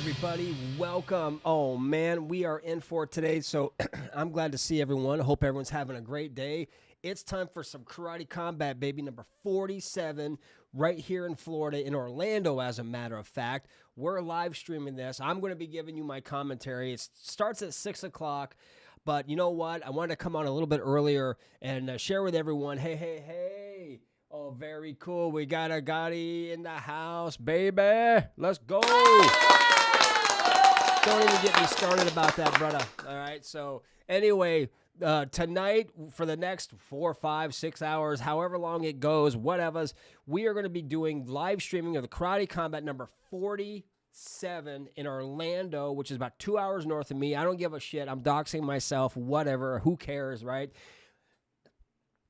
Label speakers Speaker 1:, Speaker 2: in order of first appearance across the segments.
Speaker 1: everybody? Welcome. Oh, man, we are in for today, so I'm glad to see everyone. I hope everyone's having a great day. It's time for some Karate Combat, baby, number 47, right here in Florida, in Orlando, as a matter of fact. We're live streaming this. I'm going to be giving you my commentary. It starts at 6 o'clock, but you know what? I wanted to come on a little bit earlier and share with everyone, hey. Oh, very cool. We got a Gotti in the house, baby. Let's go. Don't even get me started about that, brother. All right. So anyway, tonight for the next 4, 5, 6 hours, however long it goes, whatever, we are going to be doing live streaming of the Karate Combat number 47 in Orlando, which is about 2 hours north of me. I don't give a shit. I'm doxing myself, whatever. Who cares, right?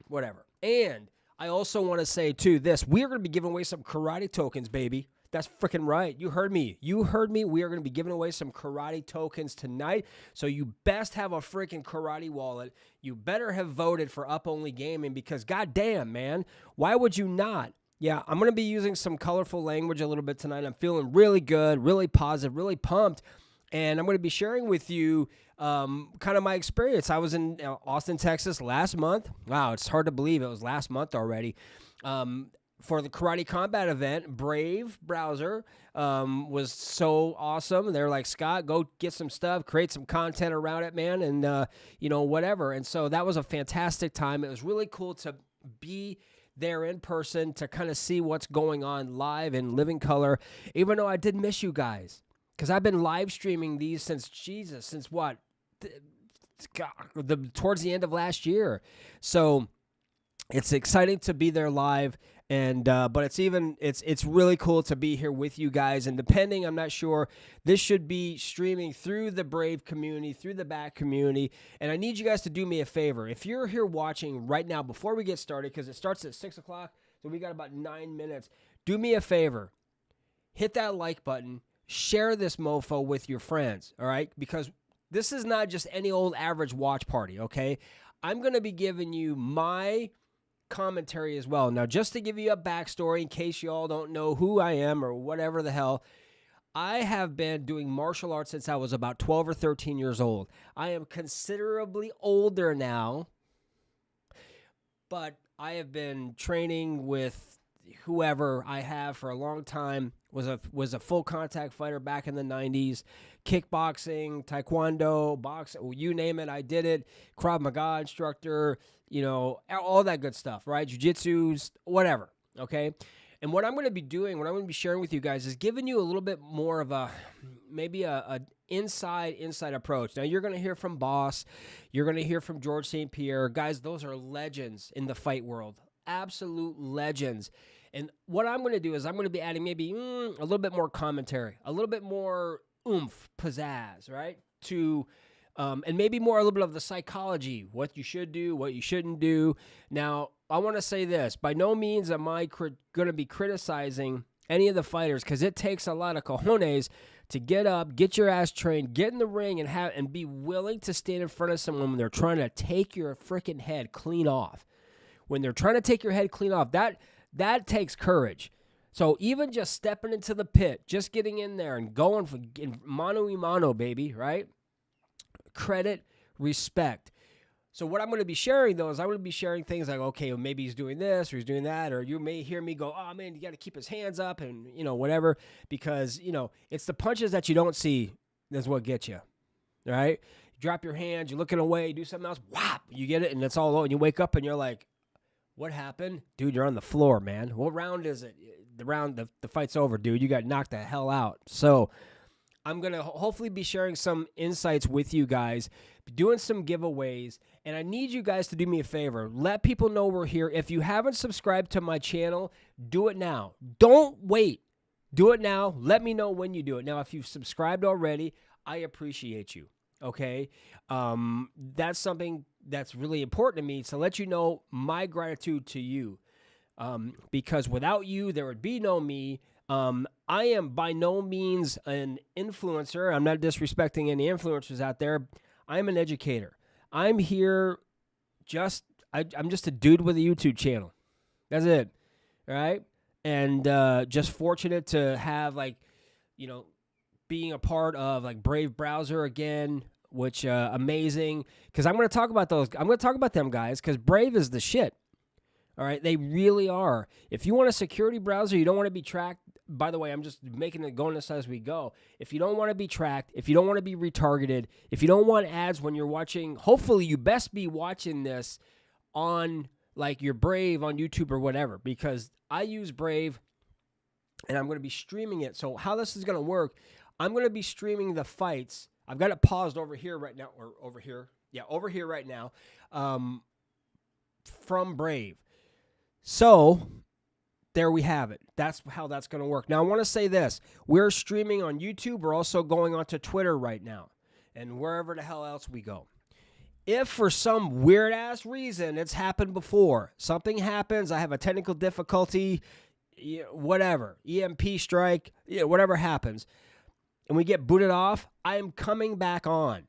Speaker 1: Whatever. And I also want to say, too, this. We are going to be giving away some karate tokens, baby. That's freaking right. You heard me. We are going to be giving away some karate tokens tonight. So you best have a freaking karate wallet. You better have voted for Up Only Gaming because, goddamn, man, why would you not? Yeah, I'm going to be using some colorful language a little bit tonight. I'm feeling really good, really positive, really pumped. And I'm going to be sharing with you kind of my experience. I was in Austin, Texas last month. Wow, it's hard to believe it was last month already. For the Karate Combat event, Brave Browser was so awesome. They're like, Scott, go get some stuff, create some content around it, man, and, whatever. And so that was a fantastic time. It was really cool to be there in person, to kind of see what's going on live in living color, even though I did miss you guys. Because I've been live streaming these since what? Towards the end of last year. So it's exciting to be there live. And but it's really cool to be here with you guys. And depending, I'm not sure, this should be streaming through the Brave community, through the back community. And I need you guys to do me a favor. If you're here watching right now, before we get started, because it starts at 6 o'clock, so we got about 9 minutes, do me a favor. Hit that like button. Share this mofo with your friends, all right? Because this is not just any old average watch party, okay? I'm going to be giving you my commentary as well. Now, just to give you a backstory in case you all don't know who I am or whatever the hell, I have been doing martial arts since I was about 12 or 13 years old. I am considerably older now, but I have been training with whoever I have for a long time. Was a full contact fighter back in the 90s, kickboxing, taekwondo, boxing, you name it, I did it. Krav Maga instructor, all that good stuff, right? Jiu-jitsu, whatever, okay? And what I'm going to be doing, what I'm going to be sharing with you guys is giving you a little bit more of maybe a inside approach. Now, you're going to hear from Boss. You're going to hear from George St. Pierre. Guys, those are legends in the fight world, absolute legends. And what I'm going to do is I'm going to be adding maybe a little bit more commentary, a little bit more oomph, pizzazz, right? And maybe more a little bit of the psychology, what you should do, what you shouldn't do. Now, I want to say this. By no means am I going to be criticizing any of the fighters because it takes a lot of cojones to get up, get your ass trained, get in the ring, and be willing to stand in front of someone when they're trying to take your freaking head clean off. When they're trying to take your head clean off, that takes courage. So even just stepping into the pit, just getting in there and going for mano a mano, baby, right? Credit, respect. So what I'm going to be sharing, though, is I'm going to be sharing things like, okay, well, maybe he's doing this or he's doing that, or you may hear me go, oh, man, you got to keep his hands up and, whatever, because, it's the punches that you don't see that's what gets you, all right? You drop your hands, you're looking away, you do something else, whap, you get it, and it's all over, and you wake up and you're like, what happened? Dude, you're on the floor, man. What round is it? The fight's over, dude. You got knocked the hell out. So I'm going to hopefully be sharing some insights with you guys, doing some giveaways, and I need you guys to do me a favor. Let people know we're here. If you haven't subscribed to my channel, do it now. Don't wait. Do it now. Let me know when you do it. Now, if you've subscribed already, I appreciate you, okay? That's something that's really important to me, to let you know my gratitude to you, because without you, there would be no me. I am by no means an influencer. I'm not disrespecting any influencers out there. I'm an educator. I'm here I'm just a dude with a YouTube channel. That's it, all right? And just fortunate to have, being a part of like Brave Browser again, which amazing, because I'm going to talk about those. I'm going to talk about them guys because Brave is the shit. All right, they really are. If you want a security browser, you don't want to be tracked. By the way, I'm just making it going this as we go. If you don't want to be tracked, if you don't want to be retargeted, if you don't want ads when you're watching, hopefully you best be watching this on like your Brave on YouTube or whatever, because I use Brave and I'm going to be streaming it. So how this is going to work, I'm going to be streaming the fights. I've got it paused over here right now, or over here. Yeah, over here right now from Brave. So there we have it. That's how that's going to work. Now, I want to say this. We're streaming on YouTube. We're also going onto Twitter right now and wherever the hell else we go. If for some weird-ass reason, it's happened before, something happens, I have a technical difficulty, whatever, EMP strike, whatever happens, and we get booted off, I am coming back on.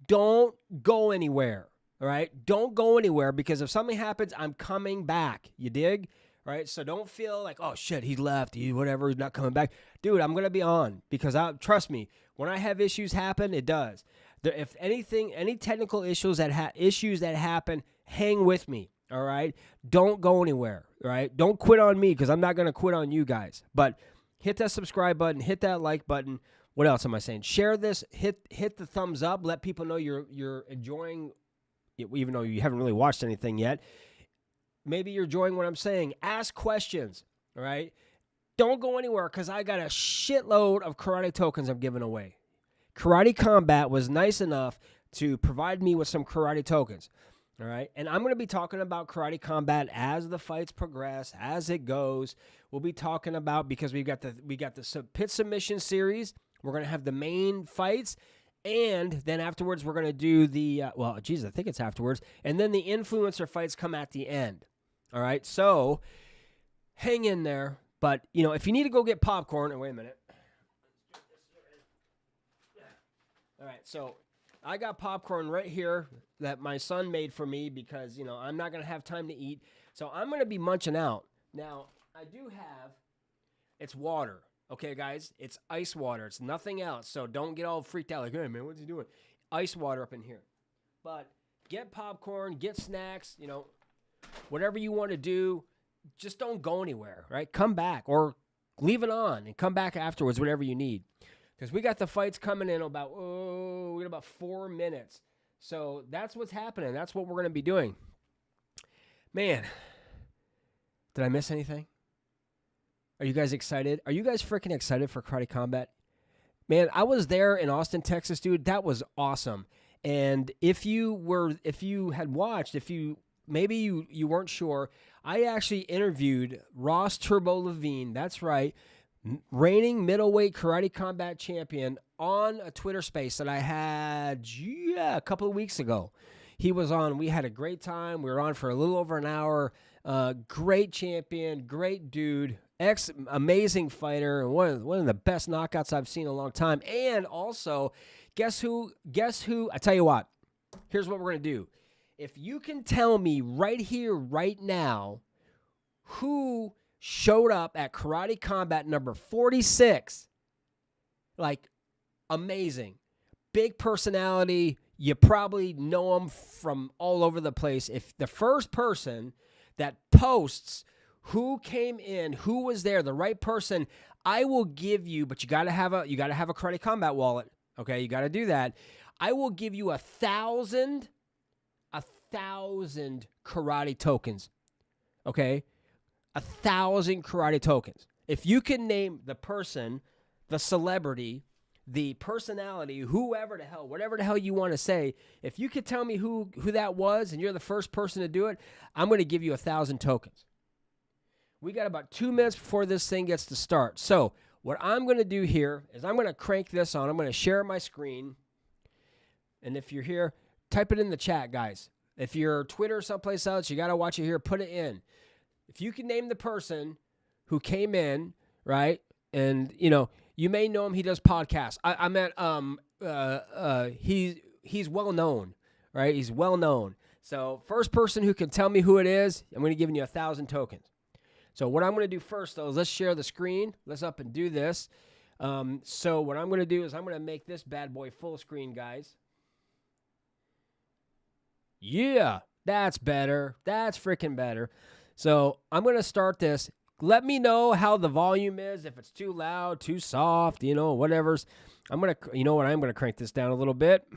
Speaker 1: Don't go anywhere, all right? Don't go anywhere, because if something happens, I'm coming back. You dig? Right? So don't feel like, oh, shit, he left, whatever, he's not coming back. Dude, I'm going to be on, because trust me, when I have issues happen, it does. If anything, any technical issues that happen, hang with me, all right? Don't go anywhere, all right? Don't quit on me, because I'm not going to quit on you guys. But hit that subscribe button, hit that like button. What else am I saying? Share this, hit the thumbs up, let people know you're enjoying, even though you haven't really watched anything yet. Maybe you're enjoying what I'm saying. Ask questions, all right? Don't go anywhere, because I got a shitload of karate tokens I'm giving away. Karate Combat was nice enough to provide me with some karate tokens, all right? And I'm going to be talking about Karate Combat as the fights progress, as it goes. We'll be talking about, because we got the pit submission series. We're going to have the main fights, and then afterwards we're going to do the, I think it's afterwards, and then the influencer fights come at the end, all right? So hang in there, but, if you need to go get popcorn, wait a minute. All right, so I got popcorn right here that my son made for me because, I'm not going to have time to eat. So I'm going to be munching out. Now, I do have, it's water. Okay, guys, it's ice water. It's nothing else. So don't get all freaked out like, hey, man, what's he doing? Ice water up in here. But get popcorn, get snacks, whatever you want to do. Just don't go anywhere, right? Come back or leave it on and come back afterwards, whatever you need. Because we got the fights coming in we got about 4 minutes. So that's what's happening. That's what we're going to be doing. Man, did I miss anything? Are you guys excited? Are you guys freaking excited for Karate Combat? Man, I was there in Austin, Texas, dude. That was awesome. And if you had watched, maybe you weren't sure, I actually interviewed Ross Turbo Levine. That's right. Reigning middleweight Karate Combat champion on a Twitter space that I had a couple of weeks ago. He was on. We had a great time. We were on for a little over an hour. Great champion, great dude, amazing fighter, and one of the best knockouts I've seen in a long time. And also, guess who? I tell you what. Here's what we're gonna do. If you can tell me right here, right now, who showed up at Karate Combat number 46. Like, amazing. Big personality. You probably know him from all over the place. If the first person that posts who came in, who was there, the right person, I will give you, but you gotta have a Karate Combat wallet. Okay, you gotta do that. I will give you 1,000 karate tokens. Okay? 1,000 karate tokens. If you can name the person, the celebrity, the personality, whatever the hell you want to say, if you could tell me who that was and you're the first person to do it, I'm going to give you 1,000 tokens. We got about 2 minutes before this thing gets to start. So what I'm going to do here is I'm going to crank this on. I'm going to share my screen. And if you're here, type it in the chat, guys. If you're Twitter or someplace else, you got to watch it here. Put it in. If you can name the person who came in, right, and, you may know him. He does podcasts. I meant he's well known, right? He's well known. So first person who can tell me who it is, I'm going to give you 1,000 tokens. So what I'm going to do first, though, is let's share the screen. Let's up and do this. So what I'm going to do is I'm going to make this bad boy full screen, guys. Yeah, that's better. That's freaking better. So I'm going to start this. Let me know how the volume is, if it's too loud, too soft, whatever's. I'm going to, I'm going to crank this down a little bit.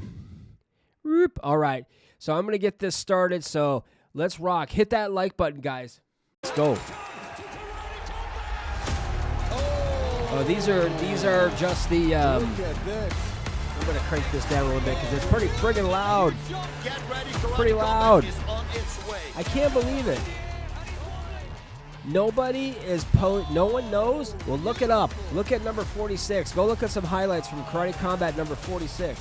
Speaker 1: Whoop. All right. So I'm going to get this started. So let's rock. Hit that like button, guys. Let's go. Oh, these are just the, I'm going to crank this down a little bit because it's pretty friggin' loud. Pretty loud. I can't believe it. Nobody is no one knows? Well, look it up. Look at number 46. Go look at some highlights from Karate Combat number 46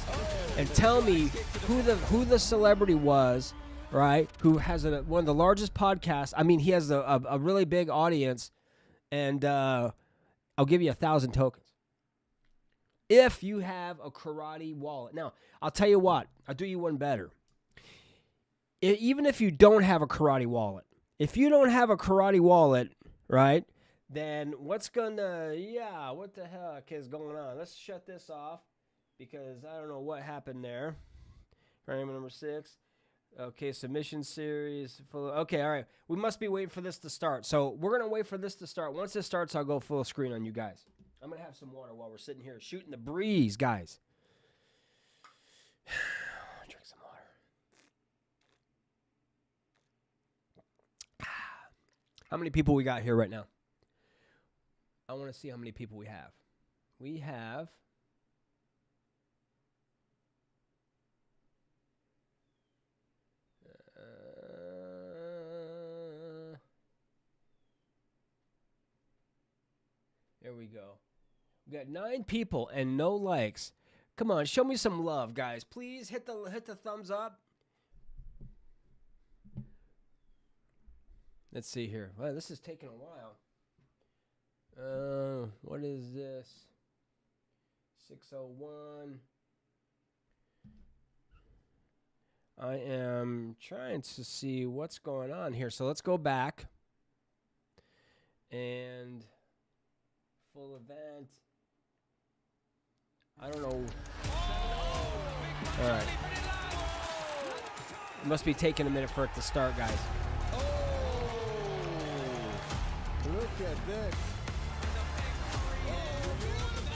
Speaker 1: and tell me who the celebrity was, right? Who has one of the largest podcasts. I mean, he has a really big audience, and I'll give you 1,000 tokens if you have a karate wallet. Now, I'll tell you what. I'll do you one better. Even if you don't have a karate wallet, if you don't have a karate wallet, right, then what the heck is going on? Let's shut this off because I don't know what happened there. Frame number 6. Okay, submission series. Okay, all right. We must be waiting for this to start. So we're going to wait for this to start. Once this starts, I'll go full screen on you guys. I'm going to have some water while we're sitting here shooting the breeze, guys. Drink some water. How many people we got here right now? I want to see how many people we have. We have... there we go. We got 9 people and no likes. Come on, show me some love, guys. Please hit the thumbs up. Let's see here. Wow, this is taking a while. What is this? 601. I am trying to see what's going on here. So let's go back. And full event. I don't know. All right. It must be taking a minute for it to start, guys.
Speaker 2: Look at this.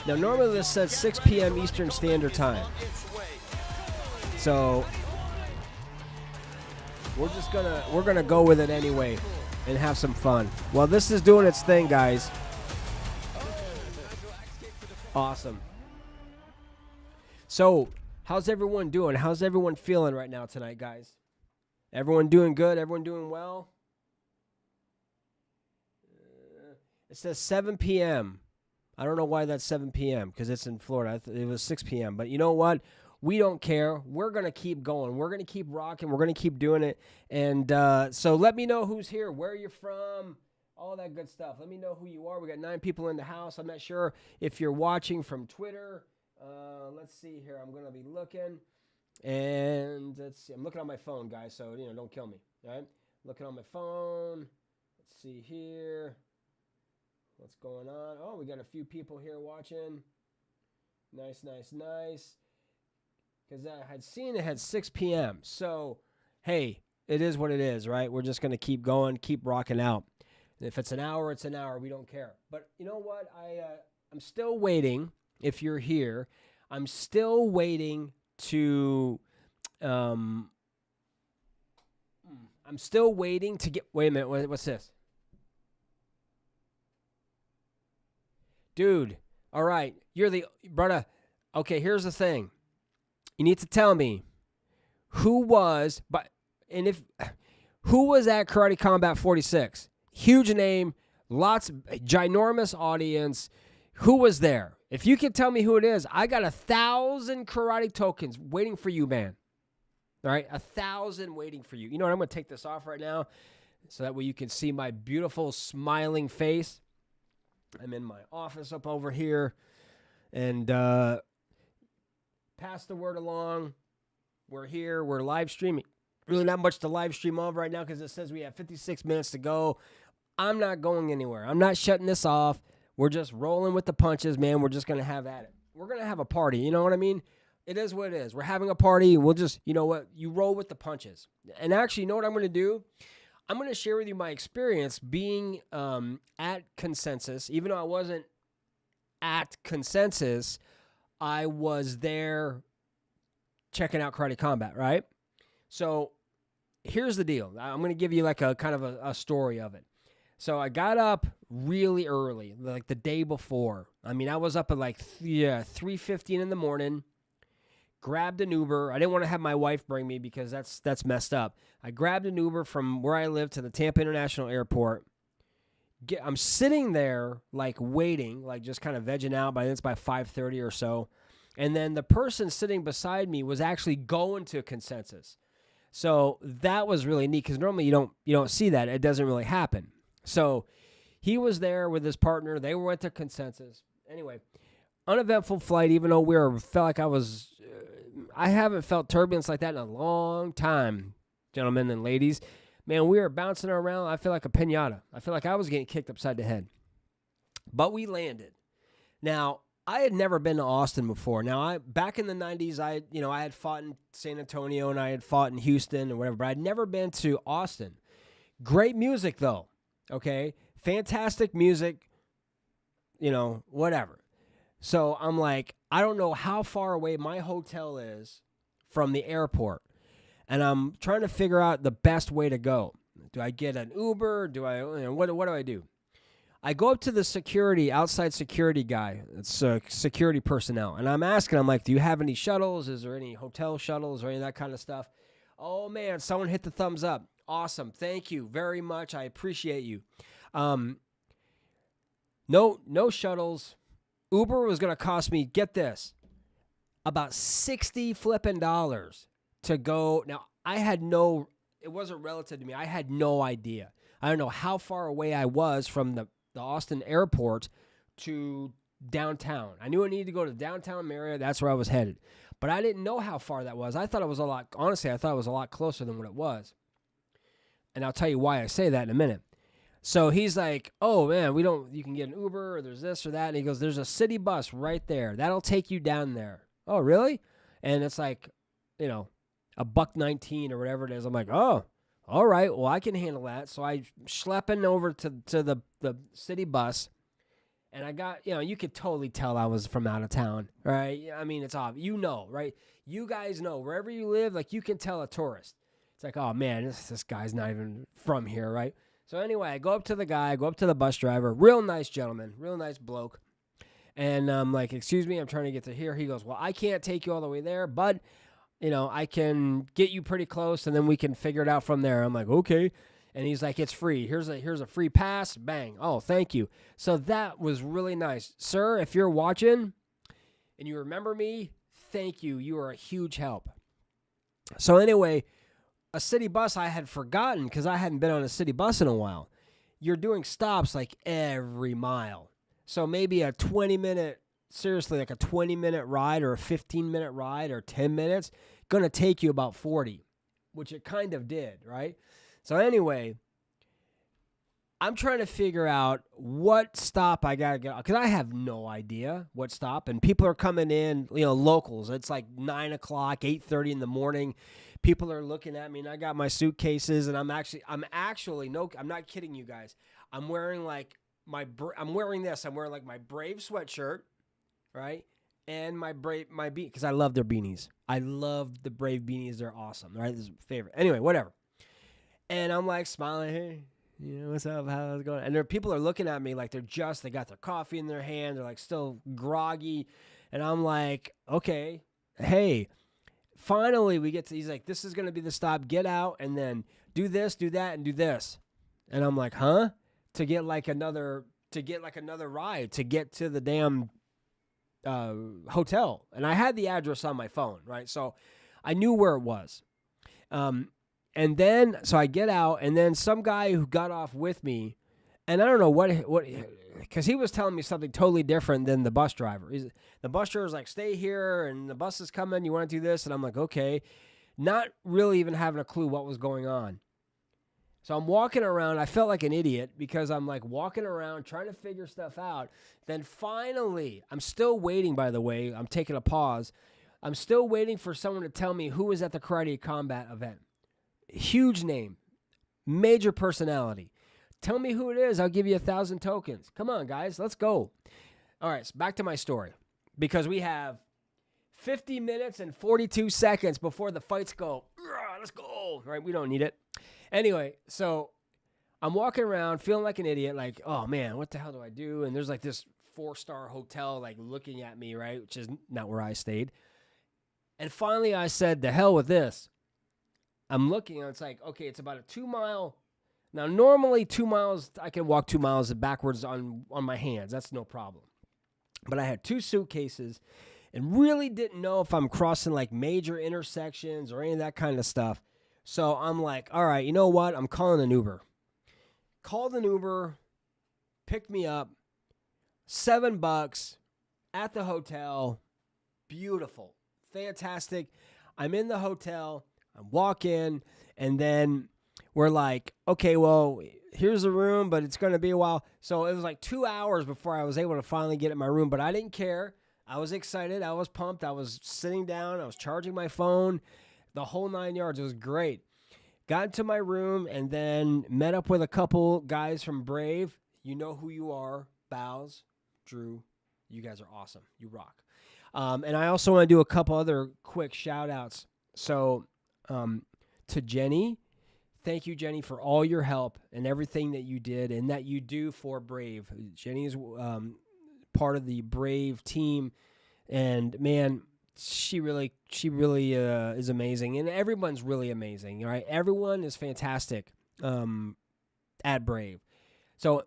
Speaker 1: Now, normally this says 6 p.m. Eastern Standard Time. So we're gonna go with it anyway and have some fun. Well, this is doing its thing, guys. Awesome. So, how's everyone doing? How's everyone feeling right now tonight, guys? Everyone doing good? Everyone doing well? It says 7 p.m. I don't know why that's 7 p.m. because it's in Florida. It was 6 p.m. But you know what? We don't care. We're going to keep going. We're going to keep rocking. We're going to keep doing it. And so let me know who's here, where you're from, all that good stuff. Let me know who you are. We got 9 people in the house. I'm not sure if you're watching from Twitter. Let's see here. I'm going to be looking. And let's see. I'm looking on my phone, guys, so, don't kill me. All right? Looking on my phone. Let's see here. What's going on? Oh, we got a few people here watching. Nice, nice, nice. Because I had seen it had 6 p.m. So, hey, it is what it is, right? We're just going to keep going, keep rocking out. If it's an hour, it's an hour. We don't care. But you know what? I'm still waiting. If you're here, I'm still waiting to... I'm still waiting to get... Wait a minute. What's this? Dude, all right, you're the brother. Okay, here's the thing. You need to tell me who was at Karate Combat 46? Huge name, ginormous audience. Who was there? If you can tell me who it is, I got 1,000 karate tokens waiting for you, man. All right, 1,000 waiting for you. You know what? I'm going to take this off right now so that way you can see my beautiful smiling face. I'm in my office up over here, and pass the word along. We're here. We're live streaming. Really not much to live stream of right now because it says we have 56 minutes to go. I'm not going anywhere. I'm not shutting this off. We're just rolling with the punches, man. We're just going to have at it. We're going to have a party. You know what I mean? It is what it is. We're having a party. We'll just, you know what? You roll with the punches. And actually, you know what I'm going to do? I'm going to share with you my experience being at Consensus. Even though I wasn't at Consensus, I was there checking out Karate Combat, right? So here's the deal. I'm going to give you like a kind of a story of it. So I got up really early, like the day before. I mean, I was up at like 3:15 in the morning, grabbed an Uber. I didn't want to have my wife bring me because that's messed up. I grabbed an Uber from where I live to the Tampa International Airport. I'm sitting there like waiting, like just kind of vegging out. It's by 5:30 or so. And then the person sitting beside me was actually going to Consensus. So that was really neat because normally you don't see that. It doesn't really happen. So he was there with his partner. They went to Consensus. Anyway, uneventful flight, even though felt like I haven't felt turbulence like that in a long time, gentlemen and ladies. Man, we were bouncing around. I feel like a piñata. I feel like I was getting kicked upside the head. But we landed. Now, I had never been to Austin before. Now, back in the 90s, I had fought in San Antonio and I had fought in Houston and whatever, but I'd never been to Austin. Great music, though. Okay, fantastic music, whatever. So I'm like, I don't know how far away my hotel is from the airport, and I'm trying to figure out the best way to go. Do I get an Uber? What do I do? I go up to the outside security guy. It's security personnel, and I'm asking. I'm like, do you have any shuttles? Is there any hotel shuttles or any of that kind of stuff? Oh man, someone hit the thumbs up. Awesome. Thank you very much. I appreciate you. No shuttles. Uber was going to cost me, get this, about $60 flipping to go. Now, it wasn't relative to me. I had no idea. I don't know how far away I was from the Austin airport to downtown. I knew I needed to go to the downtown area. That's where I was headed. But I didn't know how far that was. I thought it was a lot closer than what it was. And I'll tell you why I say that in a minute. So he's like, oh, man, you can get an Uber or there's this or that. And he goes, there's a city bus right there. That'll take you down there. Oh, really? And it's like, $1.19 or whatever it is. I'm like, oh, all right. Well, I can handle that. So I schlepping over to the city bus. And I got, you could totally tell I was from out of town, right? I mean, it's obvious. Right? You guys know. Wherever you live, like, you can tell a tourist. It's like, oh, man, this guy's not even from here, right? So anyway, I go up to the bus driver, real nice gentleman, real nice bloke. And I'm like, excuse me, I'm trying to get to here. He goes, well, I can't take you all the way there, but, I can get you pretty close, and then we can figure it out from there. I'm like, okay. And he's like, it's free. Here's a free pass. Bang. Oh, thank you. So that was really nice. Sir, if you're watching and you remember me, thank you. You are a huge help. So anyway, a city bus I had forgotten because I hadn't been on a city bus in a while. You're doing stops like every mile. So maybe a 20-minute ride or a 15-minute ride or 10 minutes, going to take you about 40, which it kind of did, right? So anyway, I'm trying to figure out what stop I got to get, because I have no idea what stop, and people are coming in, locals. It's like 9 o'clock, 8:30 in the morning. People are looking at me, and I got my suitcases, and I'm not kidding you guys. I'm wearing like my Brave sweatshirt, right? And my because I love their beanies. I love the Brave beanies. They're awesome, right? This is my favorite. Anyway, whatever. And I'm like smiling, hey, what's up? How's it going? And people are looking at me like they got their coffee in their hand. They're like still groggy. And I'm like, okay, hey. Finally, he's like, this is going to be the stop. Get out and then do this, do that, and do this. And I'm like, huh? To get another ride to get to the damn hotel. And I had the address on my phone, right? So I knew where it was. And then, so I get out, and then some guy who got off with me, and I don't know what, because he was telling me something totally different than the bus driver. The bus driver was like, stay here, and the bus is coming, you want to do this? And I'm like, okay. Not really even having a clue what was going on. So I'm walking around. I felt like an idiot because I'm like walking around trying to figure stuff out. Then finally, I'm still waiting, by the way. I'm taking a pause. I'm still waiting for someone to tell me who was at the Karate Combat event. Huge name, major personality. Tell me who it is. I'll give you 1,000 tokens. Come on, guys. Let's go. All right, so back to my story. Because we have 50 minutes and 42 seconds before the fights go. Let's go. All right, we don't need it. Anyway, so I'm walking around feeling like an idiot, like, oh, man, what the hell do I do? And there's like this 4-star hotel like looking at me, right, which is not where I stayed. And finally I said, the hell with this. I'm looking, and it's like, okay, it's about a 2-mile. Now, normally 2 miles, I can walk 2 miles backwards on my hands. That's no problem. But I had 2 suitcases and really didn't know if I'm crossing like major intersections or any of that kind of stuff. So I'm like, all right, you know what? I'm calling an Uber. Called an Uber, picked me up, $7 at the hotel. Beautiful, fantastic. I'm in the hotel. I walk in, and then we're like, okay, well, here's the room, but it's going to be a while. So it was like 2 hours before I was able to finally get in my room, but I didn't care. I was excited. I was pumped. I was sitting down. I was charging my phone. The whole 9 yards. It was great. Got into my room and then met up with a couple guys from Brave. You know who you are. Bows, Drew. You guys are awesome. You rock. And I also want to do a couple other quick shout outs. So to Jenny, thank you, Jenny, for all your help and everything that you did and that you do for Brave. Jenny is part of the Brave team. And, man, she really is amazing, and everyone's really amazing. Right? Everyone is fantastic at Brave. So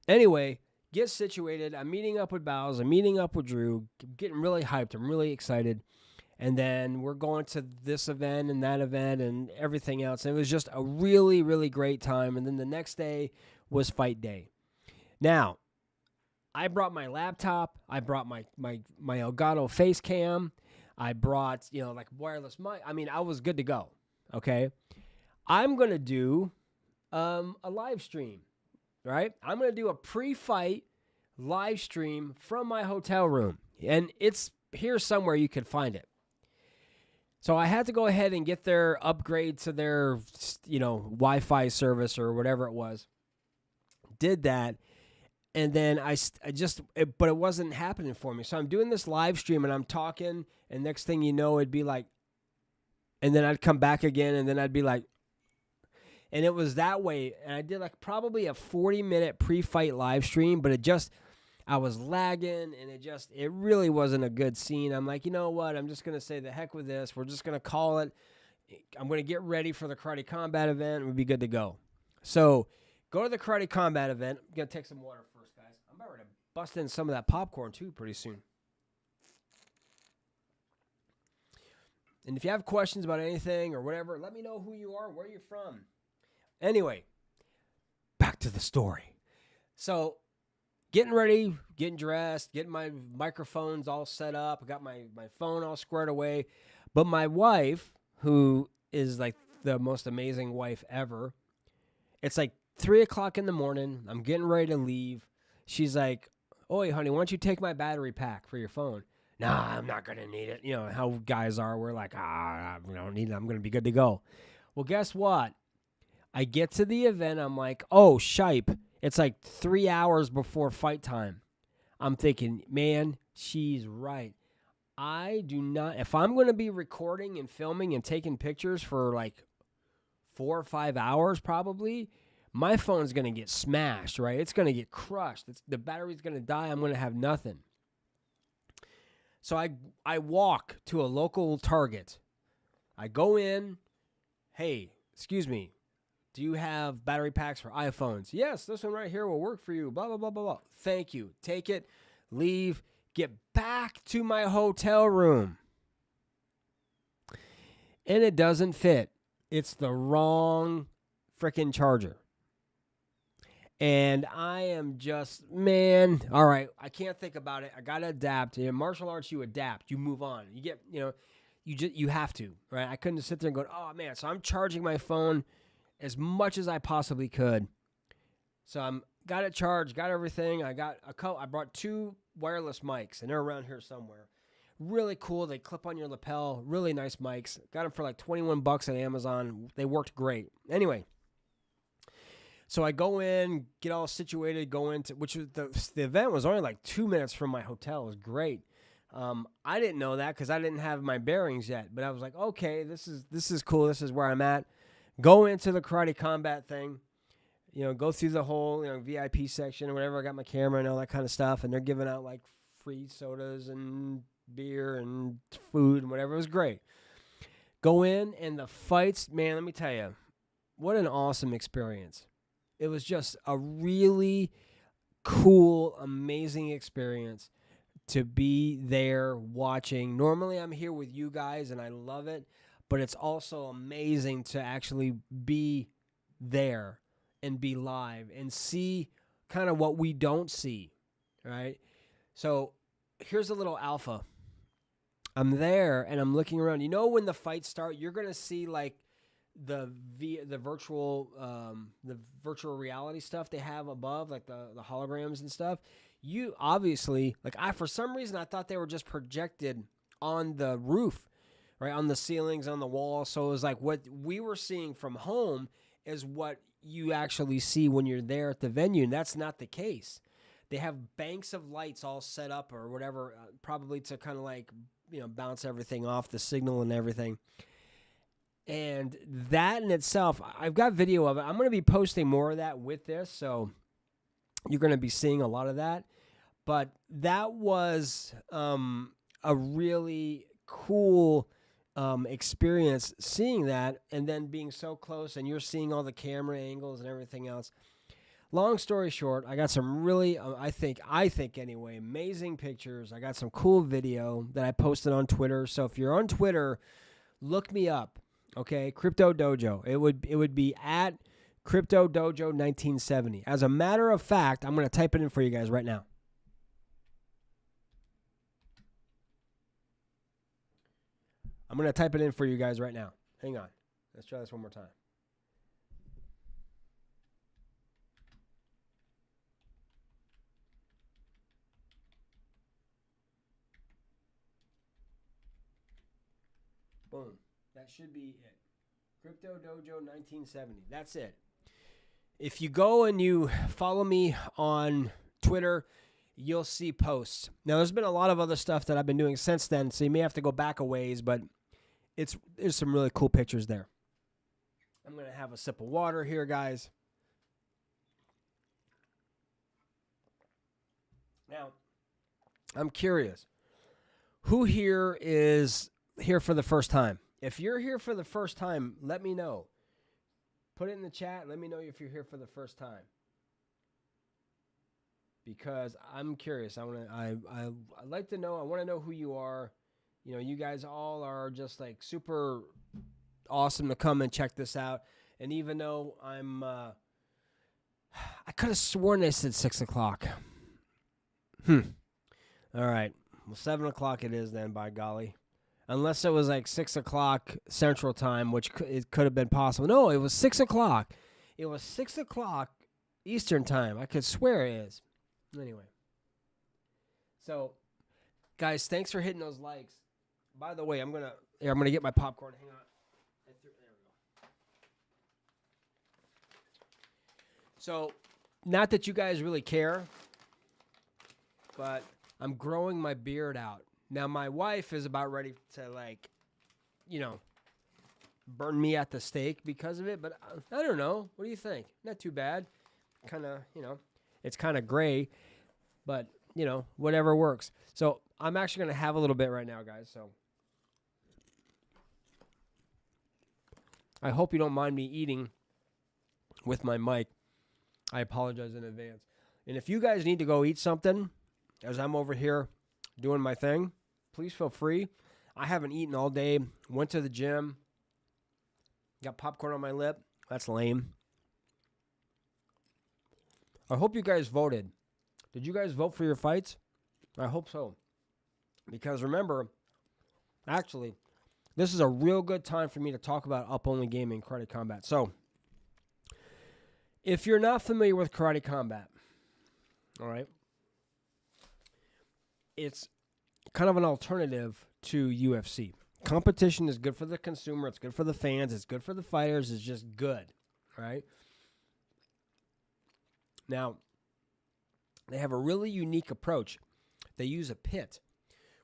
Speaker 1: anyway, get situated. I'm meeting up with Bows. I'm meeting up with Drew. Getting really hyped. I'm really excited. And then we're going to this event and that event and everything else. And it was just a really, really great time. And then the next day was fight day. Now, I brought my laptop. I brought my Elgato face cam. I brought, like wireless mic. I mean, I was good to go, okay? I'm going to do a live stream, right? I'm going to do a pre-fight live stream from my hotel room. And it's here somewhere you can find it. So I had to go ahead and get their upgrade to their, Wi-Fi service or whatever it was. Did that. And then but it wasn't happening for me. So I'm doing this live stream and I'm talking, and next thing you know, it'd be like, and then I'd come back again, and then I'd be like, and it was that way. And I did like probably a 40-minute pre-fight live stream, but I was lagging, and it really wasn't a good scene. I'm like, you know what? I'm just going to say the heck with this. We're just going to call it. I'm going to get ready for the Karate Combat event. We'll be good to go. So go to the Karate Combat event. I'm going to take some water first, guys. I'm about ready to bust in some of that popcorn, too, pretty soon. And if you have questions about anything or whatever, let me know who you are, where you're from. Anyway, back to the story. So getting ready, getting dressed, getting my microphones all set up. I got my phone all squared away. But my wife, who is like the most amazing wife ever, it's like 3 o'clock in the morning. I'm getting ready to leave. She's like, "Oi, honey, why don't you take my battery pack for your phone?" "Nah, I'm not going to need it." You know how guys are. We're like, we don't need it. I'm going to be good to go. Well, guess what? I get to the event. I'm like, oh, shipe. It's like 3 hours before fight time. I'm thinking, man, she's right. I do not, if I'm going to be recording and filming and taking pictures for like 4 or 5 hours probably, my phone's going to get smashed, right? It's going to get crushed. The battery's going to die. I'm going to have nothing. So I walk to a local Target. I go in. Hey, excuse me. Do you have battery packs for iPhones? Yes, this one right here will work for you. Blah, blah, blah, blah, blah. Thank you. Take it, leave, get back to my hotel room. And it doesn't fit. It's the wrong freaking charger. And I am just, man, all right, I can't think about it. I got to adapt. In martial arts, you adapt. You move on. You get, you have to, right? I couldn't just sit there and go, oh, man. So I'm charging my phone. as much as I possibly could. So I'm got it charged, got everything. I brought 2 wireless mics, and they're around here somewhere. Really cool. They clip on your lapel. Really nice mics. Got them for like $21 at Amazon. They worked great. Anyway, so I go in, get all situated, go into, which was the event was only like 2 minutes from my hotel. It was great. I didn't know that because I didn't have my bearings yet. But I was like, okay, this is cool. This is where I'm at. Go into the karate combat thing. Go through the whole VIP section or whatever. I got my camera and all that kind of stuff. And they're giving out like free sodas and beer and food and whatever. It was great. Go in, and the fights, man, let me tell you, what an awesome experience. It was just a really cool, amazing experience to be there watching. Normally I'm here with you guys and I love it, but it's also amazing to actually be there and be live and see kind of what we don't see, right? So here's a little alpha. I'm there and I'm looking around. When the fights start, you're going to see like the virtual reality stuff they have above, like the holograms and stuff. You obviously, for some reason I thought they were just projected on the roof, right, on the ceilings, on the wall. So it was like what we were seeing from home is what you actually see when you're there at the venue, and that's not the case. They have banks of lights all set up or whatever, probably to kind of like bounce everything off the signal and everything. And that in itself, I've got video of it. I'm going to be posting more of that with this, so you're going to be seeing a lot of that. But that was a really cool experience, seeing that and then being so close, and you're seeing all the camera angles and everything else. Long story short, I got some really, I think anyway, amazing pictures. I got some cool video that I posted on Twitter. So if you're on Twitter, look me up, okay? Crypto Dojo. It would be at Crypto Dojo 1970. As a matter of fact, I'm going to type it in for you guys right now. I'm going to type it in for you guys right now. Hang on. Let's try this one more time. Boom. That should be it. Crypto Dojo 1970. That's it. If you go and you follow me on Twitter, you'll see posts. Now, there's been a lot of other stuff that I've been doing since then, so you may have to go back a ways, but there's some really cool pictures there. I'm going to have a sip of water here, guys. Now, I'm curious. Who here is here for the first time? If you're here for the first time, let me know. Put it in the chat. Let me know if you're here for the first time. Because I'm curious. I'd like to know. I want to know who you are. You guys all are just like super awesome to come and check this out. And even though I could have sworn they said 6 o'clock. All right. Well, 7 o'clock it is then, by golly. Unless it was like 6 o'clock Central Time, which it could have been possible. No, it was 6 o'clock. It was 6 o'clock Eastern Time. I could swear it is. Anyway. So, guys, thanks for hitting those likes. By the way, I'm gonna get my popcorn. Hang on. There we go. So, not that you guys really care, but I'm growing my beard out. Now, my wife is about ready to, burn me at the stake because of it, but I don't know. What do you think? Not too bad. Kind of, it's kind of gray, but, whatever works. So I'm actually going to have a little bit right now, guys. So I hope you don't mind me eating with my mic. I apologize in advance. And if you guys need to go eat something as I'm over here doing my thing, please feel free. I haven't eaten all day. Went to the gym. Got popcorn on my lip. That's lame. I hope you guys voted. Did you guys vote for your fights? I hope so. Because remember, actually, this is a real good time for me to talk about up-only gaming, credit combat. So, If you're not familiar with karate combat, all right, it's kind of an alternative to UFC. Competition is good for the consumer. It's good for the fans. It's good for the fighters. It's just good, right? Now, they have a really unique approach. They use a pit,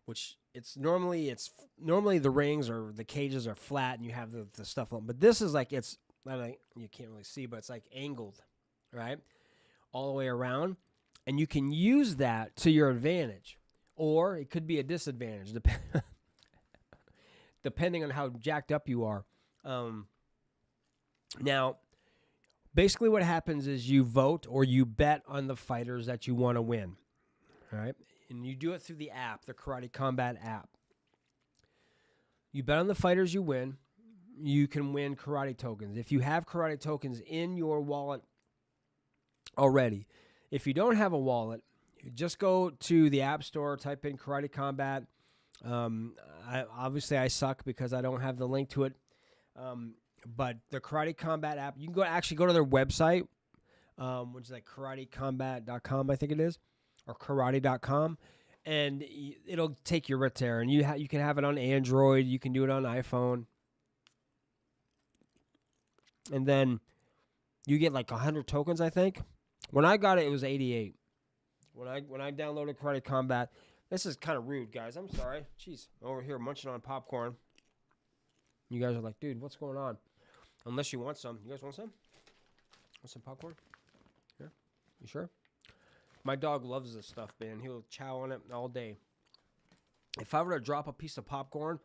Speaker 1: which normally the rings or the cages are flat and you have the stuff on. But this is like you can't really see, but it's like angled, right, all the way around, and you can use that to your advantage, or it could be a disadvantage, depending on how jacked up you are. Now, basically what happens is you vote or you bet on the fighters that you want to win, all right? And you do it through the app, the Karate Combat app. You bet on the fighters you win. You can win karate tokens. If you have karate tokens in your wallet already. If you don't have a wallet, just go to the App Store, type in Karate Combat. Obviously, I suck because I don't have the link to it. But the Karate Combat app, you can go to their website, which is like karatecombat.com, I think it is, or karate.com, and it'll take you right there. And you can have it on Android. You can do it on iPhone. And then you get like 100 tokens, I think. When I got it, it was 88. When I downloaded Karate Combat, this is kind of rude, guys. I'm sorry. Jeez, I'm over here munching on popcorn. You guys are like, dude, what's going on? Unless you want some. You guys want some? Want some popcorn? Yeah? You sure? My dog loves this stuff, man. He'll chow on it all day. If I were to drop a piece of popcorn,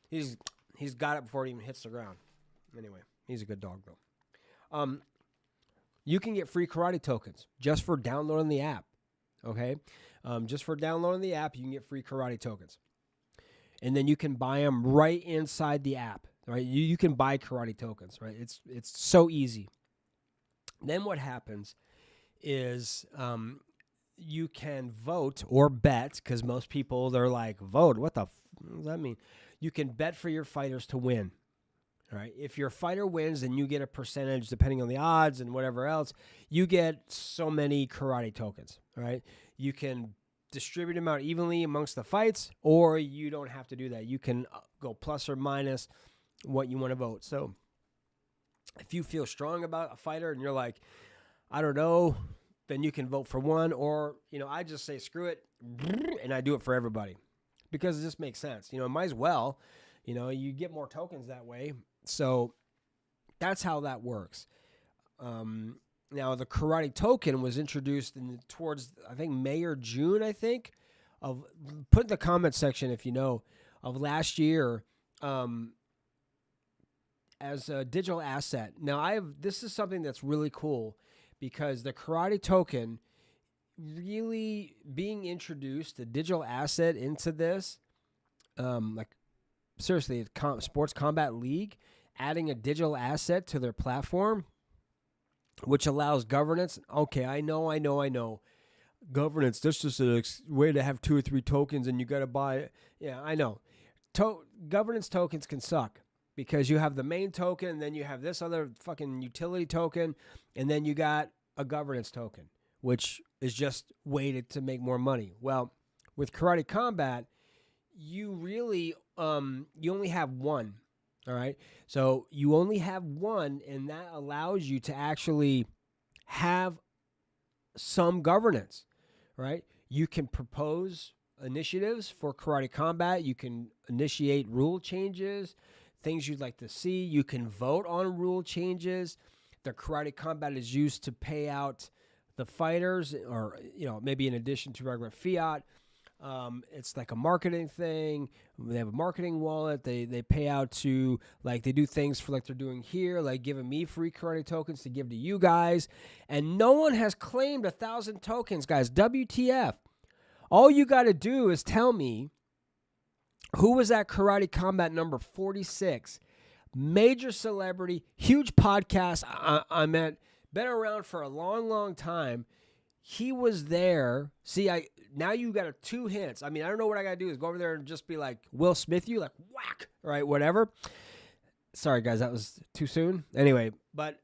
Speaker 1: he's got it before it even hits the ground. Anyway, he's a good dog, though. You can get free karate tokens just for downloading the app. Okay? Just for downloading the app, you can get free karate tokens. And then you can buy them right inside the app. Right? You can buy karate tokens, right? It's so easy. Then what happens is you can vote or bet, because most people, they're like, vote? What does that mean? You can bet for your fighters to win. All right? If your fighter wins, then you get a percentage, depending on the odds and whatever else. You get so many karate tokens. All right? You can distribute them out evenly amongst the fights, or you don't have to do that. You can go plus or minus what you want to vote. So if you feel strong about a fighter and you're like, I don't know, then you can vote for one, or, I just say, screw it, and I do it for everybody because it just makes sense. It might as well, you get more tokens that way. So that's how that works. Now the karate token was introduced towards, I think, May or June, put in the comment section if you know, of last year, as a digital asset. Now, this is something that's really cool because the karate token really being introduced, a digital asset into this, seriously, Sports Combat League, adding a digital asset to their platform, which allows governance. Okay, I know. Governance, that's just a way to have 2 or 3 tokens and you got to buy it. Yeah, I know. Governance tokens can suck. Because you have the main token, and then you have this other fucking utility token, and then you got a governance token, which is just weighted to make more money. Well, with Karate Combat, you really, you only have one, all right? So you only have one, and that allows you to actually have some governance, right? You can propose initiatives for Karate Combat. You can initiate rule changes, things you'd like to see. You can vote on rule changes. The Karate Combat is used to pay out the fighters, or maybe in addition to regular fiat. It's like a marketing thing. They have a marketing wallet. They pay out to, like, they do things for, like they're doing here, like giving me free karate tokens to give to you guys. And no one has claimed 1,000 tokens, guys. WTF? All you got to do is tell me, who was at Karate Combat number 46? Major celebrity, huge podcast. I'm at, been around for a long, long time. He was there. See, now you got 2 hints. I mean, I don't know what I got to do is go over there and just be like, Will Smith you, like, whack, right, whatever. Sorry, guys, that was too soon. Anyway, but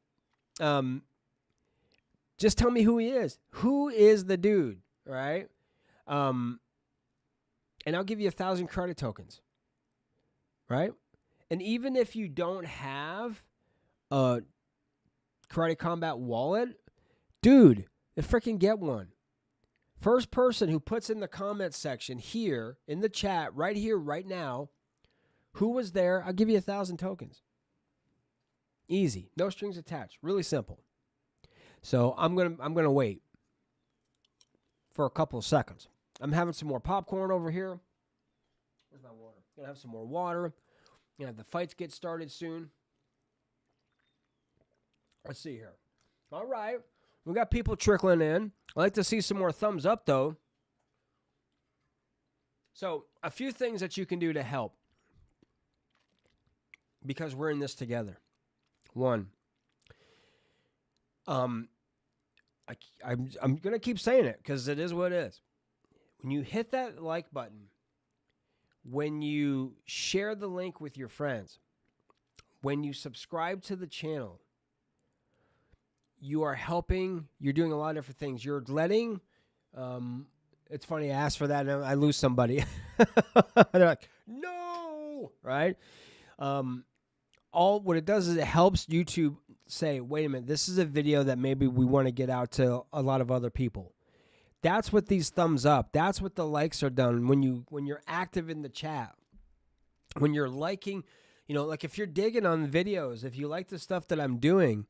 Speaker 1: Just tell me who he is. Who is the dude, right? And I'll give you 1,000 credit tokens, right? And even if you don't have a Karate Combat wallet, dude, freaking get one. First person who puts in the comments section here in the chat, right here, right now, who was there, I'll give you 1,000 tokens. Easy. No strings attached. Really simple. So I'm gonna wait for a couple of seconds. I'm having some more popcorn over here. Where's my water? Gonna have some more water. Gonna have the fights get started soon. Let's see here. All right. We got people trickling in. I'd like to see some more thumbs up, though. So, a few things that you can do to help, because we're in this together. One, I'm going to keep saying it because it is what it is. When you hit that like button, when you share the link with your friends, when you subscribe to the channel, you are helping. You're doing a lot of different things. You're letting, it's funny, I ask for that and I lose somebody. They're like, no, right? What it does is it helps YouTube say, wait a minute, this is a video that maybe we want to get out to a lot of other people. That's what these thumbs up. That's what the likes are done when you're active in the chat. When you're liking, like if you're digging on videos, if you like the stuff that I'm doing,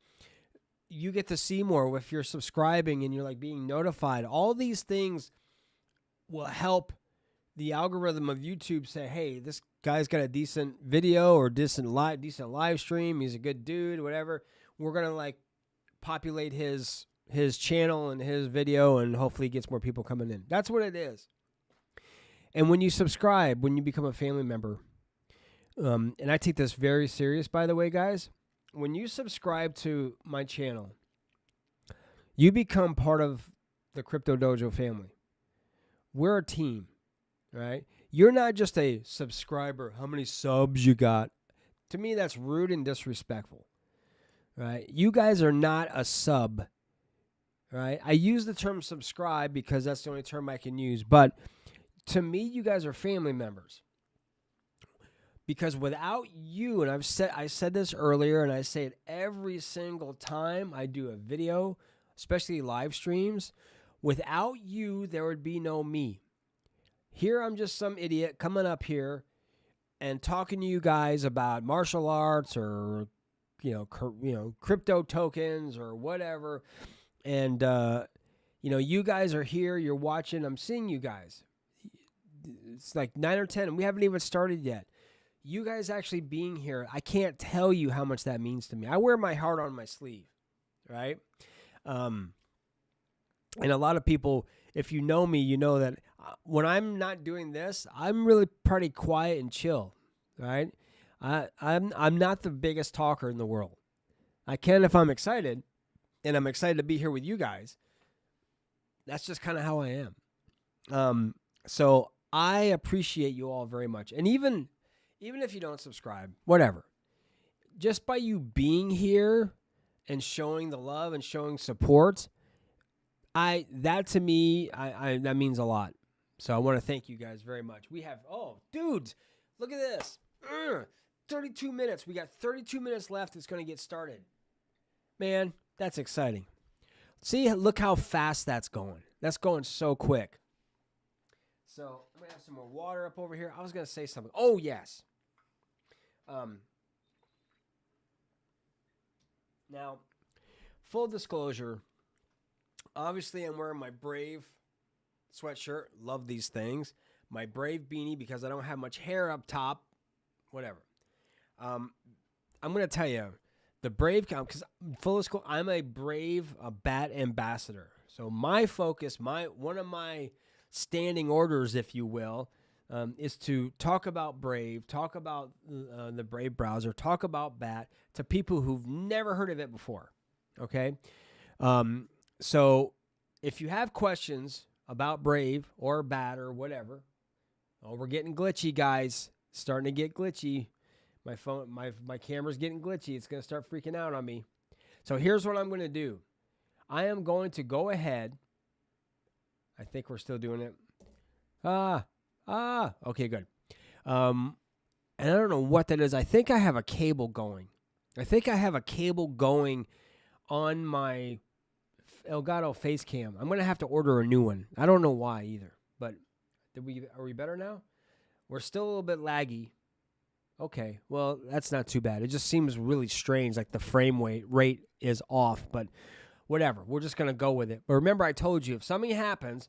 Speaker 1: you get to see more. If you're subscribing and you're like being notified, all these things will help the algorithm of YouTube say, hey, this guy's got a decent video or decent live stream. He's a good dude, whatever. We're going to like populate his channel and his video, and hopefully gets more people coming in. That's what it is. And when you subscribe, when you become a family member, and I take this very serious, by the way, guys, when you subscribe to my channel, you become part of the Crypto Dojo family. We're a team, right? You're not just a subscriber. How many subs you got? To me, that's rude and disrespectful, right? You guys are not a sub, right? I use the term subscribe because that's the only term I can use. But to me, you guys are family members. Because without you, and I said this earlier, and I say it every single time I do a video, especially live streams, without you, there would be no me. Here I'm just some idiot coming up here and talking to you guys about martial arts or crypto tokens or whatever. And you guys are here, you're watching, I'm seeing you guys. It's like 9 or 10 and we haven't even started yet. You guys actually being here, I can't tell you how much that means to me. I wear my heart on my sleeve, right? And a lot of people, if you know me, you know that when I'm not doing this, I'm really pretty quiet and chill, right? I'm not the biggest talker in the world. I can if I'm excited, and I'm excited to be here with you guys. That's just kind of how I am. So I appreciate you all very much. And even if you don't subscribe, whatever, just by you being here and showing the love and showing support, that to me, that means a lot. So I want to thank you guys very much. We have, dudes, look at this. 32 minutes. We got 32 minutes left. It's going to get started. Man, that's exciting. See, look how fast that's going. That's going so quick. So I'm going to have some more water up over here. I was going to say something. Oh, yes. Now, full disclosure, obviously I'm wearing my Brave sweatshirt. Love these things. My Brave beanie because I don't have much hair up top. Whatever. I'm going to tell you, the Brave, because full disclosure, I'm a Brave bat ambassador. So my focus, one of my standing orders, if you will, is to talk about Brave, talk about the Brave browser, talk about BAT to people who've never heard of it before, okay? So if you have questions about Brave or BAT or whatever, we're getting glitchy, guys. Starting to get glitchy. My phone, my camera's getting glitchy. It's going to start freaking out on me. So here's what I'm going to do. I am going to go ahead. I think we're still doing it. Okay, good. And I don't know what that is. I think I have a cable going. On my Elgato face cam. I'm going to have to order a new one. I don't know why either. But are we better now? We're still a little bit laggy. Okay, well, that's not too bad. It just seems really strange, like the frame rate is off, but whatever. We're just going to go with it. But remember, I told you, if something happens,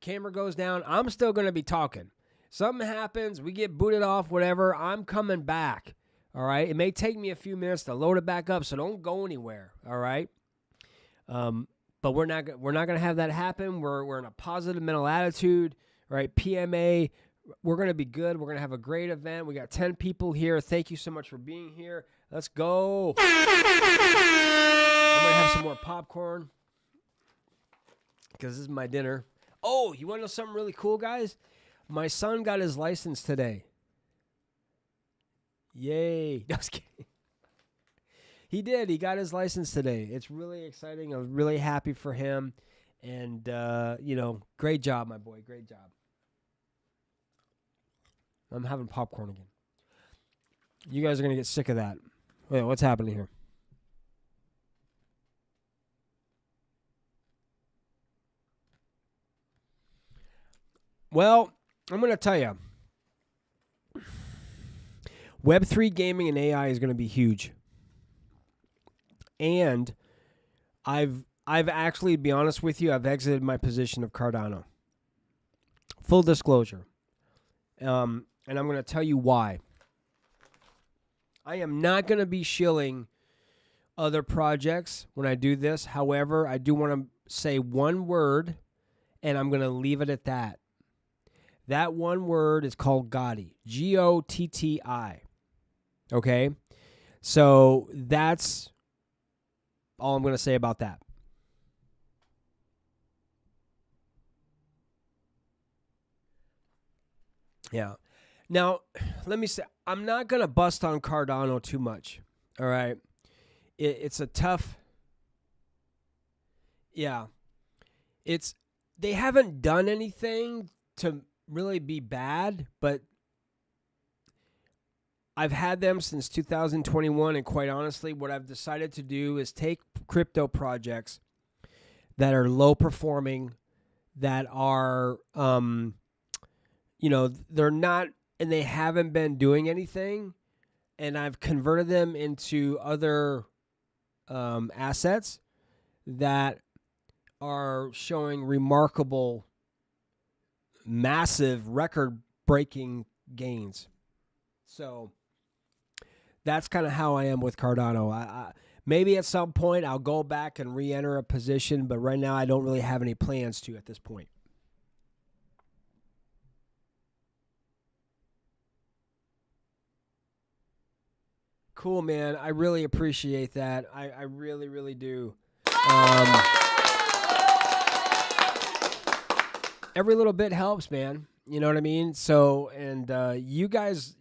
Speaker 1: camera goes down, I'm still going to be talking. Something happens, we get booted off, whatever, I'm coming back, all right? It may take me a few minutes to load it back up, so don't go anywhere, all right? But we're not going to have that happen. We're in a positive mental attitude, right? PMA, we're going to be good. We're going to have a great event. We got 10 people here. Thank you so much for being here. Let's go. I'm going to have some more popcorn because this is my dinner. Oh, you want to know something really cool, guys? My son got his license today. Yay. No, I was kidding. He did. He got his license today. It's really exciting. I'm really happy for him. And, great job, my boy. Great job. I'm having popcorn again. You guys are going to get sick of that. Wait, what's happening here? Well, I'm going to tell you. Web3 gaming and AI is going to be huge. And I've actually, to be honest with you, I've exited my position of Cardano. Full disclosure. And I'm going to tell you why. I am not going to be shilling other projects when I do this. However, I do want to say one word, and I'm going to leave it at that. That one word is called Gotti. Gotti. Okay? So that's all I'm going to say about that. Yeah. Now, let me say, I'm not going to bust on Cardano too much. All right? It's a tough... Yeah. They haven't done anything to really be bad, but I've had them since 2021, and quite honestly, what I've decided to do is take crypto projects that are low performing, that are, they're not, and they haven't been doing anything, and I've converted them into other assets that are showing remarkable, massive, record-breaking gains. So that's kind of how I am with Cardano. I maybe at some point I'll go back and re-enter a position, but right now I don't really have any plans to at this point. Cool, man. I really appreciate that. I really, really do. Every little bit helps, man. You know what I mean? So, and you guys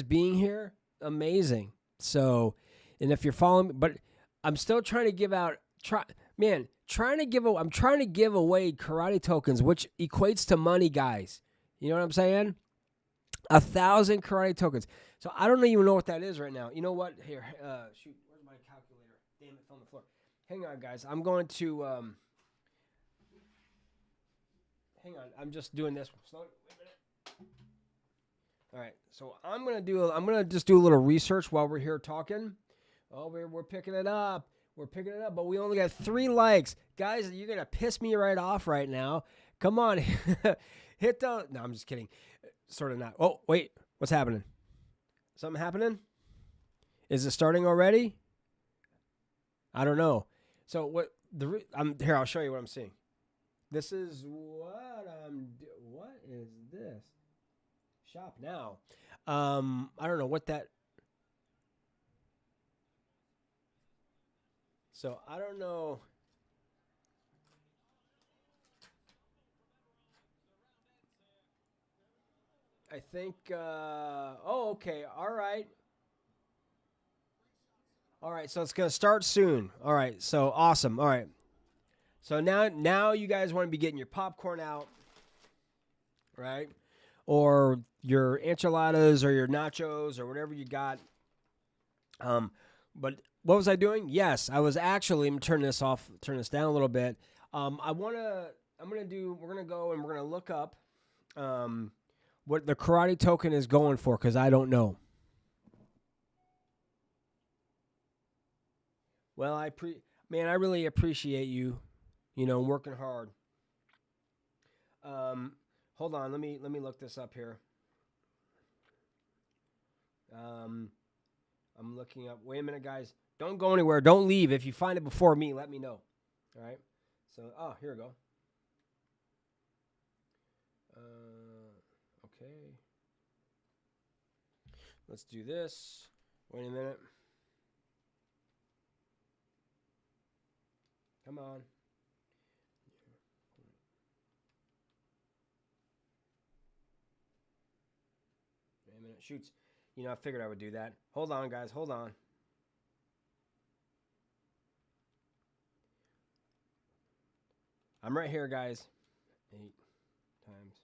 Speaker 1: being here, amazing. So, and if you're following, but I'm still trying to give out, I'm trying to give away karate tokens, which equates to money, guys. You know what I'm saying? 1,000 karate tokens. So I don't even know what that is right now. You know what? Here, shoot, where's my calculator? Damn it, it's on the floor. Hang on, guys. I'm going to, hang on. I'm just doing this. Wait a minute. All right. So I'm gonna just do a little research while we're here talking. Oh, we're picking it up. But we only got 3 likes, guys. You're gonna piss me right off right now. Come on, hit the. No, I'm just kidding. Sort of not. Oh, wait. What's happening? Something happening? Is it starting already? I don't know. So what? Here. I'll show you what I'm seeing. This is what what is this? Shop now. I don't know what that. So I don't know. I think. Oh, okay. All right. All right, so it's going to start soon. All right, so awesome. All right. So now you guys want to be getting your popcorn out, right? Or your enchiladas or your nachos or whatever you got. But what was I doing? Yes, I was actually, I'm turn this down a little bit. We're going to go and we're going to look up what the karate token is going for, because I don't know. Well, I really appreciate you, working hard. Hold on, let me look this up here. I'm looking up. Wait a minute, guys. Don't go anywhere. Don't leave. If you find it before me, let me know. All right. So, here we go. Okay. Let's do this. Wait a minute. Come on. Wait a minute. Shoots. I figured I would do that. Hold on, guys. Hold on. I'm right here, guys. 8 times.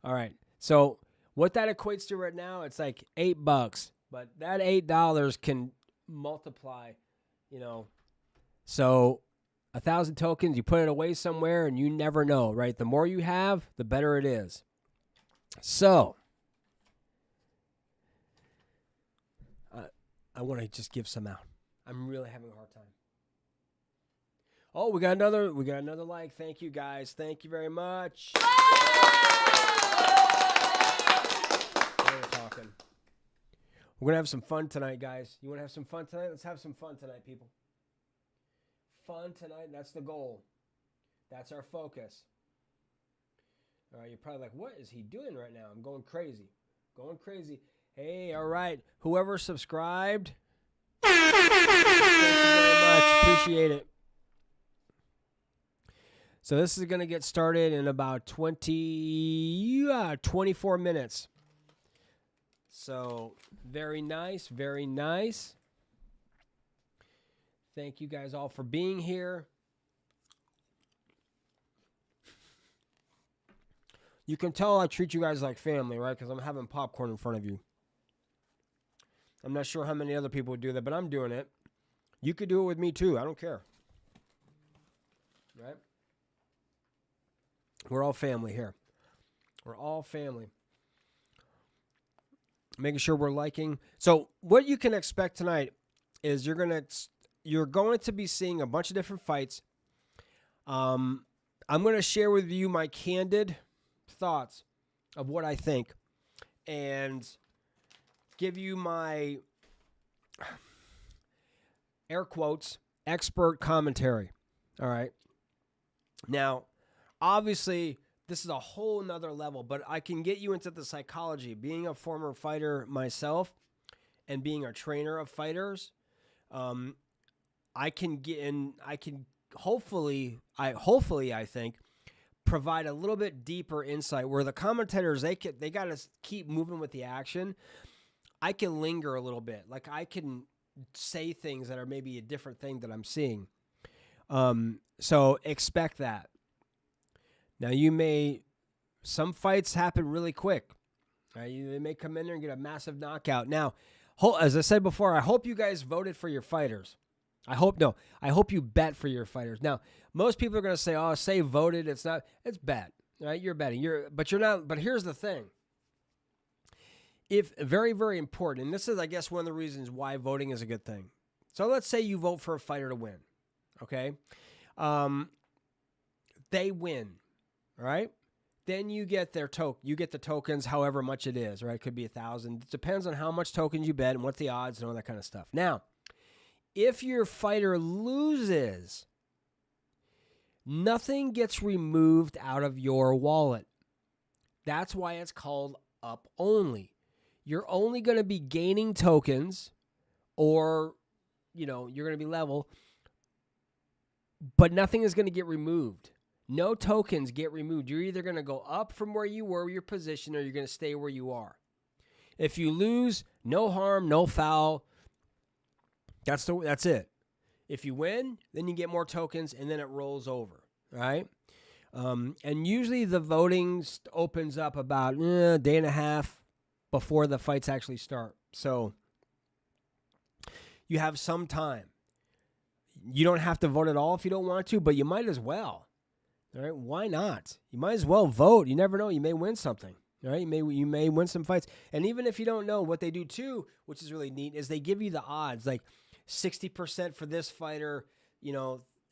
Speaker 1: All right. So what that equates to right now, it's like $8. But that $8 can multiply, So 1,000 tokens, you put it away somewhere and you never know, right? The more you have, the better it is. So I want to just give some out. I'm really having a hard time. Oh, we got another like. Thank you, guys. Thank you very much. We're going to have some fun tonight, guys. You want to have some fun tonight? Let's have some fun tonight, people. Fun tonight, that's the goal. That's our focus. All right, you're probably like, what is he doing right now? I'm going crazy. Going crazy. Hey, all right. Whoever subscribed, thank you very much. Appreciate it. So this is going to get started in about 24 minutes. So very nice, very nice. Thank you guys all for being here. You can tell I treat you guys like family, right? Because I'm having popcorn in front of you. I'm not sure how many other people would do that, but I'm doing it. You could do it with me too. I don't care. Right? We're all family here. We're all family. Making sure we're liking. So what you can expect tonight is you're going to be seeing a bunch of different fights. I'm going to share with you my candid thoughts of what I think and give you my air quotes expert commentary. All right. Now, obviously, this is a whole nother level, but I can get you into the psychology. Being a former fighter myself and being a trainer of fighters, I can get in. I can hopefully, I think, provide a little bit deeper insight where the commentators they got to keep moving with the action. I can linger a little bit, like I can say things that are maybe a different thing that I'm seeing. So expect that. Now some fights happen really quick. Right? They may come in there and get a massive knockout. Now, as I said before, I hope you guys voted for your fighters. I hope you bet for your fighters. Now, most people are going to say, "Oh, say voted." It's bet, right? You're betting. But you're not. But here's the thing. If very, very important, and this is, I guess, one of the reasons why voting is a good thing. So let's say you vote for a fighter to win. Okay, they win, right? Then you get you get the tokens, however much it is, right? It could be 1,000. It depends on how much tokens you bet and what the odds and all that kind of stuff. Now, if your fighter loses, nothing gets removed out of your wallet. That's why it's called up only. You're only going to be gaining tokens, or, you're going to be level, but nothing is going to get removed. No tokens get removed. You're either going to go up from where you were, your position, or you're going to stay where you are. If you lose, no harm, no foul. That's it. If you win, then you get more tokens, and then it rolls over, right? And usually the voting opens up about a day and a half before the fights actually start. So you have some time. You don't have to vote at all if you don't want to, but you might as well. All right? Why not? You might as well vote. You never know. You may win something. All right? You may win some fights. And even if you don't know, what they do too, which is really neat, is they give you the odds, like 60% for this fighter,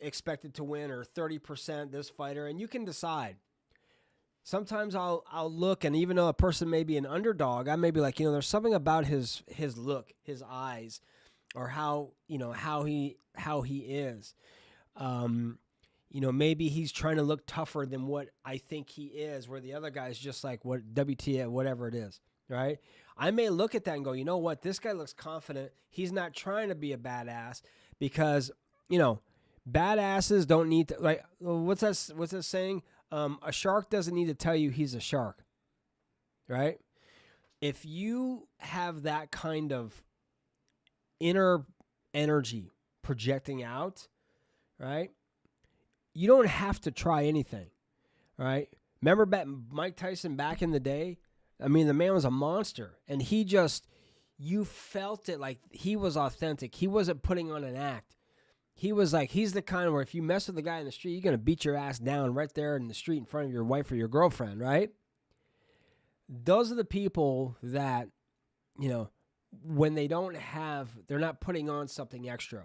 Speaker 1: expected to win, or 30% this fighter, and you can decide. Sometimes I'll look, and even though a person may be an underdog, I may be like, there's something about his look, his eyes, or how he is. Maybe he's trying to look tougher than what I think he is, where the other guy's just like what WTF, whatever it is, right? I may look at that and go, you know what, this guy looks confident. He's not trying to be a badass, because badasses don't need to, like, what's that saying? A shark doesn't need to tell you he's a shark, right? If you have that kind of inner energy projecting out, right, you don't have to try anything, right? Remember Mike Tyson back in the day? I mean, the man was a monster, and you felt it like he was authentic. He wasn't putting on an act. He was like, he's the kind where if you mess with the guy in the street, you're going to beat your ass down right there in the street in front of your wife or your girlfriend, right? Those are the people that, when they don't have, they're not putting on something extra,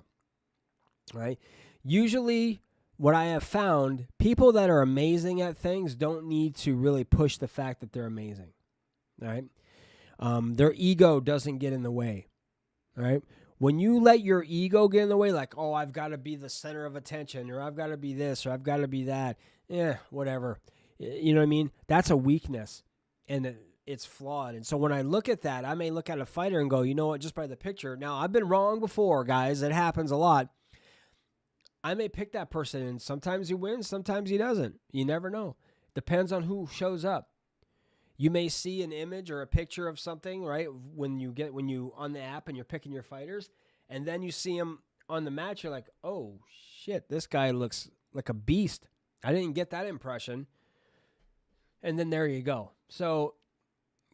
Speaker 1: right? Usually what I have found, people that are amazing at things don't need to really push the fact that they're amazing, right? Their ego doesn't get in the way, right? When you let your ego get in the way, like, oh, I've got to be the center of attention, or I've got to be this, or I've got to be that, whatever. You know what I mean? That's a weakness, and it's flawed. And so when I look at that, I may look at a fighter and go, you know what, just by the picture. Now, I've been wrong before, guys. It happens a lot. I may pick that person, and sometimes he wins, sometimes he doesn't. You never know. Depends on who shows up. You may see an image or a picture of something, right, when you on the app and you're picking your fighters, and then you see him on the match, you're like, oh, shit, this guy looks like a beast. I didn't get that impression. And then there you go. So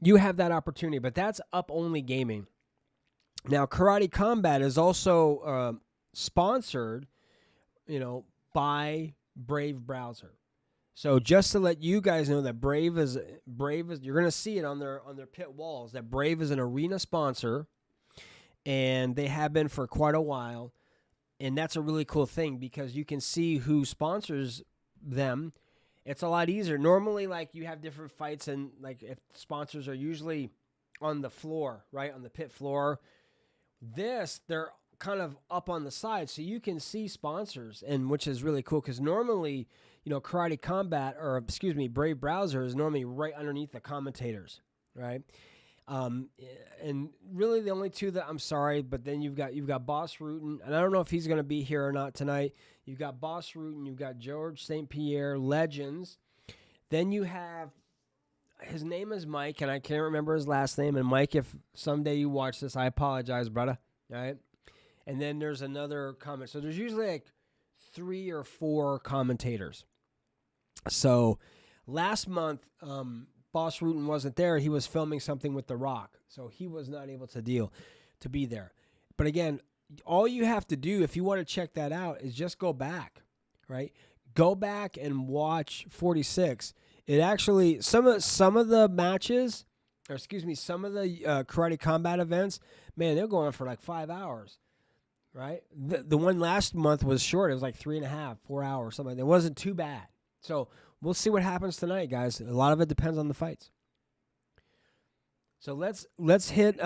Speaker 1: you have that opportunity, but that's up-only gaming. Now, Karate Combat is also sponsored, by Brave Browser. So just to let you guys know that Brave is you're going to see it on their pit walls, that Brave is an arena sponsor, and they have been for quite a while. And that's a really cool thing, because you can see who sponsors them. It's a lot easier. Normally, like, you have different fights, and like, if sponsors are usually on the floor, right, on the pit floor, they're kind of up on the side, so you can see sponsors, and which is really cool, because normally, Karate Combat, or Brave Browser is normally right underneath the commentators, right? And really the only two that, I'm sorry, but then you've got Boss Rutan, and I don't know if he's going to be here or not tonight. You've got Boss Rutan, you've got George St. Pierre, legends. Then you have, his name is Mike, and I can't remember his last name. And Mike, if someday you watch this, I apologize, brother. All right. And then there's another comment. So there's usually like 3 or 4 commentators. So last month, Boss Rutan wasn't there. He was filming something with The Rock, so he was not able to be there. But again, all you have to do, if you want to check that out, is just go back, right? Go back and watch 46. It actually, some of the matches, some of the Karate Combat events, man, they're going for like 5 hours. Right? The one last month was short. It was like 3.5, 4 hours, something like that. It wasn't too bad. So we'll see what happens tonight, guys. A lot of it depends on the fights. So let's hit,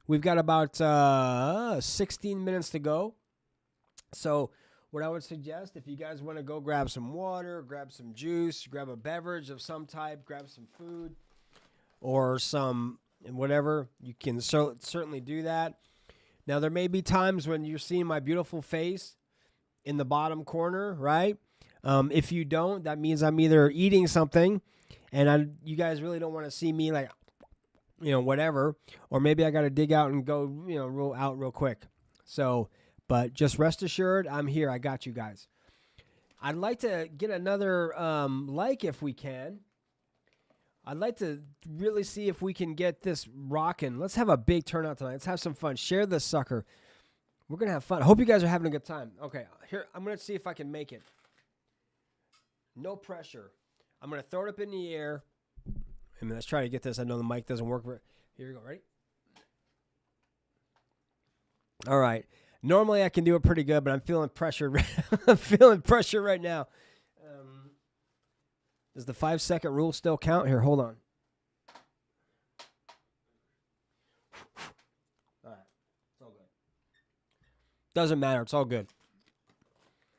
Speaker 1: we've got about 16 minutes to go. So what I would suggest, if you guys want to go grab some water, grab some juice, grab a beverage of some type, grab some food, or some whatever, you can certainly do that. Now, there may be times when you're seeing my beautiful face in the bottom corner, right? If you don't, that means I'm either eating something, and you guys really don't want to see me like whatever, or maybe I got to dig out and go, real quick. So, but just rest assured, I'm here. I got you guys. I'd like to get another like if we can. I'd like to really see if we can get this rocking. Let's have a big turnout tonight. Let's have some fun. Share this sucker. We're going to have fun. I hope you guys are having a good time. Okay, here, I'm going to see if I can make it. No pressure. I'm going to throw it up in the air. Let's try to get this. I know the mic doesn't work. Here we go. Ready? All right. Normally I can do it pretty good, but I'm feeling pressure. I'm feeling pressure right now. Does the 5-second rule still count? Here, hold on. All right. It's all good. Doesn't matter. It's all good.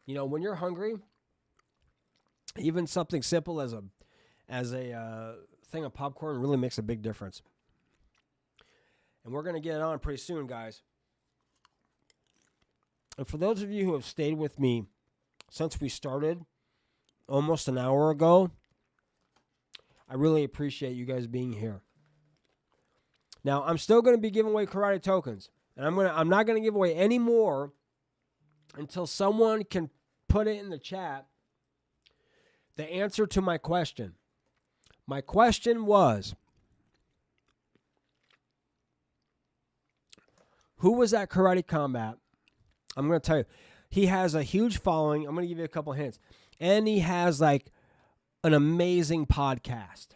Speaker 1: When you're hungry, even something simple as a thing of popcorn really makes a big difference. And we're going to get it on pretty soon, guys. And for those of you who have stayed with me since we started almost an hour ago, I really appreciate you guys being here. Now, I'm still going to be giving away karate tokens, and I'm not going to give away any more until someone can put it in the chat the answer to my question. My question was, who was at Karate Combat? I'm going to tell you, he has a huge following. I'm going to give you a couple hints. And he has like an amazing podcast.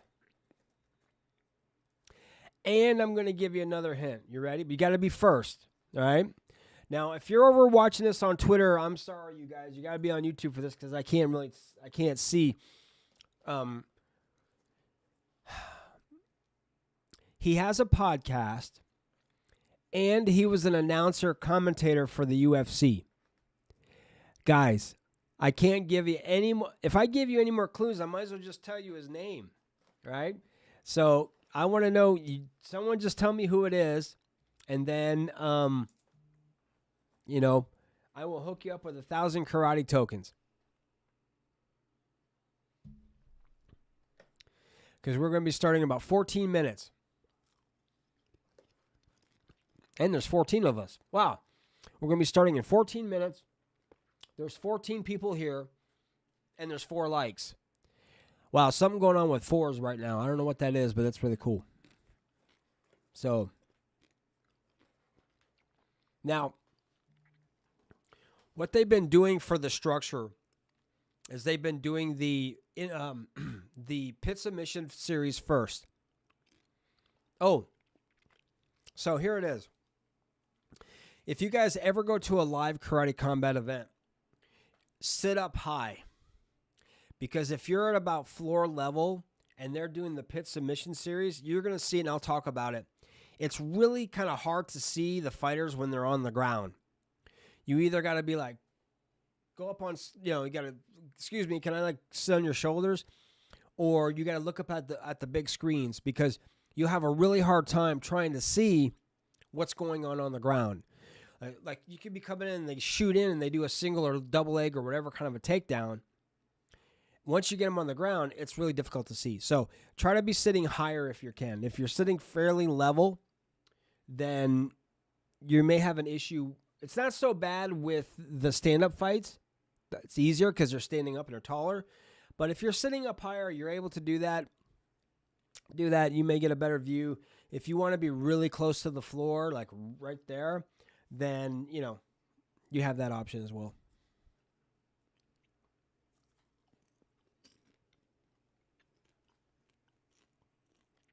Speaker 1: And I'm going to give you another hint. You ready? But you got to be first. All right? Now, if you're over watching this on Twitter, I'm sorry, you guys. You got to be on YouTube for this because I can't see. He has a podcast. And he was an announcer, commentator for the UFC. Guys, I can't give you any more. If I give you any more clues, I might as well just tell you his name, right? So I want to know, someone just tell me who it is, and then, I will hook you up with 1,000 karate tokens. Because we're going to be starting in about 14 minutes. And there's 14 of us. Wow. We're going to be starting in 14 minutes. There's 14 people here. And there's 4 likes. Wow, something going on with 4s right now. I don't know what that is, but that's really cool. So, now, what they've been doing for the structure is they've been doing the pit submission series first. Oh, so here it is. If you guys ever go to a live Karate Combat event, sit up high. Because if you're at about floor level and they're doing the pit submission series, you're going to see it, and I'll talk about it. It's really kind of hard to see the fighters when they're on the ground. You either got to be like, go up on, you got to, excuse me, can I like sit on your shoulders? Or you got to look up at the big screens because you'll have a really hard time trying to see what's going on the ground. Like you could be coming in and they shoot in and they do a single or double leg or whatever kind of a takedown. Once you get them on the ground, it's really difficult to see. So try to be sitting higher if you can. If you're sitting fairly level, then you may have an issue. It's not so bad with the stand-up fights. It's easier because they're standing up and they're taller. But if you're sitting up higher, you're able to do that. You may get a better view. If you want to be really close to the floor, like right there, then, you have that option as well.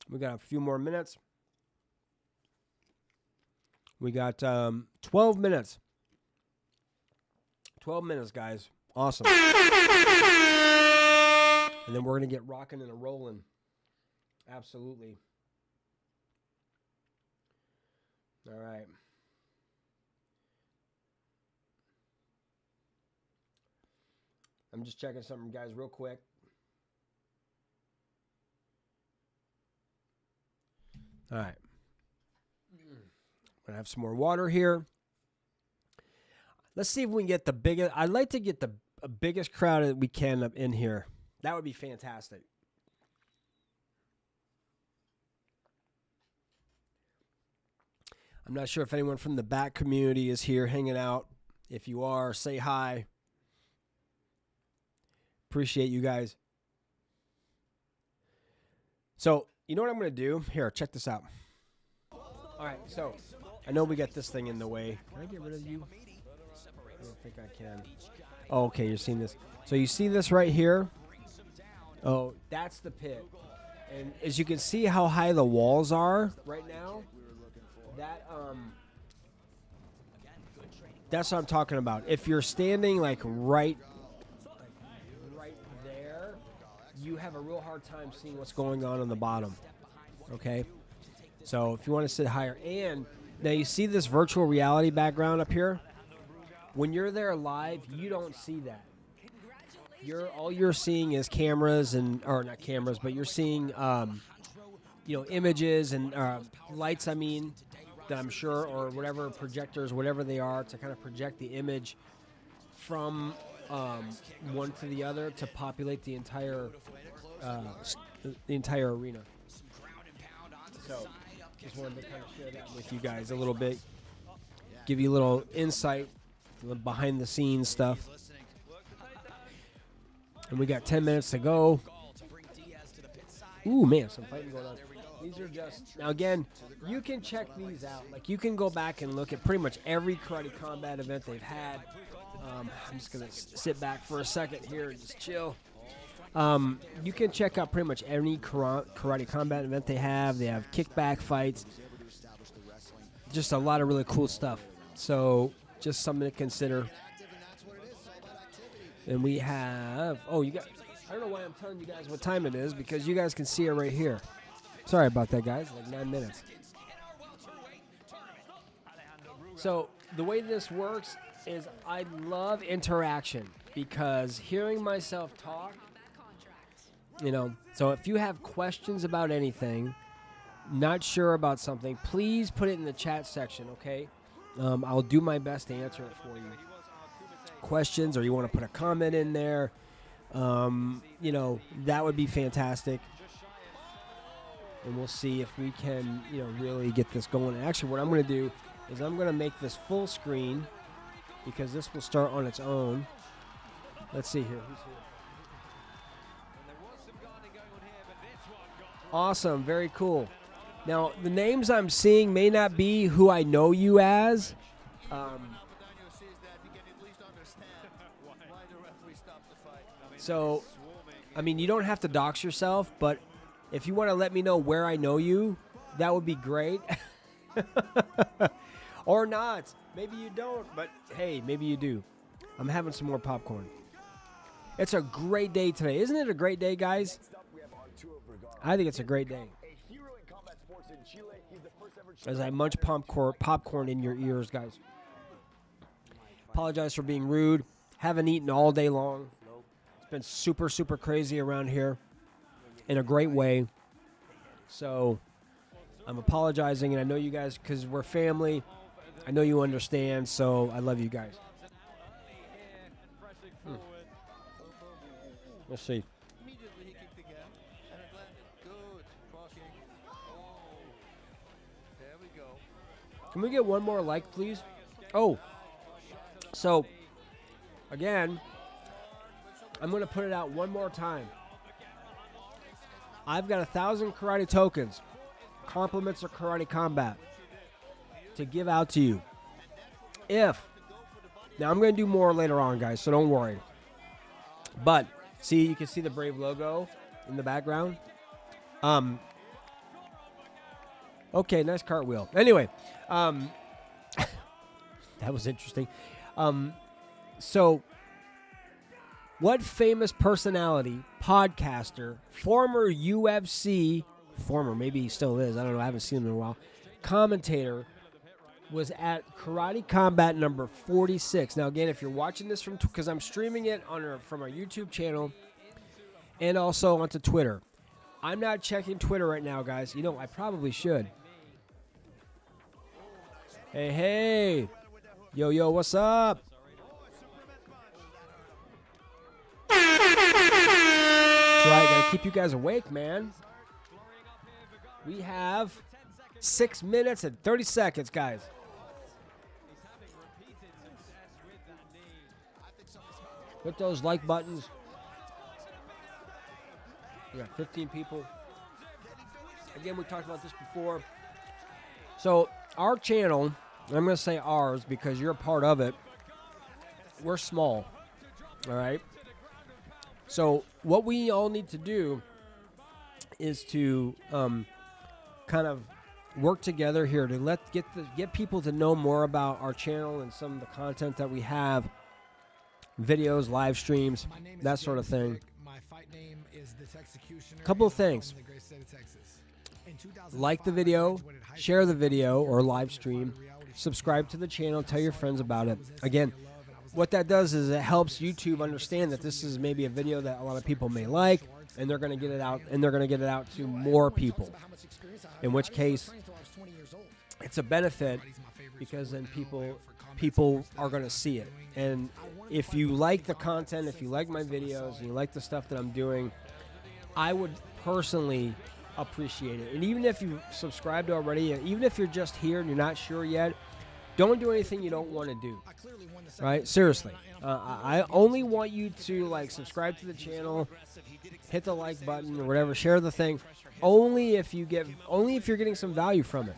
Speaker 1: We got a few more minutes. We got 12 minutes. 12 minutes, guys. Awesome. And then we're going to get rocking and rolling. Absolutely. All right. I'm just checking something, guys, real quick. All right. I'm going to have some more water here. Let's see if we can get the biggest. I'd like to get the biggest crowd that we can up in here. That would be fantastic. I'm not sure if anyone from the back community is here hanging out. If you are, say hi. Appreciate you guys. So, you know what I'm going to do? Here, check this out. All right, so I know we got this thing in the way. Can I get rid of you? I don't think I can. Oh, okay, you're seeing this. So you see this right here? Oh, that's the pit. And as you can see how high the walls are right now, that's what I'm talking about. If you're standing like right there, you have a real hard time seeing what's going on the bottom. Okay? So if you want to sit higher, and now you see this virtual reality background up here? When you're there live, you don't see that. All you're seeing is cameras or not cameras, but you're seeing images and lights, I mean, that I'm sure, or whatever projectors, whatever they are, to kind of project the image from one to the other to populate the entire arena. So just wanted to kind of share that with you guys a little bit, give you a little insight, behind the scenes stuff. And we got 10 minutes to go. Ooh, man, some fighting going on. These are just... Now, again, you can check these out. Like, you can go back and look at pretty much every Karate Combat event they've had. I'm just going to sit back for a second here and just chill. You can check out pretty much any Karate Combat event they have. They have kickback fights. Just a lot of really cool stuff. So, just something to consider. And we have... Oh, you got... I don't know why I'm telling you guys what time it is, because you guys can see it right here. Sorry about that, guys. Like 9 minutes. So the way this works is I love interaction, because hearing myself talk, so if you have questions about anything, not sure about something, please put it in the chat section, okay? I'll do my best to answer it for you. Questions, or you want to put a comment in there, that would be fantastic. And we'll see if we can, really get this going. Actually, what I'm going to do is I'm going to make this full screen, because this will start on its own. Let's see here. Who's here? Awesome. Very cool. Now, the names I'm seeing may not be who I know you as. So, I mean, you don't have to dox yourself, but if you want to let me know where I know you, that would be great. Or not. Maybe you don't, but hey, maybe you do. I'm having some more popcorn. It's a great day today. Isn't it a great day, guys? I think it's a great day. As I munch popcorn in your ears, guys. Apologize for being rude. Haven't eaten all day long. It's been super, super crazy around here in a great way. So I'm apologizing, and I know you guys, because we're family, I know you understand, so I love you guys. Let's see. Can we get one more like, please? Oh, so again, I'm going to put it out one more time. I've got 1,000 karate tokens, compliments of Karate Combat, to give out to you. Now I'm going to do more later on, guys, so don't worry. But see, you can see the Brave logo in the background. Okay, nice cartwheel. Anyway, that was interesting. So, what famous personality, podcaster, former UFC, maybe he still is, I don't know, I haven't seen him in a while, commentator, was at Karate Combat number 46. Now, again, if you're watching this because I'm streaming it from our YouTube channel and also onto Twitter. I'm not checking Twitter right now, guys. I probably should. Hey. Yo, what's up? That's right, gotta keep you guys awake, man. We have 6 minutes and 30 seconds, guys. Hit those like buttons. We got 15 people. Again, we talked about this before. So our channel, I'm going to say ours because you're a part of it, we're small, all right? So what we all need to do is to kind of work together here to get people to know more about our channel and some of the content that we have, videos, live streams, that sort of thing. A couple of things. Like the video, share the video or live stream, subscribe to the channel, tell your friends about it. Again, what that does is it helps YouTube understand that this is maybe a video that a lot of people may like, and they're going to get it out, and they're going to get it out to more people. In which case, it's a benefit because then people are going to see it. And if you like the content, if you like my videos, and you like the stuff that I'm doing, I would personally appreciate it. And even if you subscribed already, even if you're just here and you're not sure yet, don't do anything you don't want to do. Right? Seriously. I only want you to like subscribe to the channel, hit the like button or whatever, share the thing. Only if you're getting some value from it.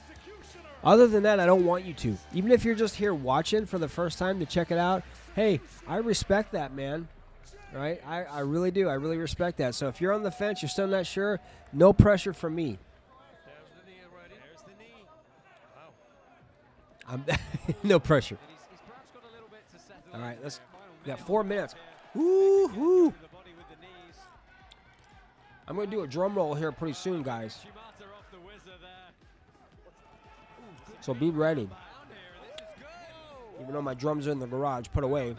Speaker 1: Other than that, I don't want you to. Even if you're just here watching for the first time to check it out, hey, I respect that, man. Right? I really do. I really respect that. So if you're on the fence, you're still not sure, no pressure from me. No pressure. All right, we got 4 minutes. Woo-hoo. I'm going to do a drum roll here pretty soon, guys. So be ready. Even though my drums are in the garage, put away.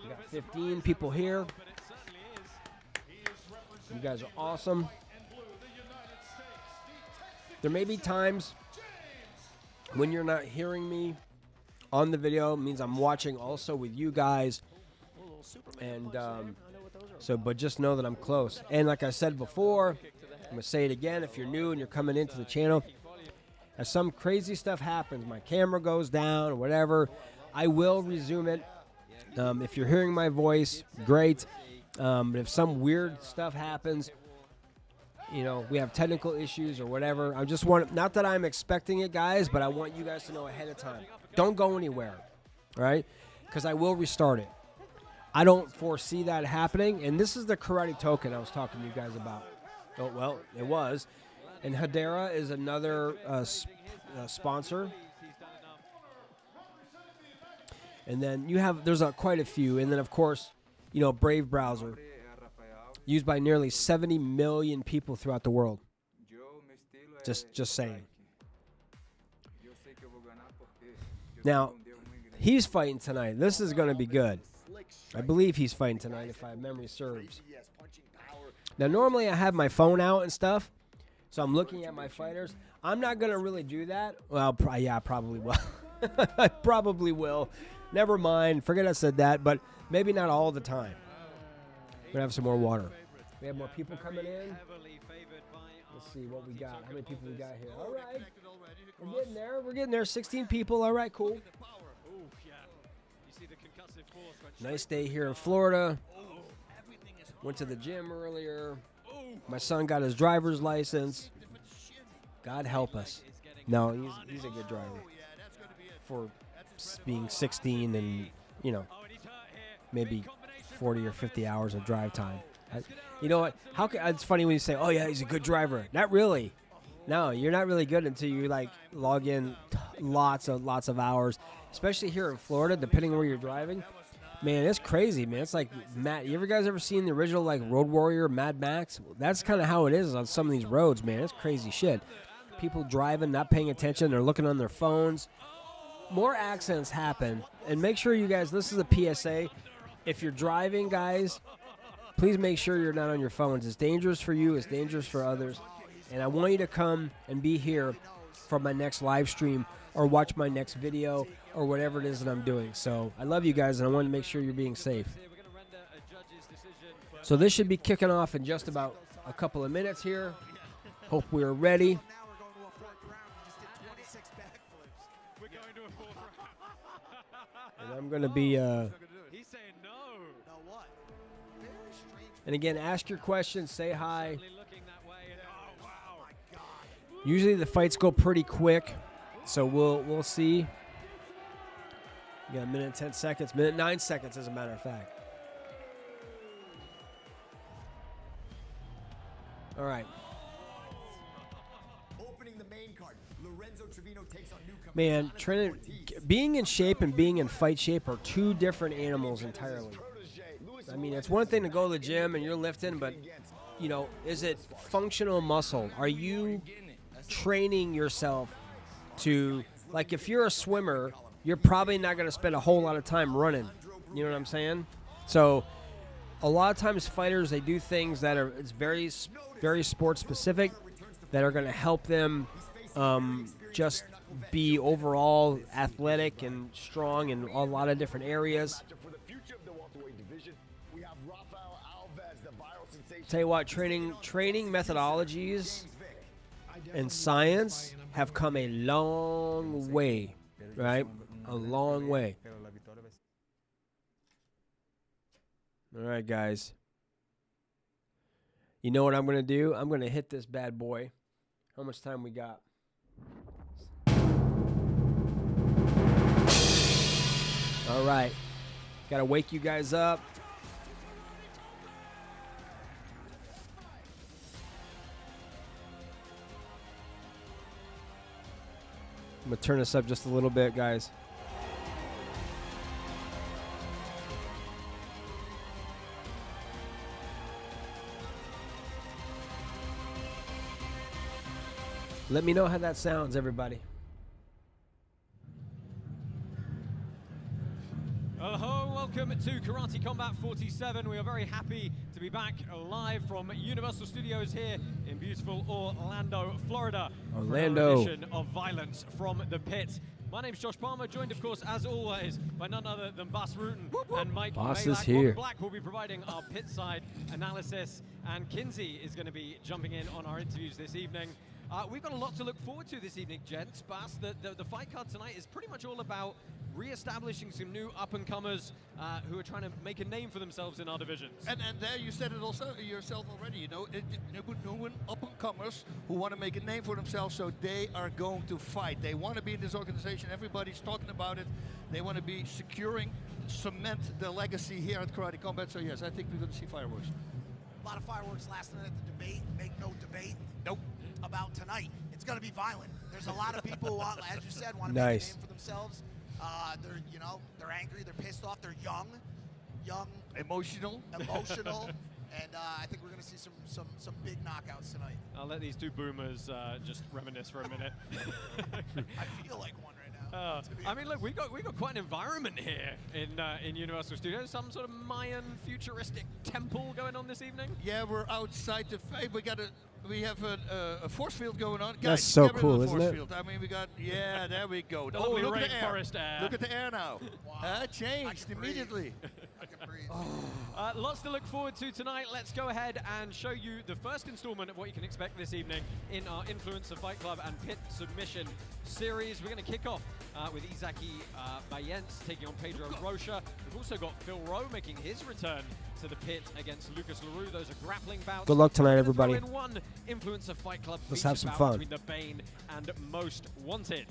Speaker 1: We got 15 people here. You guys are awesome. There may be times when you're not hearing me on the video. It means I'm watching also with you guys. And but just know that I'm close. And like I said before, I'm going to say it again. If you're new and you're coming into the channel, as some crazy stuff happens, my camera goes down or whatever, I will resume it. If you're hearing my voice, great. But if some weird stuff happens, we have technical issues or whatever, I just want, not that I'm expecting it, guys, but I want you guys to know ahead of time. Don't go anywhere, right? Because I will restart it. I don't foresee that happening, and this is the karate token I was talking to you guys about. Oh, well, it was. And Hedera is another sponsor. And then there's quite a few. And then, of course, Brave Browser, used by nearly 70 million people throughout the world. Just saying. Now, he's fighting tonight. This is going to be good. I believe he's fighting tonight, if my memory serves. Now, normally I have my phone out and stuff, so I'm looking at my fighters. I'm not going to really do that. Well, I probably will. I probably will. Never mind. Forget I said that, but maybe not all the time. We're going to have some more water. We have more people coming in. Let's see what we got. How many people we got here? All right. We're getting there. We're getting there. 16 people. All right, cool. Nice day here in Florida. Went to the gym earlier. My son got his driver's license. God help us. No, he's a good driver for being 16 and, maybe 40 or 50 hours of drive time. You know what? It's funny when you say, oh, yeah, he's a good driver. Not really. No, you're not really good until you, log in lots of hours, especially here in Florida, depending on where you're driving. Man, it's crazy, man. It's like you guys ever seen the original Road Warrior, Mad Max? That's kind of how it is on some of these roads, man. It's crazy shit. People driving, not paying attention. They're looking on their phones. More accidents happen. And make sure you guys, this is a PSA. If you're driving, guys, please make sure you're not on your phones. It's dangerous for you. It's dangerous for others. And I want you to come and be here for my next live stream or watch my next video or whatever it is that I'm doing. So I love you guys, and I want to make sure you're being safe. So this should be kicking off in just about a couple of minutes here. Hope we're ready.
Speaker 3: Now we're going to a fourth round. We just did 26 backflips.
Speaker 4: We're going to a fourth round.
Speaker 1: And I'm going to be...
Speaker 4: He's saying no.
Speaker 3: No what? Very strange.
Speaker 1: and again, ask your questions, say hi.
Speaker 4: Certainly looking that way. And, oh, wow.
Speaker 3: My God.
Speaker 1: Usually the fights go pretty quick, so we'll see. You got a minute and 10 seconds, minute 9 seconds as a matter of fact. All right.
Speaker 5: Opening the main card, Lorenzo Trevino takes on newcomer
Speaker 1: Man,
Speaker 5: Jonathan Ortiz.
Speaker 1: being in shape and being in fight shape are two different animals entirely. I mean, it's one thing to go to the gym and you're lifting, but, you know, is it functional muscle? Are you training yourself to, like, if you're a swimmer, you're probably not going to spend a whole lot of time running. You know what I'm saying? So a lot of times fighters, they do things that are very sport specific that are going to help them just be overall athletic and strong in a lot of different areas.
Speaker 5: For the future of the welterweight division, we have Rafael Alves, the viral sensation.
Speaker 1: Tell you what, training methodologies and science have come a long way, right? A long way. All right, guys. You know what I'm going to do? I'm going to hit this bad boy. How much time we got? All right. Got to wake you guys up. I'm going to turn this up just a little bit, guys. Let me know how that sounds, everybody.
Speaker 4: Hello, welcome to Karate Combat 47. We are very happy to be back live from Universal Studios here in beautiful Orlando, Florida.
Speaker 1: Orlando.
Speaker 4: For another edition of Violence from the Pit. My name's Josh Palmer, joined of course as always by none other than Bas Rutten and Mike
Speaker 1: Boss
Speaker 4: Malak.
Speaker 1: is here.
Speaker 4: Robin Black will be providing our pit side analysis, and Kinsey is going to be jumping in on our interviews this evening. We've got a lot to look forward to this evening, gents. Bas, the fight card tonight is pretty much all about re-establishing some new up-and-comers who are trying to make a name for themselves in our divisions.
Speaker 2: And there you said it also yourself already, you know, new up-and-comers who want to make a name for themselves, so they are going to fight. They want to be in this organization. Everybody's talking about it. They want to be securing, cement their legacy here at Karate Combat. So yes, I think we're going to see fireworks.
Speaker 3: A lot of fireworks last night at the debate. Make no debate.
Speaker 2: Nope.
Speaker 3: About tonight. It's going to be violent. There's a lot of people who, as you said, want to
Speaker 1: Nice.
Speaker 3: make a name for themselves. They're, you know, they're angry. They're pissed off. They're young,
Speaker 2: Emotional.
Speaker 3: emotional, and I think we're going to see some big knockouts tonight.
Speaker 4: I'll let these two boomers just reminisce for a minute.
Speaker 3: I feel like one right now.
Speaker 4: I mean, look, we got quite an environment here in Universal Studios. Some sort of Mayan futuristic temple going on this evening.
Speaker 2: Yeah, we're outside the fight. We have a force field going on.
Speaker 1: That's
Speaker 2: Guys,
Speaker 1: so
Speaker 2: get rid of
Speaker 1: cool,
Speaker 2: the
Speaker 1: isn't
Speaker 2: force
Speaker 1: it?
Speaker 2: Field. I mean, we got, yeah, there we go.
Speaker 4: The
Speaker 2: Oh,
Speaker 4: lovely
Speaker 2: look at the air.
Speaker 4: rainforest air.
Speaker 2: Look at the air now.
Speaker 3: Wow.
Speaker 2: Changed
Speaker 3: I can breathe.
Speaker 2: immediately.
Speaker 3: I can breathe.
Speaker 4: Lots to look forward to tonight. Let's go ahead and show you the first installment of what you can expect this evening in our Influencer Fight Club and Pit Submission series. We're going to kick off with Izaki Bayens taking on Pedro Rocha. We've also got Phil Rowe making his return to the pit against Lucas LaRue. Those are grappling bouts.
Speaker 1: Good luck tonight,
Speaker 4: We're gonna
Speaker 1: everybody.
Speaker 4: throw in one Influencer Fight Club
Speaker 1: Let's
Speaker 4: feature
Speaker 1: have some
Speaker 4: bout
Speaker 1: fun.
Speaker 4: between the Bane and Most Wanted.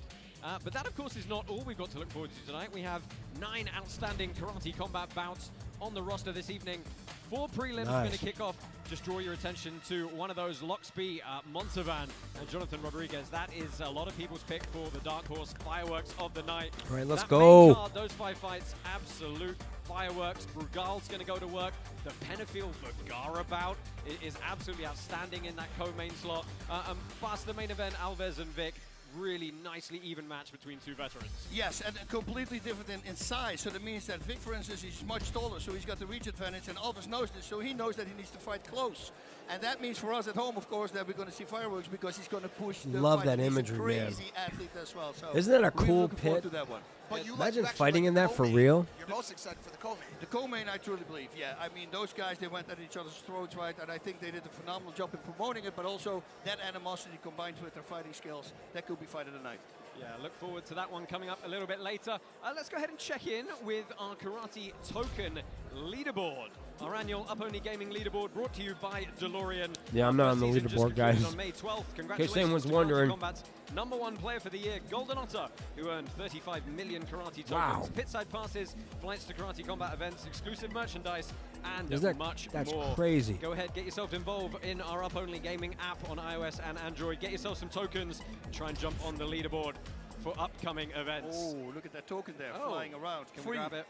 Speaker 4: But that, of course, is not all we've got to look forward to tonight. We have 9 outstanding Karate Combat bouts on the roster this evening. 4 prelims are going to kick off. Just draw your attention to one of those, Loxby, Montalvan, and Jonathan Rodriguez. That is a lot of people's pick for the Dark Horse fireworks of the night.
Speaker 1: All right, let's
Speaker 4: That
Speaker 1: go.
Speaker 4: main card, those 5 fights, absolute fireworks. Brugal's going to go to work. The Penafiel Vergara bout is absolutely outstanding in that co-main slot. And past the main event, Alves and Vic. really nicely even match between two veterans.
Speaker 2: Yes, and completely different in size. So that means that Vic, for instance, is much taller, so he's got the reach advantage, and Alves knows this, so he knows that he needs to fight close. And that means for us at home, of course, that we're going to see fireworks because he's going to push the
Speaker 1: Love
Speaker 2: fight.
Speaker 1: that
Speaker 2: He's
Speaker 1: imagery,
Speaker 2: a
Speaker 1: man.
Speaker 2: crazy athlete as well. So
Speaker 1: Isn't that a
Speaker 2: we're
Speaker 1: cool
Speaker 2: looking forward
Speaker 1: pit?
Speaker 2: to that one.
Speaker 3: But you
Speaker 1: Imagine
Speaker 3: actually
Speaker 1: fighting
Speaker 3: like
Speaker 1: in
Speaker 3: the
Speaker 1: that for
Speaker 3: co-main.
Speaker 1: real.
Speaker 3: You're most excited for the co-main.
Speaker 2: The co-main, I truly believe, yeah. I mean, those guys, they went at each other's throats, right? And I think they did a phenomenal job in promoting it, but also that animosity combined with their fighting skills, that could be fight of the night.
Speaker 4: Yeah, look forward to that one coming up a little bit later. Let's go ahead and check in with our Karate Token leaderboard. Our annual Up Only Gaming leaderboard brought to you by DeLorean.
Speaker 1: Yeah, I'm not on the
Speaker 4: Our first season
Speaker 1: leaderboard,
Speaker 4: just concluded
Speaker 1: guys.
Speaker 4: On May 12th.
Speaker 1: In
Speaker 4: Congratulations
Speaker 1: case anyone's
Speaker 4: to Karate
Speaker 1: wondering.
Speaker 4: Combat's #1 player for the year, Golden Otter, who earned 35 million Karate tokens.
Speaker 1: Wow.
Speaker 4: Pitside passes, flights to Karate Combat events, exclusive merchandise, and
Speaker 1: Isn't that-
Speaker 4: much
Speaker 1: that's
Speaker 4: more.
Speaker 1: crazy.
Speaker 4: Go ahead, get yourself involved in our Up Only Gaming app on iOS and Android. Get yourself some tokens and try and jump on the leaderboard for upcoming events.
Speaker 2: Oh, look at that token there
Speaker 4: Oh.
Speaker 2: flying around.
Speaker 4: Can
Speaker 2: Free.
Speaker 4: we grab it?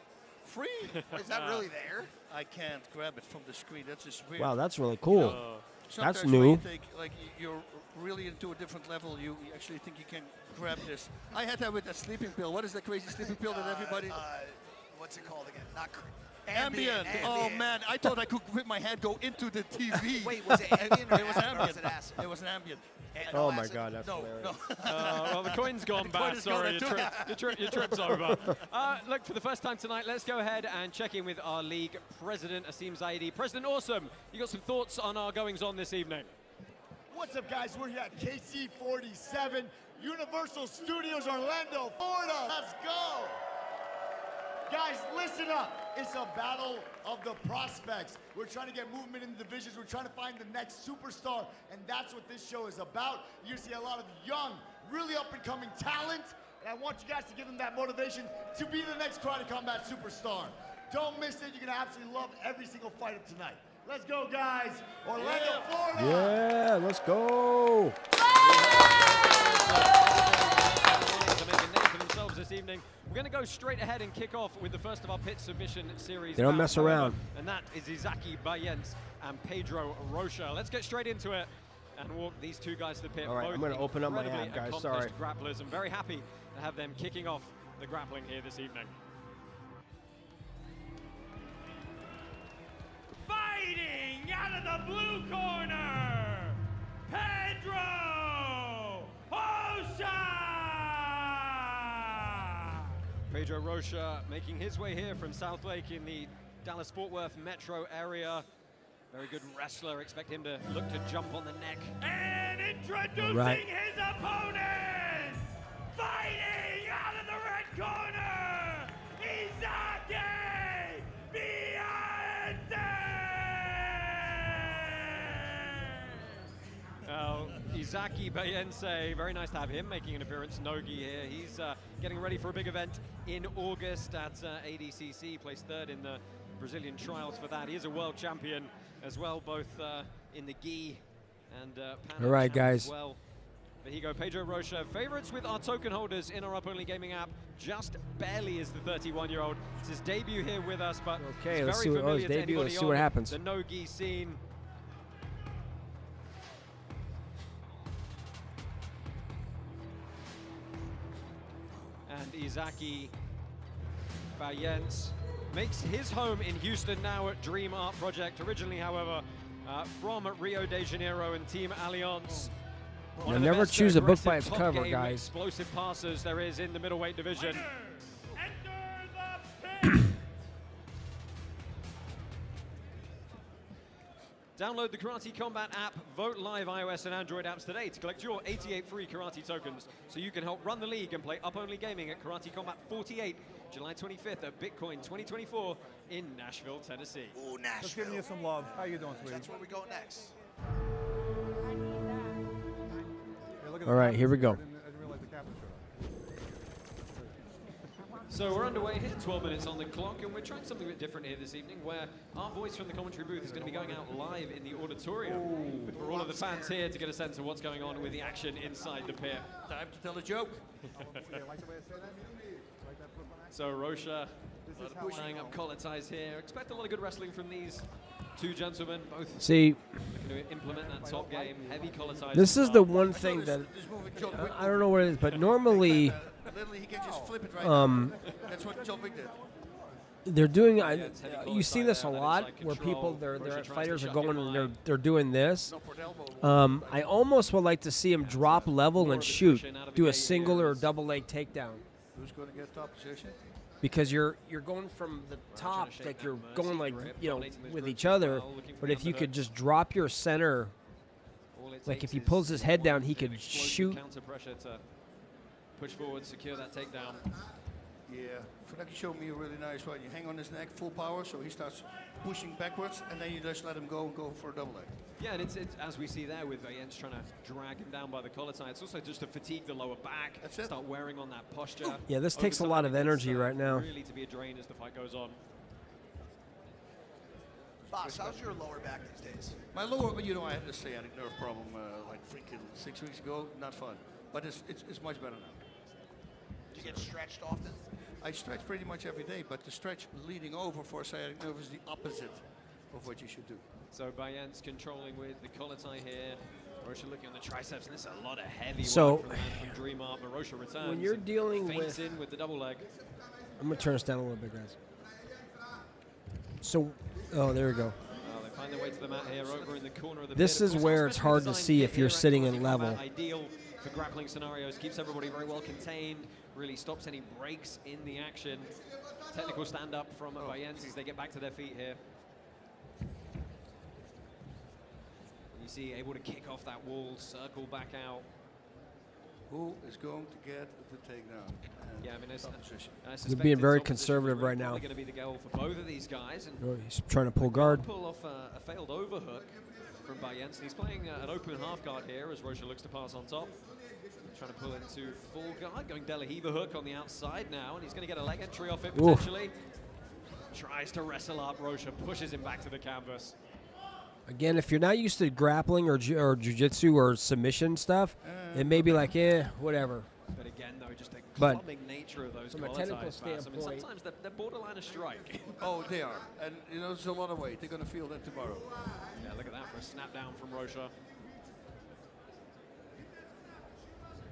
Speaker 2: Free?
Speaker 3: Is that really there?
Speaker 2: I can't grab it from the screen. That's just weird.
Speaker 1: Wow, that's really cool.
Speaker 2: Sometimes
Speaker 1: that's
Speaker 2: when
Speaker 1: new.
Speaker 2: you take, like, you're really into a different level, you actually think you can grab this. I had that with that sleeping pill. What is that crazy sleeping pill that everybody...
Speaker 3: What's it called again? Not
Speaker 2: Ambient. Oh, man. I thought I could, with my hand, go into the TV.
Speaker 3: Wait, was it ambient or
Speaker 2: It was
Speaker 3: acid, or
Speaker 2: ambient.
Speaker 3: was it acid?
Speaker 2: It was an ambient.
Speaker 1: Oh my
Speaker 3: acid?
Speaker 1: God, that's
Speaker 2: No,
Speaker 1: hilarious.
Speaker 2: no.
Speaker 4: Well, the coin's gone
Speaker 2: The coin
Speaker 4: bad.
Speaker 2: is gone,
Speaker 4: Sorry,
Speaker 2: I took
Speaker 4: your trip's over. Look, for the first time tonight, let's go ahead and check in with our league president, Asim Zaidi. President Awesome, you got some thoughts on our goings-on this evening?
Speaker 5: What's up, guys? We're here at KC47, Universal Studios, Orlando, Florida. Let's go! Guys, listen up. It's a battle of the prospects. We're trying to get movement in the divisions. We're trying to find the next superstar, and that's what this show is about. You see a lot of young, really up-and-coming talent, and I want you guys to give them that motivation to be the next Karate Combat superstar. Don't miss it. You're going to absolutely love every single fight of tonight. Let's go, guys. Orlando, Florida.
Speaker 1: Yeah, let's go.
Speaker 4: To make a name for themselves this evening. We're going to go straight ahead and kick off with the first of our pit submission series.
Speaker 1: They don't
Speaker 4: bouts,
Speaker 1: mess around.
Speaker 4: And that is Izaki Bayens and Pedro Rocha. Let's get straight into it and walk these two guys to the pit.
Speaker 1: All right,
Speaker 4: Both
Speaker 1: I'm gonna open up my
Speaker 4: incredibly
Speaker 1: app, guys,
Speaker 4: accomplished
Speaker 1: sorry.
Speaker 4: grapplers. I'm very happy to have them kicking off the grappling here this evening.
Speaker 6: Fighting out of the blue corner, Pedro Rocha!
Speaker 4: Pedro Rocha making his way here from South Lake in the Dallas-Fort Worth metro area. Very good wrestler. Expect him to look to jump on the neck.
Speaker 6: And introducing
Speaker 1: Right.
Speaker 6: his opponent, fighting out of the red corner, Izaki Bianze!
Speaker 4: Izaki Bayense, very nice to have him making an appearance. Nogi here. He's getting ready for a big event in August at ADCC. Placed third in the Brazilian trials for that. He is a world champion as well, both in the gi and Pan Am
Speaker 1: All right,
Speaker 4: champ
Speaker 1: guys.
Speaker 4: as well. There you go, Pedro Rocha. Favorites with our token holders in our Up Only Gaming app. Just barely is the 31-year-old. It's his debut here with us, but
Speaker 1: Okay,
Speaker 4: it's
Speaker 1: let's
Speaker 4: very
Speaker 1: see what-
Speaker 4: familiar
Speaker 1: his
Speaker 4: to
Speaker 1: debut.
Speaker 4: anybody
Speaker 1: Let's see what
Speaker 4: on
Speaker 1: happens.
Speaker 4: the no-gi scene. And Izaki Bayens makes his home in Houston now at Dream Art Project. Originally, however, from Rio de Janeiro and Team Allianz. One
Speaker 1: Now,
Speaker 4: of the
Speaker 1: never
Speaker 4: best
Speaker 1: choose a book by
Speaker 4: aggressive
Speaker 1: its
Speaker 4: top
Speaker 1: cover,
Speaker 4: game
Speaker 1: guys.
Speaker 4: Explosive passers there is in the middleweight division.
Speaker 6: Enter the pit!
Speaker 4: Download the Karate Combat app, vote live iOS and Android apps today to collect your 88 free Karate tokens so you can help run the league and play Up Only Gaming at Karate Combat 48, July 25th at Bitcoin 2024 in Nashville, Tennessee.
Speaker 3: Ooh,
Speaker 7: Just
Speaker 3: Nashville.
Speaker 7: giving you some love. How you doing, sweetie?
Speaker 3: That's where we go next.
Speaker 7: Hey, look at
Speaker 1: All
Speaker 7: the
Speaker 1: right,
Speaker 7: captain
Speaker 1: here we
Speaker 7: shirt.
Speaker 1: go.
Speaker 7: I didn't realize the captain showed up.
Speaker 4: So we're underway here, 12 minutes on the clock, and we're trying something a bit different here this evening, where our voice from the commentary booth is going to be going out live in the auditorium for all of the fans here to get a sense of what's going on with the action inside the pit.
Speaker 2: Time to tell a joke.
Speaker 7: Yeah, like the way I say that? Like that flip on that?
Speaker 4: So Rocha
Speaker 7: This is how I
Speaker 4: tying
Speaker 7: know.
Speaker 4: up collar ties here. Expect a lot of good wrestling from these Two gentlemen, both
Speaker 1: See,
Speaker 4: looking to implement that top game, heavy collar ties.
Speaker 1: this is
Speaker 4: as
Speaker 1: the
Speaker 4: well.
Speaker 1: one
Speaker 2: I saw
Speaker 1: thing
Speaker 2: this-
Speaker 1: that
Speaker 2: this move with John Wick
Speaker 1: I don't know what it is, but normally
Speaker 2: Literally, he can just flip it right
Speaker 1: um,
Speaker 2: now. That's what John Wick did.
Speaker 1: they're doing.
Speaker 4: it's heavy collar
Speaker 1: You see
Speaker 4: tie
Speaker 1: this a
Speaker 4: there, that
Speaker 1: lot
Speaker 4: inside
Speaker 1: where
Speaker 4: control.
Speaker 1: people, their
Speaker 4: Rocha tries to
Speaker 1: fighters are
Speaker 4: shut
Speaker 1: going
Speaker 4: him
Speaker 1: and
Speaker 4: eye.
Speaker 1: they're doing this.
Speaker 2: No port elbow.
Speaker 1: I almost would like to see him drop level
Speaker 4: more
Speaker 1: and
Speaker 4: of a
Speaker 1: shoot,
Speaker 4: cushion out of the
Speaker 1: do a
Speaker 4: gate
Speaker 1: single
Speaker 4: here
Speaker 1: or a
Speaker 4: is-
Speaker 1: double leg takedown.
Speaker 2: Who's going to get top position?
Speaker 1: Because you're going from the top,
Speaker 4: shake
Speaker 1: like
Speaker 4: that
Speaker 1: you're
Speaker 4: mercy
Speaker 1: going like
Speaker 4: grip,
Speaker 1: you know
Speaker 4: dominating those
Speaker 1: with
Speaker 4: grips
Speaker 1: each
Speaker 4: as
Speaker 1: other.
Speaker 4: well, looking for
Speaker 1: But
Speaker 4: the
Speaker 1: if you could
Speaker 4: underhook.
Speaker 1: just drop your center,
Speaker 4: All it
Speaker 1: like
Speaker 4: takes
Speaker 1: if he
Speaker 4: is
Speaker 1: pulls his head
Speaker 4: one
Speaker 1: down, he
Speaker 4: bit of
Speaker 1: could
Speaker 4: explosive
Speaker 1: shoot.
Speaker 4: counter pressure to push forward, secure that takedown.
Speaker 2: Yeah, Funaki showed me a really nice one. You hang on his neck, full power, so he starts pushing backwards, and then you just let him go and go for a double leg.
Speaker 4: Yeah, and it's as we see there with Jens trying to drag him down by the collar tie. It's also just to fatigue the lower back,
Speaker 2: That's it.
Speaker 4: start wearing on that posture.
Speaker 1: Yeah, this
Speaker 4: Over
Speaker 1: takes a
Speaker 4: time,
Speaker 1: lot of
Speaker 4: it gets,
Speaker 1: energy right now.
Speaker 4: Really to be a drain as the fight goes on.
Speaker 3: Boss, how's your lower back these days?
Speaker 2: My lower, you know, I had a sciatic nerve problem like freaking 6 weeks ago. Not fun, but it's much better now.
Speaker 3: Do you get stretched often?
Speaker 2: I stretch pretty much every day, but the stretch leading over for a sciatic nerve is the opposite of what you should do.
Speaker 4: So Jens controlling with the collar tie here. Rocha looking on the triceps, and this is a lot of heavy
Speaker 1: So,
Speaker 4: work from the man from Dream Art, but Rocha returns.
Speaker 1: when you're
Speaker 4: and
Speaker 1: dealing
Speaker 4: feints
Speaker 1: with-
Speaker 4: in with the double leg.
Speaker 1: I'm gonna turn this down a little bit, guys. So, oh, there we go.
Speaker 4: They find their way to the mat here over in the corner of the
Speaker 1: This
Speaker 4: pit. Of
Speaker 1: is
Speaker 4: course,
Speaker 1: where
Speaker 4: our
Speaker 1: it's
Speaker 4: specially
Speaker 1: hard to
Speaker 4: designed
Speaker 1: see
Speaker 4: pit
Speaker 1: if you're
Speaker 4: here at
Speaker 1: sitting in
Speaker 4: Quality Combat,
Speaker 1: level.
Speaker 4: Ideal for grappling scenarios, keeps everybody very well contained, really stops any breaks in the action. Technical stand up from Jens as they get back to their feet here. You see, able to kick off that wall, circle back out.
Speaker 2: Who is going to get the takedown? And
Speaker 4: Yeah, I mean, I
Speaker 1: They're
Speaker 4: suspect
Speaker 1: being
Speaker 4: it's
Speaker 1: very
Speaker 4: opposition
Speaker 1: conservative
Speaker 4: was
Speaker 1: right now.
Speaker 4: Probably going to be the goal for both of these guys. And
Speaker 1: Oh, he's trying to pull guard.
Speaker 4: pull off a failed overhook from Jens. He's playing an open half guard here as Rocha looks to pass on top. Trying to pull into full guard, going De La Riva hook on the outside now, and he's going to get a leg entry off it
Speaker 1: Oof.
Speaker 4: potentially. Tries to wrestle up, Rocha pushes him back to the canvas.
Speaker 1: Again, if you're not used to grappling or jiu-jitsu or submission stuff, it may be like, whatever.
Speaker 4: But again, though, just the
Speaker 1: But
Speaker 4: clubbing nature of those
Speaker 1: from a
Speaker 4: collar
Speaker 1: technical
Speaker 4: ties, Bas. I mean,
Speaker 1: standpoint-
Speaker 4: sometimes they're borderline a strike.
Speaker 2: Oh, they are, and you know, there's a lot of weight. They're going to feel that tomorrow.
Speaker 4: Yeah, look at that for a snap down from Rocha.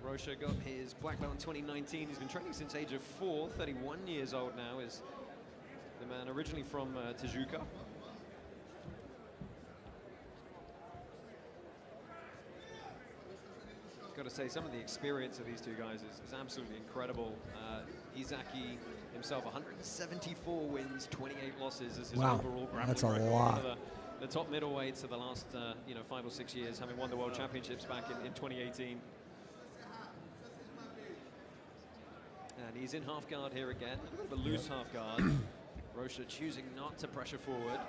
Speaker 4: Rocha got his black belt in 2019. He's been training since age of 4, 31 years old now. Is the man originally from Tijuca. Got to say, some of the experience of these two guys is absolutely incredible. Izaki himself, 174 wins, 28 losses as his
Speaker 1: Wow,
Speaker 4: overall grappling
Speaker 1: that's a
Speaker 4: record.
Speaker 1: lot.
Speaker 4: One of the top middleweights of the last 5 or 6 years, having won the World Championships back in 2018. And he's in half guard here again, a bit of a loose half guard. Rocha choosing not to pressure forward.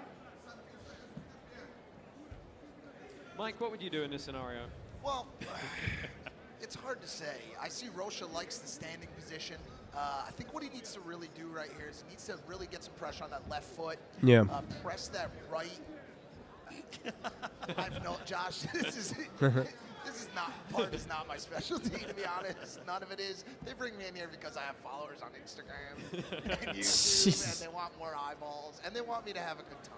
Speaker 4: Mike, what would you do in this scenario?
Speaker 3: Well, it's hard to say. I see Rocha likes the standing position. I think what he needs to really do right here is he needs to really get some pressure on that left foot.
Speaker 1: Yeah.
Speaker 3: Press that right. I've no, Josh. This is not my specialty, to be honest. None of it is. They bring me in here because I have followers on Instagram and YouTube,
Speaker 1: Jesus.
Speaker 3: and they want more eyeballs, and they want me to have a good time.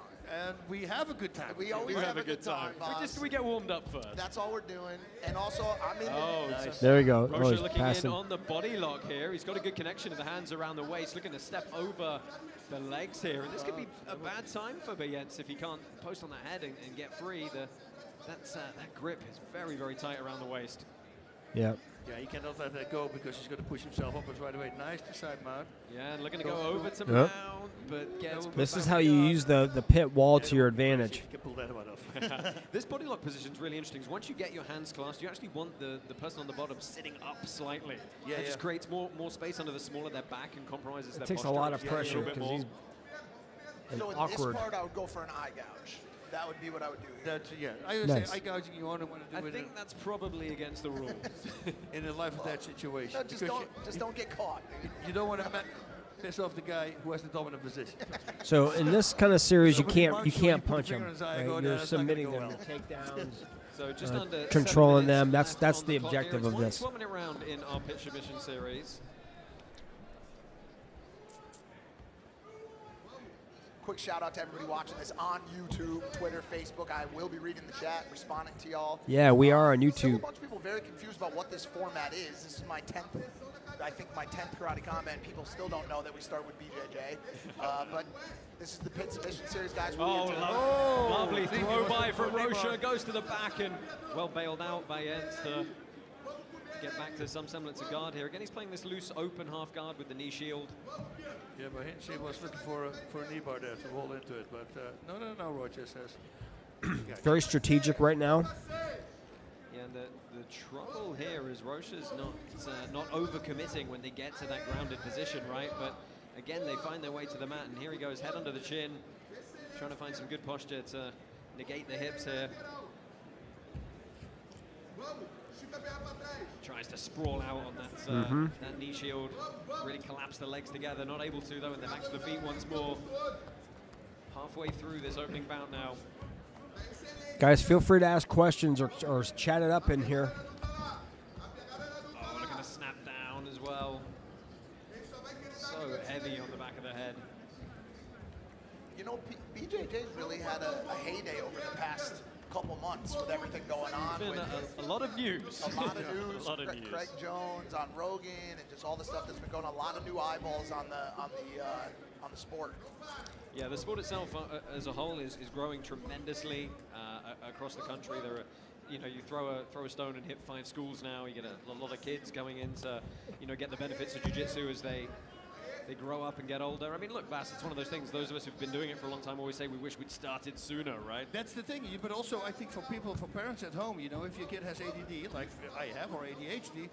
Speaker 2: And we have a good time.
Speaker 3: We always have a good time, boss.
Speaker 4: We get warmed up first.
Speaker 3: That's all we're doing. And also, I'm in.
Speaker 4: Oh,
Speaker 2: Nice.
Speaker 1: There we go. Oh,
Speaker 4: Rocha
Speaker 1: he's
Speaker 4: looking in
Speaker 1: passing.
Speaker 4: on the body lock here. He's got a good connection to the hands around the waist, looking to step over the legs here. And this could be a bad time for Jens if he can't post on the head and get free. That grip is very, very tight around the waist.
Speaker 1: Yeah.
Speaker 2: Yeah, he cannot let that go because he's going to push himself upwards right away. Nice to side mount.
Speaker 4: Yeah, and looking to go over to
Speaker 1: Yep.
Speaker 4: mount, but gets put
Speaker 1: This is
Speaker 4: back
Speaker 1: how
Speaker 4: in
Speaker 1: you
Speaker 4: guard.
Speaker 1: use the pit wall to your
Speaker 2: See
Speaker 1: advantage.
Speaker 2: if you can pull that one off.
Speaker 4: This body lock position is really interesting. 'Cause once you get your hands clasped, you actually want the person on the bottom sitting up slightly.
Speaker 2: Yeah,
Speaker 4: It just
Speaker 2: yeah.
Speaker 4: creates more space under the small of their back and compromises
Speaker 1: It
Speaker 4: their
Speaker 1: takes a
Speaker 4: posture
Speaker 1: lot of
Speaker 4: just a
Speaker 1: pressure
Speaker 4: little bit
Speaker 1: because
Speaker 4: more.
Speaker 1: he's
Speaker 3: So in
Speaker 1: awkward.
Speaker 3: this part, I would go for an eye gouge. That would be what I would do here.
Speaker 2: That's, yeah, I would
Speaker 1: Nice.
Speaker 2: say eye gouging you only want to
Speaker 4: I
Speaker 2: do it
Speaker 4: think that's probably against the rules.
Speaker 2: in a life or death situation.
Speaker 3: No, just
Speaker 2: because
Speaker 3: don't get caught, dude.
Speaker 2: you don't want to piss off the guy who has the dominant position.
Speaker 1: So in this kind of series, you
Speaker 2: So when he
Speaker 1: can't
Speaker 2: punches
Speaker 1: you
Speaker 2: you,
Speaker 1: can't
Speaker 2: you put
Speaker 1: punch
Speaker 2: your
Speaker 1: them.
Speaker 2: finger in his eye and
Speaker 1: Right?
Speaker 2: go, "No,
Speaker 1: You're
Speaker 2: that's not gonna
Speaker 1: submitting
Speaker 2: go
Speaker 1: them
Speaker 2: well."
Speaker 1: to takedowns.
Speaker 4: So just under
Speaker 1: controlling
Speaker 4: 7
Speaker 1: them,
Speaker 4: minutes
Speaker 1: that's
Speaker 4: left
Speaker 1: the
Speaker 4: on clock
Speaker 1: objective
Speaker 4: here.
Speaker 1: of
Speaker 4: It's
Speaker 1: this.
Speaker 4: only 1 minute round in our pitch submission series.
Speaker 3: quick shout out to everybody watching this on YouTube, Twitter, Facebook. I will be reading the chat, responding to y'all.
Speaker 1: Yeah, we are on
Speaker 3: Still a
Speaker 1: YouTube.
Speaker 3: bunch of people very confused about what this format is. This is my 10th, I think my 10th Karate Combat, and people still don't know that we start with BJJ. But this is the Pit Submission Series, guys.
Speaker 4: Oh, lovely throw by from Rocha. Goes to the back and well bailed out by Jens to get back to some semblance of guard here. Again, he's playing this loose, open half guard with the knee shield.
Speaker 2: Yeah, but he was looking for a knee bar there to roll into it. But no, Roger says.
Speaker 1: Very strategic right now.
Speaker 4: Yeah, and the trouble here is Rocha's not overcommitting when they get to that grounded position, right? But again, they find their way to the mat, and here he goes, head under the chin, trying to find some good posture to negate the hips here. Tries to sprawl out on that knee shield, really collapse the legs together, not able to though, and they're back to the feet once more. Halfway through this opening bout now.
Speaker 1: Guys, feel free to ask questions or chat it up in here.
Speaker 4: Oh, looking to snap down as well. So heavy on the back of the head.
Speaker 3: You know, BJJ's really had a heyday over the past couple months with everything going on.
Speaker 4: Been a lot of news.
Speaker 3: A lot of news.
Speaker 4: A lot of news.
Speaker 3: Craig Jones on Rogan and just all the stuff that's been going on. A lot of new eyeballs on the sport.
Speaker 4: Yeah, the sport itself as a whole is growing tremendously across the country. There are, you throw a stone and hit 5 schools now. You get a lot of kids going in to, get the benefits of jiu-jitsu as they grow up and get older. I mean, look, Bass, it's one of those things. Those of us who've been doing it for a long time always say we wish we'd started sooner, right?
Speaker 2: That's the thing. But also, I think for parents at home, if your kid has ADD, like I have, or ADHD,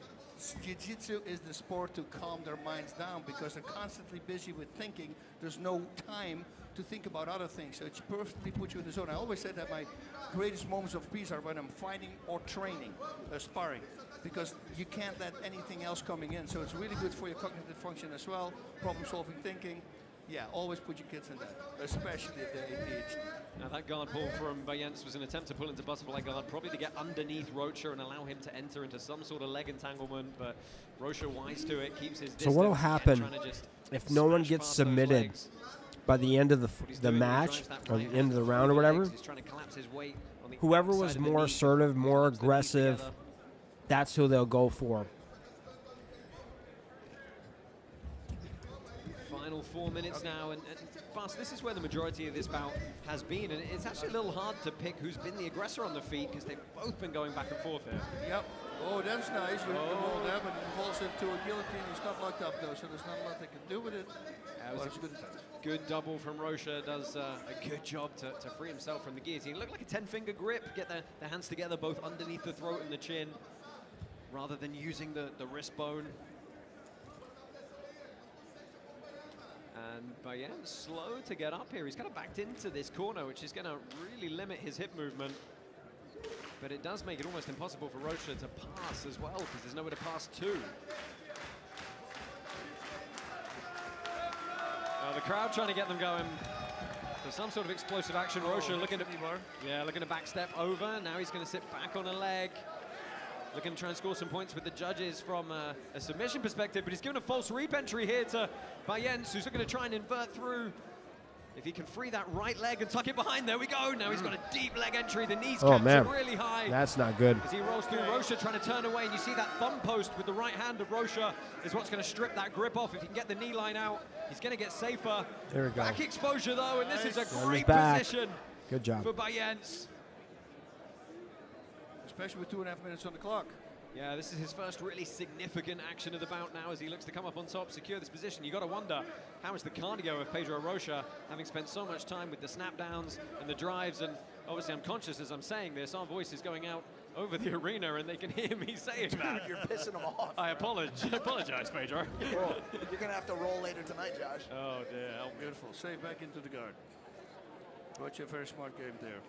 Speaker 2: jiu-jitsu is the sport to calm their minds down because they're constantly busy with thinking. There's no time to think about other things. So it perfectly puts you in the zone. I always said that my greatest moments of peace are when I'm fighting or training, sparring, because you can't let anything else coming in. So it's really good for your cognitive function as well, problem-solving thinking. Yeah, always put your kids in that, especially if they're ADHD.
Speaker 4: Now that guard pull from Bayens was an attempt to pull into butterfly guard, probably to get underneath Rocha and allow him to enter into some sort of leg entanglement, but Rocha wise to it, keeps his distance.
Speaker 1: So what will happen
Speaker 4: trying to just
Speaker 1: if no one gets submitted by the end of the match or the end of the round or whatever?
Speaker 4: He's trying to collapse his weight on the
Speaker 1: Whoever
Speaker 4: outside
Speaker 1: was
Speaker 4: of the
Speaker 1: more
Speaker 4: knee,
Speaker 1: assertive, more
Speaker 4: collapse the knees
Speaker 1: aggressive,
Speaker 4: together.
Speaker 1: that's who they'll go for.
Speaker 4: Final 4 minutes now, and Bas, this is where the majority of this bout has been, and it's actually a little hard to pick who's been the aggressor on the feet because they've both been going back and forth here.
Speaker 2: Yep. Oh, that's nice. You roll there, but it falls into a guillotine. He's not locked up though, so there's not a lot they can do with it.
Speaker 4: That was a good double from Rocha. Does a good job to free himself from the guillotine. Looked like a 10-finger grip. Get the hands together, both underneath the throat and the chin, rather than using the wrist bone. And Bayens slow to get up here. He's kind of backed into this corner, which is going to really limit his hip movement. But it does make it almost impossible for Rocha to pass as well, because there's nowhere to pass to. The crowd trying to get them going for some sort of explosive action. Rocha looking to backstep over. Now he's going to sit back on a leg. Looking to try and score some points with the judges from a submission perspective, but he's given a false reap entry here to Bayens, who's looking to try and invert through. If he can free that right leg and tuck it behind, there we go. Now he's got a deep leg entry. The knees capture really high.
Speaker 1: That's not good.
Speaker 4: As he rolls through, Rocha trying to turn away, and you see that thumb post with the right hand of Rocha is what's going to strip that grip off. If he can get the knee line out, he's going to get safer.
Speaker 1: There we go.
Speaker 4: Back exposure though, and this is a great
Speaker 1: back.
Speaker 4: position.
Speaker 1: Good job.
Speaker 4: For Bayens.
Speaker 2: Especially with 2.5 minutes on the clock.
Speaker 4: Yeah, this is his first really significant action of the bout now as he looks to come up on top, secure this position. You got to wonder, how is the cardio of Pedro Rocha, having spent so much time with the snap downs and the drives, and obviously I'm conscious as I'm saying this, our voice is going out over the arena and they can hear me saying that.
Speaker 3: You're pissing them off.
Speaker 4: I apologize, Pedro.
Speaker 3: Bro, you're going to have to roll later tonight, Josh.
Speaker 4: Oh dear.
Speaker 2: Oh, beautiful. Save back into the guard. Rocha, very smart game there.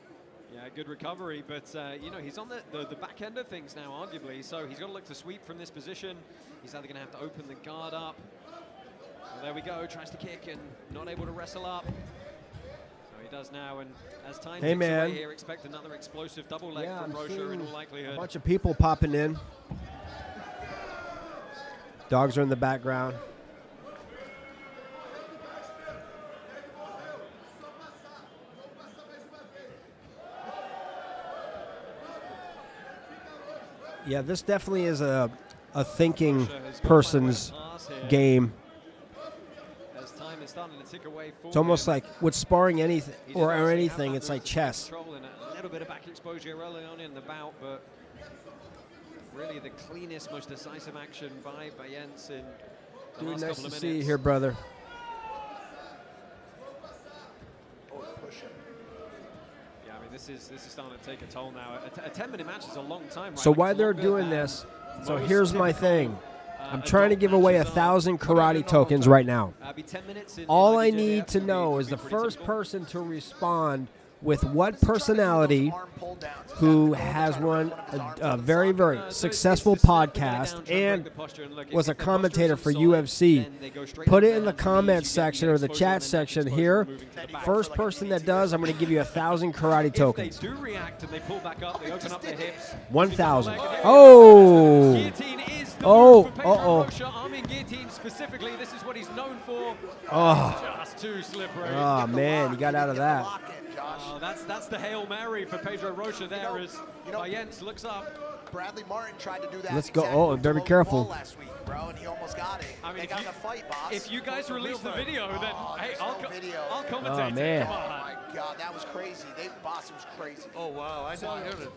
Speaker 4: Yeah, good recovery, but he's on the back end of things now, arguably, so he's got to look to sweep from this position. He's either going to have to open the guard up. Well, there we go, tries to kick and not able to wrestle up. So he does now, and as time ticks away here, expect another explosive double leg from Rocha in all likelihood.
Speaker 1: A bunch of people popping in. Dogs are in the background. Yeah, this definitely is a thinking person's game.
Speaker 4: As time is starting to tick away for
Speaker 1: It's almost
Speaker 4: him.
Speaker 1: like with sparring anything
Speaker 4: He did
Speaker 1: or
Speaker 4: obviously have
Speaker 1: anything,
Speaker 4: that
Speaker 1: it's like
Speaker 4: move to take
Speaker 1: chess.
Speaker 4: control and a little bit of back exposure early on in the bout, but really the cleanest, most decisive action by Bayens in the
Speaker 1: Dude,
Speaker 4: last
Speaker 1: nice
Speaker 4: couple
Speaker 1: to
Speaker 4: of
Speaker 1: see you
Speaker 4: minutes.
Speaker 1: here, brother.
Speaker 4: Yeah, I mean, this is starting to take a toll now. A 10-minute match is a long time. Right?
Speaker 1: So
Speaker 4: Like,
Speaker 1: why
Speaker 4: it's
Speaker 1: they're
Speaker 4: longer
Speaker 1: doing
Speaker 4: than
Speaker 1: this? So
Speaker 4: most
Speaker 1: here's my
Speaker 4: typical,
Speaker 1: thing. I'm trying to
Speaker 4: adult
Speaker 1: give away
Speaker 4: matches are.
Speaker 1: 1,000
Speaker 4: What do you
Speaker 1: karate
Speaker 4: know
Speaker 1: tokens
Speaker 4: of
Speaker 1: right now.
Speaker 4: Be 10 minutes in
Speaker 1: All I
Speaker 4: IBJJF
Speaker 1: need to
Speaker 4: would be-
Speaker 1: know
Speaker 4: would
Speaker 1: is
Speaker 4: be
Speaker 1: the
Speaker 4: pretty
Speaker 1: first
Speaker 4: typical.
Speaker 1: person to respond with what personality who has run a very, very successful podcast and was a commentator for UFC. Put it in the comment section or the chat section here. First person that does, I'm going to give you 1,000 karate
Speaker 4: If
Speaker 1: tokens.
Speaker 4: they do react and they pull back up, they open up their hips.
Speaker 1: 1,000.
Speaker 4: Guillotine
Speaker 1: Oh!
Speaker 4: is the
Speaker 1: Oh,
Speaker 4: move for Pedro
Speaker 1: uh-oh.
Speaker 4: Rocha. Arming guillotine specifically. This is what he's known for.
Speaker 1: Oh,
Speaker 4: Just too slippery.
Speaker 1: oh man, you got out of that.
Speaker 4: Oh, that's the Hail Mary for Pedro Rocha there as Bayens looks up.
Speaker 3: Bradley Martin tried to do that.
Speaker 1: Let's go.
Speaker 3: exact
Speaker 1: Oh,
Speaker 3: move to
Speaker 1: better be
Speaker 3: Logan
Speaker 1: careful.
Speaker 3: Paul last week, bro, and he almost got it.
Speaker 4: I mean,
Speaker 3: they
Speaker 4: if
Speaker 3: got
Speaker 4: you-
Speaker 3: in a fight, boss.
Speaker 4: If you guys release the video, then hey,
Speaker 3: there's
Speaker 4: I'll
Speaker 3: no video.
Speaker 4: I'll commentate it.
Speaker 1: man.
Speaker 4: Come
Speaker 3: Oh
Speaker 4: on.
Speaker 3: my God, that was crazy. Boss, it was crazy.
Speaker 2: Oh, wow. I didn't hear it.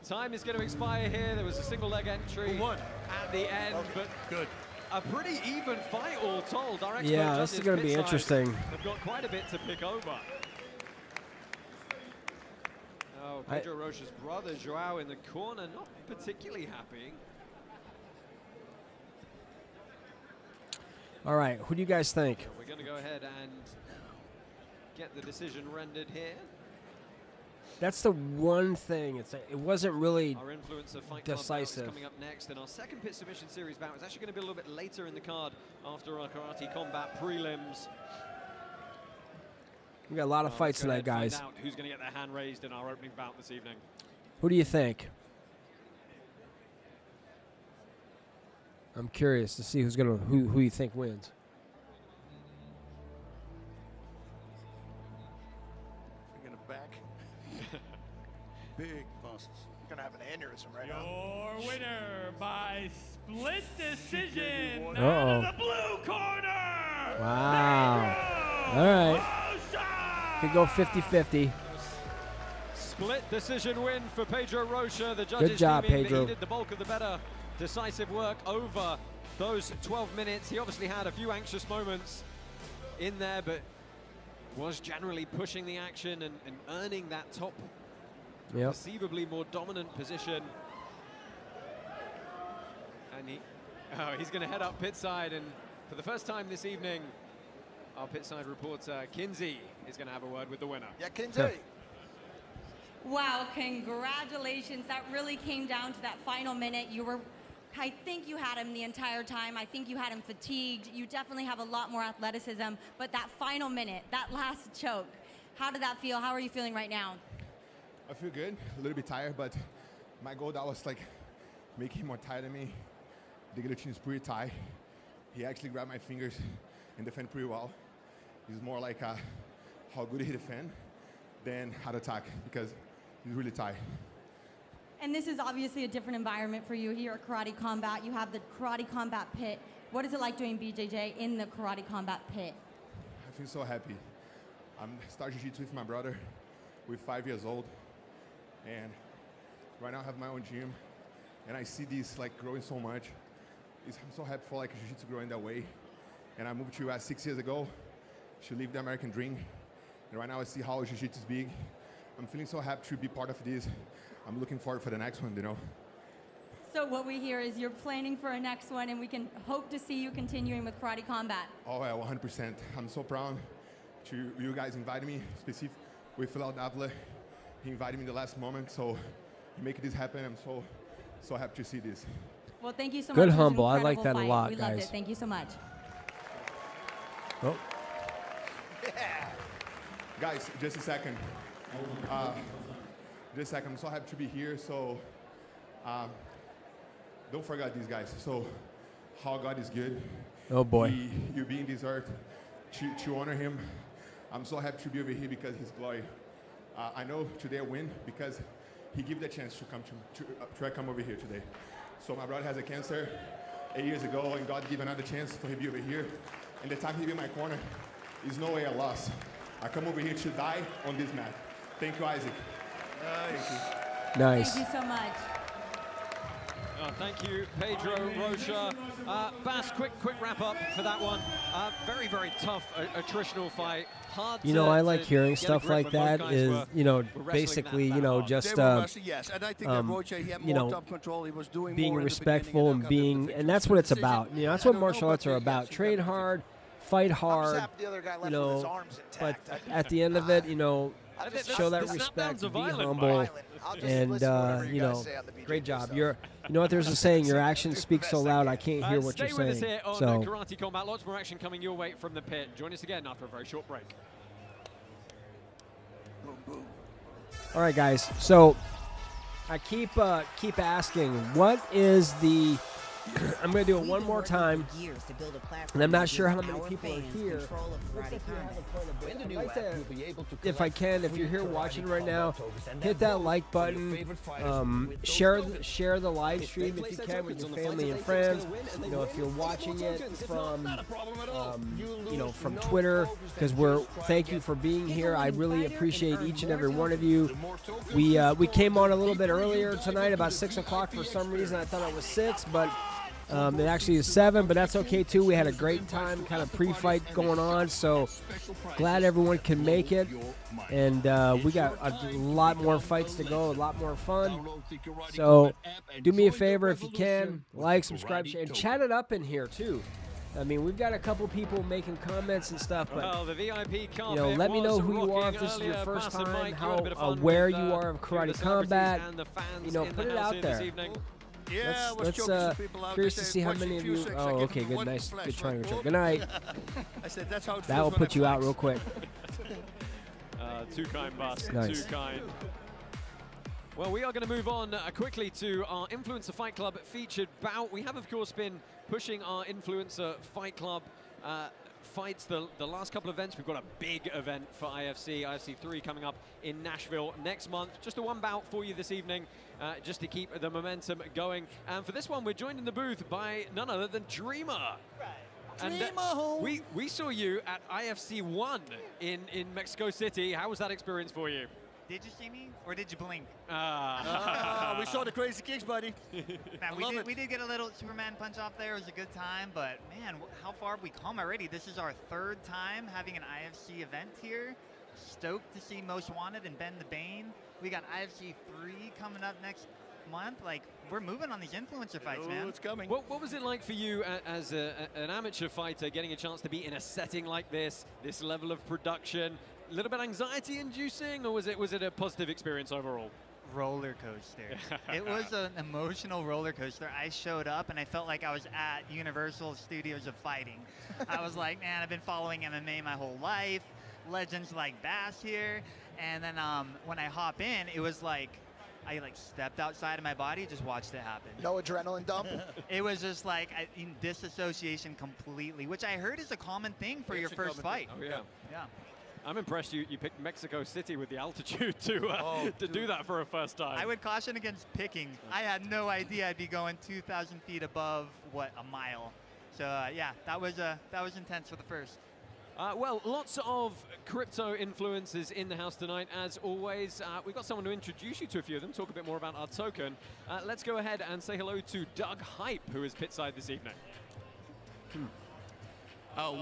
Speaker 4: Time is going to expire here. There was a single leg entry
Speaker 2: Who won?
Speaker 4: at the end, but
Speaker 2: Good.
Speaker 4: a pretty even fight all told. Our expert
Speaker 1: Yeah, this is
Speaker 4: judges
Speaker 1: going to be
Speaker 4: pitside
Speaker 1: interesting.
Speaker 4: have got quite a bit to pick over. Oh, Pedro Rocha's brother, Joao, in the corner, not particularly happy.
Speaker 1: All right, who do you guys think?
Speaker 4: We're going to go ahead and get the decision rendered here.
Speaker 1: That's the one thing. It wasn't really
Speaker 4: Our influencer fight club bout is
Speaker 1: decisive.
Speaker 4: coming up next, and our second pit submission series bout is actually going to be a little bit later in the card after our karate combat prelims.
Speaker 1: We got a lot of
Speaker 4: Well,
Speaker 1: fights
Speaker 4: let's go
Speaker 1: tonight,
Speaker 4: ahead and
Speaker 1: guys.
Speaker 4: find out who's going to get their hand raised in our opening bout this evening.
Speaker 1: Who do you think? I'm curious to see who you think wins.
Speaker 2: Bringing it back. Big bosses.
Speaker 3: You're gonna have an aneurysm right now.
Speaker 6: Your winner by split decision
Speaker 1: Uh-oh.
Speaker 6: out of the blue corner.
Speaker 1: Wow. All right. Could go 50-50.
Speaker 4: Split decision win for Pedro Rocha. The judges
Speaker 1: Good job,
Speaker 4: deeming that
Speaker 1: Pedro.
Speaker 4: he did the bulk of the better decisive work over those 12 minutes. He obviously had a few anxious moments in there, but was generally pushing the action and earning that top,
Speaker 1: Yep.
Speaker 4: perceivably more dominant position. And he's going to head up pit side, and for the first time this evening, our pit side reporter Kinsey is going to have a word with the winner.
Speaker 3: Yeah, Kinsey.
Speaker 8: Wow, congratulations. That really came down to that final minute. I think you had him the entire time. I think you had him fatigued. You definitely have a lot more athleticism, but that final minute, that last choke, how did that feel? How are you feeling right now?
Speaker 7: I feel good, a little bit tired, but my goal that was like making him more tired than me. The guillotine is pretty tight. He actually grabbed my fingers and defended pretty well. It's more like how good he defend than how to attack because he's really tight.
Speaker 8: And this is obviously a different environment for you here at Karate Combat. You have the Karate Combat pit. What is it like doing BJJ in the Karate Combat pit?
Speaker 7: I feel so happy. I'm starting jiu-jitsu with my brother. We're 5 years old, and right now I have my own gym, and I see this like growing so much. I'm so happy for like jiu-jitsu growing that way. And I moved to US 6 years ago to live the American dream. And right now I see how jiu-jitsu is big. I'm feeling so happy to be part of this. I'm looking forward for the next one, you know.
Speaker 8: So what we hear is you're planning for a next one, and we can hope to see you continuing with Karate Combat.
Speaker 7: Oh yeah, 100%. I'm so proud to you guys invited me, specifically with Phil Davila. He invited me in the last moment, so you make this happen. I'm so happy to see this.
Speaker 8: Well, thank you so
Speaker 1: Good
Speaker 8: much. It was an
Speaker 1: humble. I like
Speaker 8: incredible
Speaker 1: that a
Speaker 8: fight.
Speaker 1: lot,
Speaker 8: We loved
Speaker 1: guys.
Speaker 8: it. Thank you so much.
Speaker 1: Oh,
Speaker 7: Guys, just a second. Just a second. I'm so happy to be here. So don't forget these guys. So how God is good.
Speaker 1: oh boy.
Speaker 7: You being this earth to honor him. I'm so happy to be over here because his glory. I know today I win because he gave the chance to try to come over here today. So my brother has a cancer 8 years ago, and God gave another chance for him to be over here. And the time he be in my corner is no way I lost. I come over here to die on this mat. Thank you, Isaac. Thank you.
Speaker 1: Nice.
Speaker 8: Thank you so much.
Speaker 4: Thank you, Pedro Rocha. Bas, quick wrap up for that one. Very, very tough attritional fight. Hard
Speaker 1: You know, I like hearing
Speaker 4: get a
Speaker 1: stuff
Speaker 4: grip
Speaker 1: like
Speaker 4: when both
Speaker 1: that.
Speaker 4: guys
Speaker 1: Is
Speaker 4: were
Speaker 1: basically
Speaker 4: wrestling that hard.
Speaker 1: just
Speaker 2: They were wrestling, yes, and I think that Rocha, he had more top control. He was doing
Speaker 1: being
Speaker 2: more in the
Speaker 1: respectful
Speaker 2: beginning
Speaker 1: and being, and that's what it's about. You know, that's what martial arts are about. Train hard, fight
Speaker 3: I'm just
Speaker 1: hard.
Speaker 3: happy the other guy left
Speaker 1: You
Speaker 3: with his
Speaker 1: know,
Speaker 3: arms
Speaker 1: but
Speaker 3: intact.
Speaker 1: at the end of it, you know,
Speaker 3: I'll just
Speaker 1: show that
Speaker 3: the
Speaker 1: respect,
Speaker 4: snap-downs are
Speaker 1: be
Speaker 4: violent,
Speaker 1: humble,
Speaker 3: Violent. I'll just
Speaker 1: and
Speaker 3: listen to whatever
Speaker 1: you
Speaker 3: you guys
Speaker 1: know,
Speaker 3: say on the BJJ
Speaker 1: great job.
Speaker 3: stuff.
Speaker 1: You know what there's a saying, your actions speak so loud I can't hear what you're
Speaker 4: Stay with us
Speaker 1: saying.
Speaker 4: here on
Speaker 1: So,
Speaker 4: Karate Combat. Lots more action coming your way from the pit. Join us again after a very short break.
Speaker 2: Boom, boom.
Speaker 1: all right, guys. So I keep asking, what is the? I'm going to do it one more time, and I'm not sure how many people are here. If I can, if you're here watching right now, hit that like button. Share the live stream if you can with your family and friends. You know, if you're watching it from from Twitter, because thank you for being here. I really appreciate each and every one of you. We came on a little bit earlier tonight, about 6 o'clock for some reason. I thought it was 6, but it actually is 7, but that's okay too. We had a great time, kind of pre-fight going on, so glad everyone can make it. And we got a lot more fights to go, a lot more fun. So do me a favor if you can, like, subscribe, share, and chat it up in here too. I mean, we've got a couple people making comments and stuff, but
Speaker 4: the VIP
Speaker 1: you know, let me know who you are if this is your first time, how aware you are of karate combat. You know, put it out there.
Speaker 2: Yeah,
Speaker 1: let's curious to see how many of you. Oh, okay, good, nice, good trying. Good night.
Speaker 2: I said that's how it
Speaker 1: That will put you out real quick.
Speaker 4: Too kind, Bas.
Speaker 1: Nice.
Speaker 4: Too kind. Well, we are going to move on quickly to our Influencer Fight Club featured bout. We have, of course, been pushing our Influencer Fight Club fights the last couple of events. We've got a big event for IFC 3 coming up in Nashville next month. Just a one bout for you this evening, just to keep the momentum going. And for this one, we're joined in the booth by none other than Dreamer. Right. And we saw you at IFC 1 in Mexico City. How was that experience for you?
Speaker 9: Did you see me, or did you blink?
Speaker 2: We saw the crazy kicks, buddy.
Speaker 9: Man, we did get a little Superman punch off there. It was a good time, but man, how far have we come already? This is our 3rd time having an IFC event here. Stoked to see Most Wanted and Ben the Bane. We got IFC 3 coming up next month. Like, we're moving on these influencer fights, man.
Speaker 2: It's coming.
Speaker 4: What was it like for you as an amateur fighter, getting a chance to be in a setting like this level of production? A little bit anxiety-inducing, or was it a positive experience overall?
Speaker 9: Roller coaster. It was an emotional roller coaster. I showed up and I felt like I was at Universal Studios of Fighting. I was like, man, I've been following MMA my whole life. Legends like Bass here. And then when I hop in, it was like I stepped outside of my body, just watched it happen.
Speaker 3: No adrenaline dump?
Speaker 9: It was just like in disassociation completely, which I heard is a common thing for your first fight.
Speaker 4: Oh, yeah.
Speaker 9: Yeah.
Speaker 4: I'm impressed you picked Mexico City with the altitude to do that for a first time.
Speaker 9: I would caution against picking. I had no idea I'd be going 2,000 feet above, a mile. So yeah, that was intense for the first.
Speaker 4: Well, lots of crypto influencers in the house tonight, as always. We've got someone to introduce you to a few of them, talk a bit more about our token. Let's go ahead and say hello to Doug Hype, who is pitside this evening.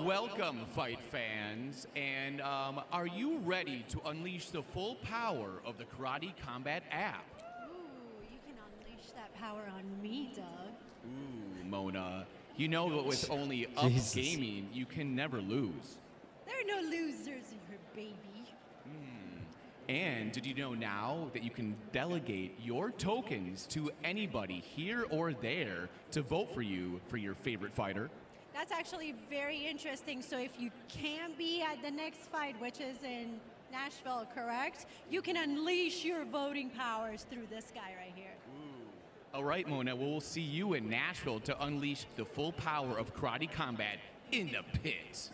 Speaker 10: Welcome, fight fans, and are you ready to unleash the full power of the Karate Combat app?
Speaker 11: Ooh, you can unleash that power on me, Doug.
Speaker 10: Ooh, Mona, you know that with only Up Gaming, you can never lose.
Speaker 11: There are no losers here, baby.
Speaker 10: And did you know now that you can delegate your tokens to anybody here or there to vote for you for your favorite fighter?
Speaker 11: That's actually very interesting. So if you can be at the next fight, which is in Nashville, correct? You can unleash your voting powers through this guy right here.
Speaker 10: All right, Mona, well, we'll see you in Nashville to unleash the full power of Karate Combat in the pit.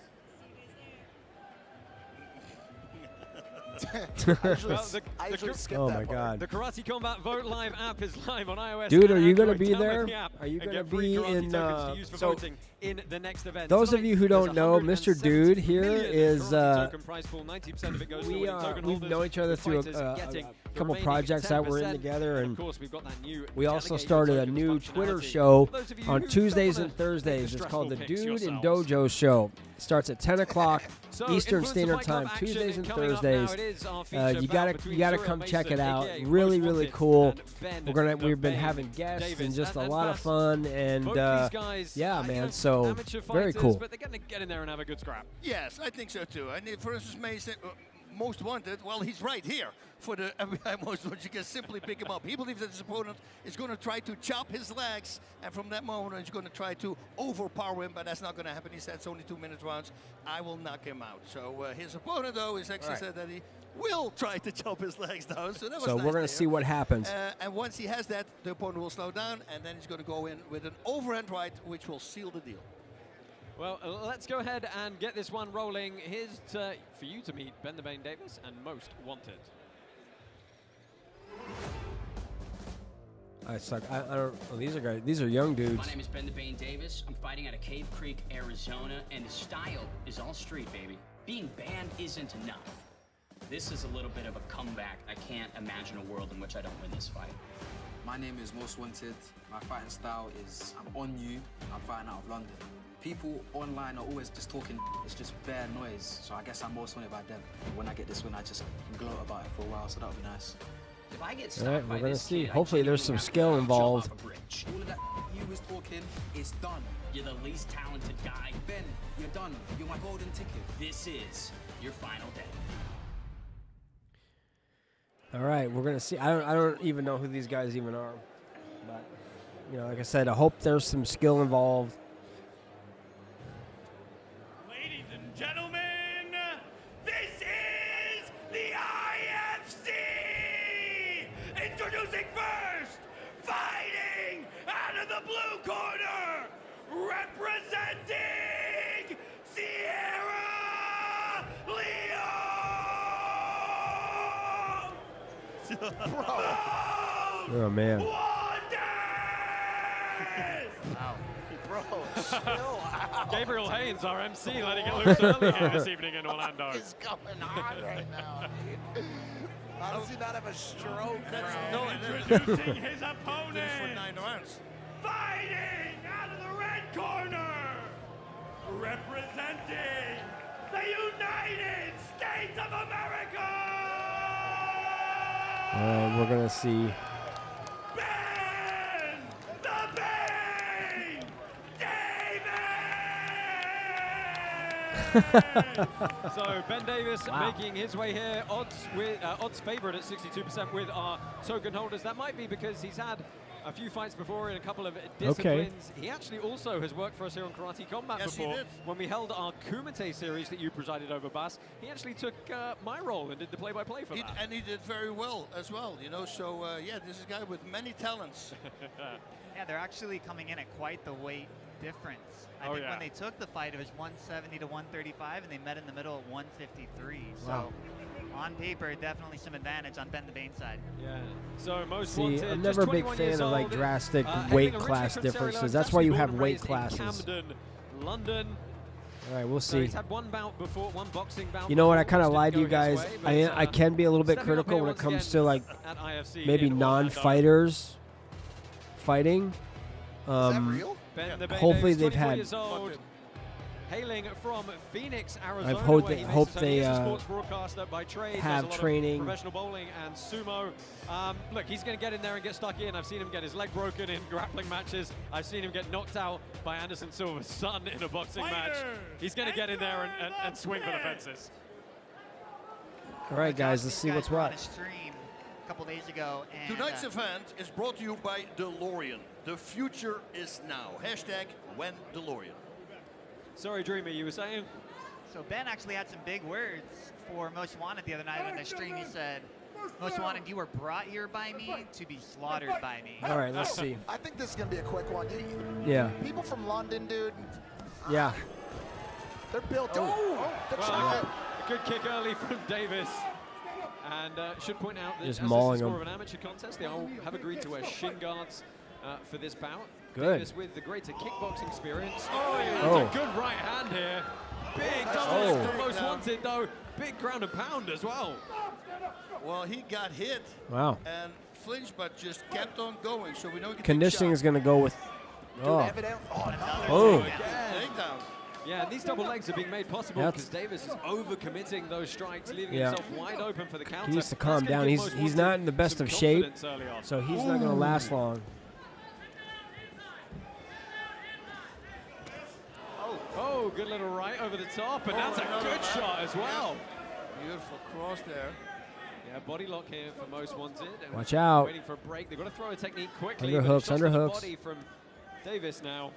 Speaker 3: I usually skip
Speaker 1: Oh
Speaker 3: that
Speaker 1: my
Speaker 3: part.
Speaker 1: God.
Speaker 4: The Karate Combat Vote Live app is live on iOS.
Speaker 1: Dude, are
Speaker 4: and
Speaker 1: you gonna
Speaker 4: Android.
Speaker 1: be
Speaker 4: Download
Speaker 1: there?
Speaker 4: the app
Speaker 1: Are you
Speaker 4: and
Speaker 1: gonna
Speaker 4: get free
Speaker 1: be
Speaker 4: karate
Speaker 1: in,
Speaker 4: tokens to use for
Speaker 1: so
Speaker 4: voting in the next event?
Speaker 1: Those of
Speaker 4: Tonight,
Speaker 1: you who
Speaker 4: there's
Speaker 1: don't know, Mr.
Speaker 4: 170
Speaker 1: Dude here
Speaker 4: million
Speaker 1: is
Speaker 4: karate token prize pool. 90% of it goes to winning token
Speaker 1: we've
Speaker 4: holders,
Speaker 1: known each other
Speaker 4: with
Speaker 1: through
Speaker 4: fighters
Speaker 1: a
Speaker 4: getting the
Speaker 1: couple
Speaker 4: remaining
Speaker 1: projects that we're in
Speaker 4: 10%.
Speaker 1: together,
Speaker 4: And
Speaker 1: and
Speaker 4: of course, we've got that new
Speaker 1: we also
Speaker 4: delegated
Speaker 1: started a
Speaker 4: tokens
Speaker 1: new Twitter
Speaker 4: functionality.
Speaker 1: show
Speaker 4: For those of you
Speaker 1: on
Speaker 4: who don't
Speaker 1: Tuesdays
Speaker 4: wanna
Speaker 1: and Thursdays.
Speaker 4: take the
Speaker 1: It's called the
Speaker 4: stressful
Speaker 1: Dude
Speaker 4: picks
Speaker 1: and
Speaker 4: yourselves.
Speaker 1: Dojo Show. It starts at 10 o'clock
Speaker 4: So,
Speaker 1: Eastern
Speaker 4: Influencer
Speaker 1: Standard
Speaker 4: Fight Club
Speaker 1: Time,
Speaker 4: action
Speaker 1: Tuesdays and
Speaker 4: coming up
Speaker 1: Thursdays.
Speaker 4: now. It is our feature
Speaker 1: You
Speaker 4: bout
Speaker 1: gotta
Speaker 4: between
Speaker 1: you gotta
Speaker 4: Cyril
Speaker 1: come check
Speaker 4: Mason,
Speaker 1: it out.
Speaker 4: aka
Speaker 1: Really,
Speaker 4: Most
Speaker 1: really
Speaker 4: Wanted,
Speaker 1: cool.
Speaker 4: and
Speaker 1: We've been
Speaker 4: Ben
Speaker 1: having guests and
Speaker 4: Davis.
Speaker 1: just a
Speaker 4: And
Speaker 1: lot of
Speaker 4: Bass.
Speaker 1: fun, and
Speaker 4: Both these guys,
Speaker 1: yeah,
Speaker 4: you
Speaker 1: man.
Speaker 4: know,
Speaker 1: So
Speaker 4: amateur
Speaker 1: very
Speaker 4: fighters,
Speaker 1: cool.
Speaker 4: But they're gonna get in there and have a good scrap.
Speaker 2: Yes, I think so too. And for instance, Mason, Most Wanted, well, he's right here for the FBI Most Wanted. You can simply pick him up. He believes that his opponent is going to try to chop his legs, and from that moment, he's going to try to overpower him, but that's not going to happen. He said it's only 2-minute rounds. I will knock him out. So his opponent, though, is actually said that he will try to chop his legs down. So that was
Speaker 1: So
Speaker 2: nice
Speaker 1: we're gonna
Speaker 2: to
Speaker 1: see
Speaker 2: hear.
Speaker 1: what happens.
Speaker 2: And once he has that, the opponent will slow down, and then he's going to go in with an overhand right, which will seal the deal.
Speaker 4: Well, let's go ahead and get this one rolling. Here's for you to meet Ben the Bane Davis and Most Wanted.
Speaker 1: I suck. I don't. Oh, these are guys. These are young dudes.
Speaker 12: My name is Ben the Bane Davis. I'm fighting out of Cave Creek, Arizona, and the style is all street, baby. Being banned isn't enough. This is a little bit of a comeback. I can't imagine a world in which I don't win this fight.
Speaker 13: My name is Most Wanted. My fighting style is I'm on you. I'm fighting out of London. People online are always just talking. It's just bare noise. So I guess I'm most wanted by them. When I get this win, I just can gloat about it for a while. So that would be nice.
Speaker 12: If I get
Speaker 1: All
Speaker 12: stopped
Speaker 1: right,
Speaker 12: by
Speaker 1: we're gonna
Speaker 12: this
Speaker 1: see.
Speaker 12: kid, I
Speaker 1: Hopefully, there's some
Speaker 12: genuinely have to
Speaker 1: skill
Speaker 12: jump
Speaker 1: involved.
Speaker 12: off a bridge.
Speaker 13: All of that you was talking is done.
Speaker 12: You're the least talented guy.
Speaker 13: Ben, you're done. You're my golden ticket.
Speaker 12: This is your final day.
Speaker 1: All right, we're gonna see. I don't even know who these guys even are, but like I said, I hope there's some skill involved.
Speaker 6: Ladies and gentlemen, this is the IFC! Introducing first, fighting out of the blue corner, representing Sierra Leone!
Speaker 1: Oh man.
Speaker 3: Wow. Bro, chill out.
Speaker 4: Gabriel Haynes, our MC, letting it loose early here this evening in Orlando.
Speaker 3: What is going on right now, dude? How does he not have a stroke, bro?
Speaker 6: Introducing his
Speaker 2: Did it for
Speaker 6: opponent,
Speaker 2: 9 rounds.
Speaker 6: fighting out of the red corner, representing the United States of America!
Speaker 1: All right, we're gonna see.
Speaker 6: Ben the Bane Davis!
Speaker 4: So Ben Davis
Speaker 1: Wow.
Speaker 4: making his way here, odds favourite at 62% with our token holders. That might be because he's had a few fights before in a couple of disciplines. He actually also has worked for us here on Karate Combat
Speaker 2: Yes, he
Speaker 4: before.
Speaker 2: did.
Speaker 4: When we held our Kumite series that you presided over, Bass, he actually took my role and did the play-by-play for that.
Speaker 2: And he did very well as well, So, yeah, this is a guy with many talents.
Speaker 9: Yeah, they're actually coming in at quite the weight difference. I think when they took the fight, it was 170 to 135, and they met in the middle at 153.
Speaker 1: Wow.
Speaker 9: So, on paper, definitely some advantage on Ben the Bane side.
Speaker 4: Yeah. So most
Speaker 1: See,
Speaker 4: wanted,
Speaker 1: I'm
Speaker 4: just
Speaker 1: never a big
Speaker 4: 21
Speaker 1: fan
Speaker 4: years
Speaker 1: of like
Speaker 4: old,
Speaker 1: drastic
Speaker 4: hailing
Speaker 1: weight
Speaker 4: originally
Speaker 1: class
Speaker 4: from Sierra Leone,
Speaker 1: differences. That's why
Speaker 4: actually
Speaker 1: you
Speaker 4: born
Speaker 1: have
Speaker 4: and
Speaker 1: weight
Speaker 4: raised in
Speaker 1: classes.
Speaker 4: Camden, London.
Speaker 1: All right, we'll
Speaker 4: So
Speaker 1: see.
Speaker 4: he's had one bout before, one boxing bout.
Speaker 1: You know what? I
Speaker 4: before,
Speaker 1: kind of
Speaker 4: which
Speaker 1: lied to you
Speaker 4: didn't go his
Speaker 1: guys.
Speaker 4: way, but,
Speaker 1: I can be a little bit
Speaker 4: stepping up
Speaker 1: critical
Speaker 4: here
Speaker 1: when it
Speaker 4: once
Speaker 1: comes
Speaker 4: again
Speaker 1: to like
Speaker 4: at IFC
Speaker 1: maybe
Speaker 4: in Orlando.
Speaker 1: non-fighters fighting.
Speaker 3: Is that real?
Speaker 4: Ben the Bane
Speaker 1: Hopefully
Speaker 4: Davis,
Speaker 1: they've
Speaker 4: 24
Speaker 1: had.
Speaker 4: years old, hailing from Phoenix, Arizona.
Speaker 1: hope
Speaker 4: where
Speaker 1: they-
Speaker 4: he
Speaker 1: hope
Speaker 4: makes his own. He
Speaker 1: they,
Speaker 4: is a sports broadcaster by trade.
Speaker 1: have
Speaker 4: Does a lot of
Speaker 1: training.
Speaker 4: professional bowling and sumo. Look, he's going to get in there and get stuck in. I've seen him get his leg broken in grappling matches. I've seen him get knocked out by Anderson Silva's son in a boxing match. He's going to get in there and swing for the fences.
Speaker 1: All right, guys, let's see what's
Speaker 9: were on
Speaker 1: what.
Speaker 9: a stream a couple days ago, and
Speaker 2: Tonight's event is brought to you by DeLorean. The future is now. Hashtag when DeLorean.
Speaker 4: Sorry, Dreamer, you were saying?
Speaker 9: so Ben actually had some big words for Most Wanted the other night on the stream. He said, Most Wanted, you were brought here by me to be slaughtered by me.
Speaker 1: All right, let's see.
Speaker 3: I think this is going to be a quick one.
Speaker 1: Yeah.
Speaker 3: People from London, dude,
Speaker 1: Yeah.
Speaker 3: they're built. Oh, the
Speaker 4: Well,
Speaker 3: chocolate.
Speaker 4: a good kick early from Davis. And should point out that
Speaker 1: Just
Speaker 4: as
Speaker 1: mauling
Speaker 4: this is more
Speaker 1: him.
Speaker 4: of an amateur contest, they all have agreed to wear shin guards for this bout.
Speaker 1: Good.
Speaker 4: Davis with the greater kickboxing experience. Oh, yeah,
Speaker 1: Oh.
Speaker 4: that's a good right hand here. Big double leg for Most Wanted, though. Big ground and pound as well.
Speaker 2: Well, he got hit.
Speaker 1: Wow.
Speaker 2: And flinched, but just kept on going. So we know he can
Speaker 1: Conditioning is going to go with. Oh.
Speaker 4: Oh.
Speaker 2: Takedown.
Speaker 4: Yeah, and these double legs are being made possible because Davis is overcommitting those strikes, leaving himself wide open for the counter.
Speaker 1: He needs to
Speaker 4: That's
Speaker 1: calm
Speaker 4: gonna
Speaker 1: down.
Speaker 4: give
Speaker 1: He's
Speaker 4: Most
Speaker 1: not
Speaker 4: Wanted
Speaker 1: in the best
Speaker 4: some
Speaker 1: of shape,
Speaker 4: confidence early on.
Speaker 1: so he's not going to last long.
Speaker 4: Oh, good little right over the top, and that's a good shot as well.
Speaker 2: Beautiful cross there.
Speaker 4: Yeah, body lock here for Most Wanted. And
Speaker 1: Watch out.
Speaker 4: Waiting for a break. They've got to throw a technique quickly.
Speaker 1: Underhooks,
Speaker 4: but shots to the
Speaker 1: underhooks.
Speaker 4: body from Davis now.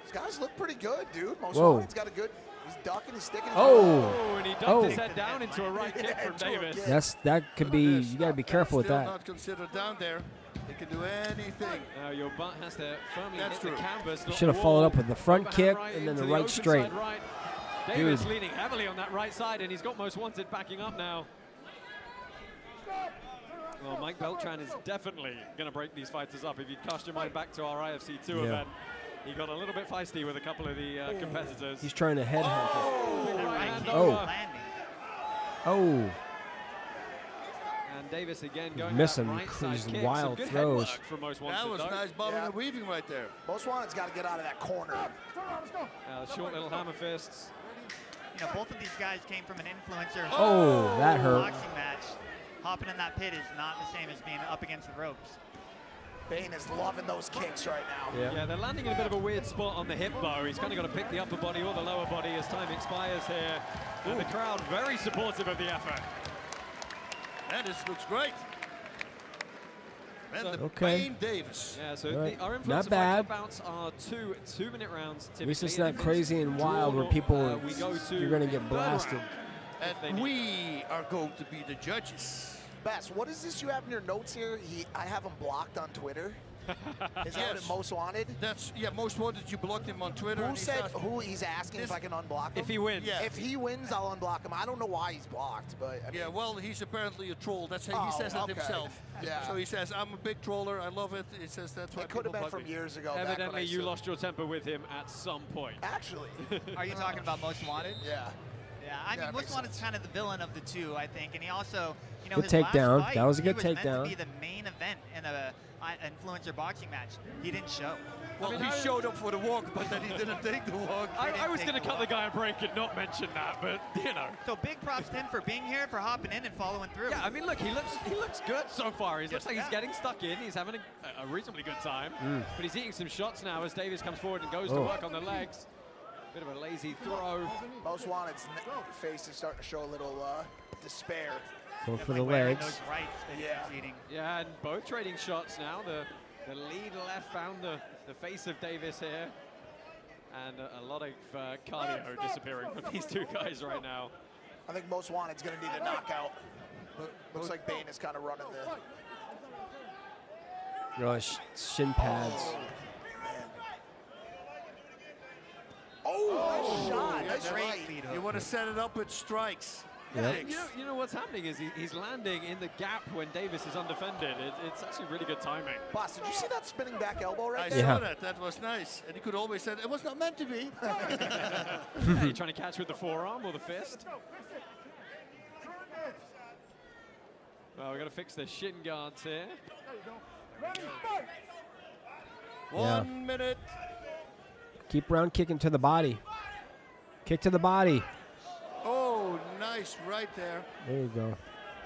Speaker 3: These guys look pretty good, dude. Most
Speaker 1: Whoa.
Speaker 3: Wanted's got a good. He's ducking, he's sticking.
Speaker 4: Oh, and he ducked his head down into a right kick from Davis.
Speaker 1: That could be. You got to be careful with
Speaker 2: Still
Speaker 1: that.
Speaker 2: not considered down there. He can do anything.
Speaker 4: Now your butt has to firmly hit the canvas.
Speaker 1: You
Speaker 4: not
Speaker 1: should have
Speaker 4: the
Speaker 1: followed
Speaker 4: wall.
Speaker 1: up with the front
Speaker 4: Overhand
Speaker 1: kick
Speaker 4: right
Speaker 1: and then
Speaker 4: into
Speaker 1: the right
Speaker 4: open
Speaker 1: straight.
Speaker 4: side right. Davis
Speaker 1: Dude.
Speaker 4: leaning heavily on that right side, and he's got Most Wanted backing up now. Well, Mike Beltran is definitely going to break these fighters up. If you cast your mind back to our IFC 2
Speaker 1: Yeah.
Speaker 4: event, he got a little bit feisty with a couple of the competitors.
Speaker 1: He's trying to head
Speaker 4: Big right hand
Speaker 1: Oh.
Speaker 4: over.
Speaker 1: Oh.
Speaker 4: And Davis again going
Speaker 1: Missing
Speaker 4: that right side
Speaker 1: these
Speaker 4: kick.
Speaker 1: wild
Speaker 4: Some good
Speaker 1: throws.
Speaker 4: head work from Most Wanted.
Speaker 2: That was
Speaker 4: though.
Speaker 2: nice bobbing and weaving right there.
Speaker 3: Most Wanted's got to get out of that corner.
Speaker 4: Short little hammer fists.
Speaker 9: You know, both of these guys came from an influencer
Speaker 1: Oh, that hurt.
Speaker 9: boxing match. Hopping in that pit is not the same as being up against the ropes.
Speaker 3: Bane is loving those kicks right now.
Speaker 4: Yeah, they're landing in a bit of a weird spot on the hip bow. He's kind of got to pick the upper body or the lower body as time expires here. And the crowd very supportive of the effort.
Speaker 2: That looks great. And the
Speaker 1: Okay.
Speaker 2: Bane Davis.
Speaker 4: Yeah, so
Speaker 1: All right.
Speaker 4: our influencer
Speaker 1: Not
Speaker 4: fight
Speaker 1: bad.
Speaker 4: bouts are two-minute rounds typically.
Speaker 1: At least it's
Speaker 4: And
Speaker 1: not
Speaker 4: if
Speaker 1: crazy and
Speaker 4: drawn
Speaker 1: wild where
Speaker 4: or,
Speaker 1: people.
Speaker 4: we go to
Speaker 1: You're going to get
Speaker 4: third
Speaker 1: blasted.
Speaker 4: round.
Speaker 2: And we are going to be the judges.
Speaker 3: Bess, what is this you have in your notes here? I have him blocked on Twitter. Is that what Most Wanted?
Speaker 2: That's Most Wanted. You blocked him on Twitter.
Speaker 3: Who
Speaker 2: and he's
Speaker 3: said
Speaker 2: asking-
Speaker 3: who? He's asking if I can unblock him.
Speaker 4: If he wins.
Speaker 2: Yeah.
Speaker 3: If he wins, I'll unblock him. I don't know why he's blocked, but I mean,
Speaker 2: Yeah, well, he's apparently a troll. That's how he
Speaker 3: Oh,
Speaker 2: says that
Speaker 3: okay.
Speaker 2: himself.
Speaker 3: Yeah.
Speaker 2: So he says, "I'm a big troller. I love it." He says that's why
Speaker 3: it could have
Speaker 2: people
Speaker 3: been
Speaker 2: bug
Speaker 3: from
Speaker 2: me.
Speaker 3: years ago. back when I
Speaker 4: Evidently, you
Speaker 3: said-
Speaker 4: lost your temper with him at some point.
Speaker 3: Actually.
Speaker 9: Are you talking about Most Wanted?
Speaker 3: Yeah.
Speaker 9: Yeah, I mean, Most Wanted's kind of the villain of the two, I think, and he also, you know,
Speaker 1: Good
Speaker 9: his last
Speaker 1: takedown.
Speaker 9: fight,
Speaker 1: That was a good
Speaker 9: he was meant
Speaker 1: takedown.
Speaker 9: to be the main event in a influencer boxing match. He didn't show.
Speaker 2: Well, he showed up for the walk, but then he didn't take the walk.
Speaker 4: I was going to cut the guy a break and not mention that, but you know.
Speaker 9: So big props to him for being here, for hopping in and following through.
Speaker 4: Yeah, I mean, look, he looks good so far. He looks like he's getting stuck in. He's having a reasonably good time, but he's eating some shots now as Davis comes forward and goes to work on the legs. Bit of a lazy throw.
Speaker 3: Most Wanted's face is starting to show a little despair.
Speaker 1: Go for the
Speaker 9: Wearing
Speaker 1: legs.
Speaker 9: those rights that he's conceding.
Speaker 4: Yeah, and both trading shots now. The lead left found the face of Davis here. And a lot of cardio disappearing from these two guys right now.
Speaker 3: I think Most Wanted's going to need a knockout. Looks like Bane is kind of running the...
Speaker 1: Rush, shin pads.
Speaker 3: Oh, nice shot.
Speaker 2: Yeah,
Speaker 3: Nice
Speaker 2: that's
Speaker 3: right.
Speaker 2: You want to set it up with strikes.
Speaker 1: Yep.
Speaker 4: You know what's happening is he's landing in the gap when Davis is undefended. It's actually really good timing.
Speaker 3: Boss, did you see that spinning back elbow right
Speaker 2: I
Speaker 3: there?
Speaker 2: saw that. That was nice. And he could always say, it was not meant to be.
Speaker 4: Yeah, you trying to catch with the forearm or the fist? Well, we've got to fix the shin guards here.
Speaker 2: 1 minute.
Speaker 1: Keep round kicking to the body. Kick to the body.
Speaker 2: Oh, nice right there.
Speaker 1: There you go.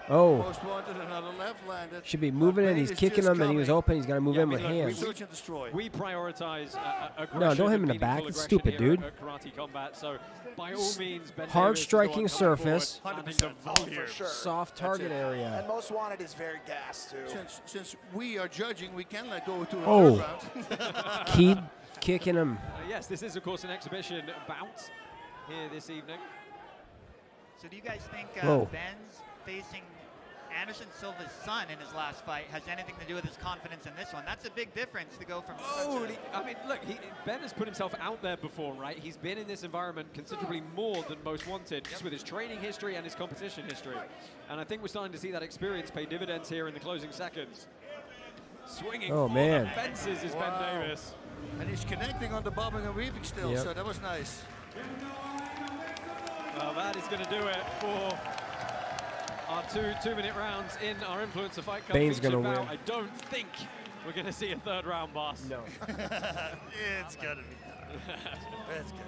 Speaker 1: Oh.
Speaker 2: Most Wanted, another left landed.
Speaker 1: Should be moving in.
Speaker 2: Bane
Speaker 1: He's
Speaker 2: is
Speaker 1: kicking
Speaker 2: just
Speaker 1: him, and he was
Speaker 2: coming.
Speaker 1: open. He's got to move
Speaker 4: Yeah,
Speaker 1: in
Speaker 4: I
Speaker 1: with
Speaker 4: mean, look,
Speaker 1: hands.
Speaker 2: Search and destroy.
Speaker 4: We prioritize aggression.
Speaker 1: No, don't hit him in
Speaker 4: and
Speaker 1: the back.
Speaker 4: meaningful
Speaker 1: It's
Speaker 4: aggression
Speaker 1: stupid,
Speaker 4: here
Speaker 1: dude.
Speaker 4: At karate combat. So by all means, Ben
Speaker 1: Hard
Speaker 4: Davis is the
Speaker 1: striking
Speaker 4: one coming
Speaker 1: surface.
Speaker 4: forward, landing the
Speaker 2: 100%.
Speaker 4: volume.
Speaker 3: For sure.
Speaker 1: Soft
Speaker 2: That's
Speaker 1: target
Speaker 2: it.
Speaker 1: area.
Speaker 3: And Most Wanted is very gassed, too.
Speaker 2: Since we are judging, we can let go to a
Speaker 1: Oh.
Speaker 2: third round.
Speaker 1: Keep kicking him.
Speaker 4: Yes, this is of course an exhibition bout here this evening.
Speaker 9: So do you guys think
Speaker 1: Whoa.
Speaker 9: Ben's facing Anderson Silva's son in his last fight has anything to do with his confidence in this one. That's a big difference to go from.
Speaker 4: I mean, look, Ben has put himself out there before, right? He's been in this environment considerably more than most wanted, just with his training history and his competition history. And I think we're starting to see that experience pay dividends here in the closing seconds. Swinging for the fences is Ben Davis.
Speaker 2: And he's connecting on the bobbing and weaving still, so that was nice.
Speaker 4: Well, that is going to do it for our two-minute rounds in our Influencer Fight Cup.
Speaker 1: Bane's going to win.
Speaker 4: I don't think we're going to see a third round, boss.
Speaker 1: No.
Speaker 2: It's going to be. It's good.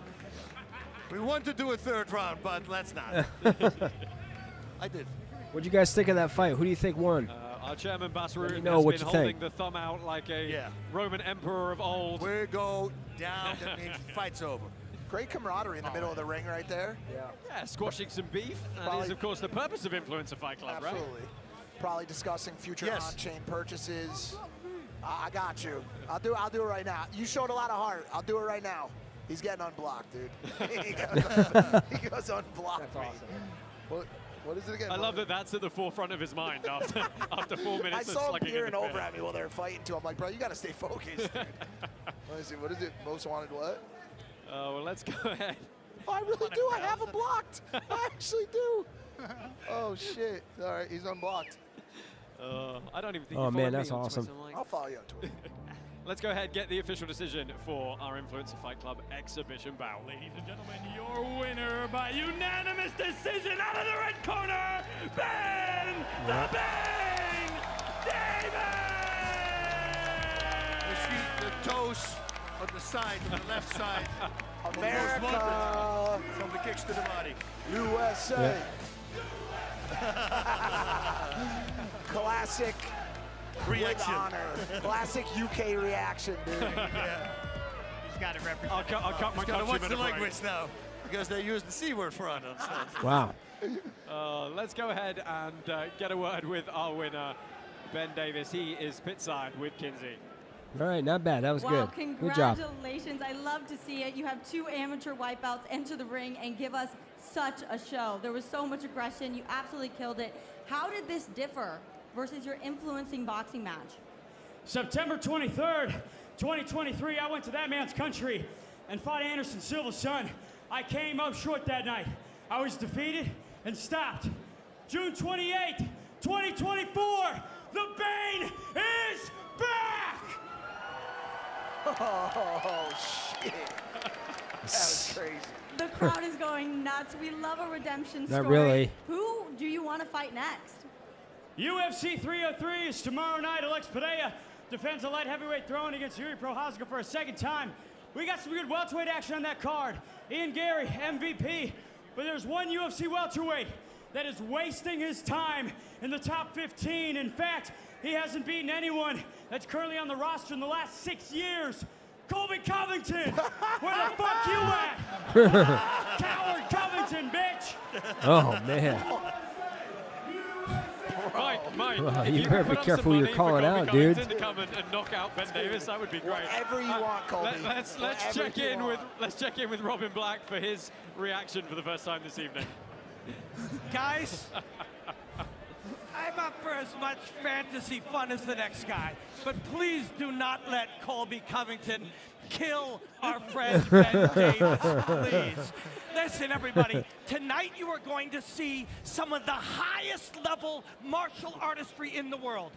Speaker 2: We want to do a third round, but let's not. I did.
Speaker 1: What'd you guys think of that fight? Who do you think won?
Speaker 4: Our chairman, Basarun,
Speaker 1: Let me
Speaker 4: has
Speaker 1: know what
Speaker 4: been
Speaker 1: you
Speaker 4: holding
Speaker 1: think.
Speaker 4: the thumb out like a Roman emperor of old.
Speaker 2: We go down, that means fight's over.
Speaker 3: Great camaraderie in the middle of the ring right there.
Speaker 4: Yeah, squashing some beef. That is, of course, the purpose of Influencer Fight Club, right?
Speaker 3: Absolutely. Probably discussing future on-chain purchases. I got you. I'll do it right now. You showed a lot of heart. I'll do it right now. He's getting unblocked, dude. he goes unblocked. That's awesome. What is it again?
Speaker 4: I love that that's at the forefront of his mind after 4 minutes
Speaker 3: I
Speaker 4: of
Speaker 3: saw him
Speaker 4: slugging in
Speaker 3: peering
Speaker 4: the
Speaker 3: over
Speaker 4: pit.
Speaker 3: at me while they were fighting too. I'm like, bro, you got to stay focused, dude. What is it? Most wanted what?
Speaker 4: Well, let's go ahead.
Speaker 3: Oh, I really do. I have him blocked. I actually do. Oh, shit. All right, he's unblocked.
Speaker 4: I don't even think
Speaker 1: Oh,
Speaker 4: you
Speaker 1: man,
Speaker 4: follow
Speaker 1: that's
Speaker 4: me on
Speaker 1: awesome.
Speaker 4: Twitter, like-
Speaker 3: I'll follow you on Twitter.
Speaker 4: Let's go ahead and get the official decision for our Influencer Fight Club exhibition bout.
Speaker 6: Ladies and gentlemen, your winner by unanimous decision out of the red corner, Ben the Bane Davis!
Speaker 2: You see the toes on the side, on the left side.
Speaker 3: America!
Speaker 2: From the kicks to the body.
Speaker 3: USA! Classic
Speaker 2: reaction.
Speaker 3: With honor. Classic UK reaction, dude.
Speaker 9: He's got to represent.
Speaker 4: I'll cut my
Speaker 2: He's got to watch
Speaker 4: countrymen
Speaker 2: the
Speaker 4: a break.
Speaker 2: language now because they use the C word for it.
Speaker 1: Wow.
Speaker 4: Let's go ahead and get a word with our winner, Ben Davis. He is pitside with Kinsey.
Speaker 1: All right, not bad. That was
Speaker 8: Wow,
Speaker 1: good. Good job.
Speaker 8: congratulations. I love to see it. You have two amateur wipeouts enter the ring and give us such a show. There was so much aggression. You absolutely killed it. How did this differ versus your influencing boxing match?
Speaker 6: September 23rd, 2023, I went to that man's country and fought Anderson Silva's son. I came up short that night. I was defeated and stopped. June 28th, 2024, the Bane is back!
Speaker 3: Oh, shit. That was crazy.
Speaker 8: The crowd is going nuts. We love a redemption story.
Speaker 1: Not really.
Speaker 8: Who do you want to fight next?
Speaker 6: UFC 303 is tomorrow night. Alex Pereira defends the light heavyweight throne against Yuri Prochazka for a second time. We got some good welterweight action on that card. Ian Gary, MVP. But there's one UFC welterweight that is wasting his time in the top 15. In fact, he hasn't beaten anyone that's currently on the roster in the last 6 years. Colby Covington, where the fuck you at? Coward Covington, bitch!
Speaker 1: Oh, man.
Speaker 4: Mike,
Speaker 1: Well,
Speaker 4: if
Speaker 1: you
Speaker 4: you
Speaker 1: better
Speaker 4: could
Speaker 1: be
Speaker 4: put up
Speaker 1: careful
Speaker 4: some
Speaker 1: who you're
Speaker 4: money
Speaker 1: calling
Speaker 4: for
Speaker 1: out,
Speaker 4: Colby
Speaker 1: dude.
Speaker 4: Covington to come and knock out Ben Davis, that would be great.
Speaker 3: Whatever you want, Colby.
Speaker 4: Let's check in with Robin Black for his reaction for the first time this evening.
Speaker 14: Guys, I'm up for as much fantasy fun as the next guy, but please do not let Colby Covington kill our friend Ben Davis, please. Listen, everybody, tonight you are going to see some of the highest level martial artistry in the world.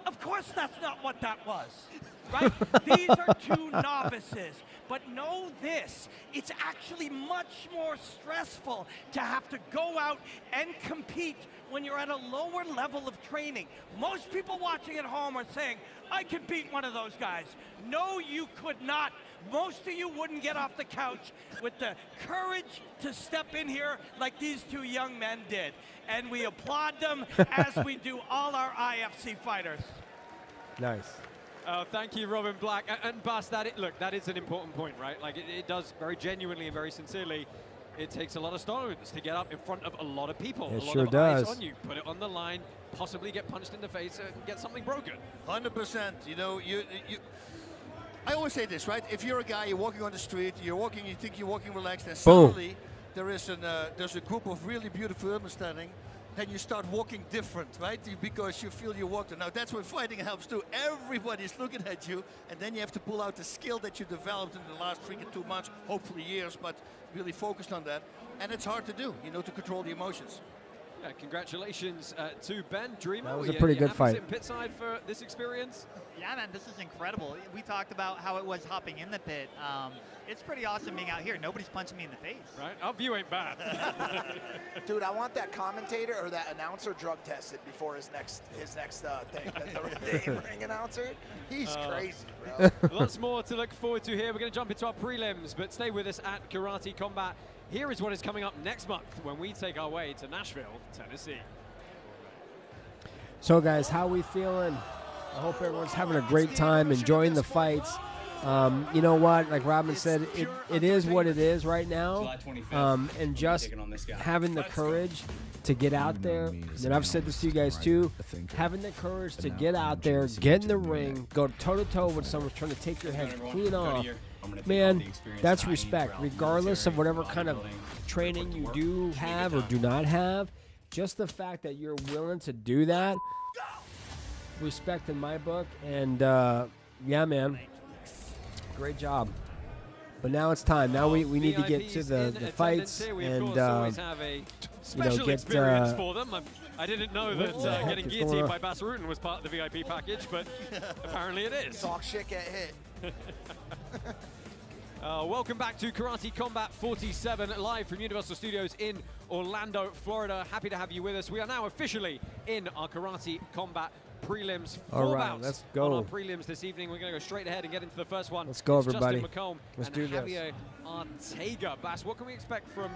Speaker 14: Of course, that's not what that was, right? These are two novices. But know this, it's actually much more stressful to have to go out and compete when you're at a lower level of training. Most people watching at home are saying, I could beat one of those guys. No, you could not. Most of you wouldn't get off the couch with the courage to step in here like these two young men did. And we applaud them as we do all our IFC fighters.
Speaker 1: Nice.
Speaker 4: Thank you, Robin Black. And Bas, that is an important point, right? Like, it does very genuinely and very sincerely. It takes a lot of stones to get up in front of a lot of people.
Speaker 1: It
Speaker 4: a lot
Speaker 1: sure
Speaker 4: of
Speaker 1: does.
Speaker 4: eyes on you. Put it on the line, possibly get punched in the face and get something broken.
Speaker 2: 100%. You know, I always say this, right? If you're a guy, you're walking on the street, you think you're walking relaxed, and suddenly there's a group of really beautiful women standing. then you start walking different, right? Because you feel you walked. Now that's where fighting helps too. Everybody's looking at you, and then you have to pull out the skill that you developed in the last freaking 2 months, hopefully years, but really focused on that. And it's hard to do, you know, to control the emotions.
Speaker 4: Yeah, congratulations to Ben. Dreamer.
Speaker 1: That was a pretty good fight.
Speaker 4: Pit side for this experience.
Speaker 9: Yeah, man, this is incredible. We talked about how it was hopping in the pit. It's pretty awesome being out here. Nobody's punching me in the face.
Speaker 4: Right? Our view ain't bad.
Speaker 3: Dude, I want that commentator or that announcer drug tested before his next thing. The in-ring announcer, he's crazy, bro.
Speaker 4: Lots more to look forward to here. We're going to jump into our prelims, but stay with us at Karate Combat. Here is what is coming up next month when we take our way to Nashville, Tennessee.
Speaker 1: So, guys, how we feeling? I hope everyone's having a great time, enjoying the fights. You know what? Like Robin said, it is what it is right now. And just having the courage to get out there, and I've said this to you guys too, having the courage to get out there, get in the ring, go toe-to-toe with someone trying to take your head clean off. Man, that's respect. Regardless of whatever kind of training you do have or do not have, just the fact that you're willing to do that, respect in my book. And yeah, man, great job. But now it's time. Now we need to get to the fights and
Speaker 4: you know, get experience for them. I didn't know that getting guillotined by Bas Rutten was part of the VIP package, but apparently it is.
Speaker 3: Talk shit, get hit.
Speaker 4: Welcome back to Karate Combat 47, live from Universal Studios in Orlando, Florida. Happy to have you with us. We are now officially in our Karate Combat prelims.
Speaker 1: All right, let's go.
Speaker 4: On our prelims this evening. We're going to go straight ahead and get into the first one.
Speaker 1: Let's go, everybody.
Speaker 4: Justin McCollum
Speaker 1: Let's
Speaker 4: and
Speaker 1: do this.
Speaker 4: Javier Ortega. Bass, what can we expect from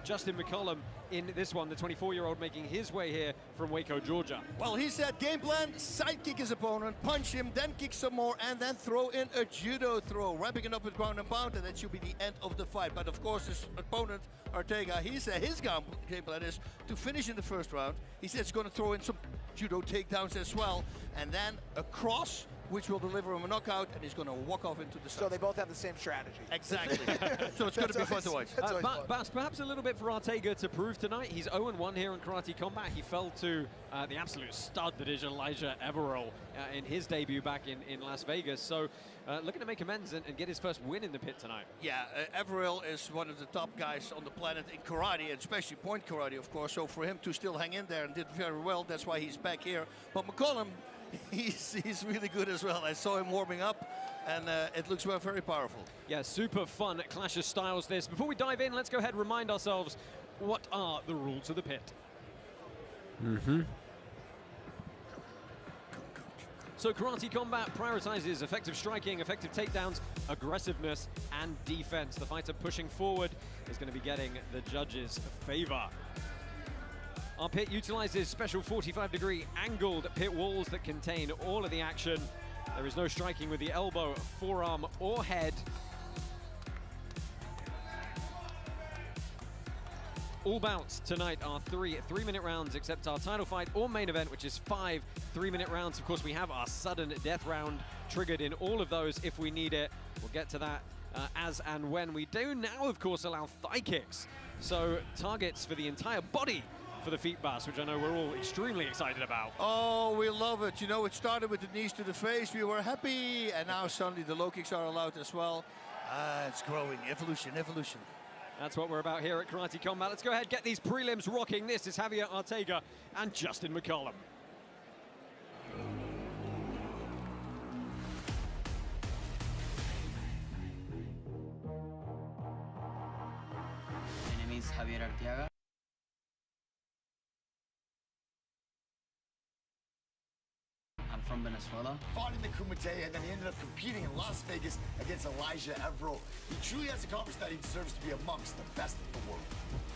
Speaker 4: Justin McCollum in this one, the 24-year-old making his way here from Waco, Georgia?
Speaker 2: Well, he said game plan, sidekick his opponent, punch him, then kick some more, and then throw in a judo throw, wrapping it up with ground and pound, and that should be the end of the fight. But of course, his opponent, Ortega, he said his game plan is to finish in the first round. He said he's going to throw in some judo takedowns as well, and then a cross, which will deliver him a knockout, and he's going to walk off into the sun.
Speaker 3: So they both have the same strategy.
Speaker 2: Exactly. So it's going to be fun to watch.
Speaker 4: Bas, perhaps a little bit for Ortega to prove tonight. He's 0-1 here in Karate Combat. He fell to the absolute stud that is Elijah Everell in his debut back in Las Vegas. So looking to make amends and get his first win in the pit tonight.
Speaker 2: Yeah, Everell is one of the top guys on the planet in karate, and especially point karate, of course. So for him to still hang in there and did very well, that's why he's back here. But McCollum, he's really good as well. I saw him warming up, and it looks very powerful.
Speaker 4: Yeah, super fun clash of styles this. Before we dive in, let's go ahead and remind ourselves, what are the rules of the pit? So Karate Combat prioritizes effective striking, effective takedowns, aggressiveness, and defense. The fighter pushing forward is going to be getting the judges' favor. Our pit utilizes special 45-degree angled pit walls that contain all of the action. There is no striking with the elbow, forearm, or head. All bouts tonight are 3 3-minute rounds, except our title fight or main event, which is 5 3-minute rounds. Of course, we have our sudden death round triggered in all of those if we need it. We'll get to that as and when. We do now, of course, allow thigh kicks. So targets for the entire body for the feet, Bas, which I know we're all extremely excited about.
Speaker 2: Oh, we love it. You know, it started with the knees to the face. We were happy, and now suddenly the low kicks are allowed as well. It's growing. Evolution, evolution.
Speaker 4: That's what we're about here at Karate Combat. Let's go ahead, get these prelims rocking. This is Javier Ortega and Justin McCollum.
Speaker 15: My name is Javier Arteaga. I'm from Venezuela.
Speaker 5: Fought in the Kumite, and then he ended up competing in Las Vegas against Elijah Everell. He truly has accomplished that he deserves to be amongst the best of the world.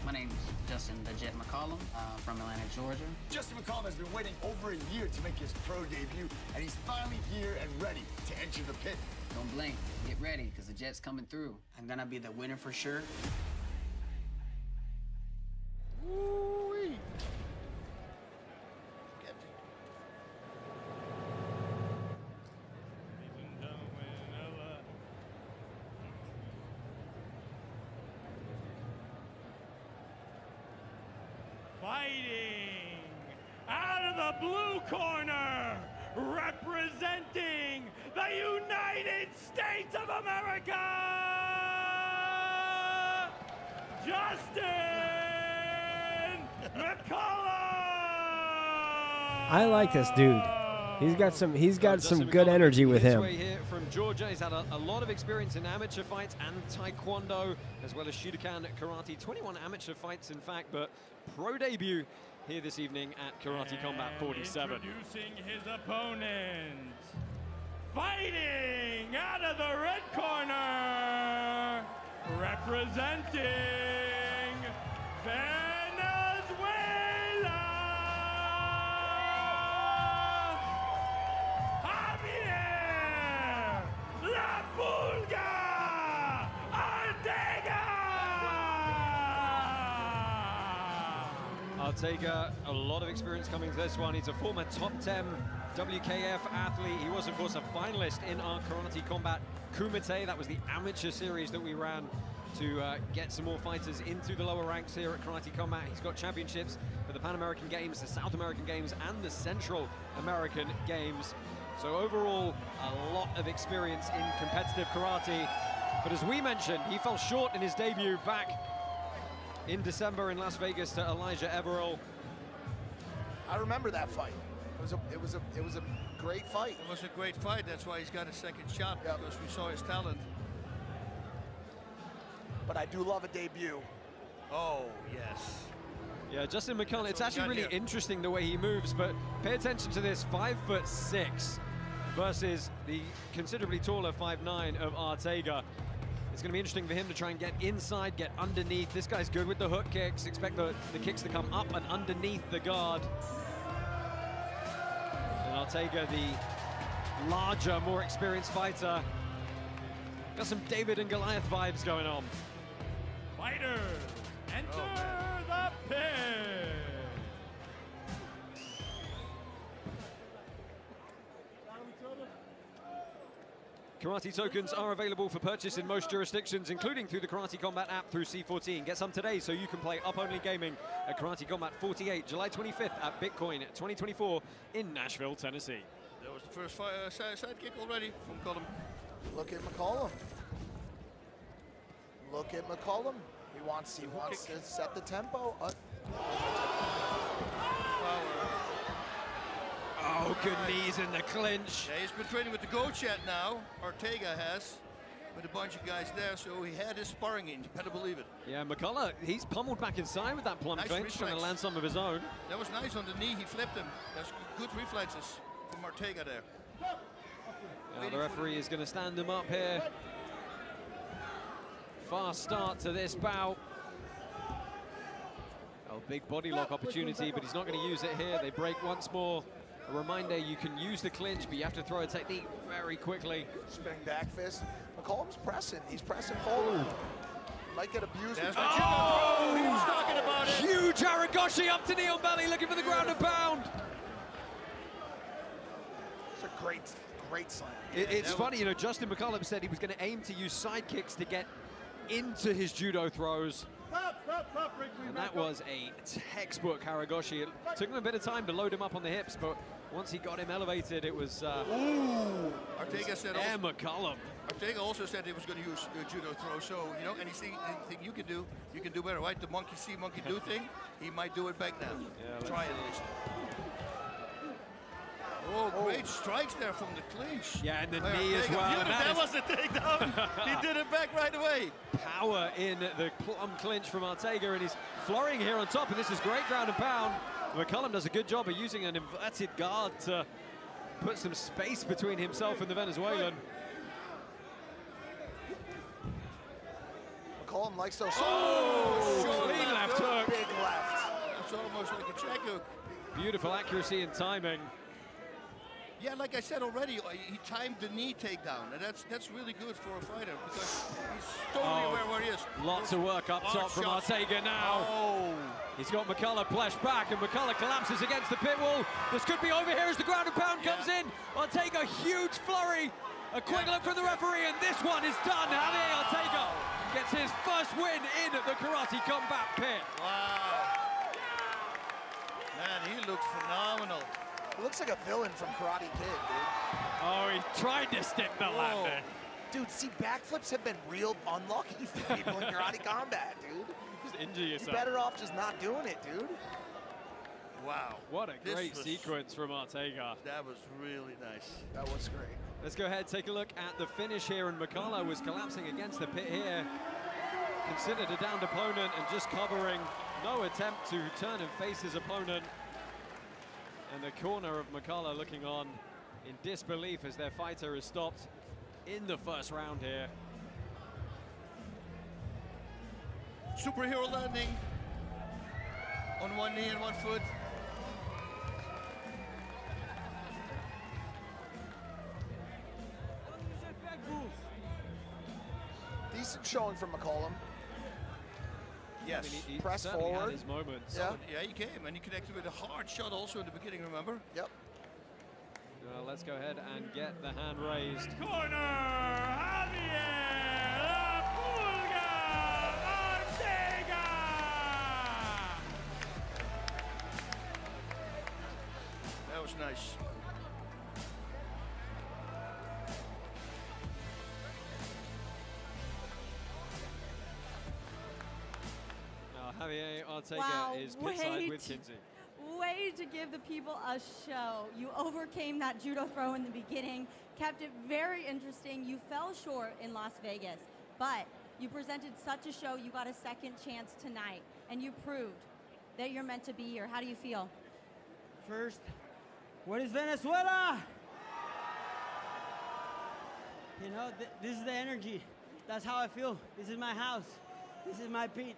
Speaker 15: My name's Justin "The Jet" McCollum from Atlanta, Georgia.
Speaker 5: Justin McCollum has been waiting over a year to make his pro debut, and he's finally here and ready to enter the pit.
Speaker 15: Don't blink. Get ready, because the Jet's coming through. I'm gonna be the winner for sure.
Speaker 2: Woo-wee.
Speaker 6: Fighting the blue corner, representing the United States of America, Justin McCullough.
Speaker 1: I like this dude. He's got some good energy with him.
Speaker 4: Here from Georgia. He's had a lot of experience in amateur fights and taekwondo, as well as Showdowns karate. 21 amateur fights, in fact, but pro debut here this evening at Karate Combat 47.
Speaker 6: Introducing his opponent, fighting out of the red corner, representing Venezuela, Javier La Pulga
Speaker 4: Ortega, a lot of experience coming to this one. He's a former top 10 WKF athlete. He was, of course, a finalist in our Karate Combat Kumite. That was the amateur series that we ran to get some more fighters into the lower ranks here at Karate Combat. He's got championships for the Pan American Games, the South American Games, and the Central American Games. So overall, a lot of experience in competitive karate. But as we mentioned, he fell short in his debut back in December in Las Vegas to Elijah Everill.
Speaker 3: I remember that fight. It was a great fight.
Speaker 2: It was a great fight. That's why he's got a second shot, because we saw his talent.
Speaker 3: But I do love a debut.
Speaker 2: Oh, yes.
Speaker 4: Yeah, Justin McCullough, it's actually really interesting the way he moves, but pay attention to this, 5'6" versus the considerably taller 5'9" of Ortega. It's going to be interesting for him to try and get inside, get underneath. This guy's good with the hook kicks. Expect the kicks to come up and underneath the guard. And Ortega, the larger, more experienced fighter. Got some David and Goliath vibes going on.
Speaker 6: Fighters, enter the pit.
Speaker 4: Karate tokens are available for purchase in most jurisdictions, including through the Karate Combat app through C14. Get some today so you can play up-only gaming at Karate Combat 48, July 25th at Bitcoin 2024 in Nashville, Tennessee.
Speaker 2: That was the first side kick already from Cullum.
Speaker 3: Look at McCollum. Look at McCollum. He wants to set the tempo.
Speaker 4: Oh, good knees in the clinch.
Speaker 2: Yeah, he's been training with the Go Chat now. Ortega has, with a bunch of guys there, so he had his sparring in. You better believe it.
Speaker 4: Yeah, McCullough, he's pummeled back inside with that plum
Speaker 2: Nice
Speaker 4: clinch,
Speaker 2: reflex.
Speaker 4: trying to land some of his own.
Speaker 2: That was nice on the knee. He flipped him. That's good reflexes from Ortega there.
Speaker 4: Yeah, the referee is going to stand him up here. Fast start to this bout. Oh, big body lock opportunity, but he's not going to use it here. They break once more. A reminder, you can use the clinch, but you have to throw a technique very quickly.
Speaker 3: Spinning back fist. McCollum's pressing. He's pressing forward. Might get abused.
Speaker 2: That's the throw. He was talking about it.
Speaker 4: Huge Aragoshi up to knee on belly, looking for the ground and pound.
Speaker 3: It's a great slam.
Speaker 4: It's funny, you know, Justin McCullough said he was going to aim to use side kicks to get into his judo throws. And that was a textbook Haragoshi. It took him a bit of time to load him up on the hips, but once he got him elevated, it was
Speaker 2: Ortega said
Speaker 4: McCullough.
Speaker 2: Ortega also said he was going to use judo throw, so, you know, anything you can do better, right? The monkey see, monkey do thing, he might do it back now.
Speaker 4: Yeah,
Speaker 2: try at least. Oh, great strikes there from the clinch.
Speaker 4: Yeah, and the
Speaker 2: By
Speaker 4: knee as
Speaker 2: Ortega.
Speaker 4: well.
Speaker 2: Yeah, that was a takedown. He did it back right away.
Speaker 4: Power in the plum clinch from Ortega, and he's flurrying here on top, and this is great ground and pound. McCullough does a good job of using an inverted guard to put some space between himself and the Venezuelan.
Speaker 3: McCollum likes those.
Speaker 4: Clean left hook.
Speaker 3: Big left.
Speaker 2: It's almost like a check hook.
Speaker 4: Beautiful accuracy and timing.
Speaker 2: Yeah, like I said already, he timed the knee takedown, and that's really good for a fighter because he's totally where he is.
Speaker 4: Lots of work up top from Ortega now.
Speaker 2: Oh.
Speaker 4: He's got McCullough fleshed back, and McCullough collapses against the pit wall. This could be over here as the ground and pound comes in. Ortega, huge flurry. A quick look from the referee, and this one is done. Javier Ortega gets his first win in the Karate Combat pit.
Speaker 2: Wow. Man, he looks phenomenal.
Speaker 3: He looks like a villain from Karate Kid, dude.
Speaker 4: Oh, he tried to stick the landing.
Speaker 3: Dude, see, backflips have been real unlucky for people in Karate Combat, dude.
Speaker 4: Just injure yourself.
Speaker 3: You're better off just not doing it, dude.
Speaker 2: Wow.
Speaker 4: What a great sequence from Ortega.
Speaker 2: That was really nice.
Speaker 3: That was great.
Speaker 4: Let's go ahead, take a look at the finish here, and McCullough was collapsing against the pit here. Considered a downed opponent and just covering. No attempt to turn and face his opponent. And the corner of McCullough looking on in disbelief as their fighter is stopped in the first round here.
Speaker 2: Superhero landing on one knee and one foot.
Speaker 3: Decent showing from McCollum.
Speaker 2: Yes.
Speaker 4: I mean, he
Speaker 3: Press
Speaker 4: certainly
Speaker 3: forward.
Speaker 4: had his moments.
Speaker 3: Yeah.
Speaker 2: Yeah, he came and he connected with a hard shot also in the beginning, remember?
Speaker 3: Yep.
Speaker 4: Well, let's go ahead and get the hand raised.
Speaker 6: Corner, Javier La Pulga Ortega.
Speaker 2: That was nice.
Speaker 4: Now, Javier Ortega
Speaker 8: Wow,
Speaker 4: is pitside with Kinsey.
Speaker 8: Way to give the people a show. You overcame that judo throw in the beginning, kept it very interesting. You fell short in Las Vegas, but you presented such a show. You got a second chance tonight, and you proved that you're meant to be here. How do you feel?
Speaker 6: First, what is Venezuela? You know, this is the energy. That's how I feel. This is my house. This is my pit.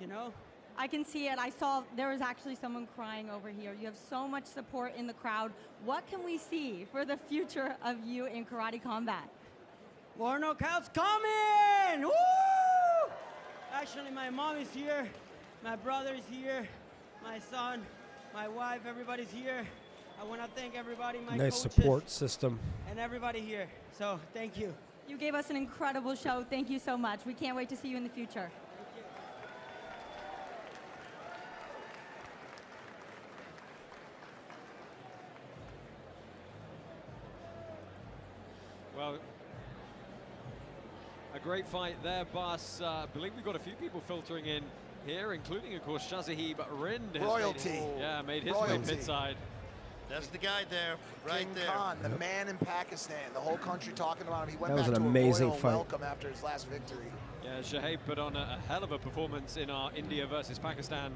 Speaker 6: You know?
Speaker 8: I can see it. I saw there was actually someone crying over here. You have so much support in the crowd. What can we see for the future of you in Karate Combat?
Speaker 6: More knockouts coming! Woo! Actually, my mom is here. My brother is here. My son, my wife, everybody's here. I want to thank everybody, my
Speaker 1: Nice
Speaker 6: coaches,
Speaker 1: support system.
Speaker 6: and everybody here. So, thank you.
Speaker 8: You gave us an incredible show. Thank you so much. We can't wait to see you in the future.
Speaker 4: Well, a great fight there, boss. I believe we've got a few people filtering in here, including, of course, Shazahib Rind.
Speaker 3: Royalty.
Speaker 4: Made his
Speaker 3: Royalty.
Speaker 4: way pitside.
Speaker 2: That's the guy there, right
Speaker 3: King
Speaker 2: there.
Speaker 3: Khan, the man in Pakistan. The whole country talking about him. He went
Speaker 1: That was
Speaker 3: back
Speaker 1: an
Speaker 3: to
Speaker 1: amazing
Speaker 3: a royal
Speaker 1: fight.
Speaker 3: welcome after his last victory.
Speaker 4: Yeah, Shahab put on a hell of a performance in our India versus Pakistan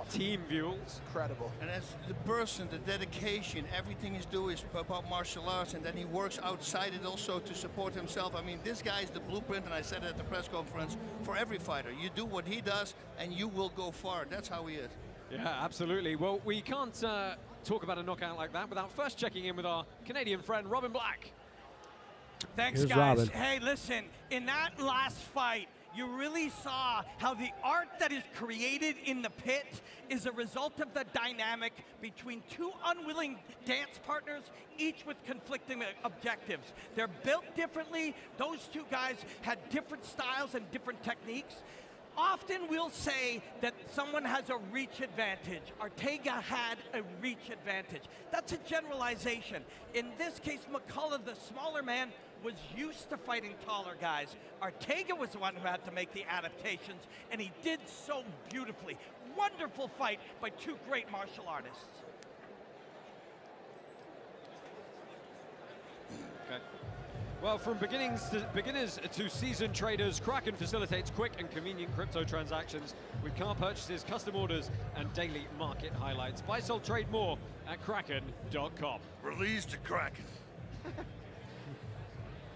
Speaker 4: team views.
Speaker 3: Incredible.
Speaker 2: And as the person, the dedication, everything he's doing is about martial arts, and then he works outside it also to support himself. I mean, this guy is the blueprint, and I said it at the press conference, for every fighter. You do what he does, and you will go far. That's how he is.
Speaker 4: Yeah, absolutely. Well, we can't talk about a knockout like that without first checking in with our Canadian friend, Robin Black.
Speaker 14: Thanks,
Speaker 1: Here's
Speaker 14: guys.
Speaker 1: Robin.
Speaker 14: Hey, listen, in that last fight, you really saw how the art that is created in the pit is a result of the dynamic between two unwilling dance partners, each with conflicting objectives. They're built differently. Those two guys had different styles and different techniques. Often we'll say that someone has a reach advantage. Ortega had a reach advantage. That's a generalization. In this case, McCullough, the smaller man, was used to fighting taller guys. Ortega was the one who had to make the adaptations, and he did so beautifully. Wonderful fight by two great martial artists.
Speaker 4: Okay. Well, from beginners to seasoned traders, Kraken facilitates quick and convenient crypto transactions with car purchases, custom orders, and daily market highlights. Buy, sell, trade more at kraken.com.
Speaker 2: Release the Kraken.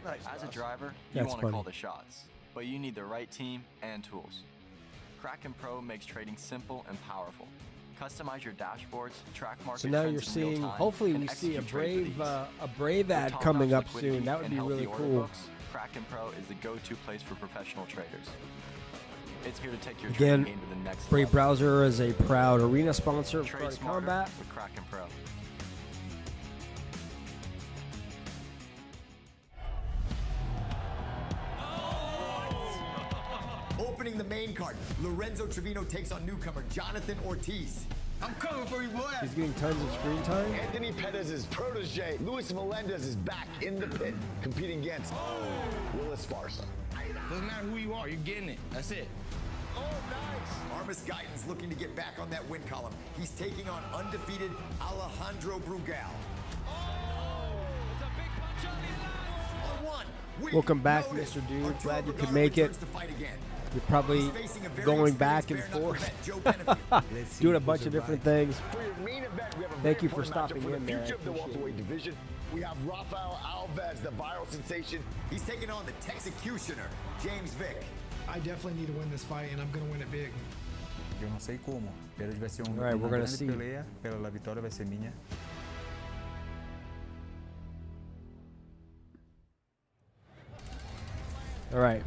Speaker 3: Nice,
Speaker 16: As a
Speaker 3: boss.
Speaker 16: driver, you
Speaker 1: That's
Speaker 16: want to
Speaker 1: funny.
Speaker 16: call the shots, but you need the right team and tools. Kraken Pro makes trading simple and powerful. Customize your dashboards, track market
Speaker 1: So now
Speaker 16: trends
Speaker 1: you're
Speaker 16: in real
Speaker 1: seeing,
Speaker 16: time,
Speaker 1: hopefully
Speaker 16: and
Speaker 1: we see
Speaker 16: execute trades with
Speaker 1: a
Speaker 16: ease.
Speaker 1: Brave
Speaker 16: With
Speaker 1: ad
Speaker 16: top-notch
Speaker 1: coming up
Speaker 16: liquidity
Speaker 1: soon. That would
Speaker 16: and
Speaker 1: be
Speaker 16: healthy
Speaker 1: really
Speaker 16: order
Speaker 1: cool.
Speaker 16: books, Kraken Pro is the go-to place for professional traders. It's here to take your
Speaker 1: Again,
Speaker 16: trading game to the next
Speaker 1: Brave
Speaker 16: level.
Speaker 1: Browser is a proud arena sponsor of
Speaker 16: Trade
Speaker 1: Karate
Speaker 16: smarter
Speaker 1: Combat.
Speaker 16: with Kraken Pro.
Speaker 17: Opening the main card, Lorenzo Trevino takes on newcomer Jonathan Ortiz.
Speaker 5: I'm coming for you, boy.
Speaker 1: He's getting tons of screen time.
Speaker 5: Anthony Pettis' protege, Luis Melendez, is back in the pit, competing against Will Esparza.
Speaker 17: Doesn't matter who you are, you're getting it. That's it.
Speaker 5: Oh, nice.
Speaker 18: Armis Guyton's looking to get back on that win column. He's taking on undefeated Alejandro Brugal.
Speaker 1: Welcome back, Mr. Dude. Glad you could make it. You're probably going back and forth, doing a bunch of different things. Thank you for stopping in there.
Speaker 5: Future of the welterweight division. We have Rafael Alves, the viral sensation.
Speaker 18: He's taking on the Texecutioner, James Vick.
Speaker 19: I definitely need to win this fight, and I'm going to win it big.
Speaker 20: Eu não sei como, pero vai ser
Speaker 1: All right, we're gonna see.
Speaker 20: pelea, pero la vitória vai ser minha.
Speaker 1: All right.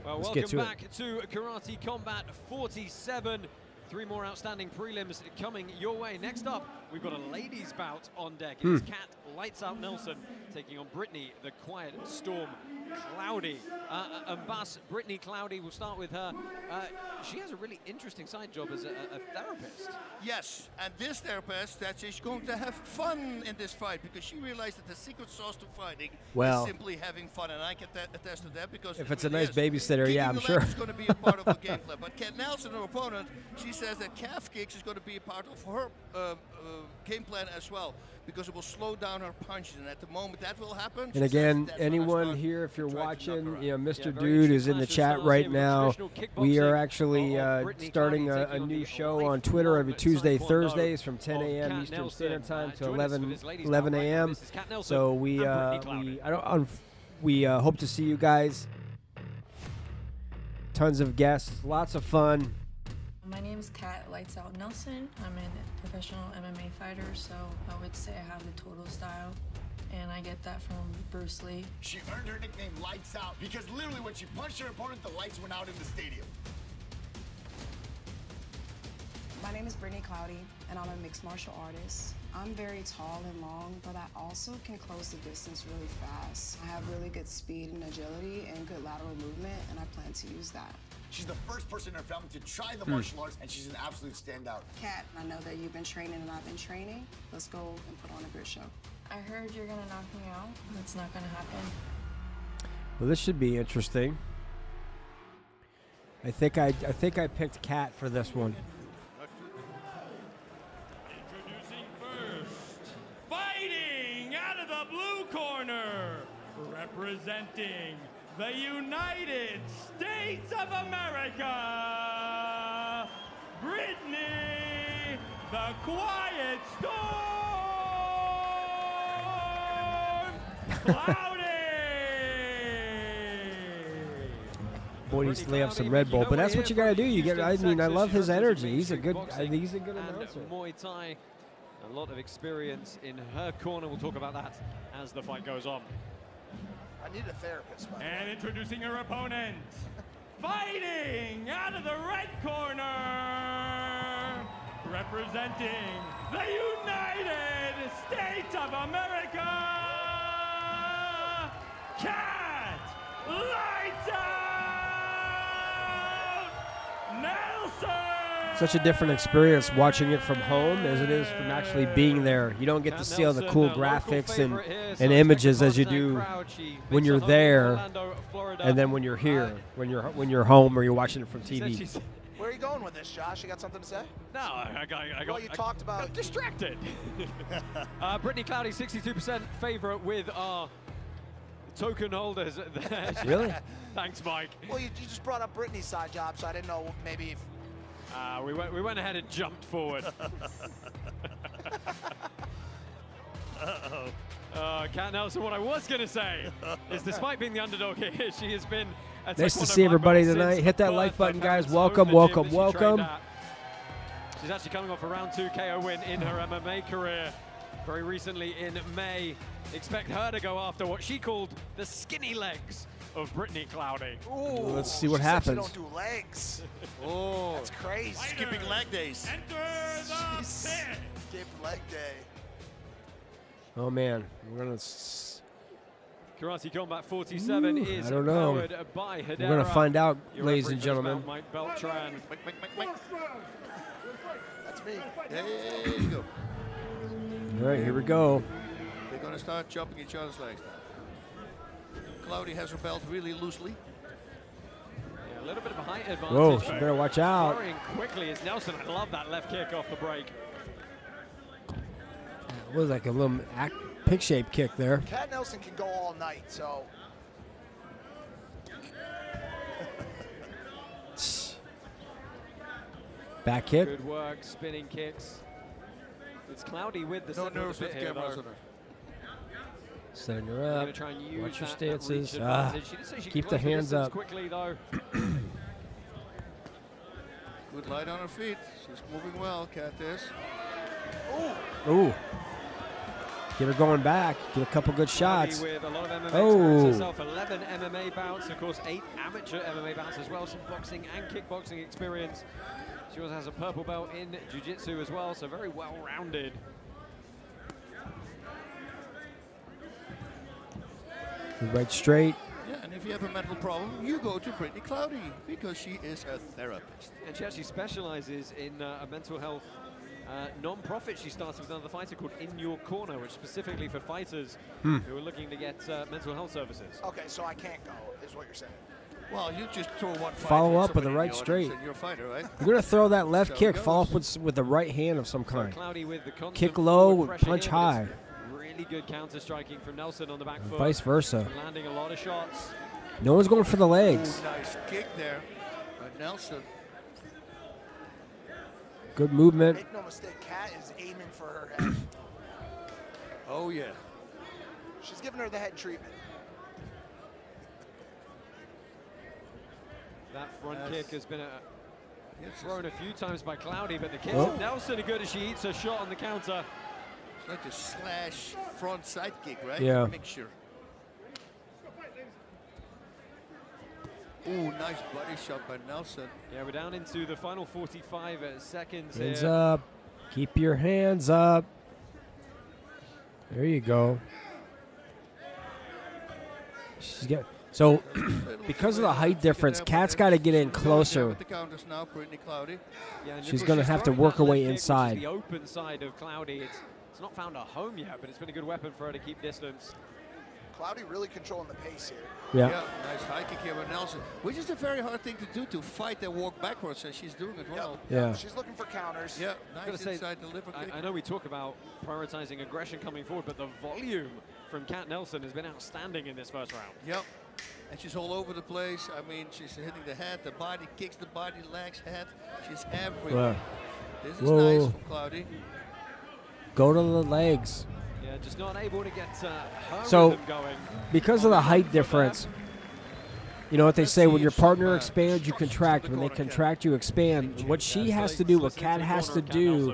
Speaker 4: Well,
Speaker 1: Let's
Speaker 4: welcome
Speaker 1: get to
Speaker 4: back to Karate Combat 47. 3 more outstanding prelims coming your way. Next up, we've got a ladies' bout on deck. It is Kat Lights Out Nelson taking on Brittany, the Quiet Storm Cloudy. And Bass, Brittany Cloudy, we'll start with her. She has a really interesting side job as a therapist.
Speaker 2: Yes, and this therapist, that she's going to have fun in this fight because she realized that the secret sauce to fighting is simply having fun, and I can attest to that because
Speaker 1: if it's a nice babysitter, yeah, I'm sure.
Speaker 2: It's going to be a part of the game plan. But Kat Nelson, her opponent, she says that calf kicks is going to be a part of her game plan as well because it will slow down her punches, and at the moment that will happen.
Speaker 1: And again, anyone here, if you're watching, you know, Mr. Dude is in the chat right now. We are actually starting a new show on Twitter every Tuesday, Thursdays from 10 a.m. Eastern Standard Time to 11 a.m. So we hope to see you guys. Tons of guests, lots of fun.
Speaker 21: My name is Kat Lights Out Nelson. I'm a professional MMA fighter, so I would say I have the total style, and I get that from Bruce Lee.
Speaker 5: She earned her nickname Lights Out because literally when she punched her opponent, the lights went out in the stadium.
Speaker 22: My name is Brittany Cloudy, and I'm a mixed martial artist. I'm very tall and long, but I also can close the distance really fast. I have really good speed and agility and good lateral movement, and I plan to use that.
Speaker 5: She's the first person in her family to try the martial arts, and she's an absolute standout.
Speaker 22: Kat, I know that you've been training and I've been training. Let's go and put on a good show.
Speaker 21: I heard you're gonna knock me out. That's not gonna happen.
Speaker 1: Well, this should be interesting. I think I picked Kat for this one.
Speaker 6: Introducing first, fighting out of the blue corner, representing the United States of America, Brittany, the Quiet Storm, Cloudy.
Speaker 1: Boy needs to lay up some Red Bull, but that's what you gotta do. You get. I mean, I love his energy. He's a good announcer.
Speaker 4: Muay Thai, a lot of experience in her corner. We'll talk about that as the fight goes on.
Speaker 3: I need a therapist.
Speaker 6: And introducing her opponent, fighting out of the red corner, representing the United States of America, Kat Lights Out Nelson.
Speaker 1: Such a different experience watching it from home as it is from actually being there. You don't get to see all the cool graphics and images as you do when you're there, and then when you're here, when you're home or you're watching it from TV.
Speaker 3: Where are you going with this, Josh? You got something to say?
Speaker 4: No, I
Speaker 3: got
Speaker 4: distracted. Brittany Cloudy, 62% favorite with our token holders.
Speaker 1: Really?
Speaker 3: Thanks, Mike. Well, you just brought up Brittany's side job, so I didn't know maybe if...
Speaker 4: we went ahead and jumped forward. Kat Nelson, what I was going to say is despite being the underdog here, she has been a
Speaker 1: Nice to see everybody tonight. Hit that like button, guys. Welcome, welcome, welcome.
Speaker 4: She's actually coming off a round 2 KO win in her MMA career very recently in May. Expect her to go after what she called the skinny legs of Brittany Cloudy.
Speaker 3: Ooh,
Speaker 1: let's see what happens.
Speaker 3: Don't do legs.
Speaker 2: Oh,
Speaker 3: that's crazy.
Speaker 2: Skipping leg days.
Speaker 3: Skip leg day.
Speaker 1: Oh man, we're gonna.
Speaker 4: Karate Combat 47 is
Speaker 1: I don't know.
Speaker 4: powered by Hedera.
Speaker 1: We're gonna find out,
Speaker 4: Your
Speaker 1: ladies and
Speaker 4: referee for this
Speaker 1: gentlemen.
Speaker 4: bout, Mike Beltran.
Speaker 3: That's That's me.
Speaker 2: There you go.
Speaker 1: All right, here we go.
Speaker 2: They're going to start chopping each other's legs now. Cloudy has her belt really loosely.
Speaker 4: Yeah, a little bit of a height advantage.
Speaker 1: Whoa, she better watch out.
Speaker 4: Firing quickly is Nelson. I love that left kick off the break.
Speaker 1: It was like a little pick shape kick there.
Speaker 3: Cat Nelson can go all night, so.
Speaker 1: Back kick.
Speaker 4: Good work, spinning kicks. It's Cloudy with the
Speaker 2: No
Speaker 4: center of
Speaker 2: nerves
Speaker 4: the
Speaker 2: with
Speaker 4: pit here,
Speaker 2: cameras
Speaker 4: though.
Speaker 2: on her.
Speaker 1: Setting her
Speaker 4: They're
Speaker 1: up.
Speaker 4: gonna try and use
Speaker 1: Watch your
Speaker 4: that reach
Speaker 1: stances.
Speaker 4: advantage. She did say she
Speaker 1: Keep
Speaker 4: could
Speaker 1: the
Speaker 4: close
Speaker 1: hands
Speaker 4: distance
Speaker 1: up.
Speaker 4: quickly, though.
Speaker 2: Good light on her feet. She's moving well, Cat is.
Speaker 1: Ooh. Get her going back. Get a couple good shots.
Speaker 4: With a lot of MMA experience
Speaker 1: Oh.
Speaker 4: herself, 11 MMA bouts, of course 8 amateur MMA bouts as well, some boxing and kickboxing experience. She also has a purple belt in jiu-jitsu as well, so very well-rounded.
Speaker 1: Right straight.
Speaker 2: Yeah, and if you have a mental problem, you go to Brittany Cloudy because she is a therapist.
Speaker 4: And she actually specializes in a mental health non-profit. She started with another fighter called In Your Corner, which is specifically for fighters who are looking to get mental health services.
Speaker 3: Okay, so I can't go, is what you're saying.
Speaker 2: Well, you just throw one fight.
Speaker 1: Follow
Speaker 2: at
Speaker 1: up with the
Speaker 2: somebody in
Speaker 1: right
Speaker 2: the
Speaker 1: straight.
Speaker 2: audience and you're a fighter, right?
Speaker 1: You're going to throw that left
Speaker 2: So it
Speaker 1: kick.
Speaker 2: goes.
Speaker 1: Follow up with the right hand of some kind.
Speaker 4: Cloudy with the constant
Speaker 1: Kick low,
Speaker 4: forward pressure
Speaker 1: punch
Speaker 4: here, but
Speaker 1: high.
Speaker 4: it's really good counter striking from Nelson on the back foot.
Speaker 1: Vice versa.
Speaker 4: Landing a lot of shots.
Speaker 1: No one's going for the legs.
Speaker 2: Ooh, nice kick there by Nelson.
Speaker 1: Good movement.
Speaker 3: Make no mistake, Cat is aiming for her head.
Speaker 2: Oh, yeah.
Speaker 3: She's giving her the head treatment.
Speaker 4: That front kick has been thrown a few times by Cloudy, but the kicks
Speaker 1: Oh.
Speaker 4: of Nelson are good as she eats her shot on the counter.
Speaker 2: It's like a slash front side kick, right?
Speaker 1: Yeah.
Speaker 2: Mixture. Ooh, nice body shot by Nelson.
Speaker 4: Yeah, we're down into the final 45 seconds
Speaker 1: Hands
Speaker 4: here.
Speaker 1: up. Keep your hands up. There you go. She's got so because of the height difference, Cat's got to get in closer.
Speaker 2: With the counters now, Brittany Cloudy.
Speaker 4: Yeah, and
Speaker 1: She's
Speaker 4: of
Speaker 1: going to
Speaker 4: course
Speaker 1: have to
Speaker 4: throwing
Speaker 1: work
Speaker 4: that
Speaker 1: her way
Speaker 4: left kick, which is
Speaker 1: inside.
Speaker 4: the open side of Cloudy. It's not found a home yet, but it's been a good weapon for her to keep distance.
Speaker 3: Cloudy really controlling the pace here.
Speaker 1: Yeah.
Speaker 2: Nice high kick here by Nelson, which is a very hard thing to do, to fight and walk backwards, and she's doing it well.
Speaker 1: Yeah.
Speaker 3: She's looking for counters.
Speaker 2: Yeah,
Speaker 4: Gotta
Speaker 2: nice
Speaker 4: say,
Speaker 2: inside the liver kick.
Speaker 4: I know we talk about prioritizing aggression coming forward, but the volume from Cat Nelson has been outstanding in this first round.
Speaker 2: Yep. And she's all over the place. I mean, she's hitting the head, the body, kicks the body, legs, head. She's everywhere.
Speaker 1: Wow.
Speaker 2: This is
Speaker 1: Whoa.
Speaker 2: nice from Cloudy.
Speaker 1: Go to the legs.
Speaker 4: Yeah, just not able to get her
Speaker 1: So,
Speaker 4: rhythm going.
Speaker 1: because of the height difference, you know what they say, when your partner expands, you contract. When they contract, you expand. What she has to do, what Kat has to do,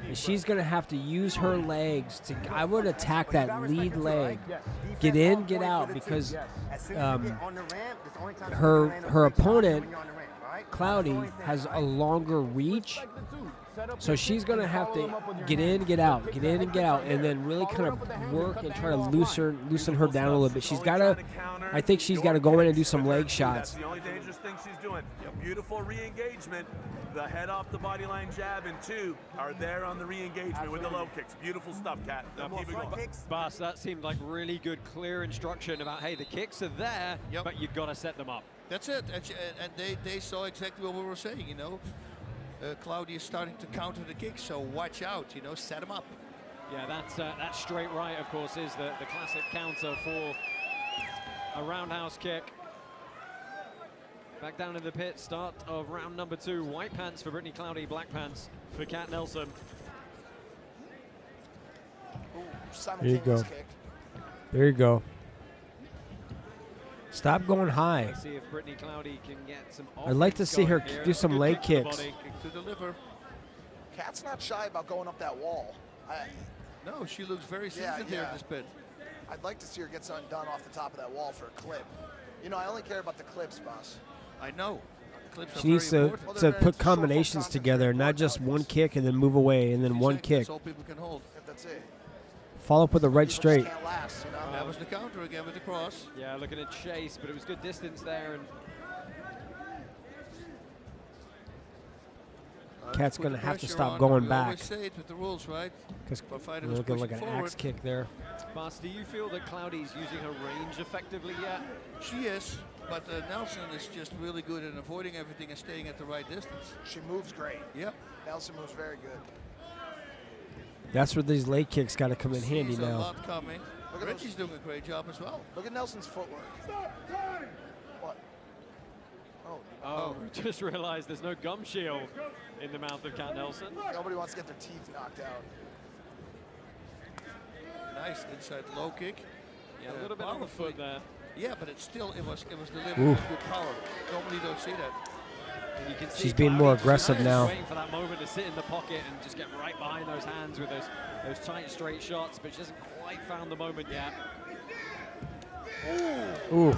Speaker 1: is she's going to have to use her legs to, I would attack that lead leg. Get in, get out, because her opponent, Cloudy, has a longer reach. So she's going to have to get in, get out, get in and get out, and then really kind of work and try to loosen her down a little bit. She's got to, I think she's got to go in and do some leg shots.
Speaker 7: That's the only dangerous thing she's doing. Beautiful re-engagement. The head off the body line jab and two are there on the re-engagement with the low kicks. Beautiful stuff, Kat.
Speaker 4: Boss, that seemed like really good, clear instruction about, hey, the kicks are there, but you've got to set them up.
Speaker 2: That's it. And they saw exactly what we were saying, you know. Cloudy is starting to counter the kicks, so watch out, you know, set them up.
Speaker 4: Yeah, that straight right, of course, is the classic counter for a roundhouse kick. Back down in the pit, start of round number 2. White pants for Brittany Cloudy, black pants for Cat Nelson.
Speaker 1: There you go. There you go. Stop going high.
Speaker 4: Let's see if Brittany Cloudy can get some.
Speaker 1: I'd like to see her do some leg kicks.
Speaker 2: Kick to the liver.
Speaker 3: Cat's not shy about going up that wall.
Speaker 2: No, she looks very seasoned here in this pit.
Speaker 3: I'd like to see her get something done off the top of that wall for a clip. You know, I only care about the clips, boss.
Speaker 2: I know. Clips
Speaker 1: She needs to put combinations together, not just one kick and then move away and then one kick.
Speaker 2: That's all people can hold.
Speaker 3: If that's it.
Speaker 1: Follow up with the right straight.
Speaker 3: Can't last, you know?
Speaker 2: That was the counter again with the cross.
Speaker 4: Yeah, looking at chase, but it was good distance there. And
Speaker 1: Cat's going to have to
Speaker 2: pressure
Speaker 1: stop
Speaker 2: on.
Speaker 1: going
Speaker 2: We
Speaker 1: back.
Speaker 2: always say it with the rules, right?
Speaker 1: Because
Speaker 2: If a fighter was
Speaker 1: look at
Speaker 2: pushing
Speaker 1: an
Speaker 2: forward,
Speaker 1: axe kick there.
Speaker 4: Bas, do you feel that Cloudy's using her range effectively yet?
Speaker 2: She is, but Nelson is just really good at avoiding everything and staying at the right distance.
Speaker 3: She moves great.
Speaker 2: Yep.
Speaker 3: Nelson moves very good.
Speaker 1: That's where these leg kicks got to come in handy
Speaker 2: Sees a
Speaker 1: now.
Speaker 2: lot coming. Reggie's doing a great job as well.
Speaker 3: Look at Nelson's footwork. What?
Speaker 4: Oh, we just realized there's no gum shield in the mouth of Cat Nelson.
Speaker 3: Nobody wants to get their teeth knocked out.
Speaker 2: Nice inside low kick.
Speaker 4: Yeah, a little bit on the foot there.
Speaker 2: Yeah, but it was delivered
Speaker 1: Ooh.
Speaker 2: with good power. Normally you don't see that.
Speaker 4: And you can see
Speaker 1: She's being
Speaker 4: Cloudy
Speaker 1: more
Speaker 4: just
Speaker 1: aggressive now.
Speaker 4: waiting for that moment to sit in the pocket and just get right behind those hands with those tight, straight shots, but she hasn't quite found the moment yet.
Speaker 1: Ooh.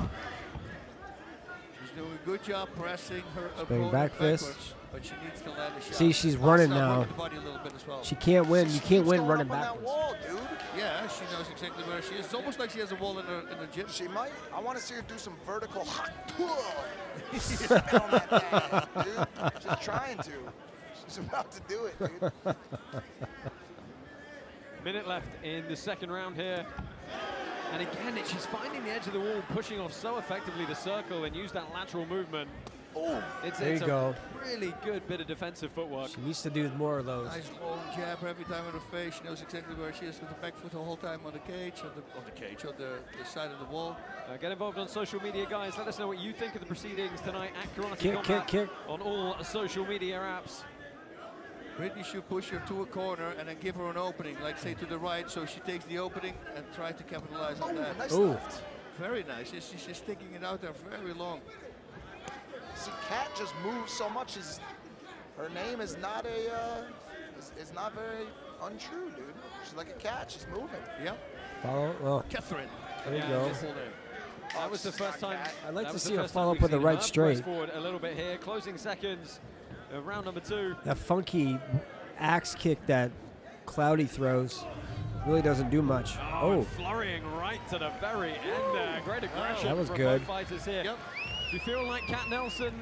Speaker 2: She's doing a good job pressing her
Speaker 1: Spinning
Speaker 2: opponent
Speaker 1: back fist.
Speaker 2: backwards, but she needs to land a shot.
Speaker 1: See, she's
Speaker 2: Also
Speaker 1: running
Speaker 2: working
Speaker 1: now.
Speaker 2: the body a little bit as well.
Speaker 1: She can't win. You can't win running
Speaker 3: Up on that
Speaker 1: backwards.
Speaker 3: wall, dude.
Speaker 2: Yeah, she knows exactly where she is. It's almost like she has a wall in her gym.
Speaker 3: She might. I want to see her do some vertical hot spit on that bag, dude. She's trying to. She's about to do it, dude.
Speaker 4: Minute left in the second round here. And again, she's finding the edge of the wall, pushing off so effectively the circle and use that lateral movement.
Speaker 3: Oh,
Speaker 4: it's
Speaker 1: There you
Speaker 4: a
Speaker 1: go.
Speaker 4: really good bit of defensive footwork.
Speaker 1: She needs to do more of those.
Speaker 2: Nice long jab every time on her face. She knows exactly where she is with the back foot the whole time on the cage, on the side of the wall.
Speaker 4: Get involved on social media, guys. Let us know what you think of the proceedings tonight at Karate
Speaker 1: Kick,
Speaker 4: Combat
Speaker 1: kick, kick.
Speaker 4: on all social media apps.
Speaker 2: Brittany should push her to a corner and then give her an opening, like say to the right, so she takes the opening and try to capitalize on that.
Speaker 3: Nice
Speaker 1: Ooh.
Speaker 3: left.
Speaker 2: Very nice. She's just sticking it out there very long.
Speaker 3: See, Cat just moves so much. Her name is not is not very untrue, dude. She's like a cat. She's moving.
Speaker 2: Yep.
Speaker 1: Follow. Well,
Speaker 2: Catherine.
Speaker 1: there you
Speaker 4: Yeah,
Speaker 1: go.
Speaker 4: just- That was the first time.
Speaker 1: I'd like
Speaker 4: that
Speaker 1: to
Speaker 4: was
Speaker 1: see
Speaker 4: the
Speaker 1: her
Speaker 4: first
Speaker 1: follow
Speaker 4: time
Speaker 1: up with
Speaker 4: we've
Speaker 1: the
Speaker 4: seen
Speaker 1: right
Speaker 4: her
Speaker 1: straight.
Speaker 4: press forward a little bit here. Closing seconds of round number 2.
Speaker 1: That funky axe kick that Cloudy throws really doesn't do much.
Speaker 4: Oh, flurrying right to the very end there. Great aggression
Speaker 1: That was
Speaker 4: from
Speaker 1: good.
Speaker 4: both fighters here.
Speaker 2: Yep.
Speaker 4: Do you feel like Cat Nelson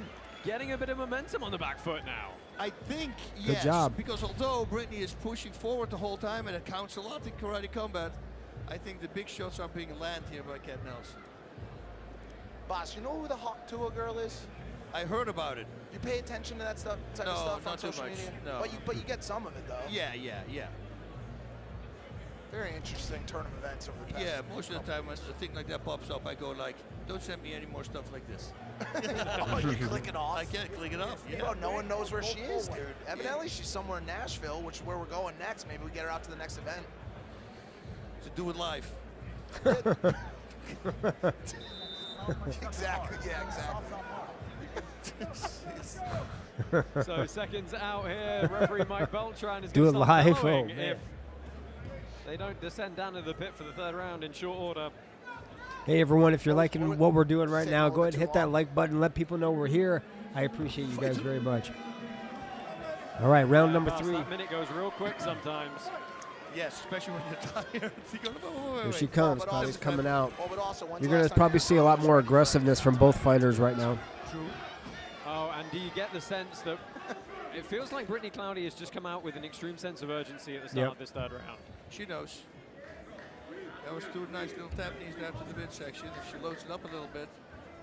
Speaker 4: getting a bit of momentum on the back foot now?
Speaker 2: I think
Speaker 1: Good
Speaker 2: yes,
Speaker 1: job.
Speaker 2: because although Brittany is pushing forward the whole time and it counts a lot in karate combat, I think the big shots are being landed here by Cat Nelson.
Speaker 3: Boss, you know who the Hawk Tua girl is?
Speaker 2: I heard about it.
Speaker 3: You pay attention to that type of
Speaker 2: No,
Speaker 3: stuff on
Speaker 2: not too
Speaker 3: social
Speaker 2: much,
Speaker 3: media?
Speaker 2: no.
Speaker 3: But you get some of it though.
Speaker 2: Yeah.
Speaker 3: Very interesting turn of events over the past.
Speaker 2: Yeah, most of the time when a thing like that pops up, I go like, don't send me any more stuff like this.
Speaker 3: Oh, you click it off.
Speaker 2: I can't click it off. Yeah.
Speaker 3: Bro, no one knows where she is, dude. Evidently, she's somewhere in Nashville, which is where we're going next. Maybe we get her out to the next event.
Speaker 2: To do it live.
Speaker 3: Exactly. Yeah, exactly.
Speaker 4: So seconds out here, referee Mike Beltran is
Speaker 1: Do
Speaker 4: going to
Speaker 1: it
Speaker 4: start
Speaker 1: live?
Speaker 4: bellowing
Speaker 1: Oh, man.
Speaker 4: if they don't descend down to the pit for the third round in short order.
Speaker 1: Hey everyone, if you're liking what we're doing right now, go ahead and hit that like button. Let people know we're here. I appreciate you guys very much. All right, round number
Speaker 4: Bas,
Speaker 1: 3.
Speaker 4: That minute goes real quick sometimes.
Speaker 2: Yes, especially when you're tired. You go, "Oh, wait,
Speaker 1: Here
Speaker 2: wait,
Speaker 1: she
Speaker 2: wait."
Speaker 1: comes.
Speaker 3: but
Speaker 1: Cloudy's
Speaker 3: also-
Speaker 1: coming out.
Speaker 3: Oh, but also, when's
Speaker 1: You're
Speaker 3: the
Speaker 1: going
Speaker 3: last
Speaker 1: to
Speaker 3: time
Speaker 1: probably
Speaker 3: you
Speaker 1: see a lot more aggressiveness from both fighters right now.
Speaker 2: True.
Speaker 4: Oh, and do you get the sense that it feels like Brittany Cloudy has just come out with an extreme sense of urgency at the start
Speaker 1: Yep.
Speaker 4: of this third round?
Speaker 2: She knows. That was 2 nice little tap knees there to the midsection. If she loads it up a little bit,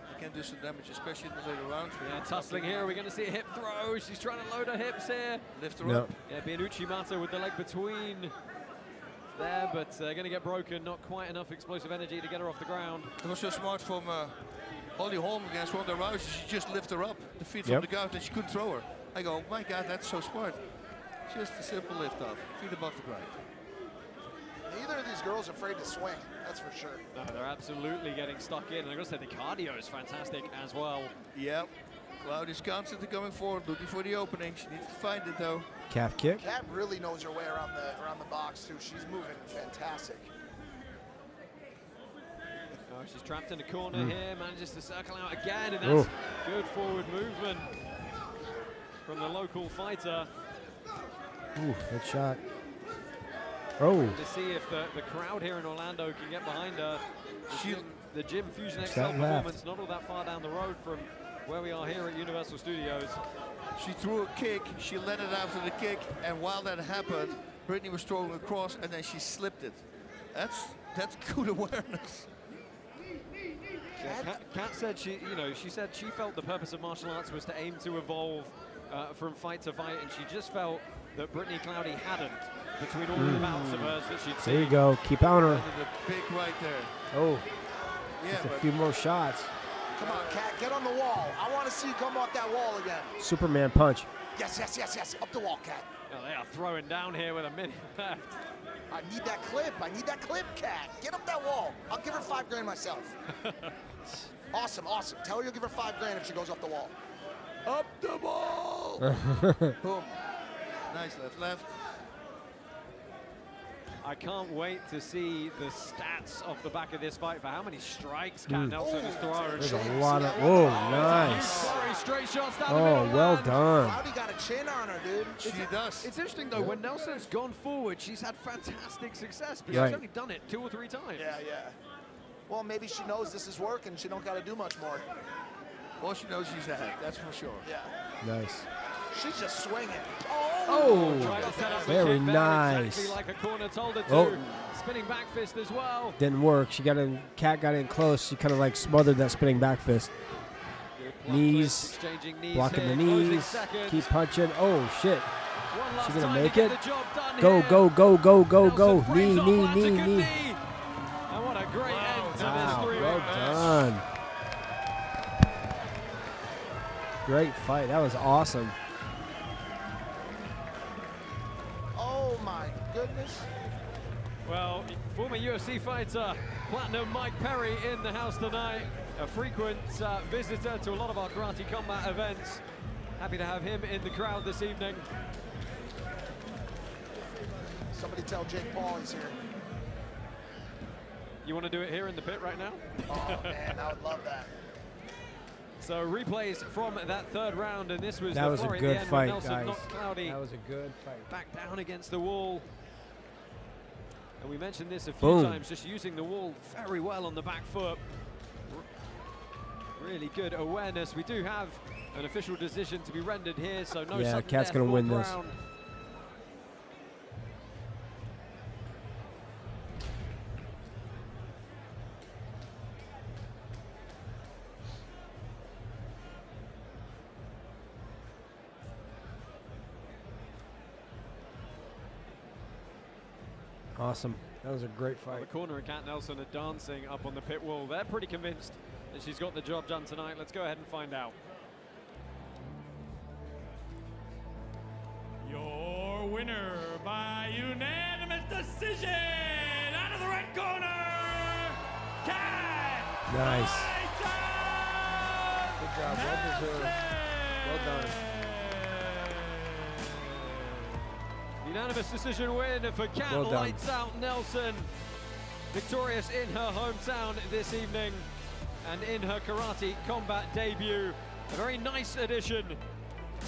Speaker 2: she can do some damage, especially in the later rounds.
Speaker 4: Yeah, tussling here. We're going to see a hip throw. She's trying to load her hips here.
Speaker 2: Lift her
Speaker 1: Yep.
Speaker 2: up.
Speaker 4: Yeah, being Uchimata with the leg between there, but going to get broken. Not quite enough explosive energy to get her off the ground.
Speaker 2: It was so smart from Holly Holm against Ronda Rousey. She just lifted her up, the feet
Speaker 1: Yep.
Speaker 2: from the ground, and she couldn't throw her. I go, my God, that's so smart. Just a simple lift off, feet above the ground.
Speaker 3: Neither of these girls are afraid to swing. That's for sure.
Speaker 4: No, they're absolutely getting stuck in. And I've got to say, the cardio is fantastic as well.
Speaker 2: Yep. Cloudy's constantly coming forward, looking for the opening. She needs to find it though.
Speaker 1: Calf kick.
Speaker 3: Cat really knows her way around the box too. She's moving fantastic.
Speaker 4: Oh, she's trapped in a corner here, manages to circle out again, and that's good forward movement from the local fighter.
Speaker 1: Ooh, good shot. Oh,
Speaker 4: To see if the crowd here in Orlando can get behind her. The Gym Fusion
Speaker 1: Watch
Speaker 4: XL
Speaker 1: that left.
Speaker 4: performance, not all that far down the road from where we are here at Universal Studios.
Speaker 2: She threw a kick, she let it after the kick, and while that happened, Brittany was throwing across, and then she slipped it. That's good awareness.
Speaker 4: Yeah, Kat said she said she felt the purpose of martial arts was to aim to evolve from fight to fight, and she just felt that Brittany Cloudy hadn't between all the bouts of hers that she'd seen.
Speaker 1: There you go. Keep on her.
Speaker 2: And the big right there.
Speaker 1: Oh,
Speaker 2: Yeah,
Speaker 1: just a
Speaker 2: but
Speaker 1: few more shots.
Speaker 3: Come on, Kat, get on the wall. I want to see you come off that wall again.
Speaker 1: Superman punch.
Speaker 3: Yes, yes, yes, yes. Up the wall, Kat.
Speaker 4: Oh, they are throwing down here with a minute left.
Speaker 3: I need that clip. I need that clip, Kat. Get up that wall. I'll give her $5 grand myself. Awesome, awesome. Tell her you'll give her $5 grand if she goes up the wall. Up the wall.
Speaker 2: boom. Nice left.
Speaker 4: I can't wait to see the stats off the back of this fight for how many strikes Kat Nelson has thrown.
Speaker 1: There's a lot of. Oh, nice.
Speaker 4: Straight shots down
Speaker 1: Oh,
Speaker 4: the middle.
Speaker 1: well
Speaker 4: man.
Speaker 1: done.
Speaker 3: Cloudy got a chin on her, dude.
Speaker 2: She does.
Speaker 4: It's interesting though, when Nelson's gone forward, she's had fantastic success, but
Speaker 1: Right.
Speaker 4: she's only done it 2 or 3 times.
Speaker 3: Yeah. Well, maybe she knows this is working. She don't got to do much more.
Speaker 2: Well, she knows she's ahead, that's for sure.
Speaker 3: Yeah.
Speaker 1: Nice.
Speaker 3: She's just swinging.
Speaker 1: Oh,
Speaker 4: Trying to set up the
Speaker 1: very
Speaker 4: kick there,
Speaker 1: nice.
Speaker 4: Exactly like a corner told her to.
Speaker 1: Oh.
Speaker 4: Spinning back fist as well.
Speaker 1: Didn't work. She got in. Kat got in close. She kind of like smothered that spinning back fist. Knees.
Speaker 4: Exchanging knees
Speaker 1: Blocking
Speaker 4: here,
Speaker 1: the
Speaker 4: closing
Speaker 1: knees.
Speaker 4: seconds.
Speaker 1: Keep punching. Oh shit.
Speaker 4: One last
Speaker 1: She gonna
Speaker 4: time
Speaker 1: make
Speaker 4: to get
Speaker 1: it?
Speaker 4: the job done
Speaker 1: Go,
Speaker 4: here.
Speaker 1: go, go, go, go, go.
Speaker 4: Nelson
Speaker 1: Knee,
Speaker 4: frames off,
Speaker 1: knee,
Speaker 4: lands a
Speaker 1: knee,
Speaker 4: good
Speaker 1: knee.
Speaker 4: And what a great end to
Speaker 1: Wow,
Speaker 4: this 3-round
Speaker 1: well
Speaker 4: match.
Speaker 1: done. Great fight. That was awesome.
Speaker 3: Oh my goodness.
Speaker 4: Well, former UFC fighter, Platinum Mike Perry in the house tonight. A frequent visitor to a lot of our karate combat events. Happy to have him in the crowd this evening.
Speaker 3: Somebody tell Jake Paul he's here.
Speaker 4: You want to do it here in the pit right now?
Speaker 3: Oh man, I would love that.
Speaker 4: So replays from that 3rd round, and this was
Speaker 1: That
Speaker 4: the
Speaker 1: was a
Speaker 4: flurry at
Speaker 1: good
Speaker 4: the end when
Speaker 1: fight,
Speaker 4: Nelson
Speaker 1: guys.
Speaker 4: knocked Cloudy
Speaker 1: That was a good fight.
Speaker 4: back down against the wall. And we mentioned this a few
Speaker 1: Boom.
Speaker 4: times, just using the wall very well on the back foot. Really good awareness. We do have an official decision to be rendered here, so no
Speaker 1: Yeah,
Speaker 4: sudden
Speaker 1: Kat's
Speaker 4: death,
Speaker 1: gonna
Speaker 4: 4th
Speaker 1: win this.
Speaker 4: round.
Speaker 1: Awesome. That was a great
Speaker 4: The
Speaker 1: fight.
Speaker 4: corner and Kat Nelson are dancing up on the pit wall. They're pretty convinced that she's got the job done tonight. Let's go ahead and find out.
Speaker 6: Your winner by unanimous decision out of the red corner, Kat.
Speaker 1: Nice. Good job. Well deserved. Well done.
Speaker 4: Unanimous decision win for Kat
Speaker 1: Well done.
Speaker 4: Lights Out Nelson. Victorious in her hometown this evening and in her karate combat debut. A very nice addition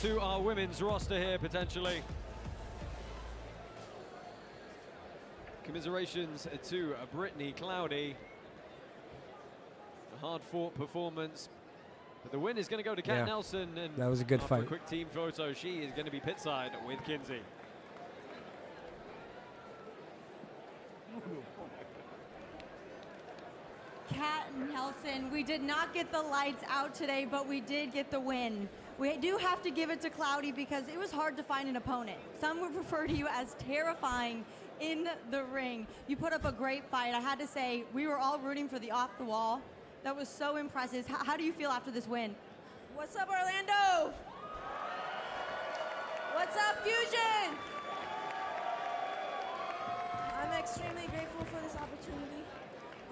Speaker 4: to our women's roster here, potentially. Commiserations to Brittany Cloudy. A hard-fought performance. But the win is going to go to Kat
Speaker 1: Yeah.
Speaker 4: Nelson. And
Speaker 1: That was a good
Speaker 4: after
Speaker 1: fight.
Speaker 4: a quick team photo, she is going to be pitside with Kinsey.
Speaker 8: Kat Nelson, we did not get the lights out today, but we did get the win. We do have to give it to Cloudy because it was hard to find an opponent. Some would refer to you as terrifying in the ring. You put up a great fight. I had to say, we were all rooting for the off the wall. That was so impressive. How do you feel after this win?
Speaker 10: What's up, Orlando? What's up, Fusion? I'm extremely grateful for this opportunity.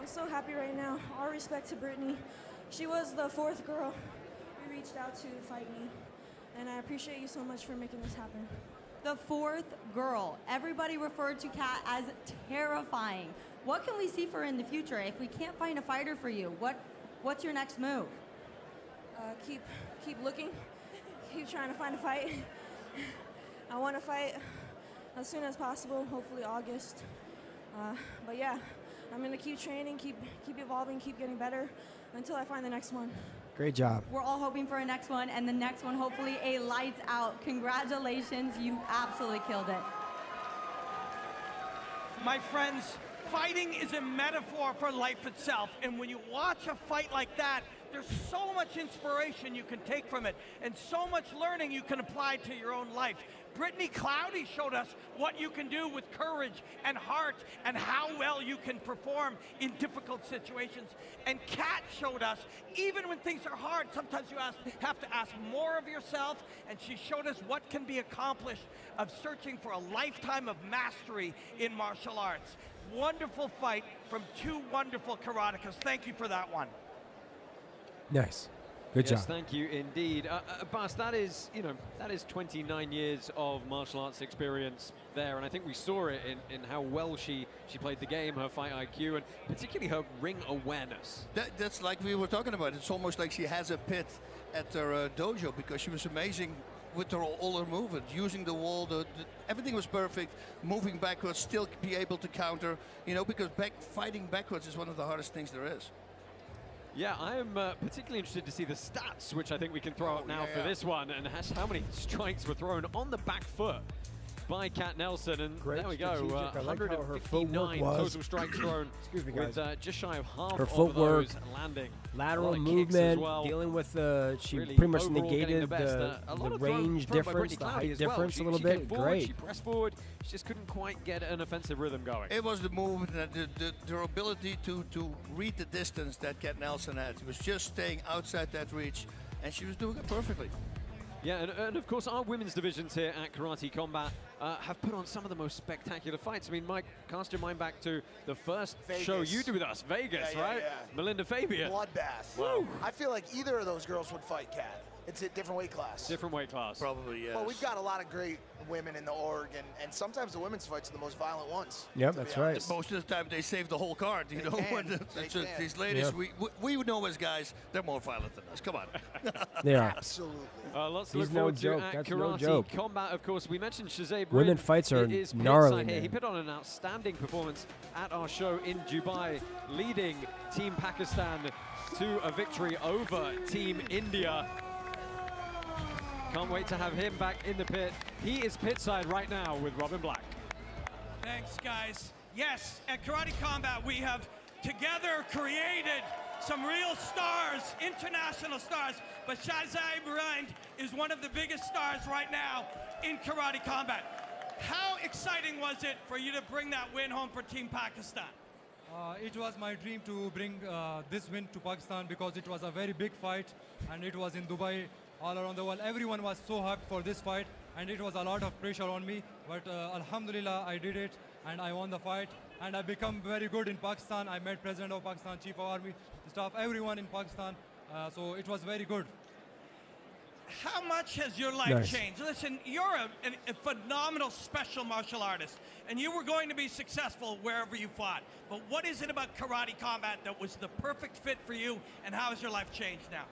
Speaker 10: I'm so happy right now. All respect to Brittany. She was the 4th girl we reached out to fight me. And I appreciate you so much for making this happen.
Speaker 8: The 4th girl. Everybody referred to Kat as terrifying. What can we see for her in the future? If we can't find a fighter for you, what's your next move?
Speaker 10: Keep looking. Keep trying to find a fight. I want to fight as soon as possible, hopefully August. But yeah, I'm going to keep training, keep evolving, keep getting better until I find the next one.
Speaker 1: Great job.
Speaker 8: We're all hoping for a next one, and the next one, hopefully, a lights out. Congratulations, you absolutely killed it.
Speaker 14: My friends, fighting is a metaphor for life itself, and when you watch a fight like that, there's so much inspiration you can take from it, and so much learning you can apply to your own life. Brittany Cloudy showed us what you can do with courage and heart, and how well you can perform in difficult situations. And Kat showed us, even when things are hard, sometimes you have to ask more of yourself, and she showed us what can be accomplished of searching for a lifetime of mastery in martial arts. Wonderful fight from two wonderful karatekas. Thank you for that one.
Speaker 1: Nice. Good
Speaker 4: Yes,
Speaker 1: job.
Speaker 4: thank you indeed. Bas, that is 29 years of martial arts experience there, and I think we saw it in how well she played the game, her fight IQ, and particularly her ring awareness.
Speaker 2: That's like we were talking about. It's almost like she has a pit at her dojo, because she was amazing with all her movement, using the wall. Everything was perfect. Moving backwards, still be able to counter. Because fighting backwards is one of the hardest things there is.
Speaker 4: Yeah, I am particularly interested to see the stats, which I think we can throw up now for this one, and how many strikes were thrown on the back foot by Kat Nelson. And there we go, 159 total strikes thrown, with just shy of half
Speaker 1: her
Speaker 4: of
Speaker 1: footwork,
Speaker 4: those landing.
Speaker 1: lateral
Speaker 4: Kicks as
Speaker 1: movement,
Speaker 4: well.
Speaker 1: dealing with she
Speaker 4: Really
Speaker 1: pretty much
Speaker 4: overall getting
Speaker 1: negated the range difference, the height difference a little
Speaker 4: She
Speaker 1: bit.
Speaker 4: came forward,
Speaker 1: Great.
Speaker 4: She pressed forward. She just couldn't quite get an offensive rhythm going.
Speaker 2: It was the movement, their ability to read the distance that Kat Nelson had. She was just staying outside that reach, and she was doing it perfectly.
Speaker 4: Yeah, and of course our women's divisions here at Karate Combat have put on some of the most spectacular fights. I mean, Mike, cast your mind back to the first show you did with us, Vegas, right?
Speaker 3: Yeah.
Speaker 4: Melinda Fabian.
Speaker 3: Bloodbath.
Speaker 4: Wow.
Speaker 3: I feel like either of those girls would fight Kat. It's a different weight class.
Speaker 4: Different weight class.
Speaker 2: Probably, yes.
Speaker 3: Well, we've got a lot of great women in the org, and sometimes the women's fights are the most violent ones.
Speaker 1: Yep, that's right.
Speaker 2: Most of the time they save the whole card,
Speaker 3: They can.
Speaker 2: These ladies,
Speaker 1: Yep.
Speaker 2: we know as guys, they're more violent than us. Come on.
Speaker 1: They are.
Speaker 3: Absolutely.
Speaker 4: Lots to
Speaker 1: He's
Speaker 4: look
Speaker 1: no
Speaker 4: forward to
Speaker 1: joke.
Speaker 4: at
Speaker 1: That's
Speaker 4: Karate
Speaker 1: no joke.
Speaker 4: Combat. Of course, we mentioned Shazay Brin.
Speaker 1: Women fights are
Speaker 4: is
Speaker 1: gnarly,
Speaker 4: pittside here. He
Speaker 1: man.
Speaker 4: put on an outstanding performance at our show in Dubai, leading Team Pakistan to a victory over Team India. Can't wait to have him back in the pit. He is pitside right now with Robin Black.
Speaker 14: Thanks, guys. Yes, at Karate Combat, we have together created some real stars, international stars, but Shazai Brin is one of the biggest stars right now in Karate Combat. How exciting was it for you to bring that win home for Team Pakistan?
Speaker 11: It was my dream to bring this win to Pakistan, because it was a very big fight, and it was in Dubai, all around the world. Everyone was so hyped for this fight, and it was a lot of pressure on me, but Alhamdulillah, I did it, and I won the fight, and I become very good in Pakistan. I met President of Pakistan, Chief of Army Staff, everyone in Pakistan, so it was very good.
Speaker 14: How much has your life changed? Listen, you're a phenomenal special martial artist, and you were going to be successful wherever you fought. But what is it about Karate Combat that was the perfect fit for you, and how has your life changed now?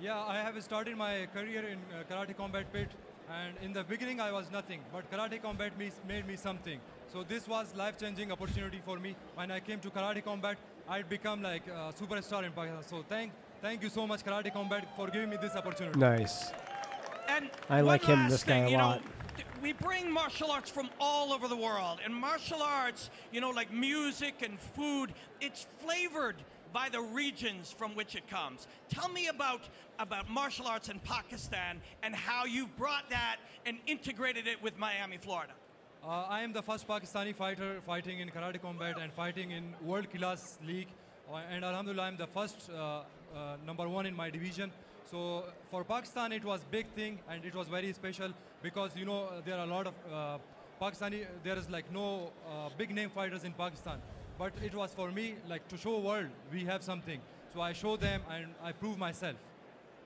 Speaker 11: Yeah, I have started my career in Karate Combat Pit, and in the beginning I was nothing, but Karate Combat made me something. So this was life-changing opportunity for me. When I came to Karate Combat, I'd become like a superstar in Pakistan. So thank you so much, Karate Combat, for giving me this opportunity.
Speaker 1: Nice.
Speaker 14: And
Speaker 1: I like
Speaker 14: one
Speaker 1: him,
Speaker 14: last
Speaker 1: this guy,
Speaker 14: thing,
Speaker 1: a lot.
Speaker 14: We bring martial arts from all over the world, and martial arts, like music and food, it's flavored by the regions from which it comes. Tell me about martial arts in Pakistan and how you've brought that and integrated it with Miami, Florida.
Speaker 11: I am the first Pakistani fighter fighting in Karate Combat and fighting in World Class League, and Alhamdulillah, I'm the first #1 in my division. So for Pakistan, it was big thing, and it was very special, because there are a lot of Pakistani. There is like no big name fighters in Pakistan, but it was for me like to show world we have something. So I show them and I prove myself.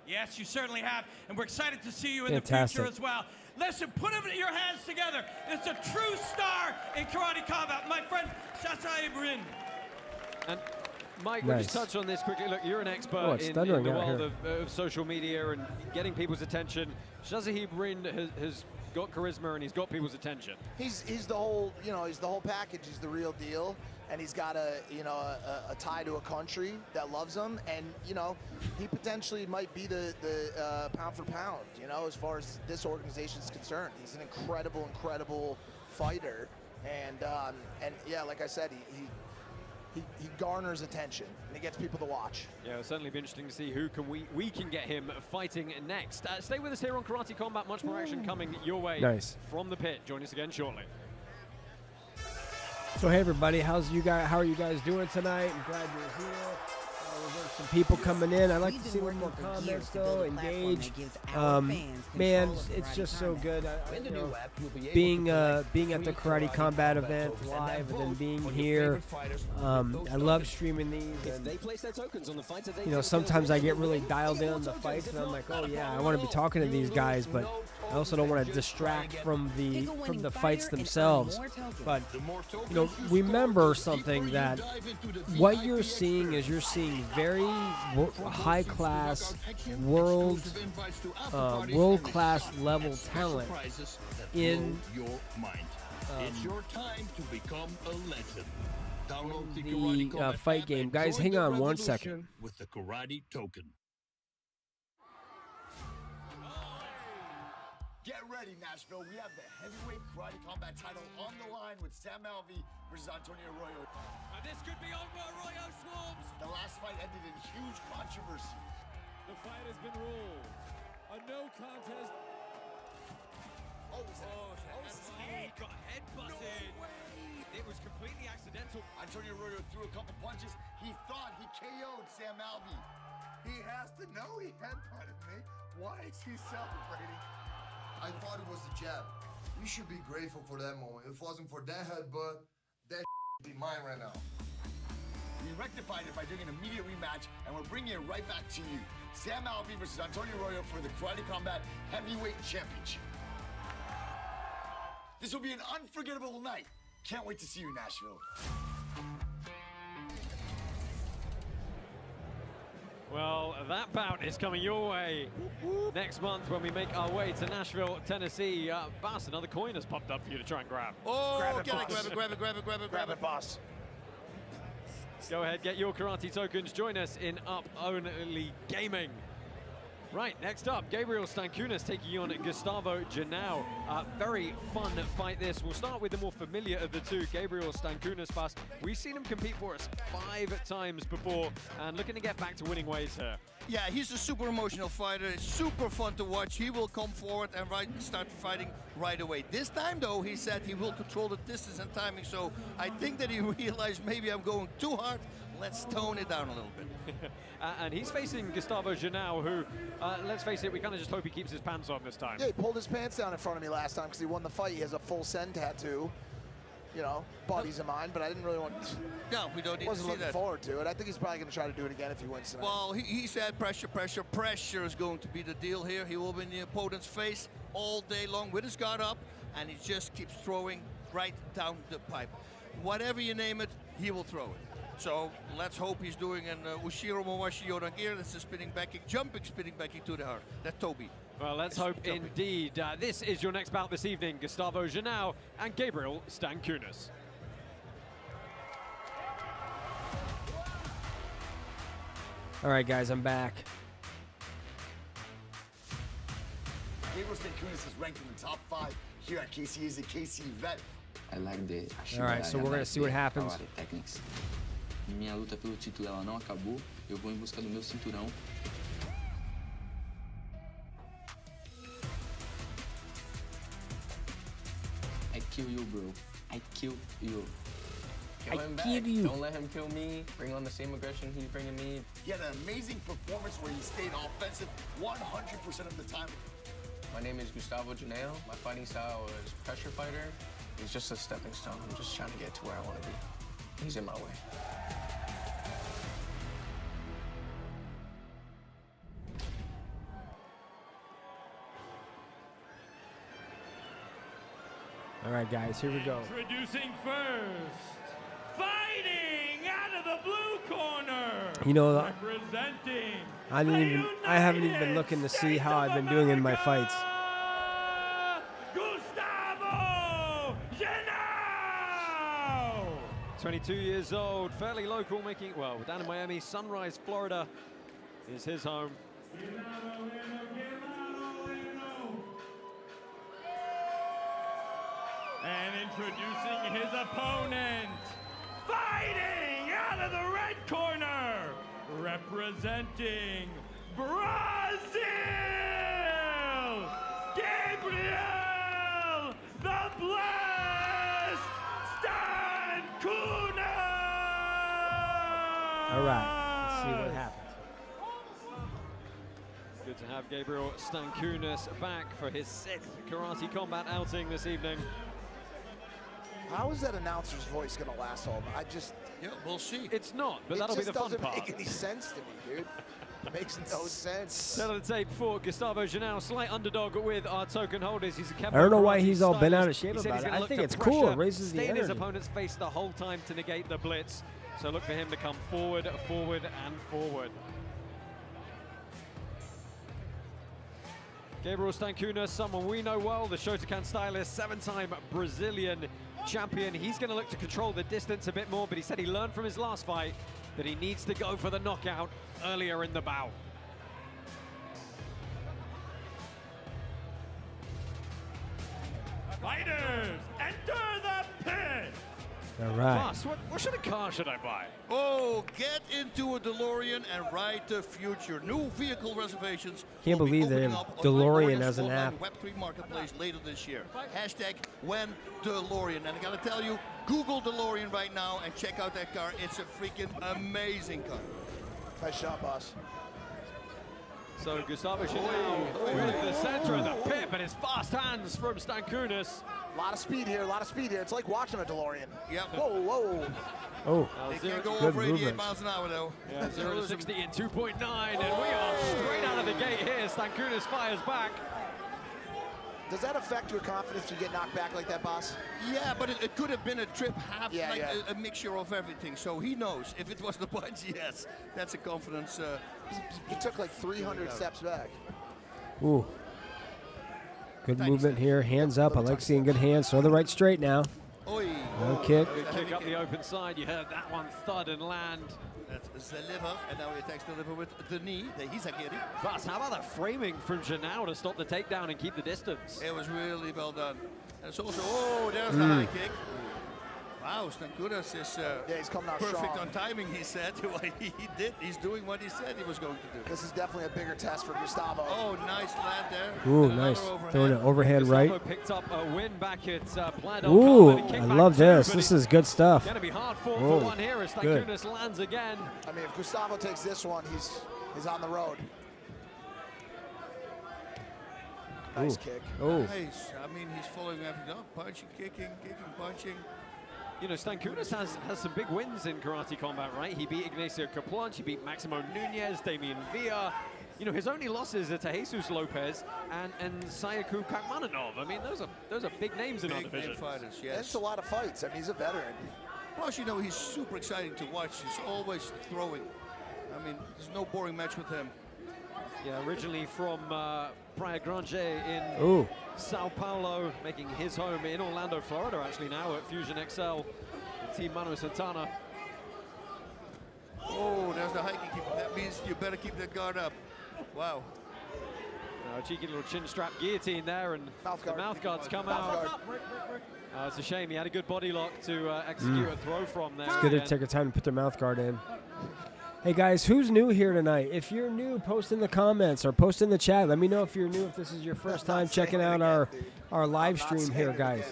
Speaker 14: Yes, you certainly have, and we're excited to see you in
Speaker 1: Fantastic.
Speaker 14: the future as well. Listen, put your hands together. It's a true star in Karate Combat, my friend Shazai Brin.
Speaker 4: And Mike, we'll just touch on this quickly. Look, you're an expert in the world of social media and getting people's attention. Shazai Brin has got charisma and he's got people's attention.
Speaker 3: He's the whole, he's the whole package. He's the real deal. and he's got a tie to a country that loves him, and he potentially might be the pound for pound, as far as this organization is concerned. He's an incredible fighter, and yeah, like I said, he garners attention and he gets people to watch.
Speaker 4: Yeah, it'll certainly be interesting to see who we can get him fighting next. Stay with us here on Karate Combat. Much more action coming your way from the pit. Join us again shortly.
Speaker 1: So hey everybody, how are you guys doing tonight? I'm glad you're here. There's some people coming in. I'd like to see a little more comments though, engage. Man, it's just so good. Being at the Karate Combat event live and then being here. I love streaming these. And,
Speaker 12: they place their tokens on the fights that they
Speaker 1: sometimes I get really dialed in on the fights and I'm like, oh yeah, I want to be talking to these guys, but I also don't want to distract from the fights themselves. But remember something, that what you're seeing is you're seeing very high class, world class level talent in
Speaker 13: your mind. It's your time to become a legend. Download the Karate Combat
Speaker 1: fight game. Guys, hang on one second.
Speaker 13: With the Karate token.
Speaker 5: Get ready, Nashville. We have the heavyweight Karate Combat title on the line with Sam Alvey versus Antonio Arroyo.
Speaker 14: And this could be over. Arroyo swarms.
Speaker 5: The last fight ended in huge controversy.
Speaker 23: The fight has been ruled a no contest.
Speaker 14: His head got headbutted. No way. It was completely accidental.
Speaker 5: Antonio Arroyo threw a couple punches. He thought he KO'd Sam Alvey.
Speaker 24: He has to know he headbutted me. Why is he celebrating?
Speaker 25: I thought it was the jab. You should be grateful for that moment. If it wasn't for that headbutt, that would be mine right now.
Speaker 5: We rectified it by doing an immediate rematch, and we're bringing it right back to you. Sam Alvey versus Antonio Arroyo for the Karate Combat Heavyweight Championship. This will be an unforgettable night. Can't wait to see you, Nashville.
Speaker 4: Well, that bout is coming your way next month when we make our way to Nashville, Tennessee. Boss, another coin has popped up for you to try and grab.
Speaker 2: Oh,
Speaker 5: grab it,
Speaker 2: grab it,
Speaker 5: boss.
Speaker 4: Go ahead, get your karate tokens. Join us in Up Only Gaming. Right, next up, Gabriel Stankunas taking on Gustavo Janao. Very fun fight this. We'll start with the more familiar of the two, Gabriel Stankunas. Pass. We've seen him compete for us 5 times before and looking to get back to winning ways here.
Speaker 2: Yeah, he's a super emotional fighter. It's super fun to watch. He will come forward and start fighting right away. This time, though, he said he will control the distance and timing, so I think that he realized maybe I'm going too hard. Let's tone it down a little bit.
Speaker 4: And he's facing Gustavo Janao, who, let's face it, we kind of just hope he keeps his pants on this time.
Speaker 3: Yeah, he pulled his pants down in front of me last time because he won the fight. He has a full send tattoo. Buddies of mine, but I didn't really want.
Speaker 2: No, we don't need to see that.
Speaker 3: Wasn't looking forward to it. I think he's probably going to try to do it again if he wins tonight.
Speaker 2: Well, he said pressure is going to be the deal here. He will be in the opponent's face all day long with his guard up, and he just keeps throwing right down the pipe. Whatever you name it, he will throw it. So let's hope he's doing an Ushiro Mowashi Yorangir. That's a jumping spinning back into the heart. That's Toby.
Speaker 4: Well, let's hope indeed. This is your next bout this evening, Gustavo Janao and Gabriel Stankunas.
Speaker 1: All right, guys, I'm back.
Speaker 5: Gabriel Stankunas is ranked in the top 5 here at KC. He's a KC vet.
Speaker 26: I like the
Speaker 1: All right, so we're going to see what happens.
Speaker 26: Techniques. Minha luta pelo título ela não acabou. Eu vou em busca do meu cinturão. I kill you, bro. I kill you. Kill him back. Don't let him kill me. Bring on the same aggression he's bringing me.
Speaker 5: He had an amazing performance where he stayed offensive 100% of the time.
Speaker 26: My name is Gustavo Janao. My fighting style is pressure fighter. It's just a stepping stone. I'm just trying to get to where I want to be. He's in my way.
Speaker 1: All right, guys, here we go.
Speaker 6: Introducing first, fighting out of the blue corner. Representing.
Speaker 1: I haven't even been looking to see how I've been doing in my fights.
Speaker 6: Gustavo Janao.
Speaker 4: 22 years old, fairly local, making, well, down in Miami. Sunrise, Florida is his home.
Speaker 6: And introducing his opponent, fighting out of the red corner, representing Brazil, Gabriel the Blessed Stancuna!
Speaker 1: All right, let's see what happens.
Speaker 4: Good to have Gabriel Stankunas back for his 6th Karate Combat outing this evening.
Speaker 3: How is that announcer's voice going to last all?
Speaker 2: Yeah, we'll see.
Speaker 4: It's not, but that'll be the fun part.
Speaker 3: It doesn't make any sense to me, dude. It makes no sense.
Speaker 4: Tail of the tape for Gustavo Janao, slight underdog with our token holders. He's a
Speaker 1: I don't know why he's all bent out of shape about it. I think it's cool. It raises the
Speaker 4: stay in his
Speaker 1: energy.
Speaker 4: opponent's face the whole time to negate the blitz. So look for him to come forward, forward, and forward. Gabriel Stankunas, someone we know well, the Shotokan stylist, 7-time Brazilian champion. He's going to look to control the distance a bit more, but he said he learned from his last fight that he needs to go for the knockout earlier in the bout.
Speaker 6: Fighters, enter the pit!
Speaker 1: All right.
Speaker 4: Boss, what sort of car should I buy?
Speaker 2: Oh, get into a DeLorean and ride the future. New vehicle reservations.
Speaker 1: Can't
Speaker 2: will be
Speaker 1: believe they
Speaker 2: opening
Speaker 1: have
Speaker 2: up on
Speaker 1: DeLorean
Speaker 2: Coindesk
Speaker 1: as an
Speaker 2: online
Speaker 1: app.
Speaker 2: Web3 marketplace later this year. Hashtag when DeLorean. And I gotta tell you, Google DeLorean right now and check out that car. It's a freaking amazing car.
Speaker 3: Nice shot, boss.
Speaker 4: So Gustavo Janao with the center of the pit, but his fast hands from Stankunas.
Speaker 3: A lot of speed here, a lot of speed here. It's like watching a DeLorean.
Speaker 2: Yep.
Speaker 3: Whoa, whoa.
Speaker 1: Oh,
Speaker 2: They can't go
Speaker 1: good
Speaker 2: over 88
Speaker 1: movement.
Speaker 2: miles an hour though.
Speaker 4: Yeah, 0 to 60 in 2.9, and we are straight out of the gate here. Stankunas fires back.
Speaker 3: Does that affect your confidence if you get knocked back like that, boss?
Speaker 2: Yeah, but it could have been a trip half,
Speaker 3: Yeah,
Speaker 2: like
Speaker 3: yeah.
Speaker 2: a mixture of everything. So he knows. If it was the punch, yes. That's a confidence.
Speaker 3: He took like 300 steps back.
Speaker 1: Ooh. Good movement here. Hands up. I like seeing good hands. Throw the right straight now.
Speaker 2: Oi.
Speaker 1: No kick.
Speaker 4: Good kick up the open side. You heard that one thud and land.
Speaker 2: That's the liver, and now he attacks the liver with the knee. He's a kitty.
Speaker 4: But how about that framing from Janao to stop the takedown and keep the distance?
Speaker 2: It was really well done. And it's also, oh, there's the high kick. Wow, Stankunas is
Speaker 3: he's coming out
Speaker 2: perfect
Speaker 3: strong.
Speaker 2: on timing, he said. he did. He's doing what he said he was going to do.
Speaker 3: This is definitely a bigger test for Gustavo.
Speaker 2: Oh, nice land there.
Speaker 1: Ooh,
Speaker 2: And
Speaker 1: nice.
Speaker 2: another overhand.
Speaker 1: Throwing it overhand
Speaker 4: Gustavo
Speaker 1: right.
Speaker 4: picked up a win back at Playa del
Speaker 1: Ooh,
Speaker 4: Carmen.
Speaker 1: I love this. This is good stuff.
Speaker 4: Going to be hard fought
Speaker 1: Whoa,
Speaker 4: for one here as
Speaker 1: good.
Speaker 4: Stankunas lands again.
Speaker 3: I mean, if Gustavo takes this one, he's on the road. Nice kick.
Speaker 1: Oh.
Speaker 2: Nice. I mean, he's following everything up. Punching, kicking, punching.
Speaker 4: You know, Stankunas has some big wins in Karate Combat, right? He beat Ignacio Caplanch, he beat Maximo Nunez, Damian Villa. You know, his only losses are to Jesus Lopez and Sayaku Kakmananov. I mean, those are big names in our
Speaker 2: Big
Speaker 4: division.
Speaker 2: name fighters,
Speaker 3: And
Speaker 2: yes.
Speaker 3: it's a lot of fights. I mean, he's a veteran.
Speaker 2: Plus, you know, he's super exciting to watch. He's always throwing. I mean, there's no boring match with him.
Speaker 4: Yeah, originally from Praia Grande in
Speaker 1: Ooh.
Speaker 4: Sao Paulo, making his home in Orlando, Florida, actually now at Fusion XL. Team Manu Santana.
Speaker 2: Oh, there's the high kick. That means you better keep that guard up. Wow.
Speaker 4: A cheeky little chin strap guillotine there, and the mouth guards come out. It's a shame. He had a good body lock to execute a throw from there.
Speaker 1: It's good to
Speaker 4: again.
Speaker 1: take a time to put their mouth guard in. Hey guys, who's new here tonight? If you're new, post in the comments or post in the chat. Let me know if you're new, if this is your first time checking out our live stream here, guys.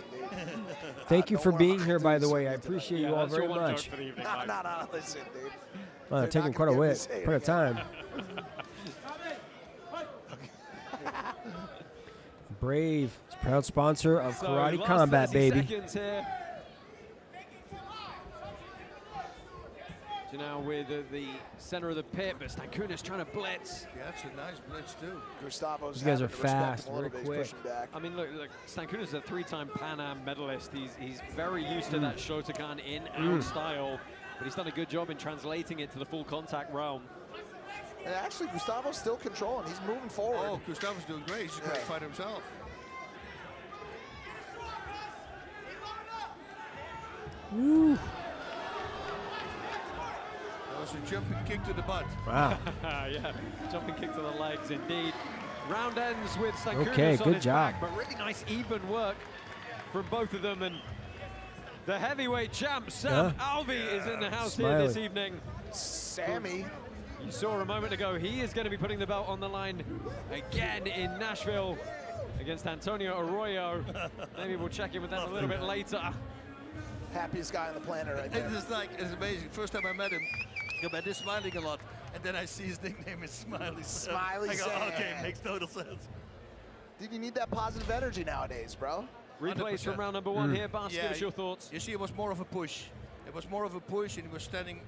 Speaker 1: Thank you for being here, by the way. I appreciate you all
Speaker 4: that's your
Speaker 1: very
Speaker 4: one
Speaker 1: much.
Speaker 4: joke for the evening,
Speaker 3: No,
Speaker 4: Mike.
Speaker 3: listen, dude.
Speaker 1: Well,
Speaker 3: They're
Speaker 1: taking
Speaker 3: not
Speaker 1: quite a
Speaker 3: gonna get me
Speaker 1: whip,
Speaker 3: to say it
Speaker 1: quite a
Speaker 3: again.
Speaker 1: time. Brave, is a proud sponsor of
Speaker 4: So,
Speaker 1: Karate
Speaker 4: last
Speaker 1: Combat,
Speaker 4: 30
Speaker 1: baby.
Speaker 4: seconds here. So now with the center of the pit, but Stankunas trying to blitz.
Speaker 2: Yeah, that's a nice blitz, too.
Speaker 3: Gustavo's
Speaker 1: These guys
Speaker 3: having
Speaker 1: are
Speaker 3: to respect
Speaker 1: fast,
Speaker 3: him a little
Speaker 1: very
Speaker 3: bit. He's
Speaker 1: quick.
Speaker 3: pushing back.
Speaker 4: I mean, look, Stankunas is a 3-time Pan Am medalist. He's very used to that Shotokan in-out style, but he's done a good job in translating it to the full contact realm.
Speaker 3: And actually, Gustavo's still controlling. He's moving forward.
Speaker 2: Oh, Gustavo's doing great. He's a great fighter himself.
Speaker 1: Woo.
Speaker 2: was a jumping kick to the butt.
Speaker 1: Wow.
Speaker 4: Yeah, jumping kick to the legs, indeed. Round ends with Stankunas
Speaker 1: Okay,
Speaker 4: on
Speaker 1: good
Speaker 4: his
Speaker 1: job.
Speaker 4: back, but really nice even work from both of them. And the heavyweight champ, Sam Alvey, is in the house here this evening.
Speaker 3: Sammy.
Speaker 4: You saw a moment ago, he is going to be putting the belt on the line again in Nashville against Antonio Arroyo. Maybe we'll check in with that a little bit later.
Speaker 3: Happiest guy on the planet right there.
Speaker 2: It's amazing. First time I met him, he's smiling a lot. And then I see his nickname is Smiley.
Speaker 3: Smiley
Speaker 2: I go,
Speaker 3: Sam.
Speaker 2: okay, makes total sense.
Speaker 3: Dude, you need that positive energy nowadays, bro.
Speaker 4: Replays from round number one here. Bas, give us your thoughts.
Speaker 2: You see, it was more of a push. It was more of a push, and he was standing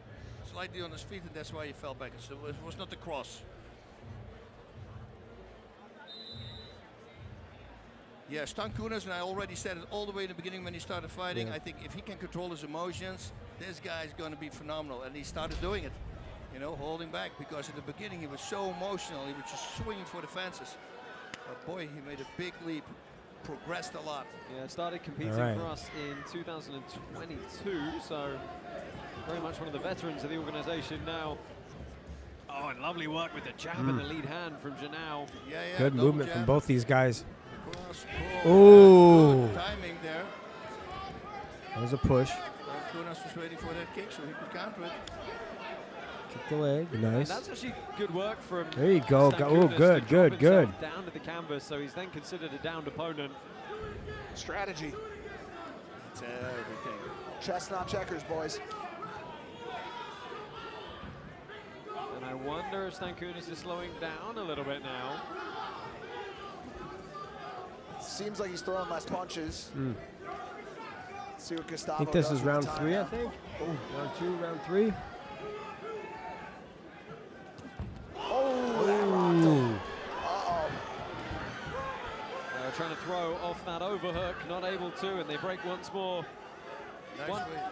Speaker 2: slightly on his feet, and that's why he fell back. So it was not the cross. Yeah, Stankunas, and I already said it all the way in the beginning when he started fighting. I think if he can control his emotions, this guy's going to be phenomenal. And he started doing it, you know, holding back, because in the beginning he was so emotional. He was just swinging for the fences. But boy, he made a big leap, progressed a lot.
Speaker 4: Yeah, started competing for us in 2022, so very much one of the veterans of the organization now. Oh, and lovely work with the jab in the lead hand from Janao.
Speaker 2: Yeah,
Speaker 1: Good movement from both these guys.
Speaker 2: Oh, timing there.
Speaker 1: That was a push.
Speaker 2: Kunas was waiting for that kick so he could counter it.
Speaker 1: Kick the leg. Nice.
Speaker 4: That's actually good work from
Speaker 1: There you go. Oh, good, good, good.
Speaker 4: Down to the canvas, so he's then considered a downed opponent.
Speaker 3: Strategy.
Speaker 2: It's everything.
Speaker 3: Chess, not checkers, boys.
Speaker 4: And I wonder if Stankunas is slowing down a little bit now.
Speaker 3: Seems like he's throwing less punches. Let's see what Gustavo
Speaker 1: I think this
Speaker 3: does
Speaker 1: is
Speaker 3: with
Speaker 1: round
Speaker 3: the
Speaker 1: 3, I
Speaker 3: timeout.
Speaker 1: think. Round 2, round 3.
Speaker 3: Oh, that rocked him. Uh-oh.
Speaker 4: Trying to throw off that overhook, not able to, and they break once more.
Speaker 2: Nice way.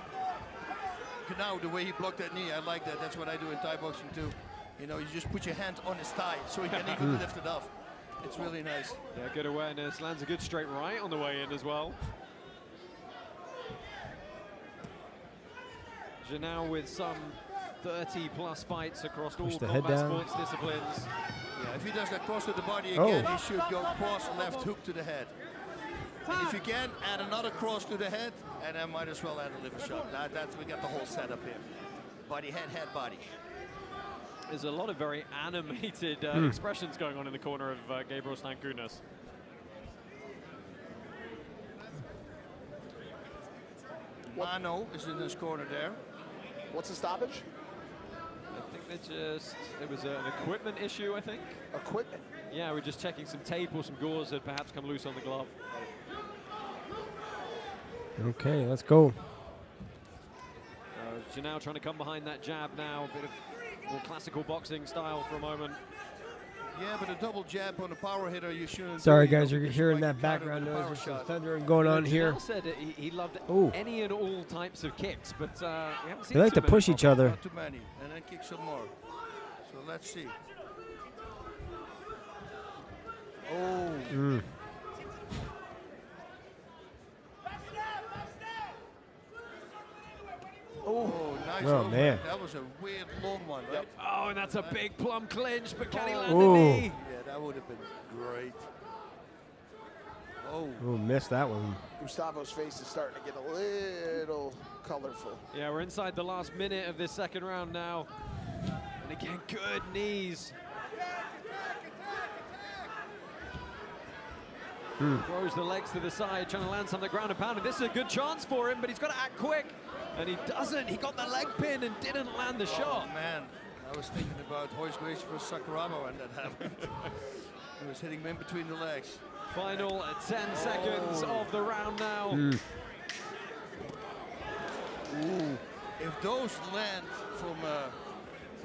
Speaker 2: Now, the way he blocked that knee, I like that. That's what I do in Thai boxing too. You know, you just put your hand on his thigh so he can even lift it up. It's really nice.
Speaker 4: Yeah, good awareness. Lands a good straight right on the way in as well. Janao with some 30-plus fights across all combat sports disciplines.
Speaker 2: Yeah, if he does that cross to the body again, he should go cross left hook to the head. And if you can, add another cross to the head, and then might as well add a liver shot. We got the whole setup here. Body, head, head, body.
Speaker 4: There's a lot of very animated expressions going on in the corner of Gabriel Stankunas.
Speaker 2: Mano is in this corner there.
Speaker 3: What's the stoppage?
Speaker 4: I think they just, it was an equipment issue, I think.
Speaker 3: Equipment?
Speaker 4: Yeah, we're just checking some tape or some gauze that perhaps come loose on the glove.
Speaker 1: Okay, let's go.
Speaker 4: Janao trying to come behind that jab now, a bit of more classical boxing style for a moment.
Speaker 2: Yeah, but a double jab on a power hitter, you shouldn't.
Speaker 1: Sorry, guys, you're hearing that background noise. There's some thundering going on here.
Speaker 4: Janao said he loved any and all types of kicks, but we haven't seen
Speaker 1: They like to push each other.
Speaker 2: Not too many, and then kick some more. So let's see. Oh. Oh, nice overhead.
Speaker 1: Man.
Speaker 2: That was a weird long one, right?
Speaker 4: Oh, and that's a big plum clinch, but can he land
Speaker 1: Ooh.
Speaker 4: a knee?
Speaker 2: Yeah, that would have been great. Oh.
Speaker 1: Oh, missed that one.
Speaker 3: Gustavo's face is starting to get a little colorful.
Speaker 4: Yeah, we're inside the last minute of this second round now. And again, good knees. Throws the legs to the side, trying to land some on the ground and pound. And this is a good chance for him, but he's got to act quick. And he doesn't. He got the leg pin and didn't land the shot.
Speaker 2: Oh, man. I was thinking about Royce Gracie versus Sakuraba when that happened. He was hitting him in between the legs.
Speaker 4: Final 10 seconds of the round now.
Speaker 2: Ooh. If those land from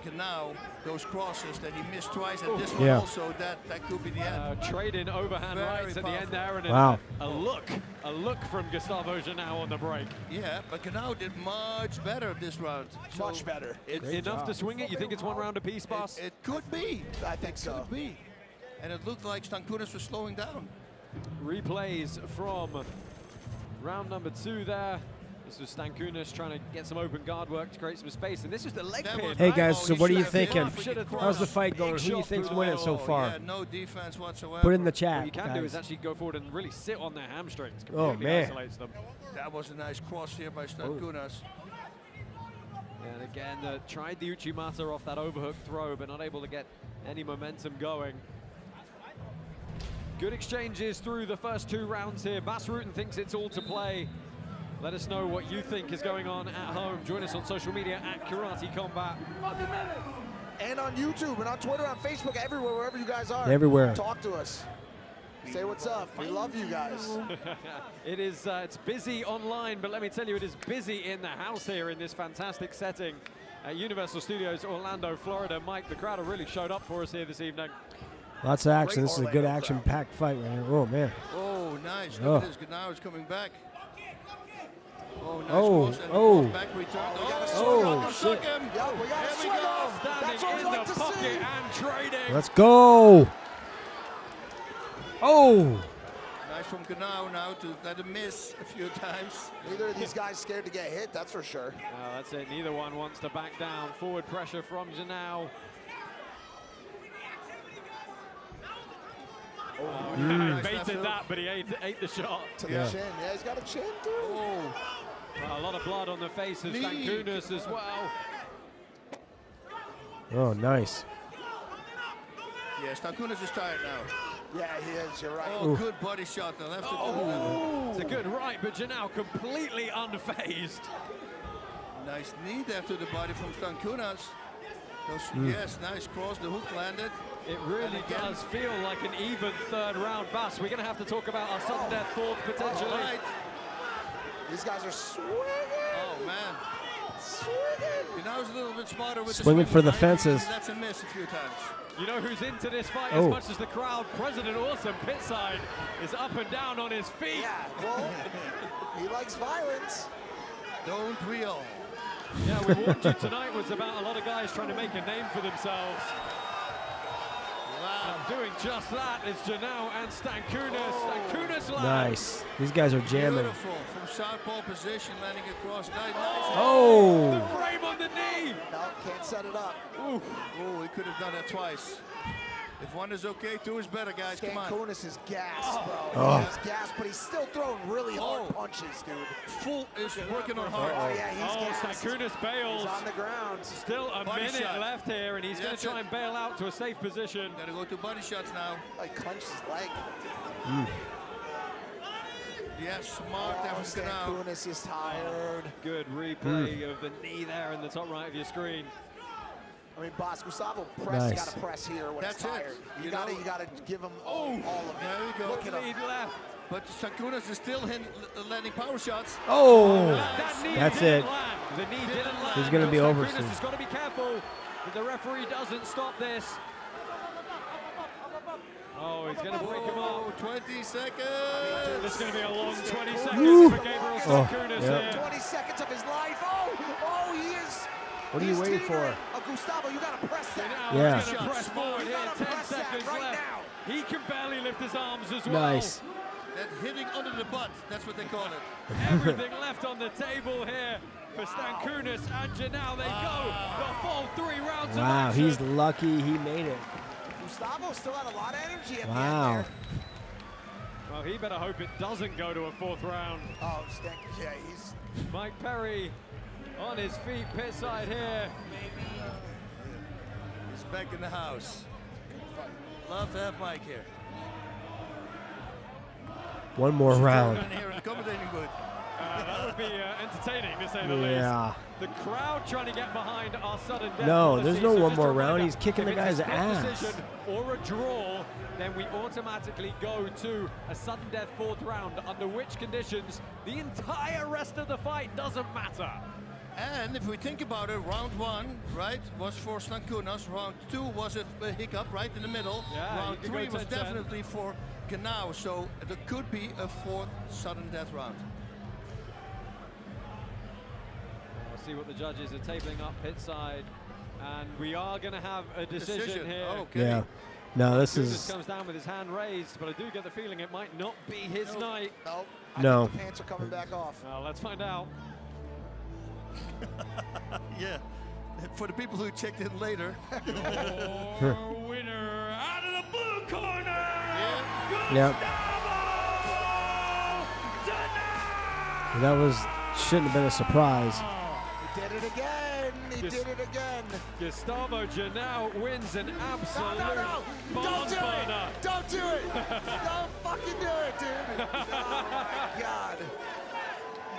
Speaker 2: Canal, those crosses that he missed twice, and this one also, that could be the end.
Speaker 4: Trading overhand rights at the end there, and a look from Gustavo Janao on the break.
Speaker 2: Yeah, but Canal did much better this round.
Speaker 3: Much better.
Speaker 4: Enough to swing it? You think it's one round apiece, boss?
Speaker 2: It could be.
Speaker 3: I think so.
Speaker 2: Could be. And it looked like Stankunas was slowing down.
Speaker 4: Replays from round number 2 there. This was Stankunas trying to get some open guard work to create some space, and this is the leg pin.
Speaker 1: Hey guys,
Speaker 4: Oh,
Speaker 1: so
Speaker 4: he
Speaker 1: what are you
Speaker 4: should have
Speaker 1: thinking?
Speaker 4: hit off.
Speaker 1: How's the fight going? Who do you think's winning so far?
Speaker 2: Yeah, no defense whatsoever.
Speaker 1: Put it in the
Speaker 4: What
Speaker 1: chat,
Speaker 4: you can do
Speaker 1: guys.
Speaker 4: is actually go forward and really sit on their hamstrings.
Speaker 1: Oh,
Speaker 4: Completely
Speaker 1: man.
Speaker 4: isolates them.
Speaker 2: That was a nice cross here by Stankunas.
Speaker 4: And again, tried the Uchimata off that overhook throw, but not able to get any momentum going. Good exchanges through the first 2 rounds here. Bas Rutten thinks it's all to play. Let us know what you think is going on at home. Join us on social media at Karate Combat.
Speaker 3: And on YouTube and on Twitter, on Facebook, everywhere, wherever you guys are.
Speaker 1: Everywhere.
Speaker 3: Talk to us. Say what's up. We love you guys.
Speaker 4: It is, it's busy online, but let me tell you, it is busy in the house here in this fantastic setting at Universal Studios, Orlando, Florida. Mike, the crowd have really showed up for us here this evening.
Speaker 1: Lots of action. This is a good action-packed fight right here. Oh, man.
Speaker 2: Oh, nice.
Speaker 1: Oh.
Speaker 2: Look at this. Now is coming back. Oh, nice
Speaker 1: Oh,
Speaker 2: cross and
Speaker 1: oh.
Speaker 2: back return.
Speaker 1: Oh, shit.
Speaker 2: Suck him.
Speaker 3: Yeah, we got to swing off. That's what we like to see.
Speaker 4: And trading.
Speaker 1: Let's go. Oh.
Speaker 2: Nice from Ganao now to let him miss a few times.
Speaker 3: Neither of these guys scared to get hit, that's for sure.
Speaker 4: That's it. Neither one wants to back down. Forward pressure from Janao. Oh,
Speaker 2: nice
Speaker 4: baited
Speaker 2: left
Speaker 4: that, but he ate the shot.
Speaker 3: To the chin. Yeah, he's got a chin, too.
Speaker 2: Oh.
Speaker 4: Well, a lot of blood on the face of Stankunas as well.
Speaker 1: Oh, nice.
Speaker 2: Yeah, Stankunas is tired now.
Speaker 3: Yeah, he is. You're right.
Speaker 2: Oh, good body shot. The left.
Speaker 4: It's a good right, but Janao completely unfazed.
Speaker 2: Nice knee there to the body from Stankunas. Yes, nice cross. The hook landed.
Speaker 4: It really does feel like an even 3rd round. Bas, we're going to have to talk about our sudden death 4th potentially.
Speaker 2: Right.
Speaker 3: These guys are swinging.
Speaker 2: Oh, man.
Speaker 3: Swinging.
Speaker 2: Now he's a little bit smarter with
Speaker 1: Swinging
Speaker 2: the
Speaker 1: for the
Speaker 2: right?
Speaker 1: fences.
Speaker 2: That's a miss a few times.
Speaker 4: You know who's into this fight
Speaker 1: Oh.
Speaker 4: as much as the crowd? President Awesome Pitside is up and down on his feet.
Speaker 3: Yeah, well, he likes violence.
Speaker 2: Don't we all?
Speaker 4: Yeah, we warned you tonight was about a lot of guys trying to make a name for themselves.
Speaker 2: Wow.
Speaker 4: And doing just that is Janao and Stankunas. Stankunas lands.
Speaker 1: Nice. These guys are jamming.
Speaker 2: Beautiful. From southpaw position, landing across. Nice.
Speaker 1: Oh.
Speaker 4: The frame on the knee.
Speaker 3: No, can't set it up.
Speaker 2: Oh, he could have done that twice. If one is okay, 2 is better, guys. Come on.
Speaker 3: Stankunas is gas, bro.
Speaker 1: Oh.
Speaker 3: He's gas, but he's still throwing really hard punches, dude.
Speaker 2: Full is working on hard.
Speaker 3: Oh, yeah, he's gas.
Speaker 4: Stankunas bails.
Speaker 3: He's on the ground.
Speaker 4: Still a
Speaker 2: Body
Speaker 4: minute
Speaker 2: shot.
Speaker 4: left here, and he's going to try and bail out to a safe position.
Speaker 2: Gotta go to body shots now.
Speaker 3: Like clenched his leg.
Speaker 2: Yes, smart there from Ganao.
Speaker 3: Stankunas is tired.
Speaker 4: Good replay of the knee there in the top right of your screen.
Speaker 3: I mean, Boss Gustavo press. You
Speaker 1: Nice.
Speaker 3: gotta press here when
Speaker 2: That's
Speaker 3: it's tired.
Speaker 2: it.
Speaker 3: You gotta give him all of it.
Speaker 2: There you go.
Speaker 3: Look at
Speaker 2: Lead
Speaker 3: him.
Speaker 2: left. But Stankunas is still landing power shots.
Speaker 1: Oh.
Speaker 4: That knee
Speaker 1: That's
Speaker 4: didn't
Speaker 1: it.
Speaker 4: land. The knee didn't land.
Speaker 1: He's going to be over
Speaker 4: Stankunas
Speaker 1: soon.
Speaker 4: has got to be careful that the referee doesn't stop this. Oh, he's going to break him up.
Speaker 2: 20 seconds.
Speaker 4: This is going to be a long 20
Speaker 1: Woo.
Speaker 4: seconds for Gabriel
Speaker 1: Oh,
Speaker 4: Stankunas
Speaker 1: yeah.
Speaker 4: here.
Speaker 3: 20 seconds of his life. Oh, he is.
Speaker 1: What are you waiting for?
Speaker 3: Gustavo, you gotta press that.
Speaker 4: Now
Speaker 1: Yeah.
Speaker 4: he's going to press forward
Speaker 3: You
Speaker 4: here.
Speaker 3: gotta
Speaker 4: 10
Speaker 3: press that
Speaker 4: seconds
Speaker 3: right
Speaker 4: left.
Speaker 3: now.
Speaker 4: He can barely lift his arms as well.
Speaker 1: Nice.
Speaker 2: That hitting under the butt, that's what they call it.
Speaker 4: Everything left on the table here for Stankunas and Janao. They go the full 3 rounds of
Speaker 1: Wow,
Speaker 4: action.
Speaker 1: he's lucky he made it.
Speaker 3: Gustavo still had a lot of energy at
Speaker 1: Wow.
Speaker 3: the end
Speaker 4: Well, he better hope it doesn't go to a 4th round.
Speaker 3: there. Oh, yeah, he's.
Speaker 4: Mike Perry on his feet, pit side here.
Speaker 2: He's back in the house. Love to have Mike here.
Speaker 1: One more round.
Speaker 2: Here in the commentating booth.
Speaker 4: That would be entertaining, to say the least.
Speaker 1: Yeah.
Speaker 4: The crowd trying to get behind our sudden death.
Speaker 1: No,
Speaker 4: policy.
Speaker 1: there's no
Speaker 4: So
Speaker 1: one
Speaker 4: just
Speaker 1: more
Speaker 4: a
Speaker 1: round.
Speaker 4: reminder,
Speaker 1: He's kicking the
Speaker 4: if it's
Speaker 1: guy's
Speaker 4: a split
Speaker 1: ass.
Speaker 4: decision or a draw, then we automatically go to a sudden death 4th round, under which conditions the entire rest of the fight doesn't matter.
Speaker 2: And if we think about it, round 1, right, was for Stankunas. Round 2 was a hiccup right in the middle.
Speaker 4: Yeah,
Speaker 2: round
Speaker 4: you could
Speaker 2: 3
Speaker 4: go
Speaker 2: was
Speaker 4: 10-10.
Speaker 2: definitely for Ganao. So there could be a 4th sudden death round.
Speaker 4: We'll see what the judges are tabling up pit side. And we are going to have a decision here.
Speaker 2: Okay.
Speaker 1: Yeah. No, this
Speaker 4: Stankunas
Speaker 1: is.
Speaker 4: comes down with his hand raised, but I do get the feeling it might not be his night.
Speaker 3: Nope.
Speaker 1: No.
Speaker 3: I think the pants are coming back off.
Speaker 4: Well, let's find out.
Speaker 2: Yeah. For the people who checked in later.
Speaker 6: Your winner out of the blue corner.
Speaker 1: Yep. That shouldn't have been a surprise.
Speaker 3: He did it again. He did it again.
Speaker 4: Gustavo Janao wins an absolute
Speaker 3: No. Don't do
Speaker 4: barn
Speaker 3: it. Don't do it. Don't fucking do it, dude. Oh, my God.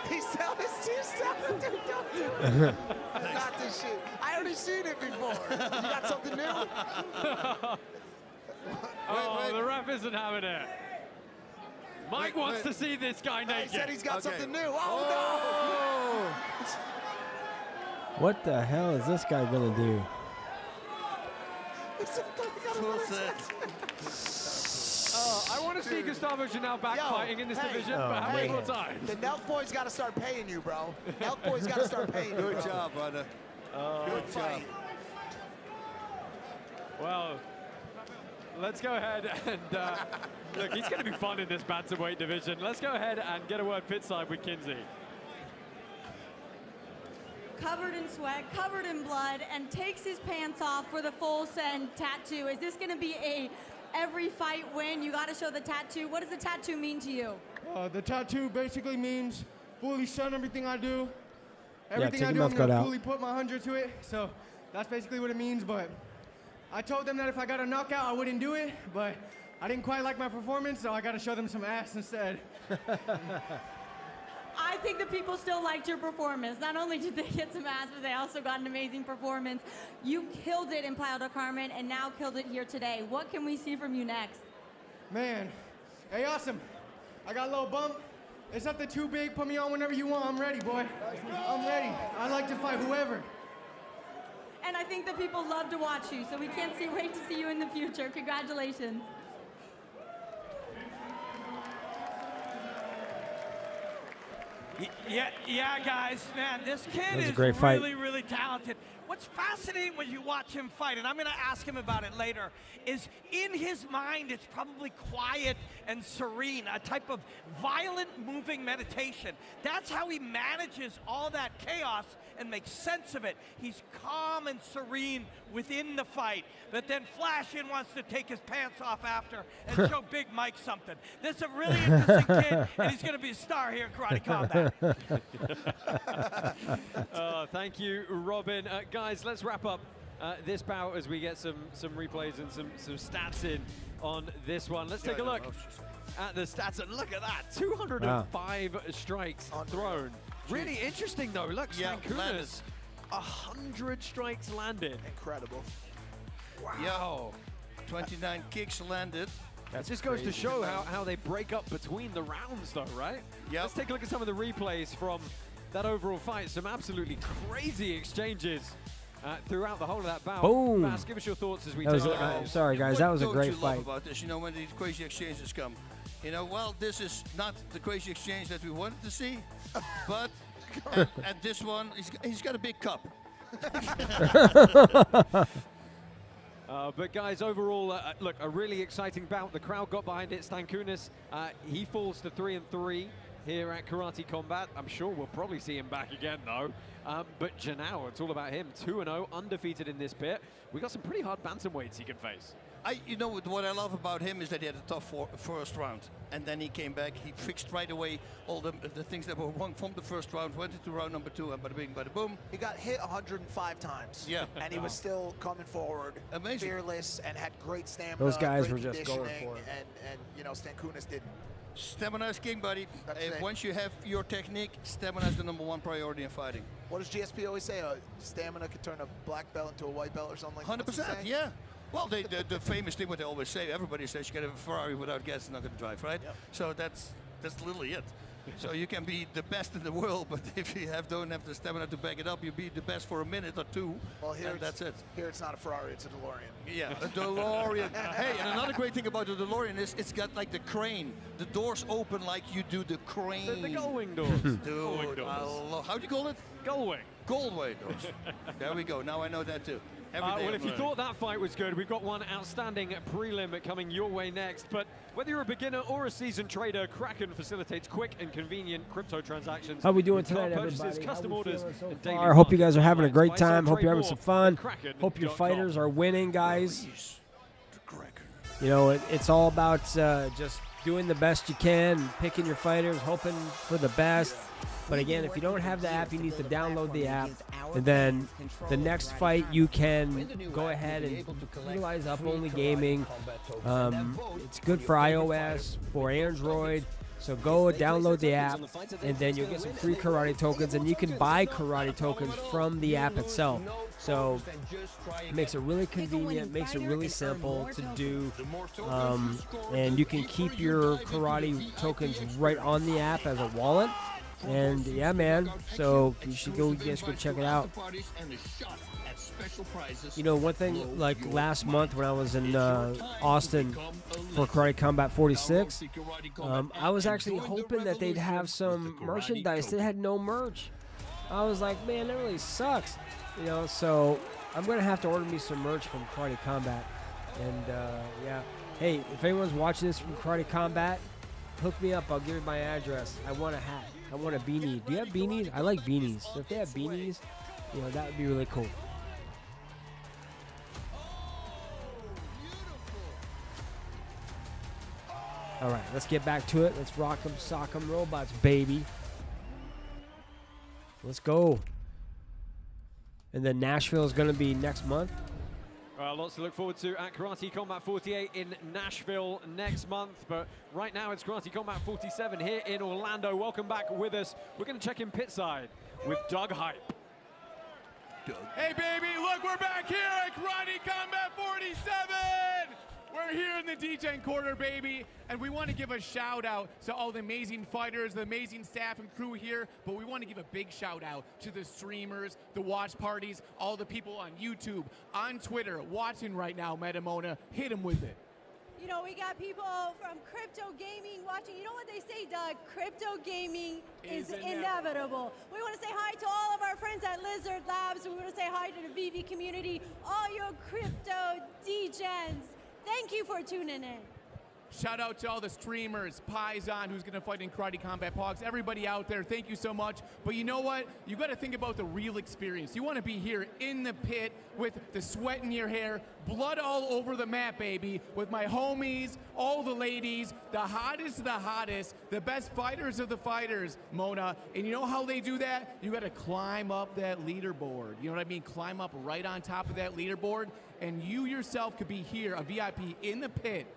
Speaker 3: He's telling us two-step. Dude, don't do it. Not this shit. I already seen it before. You got something new?
Speaker 4: Oh, the ref isn't having it. Mike wants to see this guy naked.
Speaker 3: He said he's got something new. Oh, no.
Speaker 1: What the hell is this guy gonna do?
Speaker 2: Full set.
Speaker 4: I want to see Gustavo Janao back fighting in this division, but how many more times?
Speaker 3: The Nelk boy's got to start paying you, bro. Nelk boy's got to start paying you.
Speaker 2: Good job, brother. Good job.
Speaker 4: Well, let's go ahead and look, he's going to be fun in this bantamweight division. Let's go ahead and get a word pit side with Kinsey.
Speaker 8: Covered in sweat, covered in blood, and takes his pants off for the full send tattoo. Is this going to be a every fight win? You got to show the tattoo. What does the tattoo mean to you?
Speaker 9: The tattoo basically means fully shun everything I do. Everything I do,
Speaker 1: your
Speaker 9: I'm
Speaker 1: mouth
Speaker 9: going
Speaker 1: guard
Speaker 9: to
Speaker 1: out.
Speaker 9: fully put my 100 to it. So that's basically what it means. But I told them that if I got a knockout, I wouldn't do it. But I didn't quite like my performance, so I got to show them some ass instead.
Speaker 8: I think the people still liked your performance. Not only did they get some ass, but they also got an amazing performance. You killed it in Playa del Carmen and now killed it here today. What can we see from you next?
Speaker 9: Man, hey, awesome. I got a little bump. It's nothing too big. Put me on whenever you want. I'm ready, boy. I'm ready. I like to fight whoever.
Speaker 8: And I think the people love to watch you, so we can't wait to see you in the future. Congratulations.
Speaker 14: Yeah, guys, man, this kid is
Speaker 1: great fight.
Speaker 14: really, really talented. What's fascinating when you watch him fight, and I'm going to ask him about it later, is in his mind it's probably quiet and serene, a type of violent, moving meditation. That's how he manages all that chaos and makes sense of it. He's calm and serene within the fight, but then Flash in wants to take his pants off after and show Big Mike something. This is a really interesting kid, and he's going to be a star here in Karate Combat.
Speaker 4: Thank you, Robin. Guys, let's wrap up this bout as we get some replays and some stats in on this one. Let's take a look at the stats, and look at that, 205 strikes thrown. Really interesting, though. Look, Stankunas, 100 strikes landed.
Speaker 3: Incredible.
Speaker 2: Wow. 29 kicks landed.
Speaker 4: That just goes to show how they break up between the rounds, though, right?
Speaker 2: Yeah.
Speaker 4: Let's take a look at some of the replays from that overall fight. Some absolutely crazy exchanges throughout the whole of that bout.
Speaker 1: Boom.
Speaker 4: Bass, give us your thoughts as we
Speaker 1: That
Speaker 4: take
Speaker 1: was
Speaker 4: a look at
Speaker 1: I'm
Speaker 4: this.
Speaker 1: sorry, guys. That was a great
Speaker 2: What
Speaker 1: fight.
Speaker 2: don't you love about this? You know, when these crazy exchanges come, you know, well, this is not the crazy exchange that we wanted to see, but at this one, he's got a big cup.
Speaker 4: But guys, overall, look, a really exciting bout. The crowd got behind it. Stankunas, he falls to 3-3 here at Karate Combat. I'm sure we'll probably see him back again, though. But Janao, it's all about him. 2-0, undefeated in this pit. We got some pretty hard bantamweights he can face.
Speaker 2: You know what I love about him is that he had a tough first round, and then he came back. He fixed right away all the things that were wrong from the first round. Went into round number 2, and bada bing, bada boom.
Speaker 3: He got hit 105 times.
Speaker 2: Yeah,
Speaker 3: and he was still coming forward,
Speaker 2: amazing,
Speaker 3: fearless, and had great stamina.
Speaker 1: Those guys
Speaker 3: great
Speaker 1: were just going for it.
Speaker 3: And you know, Stankunas didn't.
Speaker 2: Stamina is king, buddy. Once you have your technique, stamina is the #1 priority in fighting.
Speaker 3: What does GSP always say? Stamina could turn a black belt into a white belt or something like that?
Speaker 2: 100%, yeah. Well, the famous thing what they always say, everybody says you can have a Ferrari without gas, it's not going to drive, right? Yep. So that's literally it. So you can be the best in the world, but if you don't have the stamina to back it up, you be the best for a minute or two, and that's it.
Speaker 3: Here it's not a Ferrari, it's a DeLorean.
Speaker 2: Yeah, a DeLorean. Hey, and another great thing about the DeLorean is it's got like the crane. The doors open like you do the crane.
Speaker 4: The gull wing doors.
Speaker 2: Dude, I love, how do you call it?
Speaker 4: Gullwing.
Speaker 2: Goldway does. There we go. Now I know that too.
Speaker 4: Well, if you thought that fight was good, we've got one outstanding prelim coming your way next. But whether you're a beginner or a seasoned trader, Kraken facilitates quick and convenient crypto transactions.
Speaker 1: How we doing
Speaker 4: with card
Speaker 1: tonight,
Speaker 4: purchases,
Speaker 1: everybody?
Speaker 4: custom orders,
Speaker 1: So
Speaker 4: and daily
Speaker 1: far? I hope you guys are
Speaker 4: market
Speaker 1: having a great
Speaker 4: buy, sell,
Speaker 1: time. Hope
Speaker 4: trade
Speaker 1: you're having
Speaker 4: more
Speaker 1: some fun.
Speaker 4: at Kraken.com.
Speaker 1: Hope your fighters are winning, guys. You know, it's all about just doing the best you can, picking your fighters, hoping for the best. But again, if you don't have the app, you need to download the app. And then the next fight, you can go ahead and utilize Up-Only Gaming. It's good for iOS, for Android. So go download the app, and then you'll get some free karate tokens, and you can buy karate tokens from the app itself. So it makes it really convenient, makes it really simple to do, and you can keep your karate tokens right on the app as a wallet. And yeah, man, so you should go, you guys go check it out. You know, one thing, like last month when I was in Austin for Karate Combat 46, I was actually hoping that they'd have some merchandise. They had no merch. I was like, man, that really sucks. You know, so I'm going to have to order me some merch from Karate Combat. And yeah, hey, if anyone's watching this from Karate Combat, hook me up. I'll give you my address. I want a hat. I want a beanie. Do you have beanies? I like beanies. So if they have beanies, you know, that would be really cool. All right, let's get back to it. Let's rock 'em, sock 'em, robots, baby. Let's go. And then Nashville is going to be next month.
Speaker 4: Lots to look forward to at Karate Combat 48 in Nashville next month. But right now it's Karate Combat 47 here in Orlando. Welcome back with us. We're going to check in pitside with Doug Hype.
Speaker 15: Hey, baby, look, we're back here at Karate Combat 47. We're here in the D10 quarter, baby, and we want to give a shout out to all the amazing fighters, the amazing staff and crew here, but we want to give a big shout out to the streamers, the watch parties, all the people on YouTube, on Twitter, watching right now, Metamona. Hit them with it.
Speaker 16: You know, we got people from crypto gaming watching. You know what they say, Doug? Crypto gaming is inevitable. We want to say hi to all of our friends at Lizard Labs. We want to say hi to the VV community, all your crypto degens. Thank you for tuning in.
Speaker 15: Shout out to all the streamers, Paisan, who's going to fight in Karate Combat Pogs, everybody out there, thank you so much. But you know what? You got to think about the real experience. You want to be here in the pit with the sweat in your hair, blood all over the map, baby, with my homies, all the ladies, the hottest, the best fighters of the fighters, Mona. And you know how they do that? You got to climb up that leaderboard. You know what I mean? Climb up right on top of that leaderboard, and you yourself could be here, a VIP in the pit,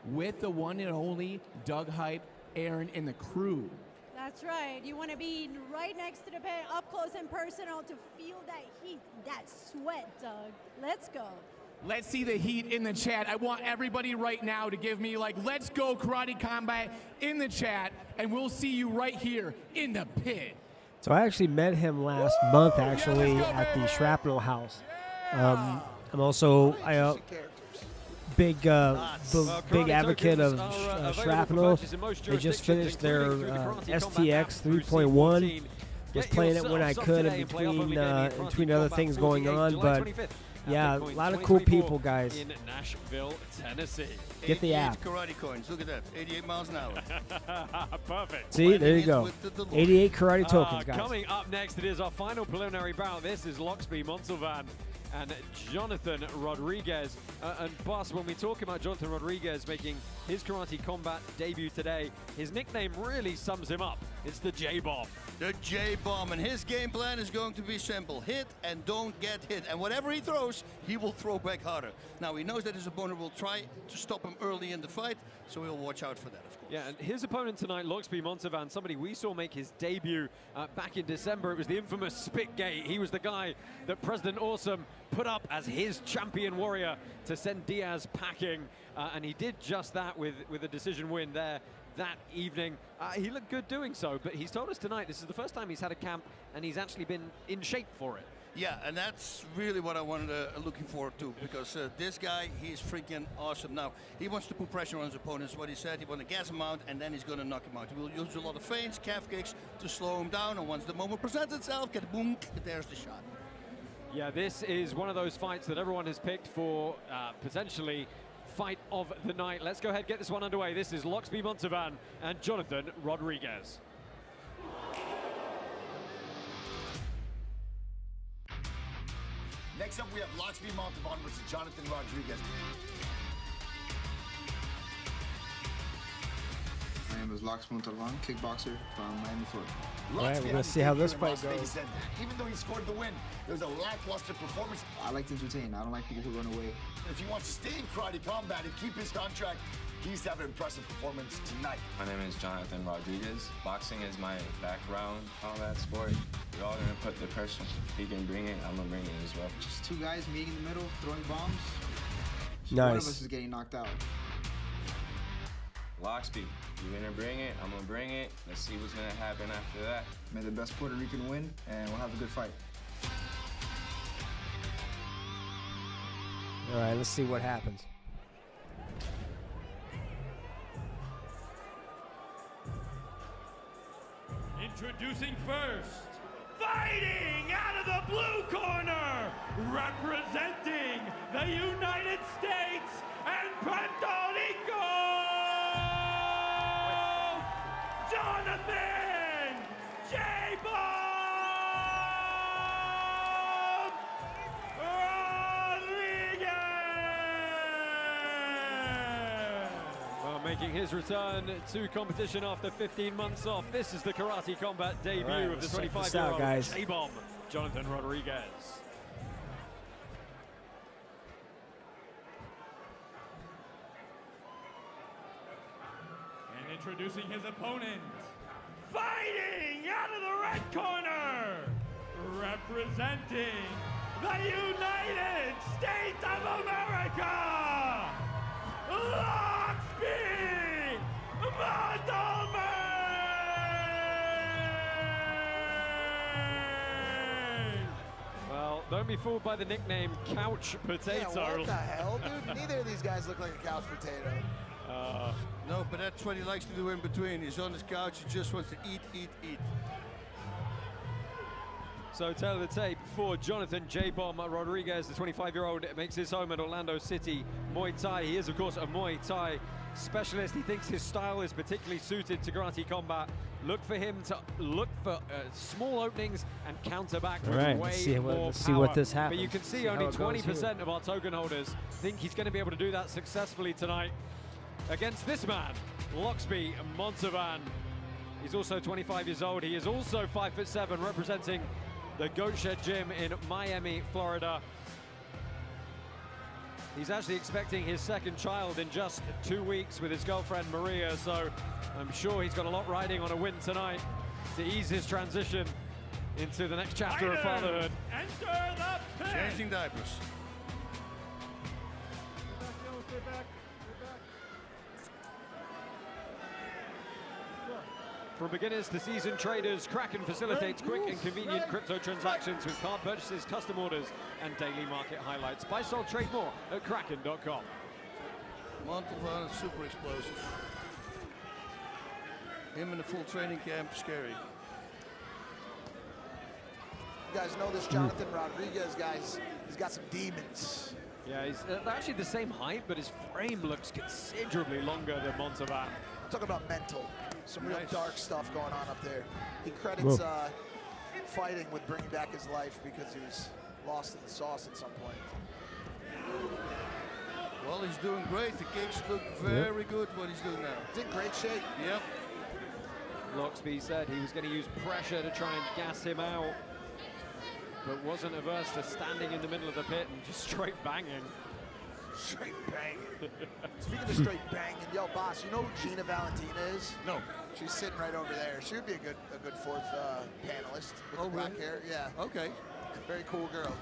Speaker 15: with the one and only Doug Hype, Aaron, and the crew.
Speaker 16: That's right. You want to be right next to the pit, up close and personal, to feel that heat, that sweat, Doug. Let's go.
Speaker 15: Let's see the heat in the chat. I want everybody right now to give me like, let's go Karate Combat in the chat, and we'll see you right here in the pit.
Speaker 1: So I actually met him last month, actually, at the Shrapnel House. I'm also big advocate of Shrapnel. They just finished their STX 3.1. Just playing it when I could in between other things going on, but yeah, a lot of cool people, guys.
Speaker 4: In Nashville, Tennessee.
Speaker 1: Get the app.
Speaker 2: Karate coins. Look at that. 88 miles an hour.
Speaker 4: Perfect.
Speaker 1: See, there you go. 88 karate tokens, guys.
Speaker 4: Coming up next, it is our final preliminary bout. This is Loxby Montalvan and Jonathan Rodriguez. And boss, when we talk about Jonathan Rodriguez making his Karate Combat debut today, his nickname really sums him up. It's the J-Bomb.
Speaker 2: The J-Bomb, and his game plan is going to be simple. Hit and don't get hit. And whatever he throws, he will throw back harder. Now, he knows that his opponent will try to stop him early in the fight, so we'll watch out for that, of course.
Speaker 4: Yeah, and his opponent tonight, Loxby Montalvan, somebody we saw make his debut back in December. It was the infamous Spitgate. He was the guy that President Awesome put up as his champion warrior to send Diaz packing, and he did just that with a decision win there that evening. He looked good doing so, but he's told us tonight this is the first time he's had a camp and he's actually been in shape for it.
Speaker 2: Yeah, and that's really what I wanted looking forward to, because this guy, he's freaking awesome. Now, he wants to put pressure on his opponents, what he said. He wants to gas him out, and then he's going to knock him out. He will use a lot of feints, calf kicks to slow him down, and once the moment presents itself, get boom, there's the shot.
Speaker 4: Yeah, this is one of those fights that everyone has picked for potentially fight of the night. Let's go ahead, get this one underway. This is Loxby Montalvan and Jonathan Rodriguez.
Speaker 5: Next up, we have Loxby Montalvan versus Jonathan Rodriguez.
Speaker 17: My name is Lox Montalvan, kickboxer from Miami, Florida.
Speaker 1: All right, we're going to see how this fight goes.
Speaker 5: Even though he scored the win, it was a lackluster performance.
Speaker 17: I like to entertain. I don't like people who run away.
Speaker 5: If he wants to stay in karate combat and keep his contract, he needs to have an impressive performance tonight.
Speaker 18: My name is Jonathan Rodriguez. Boxing is my background, combat sport. We're all gonna put the pressure. If he can bring it, I'm gonna bring it as well.
Speaker 17: Just two guys meeting in the middle, throwing bombs.
Speaker 1: Nice.
Speaker 17: One of us is getting knocked out.
Speaker 18: Loxby, you're gonna bring it, I'm gonna bring it. Let's see what's gonna happen after that.
Speaker 17: May the best Puerto Rican win, and we'll have a good fight.
Speaker 1: All right, let's see what happens.
Speaker 6: Introducing first, fighting out of the blue corner, representing the United States and Puerto Rico, Jonathan J. Bob Rodriguez.
Speaker 4: Well, making his return to competition after 15 months off. This is the Karate Combat debut
Speaker 1: All right,
Speaker 4: of the
Speaker 1: let's check this
Speaker 4: 25-year-old
Speaker 1: out, guys.
Speaker 4: J-Bomb, Jonathan Rodriguez.
Speaker 6: And introducing his opponent, fighting out of the red corner, representing the United States of America, Loxby Montalvan!
Speaker 4: Well, don't be fooled by the nickname Couch Potato.
Speaker 3: Yeah, what the hell, dude? Neither of these guys look like a couch potato.
Speaker 2: No, but that's what he likes to do in between. He's on his couch, he just wants to eat, eat, eat.
Speaker 4: So tail of the tape for Jonathan J-Bomb Rodriguez, the 25-year-old, makes his home at Orlando City Muay Thai. He is, of course, a Muay Thai specialist. He thinks his style is particularly suited to karate combat. Look for him to look for small openings and counter back with
Speaker 1: right,
Speaker 4: way
Speaker 1: let's see
Speaker 4: more
Speaker 1: let's see what
Speaker 4: power.
Speaker 1: this happens.
Speaker 4: But you can see
Speaker 1: See how
Speaker 4: only
Speaker 1: it goes
Speaker 4: 20% of our token holders think he's going to be able to do that successfully tonight against this man, Loxby Montalvan. He's also 25 years old. He is also 5'7", representing the Goat Shed Gym in Miami, Florida. He's actually expecting his second child in just 2 weeks with his girlfriend Maria, so I'm sure he's got a lot riding on a win tonight to ease his transition into the next chapter of fatherhood.
Speaker 6: Enter the pit.
Speaker 2: Changing diapers.
Speaker 4: From beginners to seasoned traders, Kraken facilitates quick and convenient crypto transactions with card purchases, custom orders, and daily market highlights. Buy, sell, trade more at Kraken.com.
Speaker 2: Montalvan is super explosive. Him in the full training camp, scary.
Speaker 3: You guys know this Jonathan Rodriguez, guys. He's got some demons.
Speaker 4: Yeah, he's actually the same height, but his frame looks considerably longer than Montalvan.
Speaker 3: Talking about mental. Some real dark stuff going on up there. He credits fighting with bringing back his life because he was lost in the sauce at some point.
Speaker 2: Well, he's doing great. The kicks look very good what he's doing now.
Speaker 3: He's in great shape.
Speaker 2: Yep.
Speaker 4: Loxby said he was going to use pressure to try and gas him out, but wasn't averse to standing in the middle of the pit and just straight banging.
Speaker 3: Straight banging. Speaking of straight banging, yo, boss, you know who Gina Valentina is?
Speaker 2: No.
Speaker 3: She's sitting right over there. She would be a good fourth panelist with the black hair. Yeah.
Speaker 2: Okay.
Speaker 3: Very cool girl.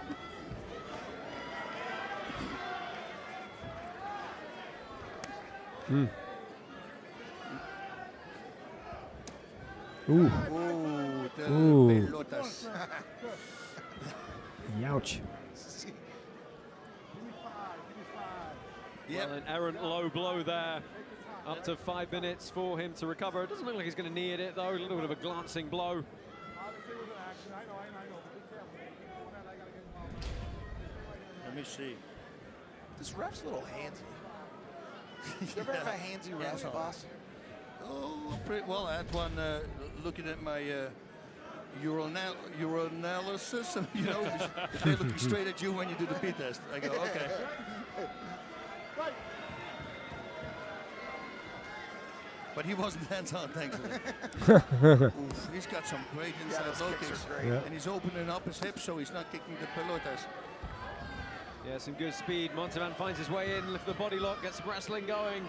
Speaker 1: Ooh.
Speaker 2: Ooh.
Speaker 1: Ooh. Youch.
Speaker 4: Well, an errant low blow there. Up to 5 minutes for him to recover. It doesn't look like he's going to knee it, though. A little bit of a glancing blow.
Speaker 2: Let me see.
Speaker 3: This ref's a little handsy. You ever have a handsy ref, boss?
Speaker 2: Oh, pretty well. Antoine, looking at my urinalysis, you know, they're looking straight at you when you do the pee test. I go, okay. But he wasn't hands-on, thankfully. Oof, he's got some great inside low kicks. And he's opening up his hips so he's not kicking the pelotas.
Speaker 4: Yeah, some good speed. Montevan finds his way in, lifts the body lock, gets some wrestling going.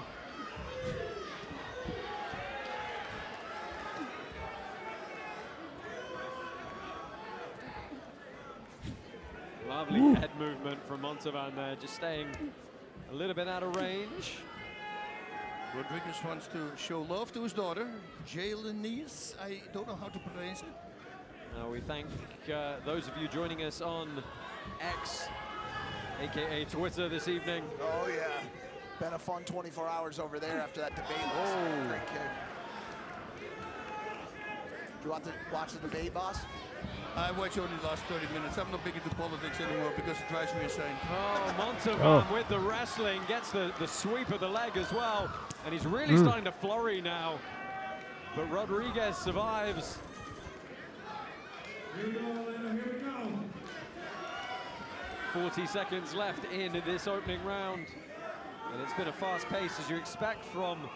Speaker 4: Lovely head movement from Montevan there, just staying a little bit out of range.
Speaker 2: Rodriguez wants to show love to his daughter, Jaylenice. I don't know how to pronounce it.
Speaker 4: We thank those of you joining us on X, aka Twitter, this evening.
Speaker 3: Oh yeah, been a fun 24 hours over there after that debate.
Speaker 4: Oh,
Speaker 3: great kick. Do you want to watch the debate, boss?
Speaker 2: I watched only the last 30 minutes. I'm not big into politics anymore because it drives me insane.
Speaker 4: Oh, Montevan with the wrestling gets the sweep of the leg as well. And he's really starting to flurry now. But Rodriguez survives.
Speaker 23: Here we go, Atlanta, here we go.
Speaker 4: 40 seconds left in this opening round. And it's been a fast pace as you expect from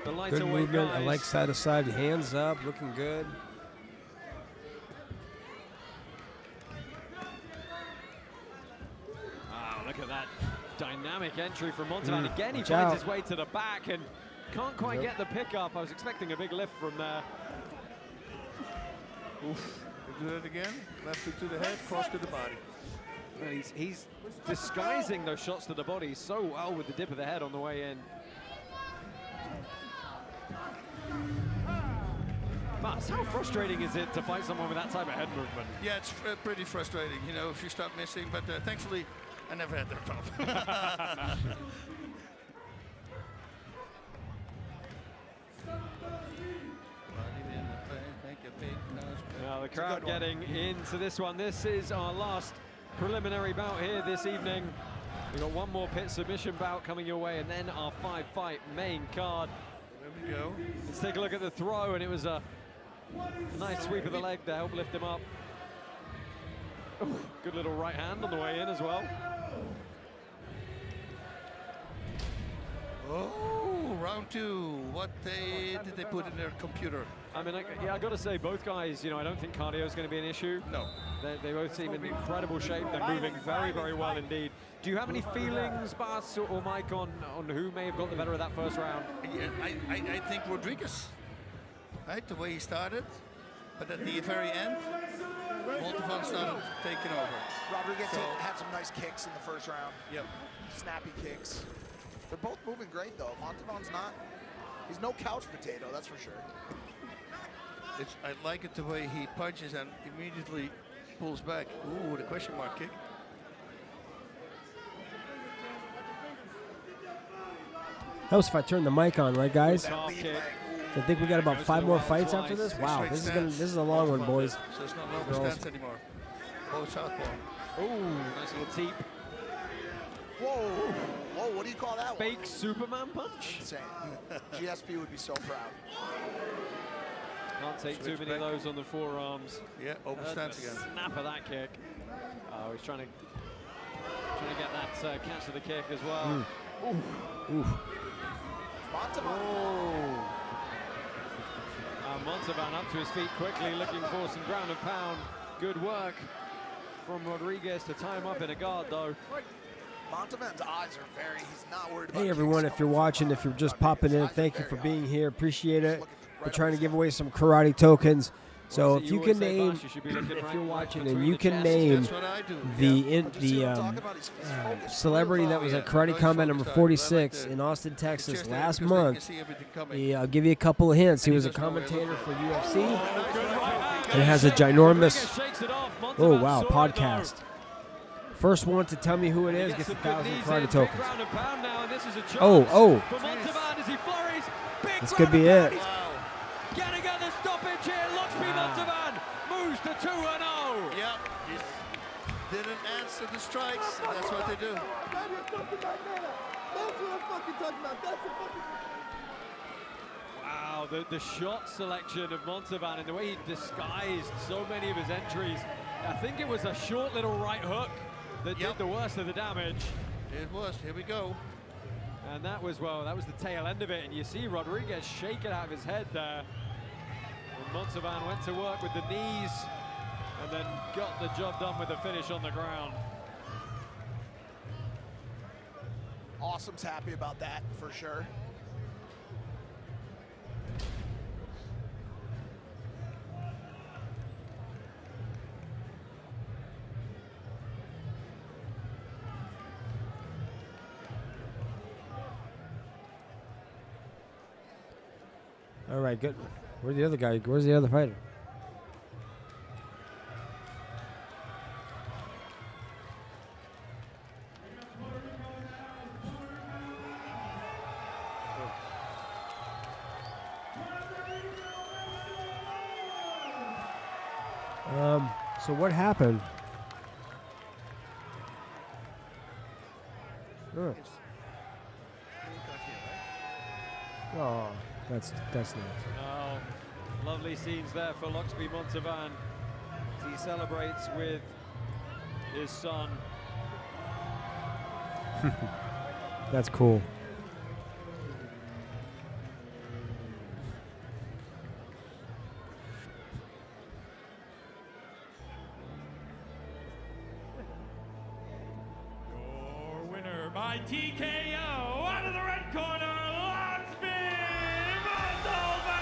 Speaker 4: the lighter
Speaker 1: Good
Speaker 4: weight
Speaker 1: movement.
Speaker 4: guys.
Speaker 1: I like side to side, hands up, looking good.
Speaker 4: Wow, look at that dynamic entry from Montevan. Again, he
Speaker 1: Watch
Speaker 4: finds
Speaker 1: out.
Speaker 4: his way to the back and can't quite get the pickup. I was expecting a big lift from there.
Speaker 2: Oof. Do that again. Left hook to the head, cross to the body.
Speaker 4: Well, he's disguising those shots to the body so well with the dip of the head on the way in. But how frustrating is it to fight someone with that type of head movement?
Speaker 2: Yeah, it's pretty frustrating, you know, if you start missing. But thankfully, I never had that problem.
Speaker 4: Now the crowd getting into this one. This is our last preliminary bout here this evening. We've got one more pit submission bout coming your way, and then our 5-fight main card.
Speaker 2: There we go.
Speaker 4: Let's take a look at the throw, and it was a nice sweep of the leg to help lift him up. Ooh, good little right hand on the way in as well.
Speaker 2: Oh, round two. What did they put in their computer?
Speaker 4: I mean, I got to say, both guys, you know, I don't think cardio is going to be an issue.
Speaker 2: No.
Speaker 4: They both seem in incredible shape. They're moving very, very well indeed. Do you have any feelings, Bas or Mike, on who may have got the better of that first round?
Speaker 2: Yeah, I think Rodriguez, right, the way he started. But at the very end, Montevan started taking over.
Speaker 3: Rodriguez had some nice kicks in the first round.
Speaker 2: Yep.
Speaker 3: Snappy kicks. They're both moving great, though. Montevan's not. He's no couch potato, that's for sure.
Speaker 2: I like it the way he punches and immediately pulls back. Ooh, the question mark kick.
Speaker 1: Helps if I turn the mic on, right, guys?
Speaker 4: Half kick.
Speaker 1: I think we got about 5 more fights after this. Wow, this is a long one, boys.
Speaker 2: So it's not lower stance anymore. Oh, southpaw.
Speaker 4: Ooh, nice little teep.
Speaker 3: Whoa, whoa, what do you call that
Speaker 4: Fake
Speaker 3: one?
Speaker 4: Superman punch?
Speaker 3: Insane. GSP would be so proud.
Speaker 4: Can't take too many of those on the forearms.
Speaker 2: Yeah, open stance again.
Speaker 4: Snap of that kick. Oh, he's trying to get that catch of the kick as well.
Speaker 1: Ooh.
Speaker 3: Montevan.
Speaker 4: Montevan up to his feet quickly, looking for some ground and pound. Good work from Rodriguez to tie him up in a guard, though.
Speaker 3: Montevan's eyes are he's not worried about
Speaker 1: Hey, everyone, if you're watching, if you're just popping in, thank you for being here. Appreciate it. We're trying to give away some karate tokens. So if you can name, if you're watching and you can name the celebrity that was at Karate Combat number 46 in Austin, Texas last month, I'll give you a couple of hints. He was a commentator for UFC and has a ginormous, oh wow, podcast. First one to tell me who it is gets 1,000 credit tokens.
Speaker 4: Ground and pound now, and this is a chance
Speaker 1: Oh.
Speaker 4: for Montevan as he flurries. Big
Speaker 1: This
Speaker 4: ground
Speaker 1: could be
Speaker 4: and
Speaker 1: it.
Speaker 4: pound. Getting at the stoppage here. Luxby Montevan moves to 2-0.
Speaker 2: Yeah, he didn't answer the strikes, and that's what they do.
Speaker 24: That's what I'm fucking talking about. That's a fucking...
Speaker 4: Wow, the shot selection of Montevan and the way he disguised so many of his entries. I think it was a short little right hook that did the worst of the damage.
Speaker 2: It was. Here we go.
Speaker 4: And that was the tail end of it. And you see Rodriguez shake it out of his head there. And Montevan went to work with the knees and then got the job done with the finish on the ground.
Speaker 3: Awesome's happy about that, for sure.
Speaker 1: All right, good. Where's the other guy? Where's the other fighter? So what happened? Oh, that's nice.
Speaker 4: Oh, lovely scenes there for Luxby Montevan as he celebrates with his son.
Speaker 1: That's cool.
Speaker 6: Your winner by TKO out of the red corner, Luxby Montevan!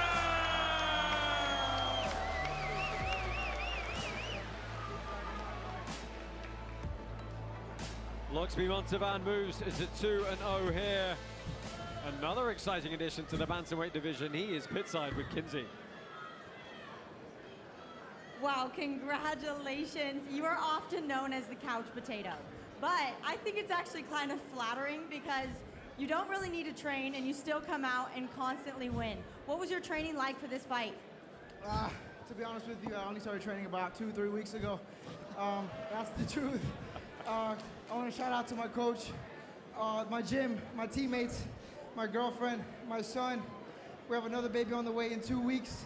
Speaker 4: Luxby Montevan moves to 2-0 here. Another exciting addition to the bantamweight division. He is pitside with Kinsey.
Speaker 8: Wow, congratulations. You are often known as the couch potato. But I think it's actually kind of flattering because you don't really need to train and you still come out and constantly win. What was your training like for this fight?
Speaker 9: To be honest with you, I only started training about 2-3 weeks ago. That's the truth. I want to shout out to my coach, my gym, my teammates, my girlfriend, my son. We have another baby on the way in 2 weeks.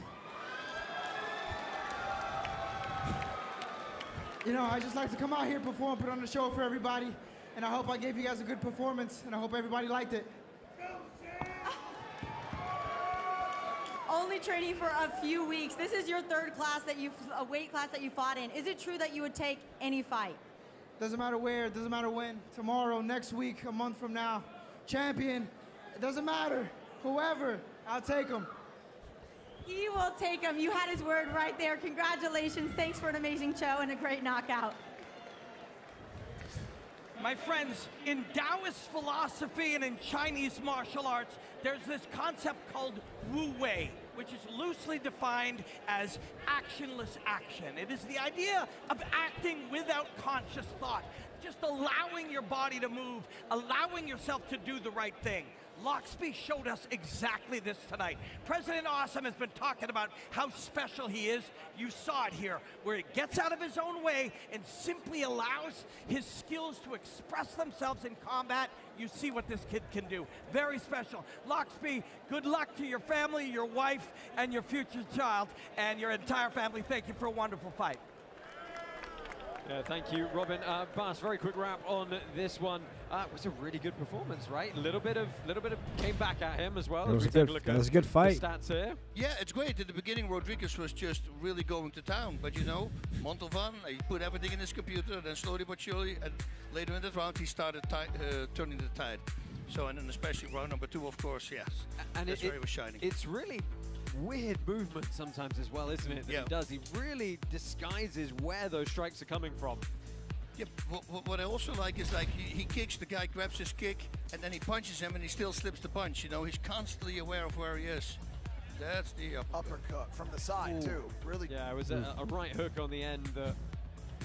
Speaker 9: You know, I just like to come out here, perform, put on a show for everybody, and I hope I gave you guys a good performance, and I hope everybody liked it.
Speaker 8: Only training for a few weeks. This is your third class a weight class that you fought in. Is it true that you would take any fight?
Speaker 9: Doesn't matter where, doesn't matter when, tomorrow, next week, a month from now. Champion, it doesn't matter. Whoever, I'll take him.
Speaker 8: He will take him. You had his word right there. Congratulations. Thanks for an amazing show and a great knockout.
Speaker 14: My friends, in Taoist philosophy and in Chinese martial arts, there's this concept called Wu Wei, which is loosely defined as actionless action. It is the idea of acting without conscious thought, just allowing your body to move, allowing yourself to do the right thing. Luxby showed us exactly this tonight. President Awesome has been talking about how special he is. You saw it here, where he gets out of his own way and simply allows his skills to express themselves in combat. You see what this kid can do. Very special. Luxby, good luck to your family, your wife, and your future child, and your entire family. Thank you for a wonderful fight.
Speaker 4: Yeah, thank you, Robin. Bas, very quick wrap on this one. It was a really good performance, right? Little bit of came back at him as well.
Speaker 1: It was a good fight.
Speaker 4: The stats here.
Speaker 2: Yeah, it's great. In the beginning, Rodriguez was just really going to town. But you know, Montalvan, he put everything in his computer, then slowly but surely, and later in the round, he started turning the tide. So, and then especially round number 2, of course, yes.
Speaker 4: And
Speaker 2: that's where he was shining.
Speaker 4: It's really weird movement sometimes as well, isn't it? That he does. He really disguises where those strikes are coming from.
Speaker 2: Yeah, what I also like is like he kicks, the guy grabs his kick, and then he punches him, and he still slips the punch. You know, he's constantly aware of where he is. That's the uppercut
Speaker 3: from the side too. Really.
Speaker 4: Yeah, it was a right hook on the end that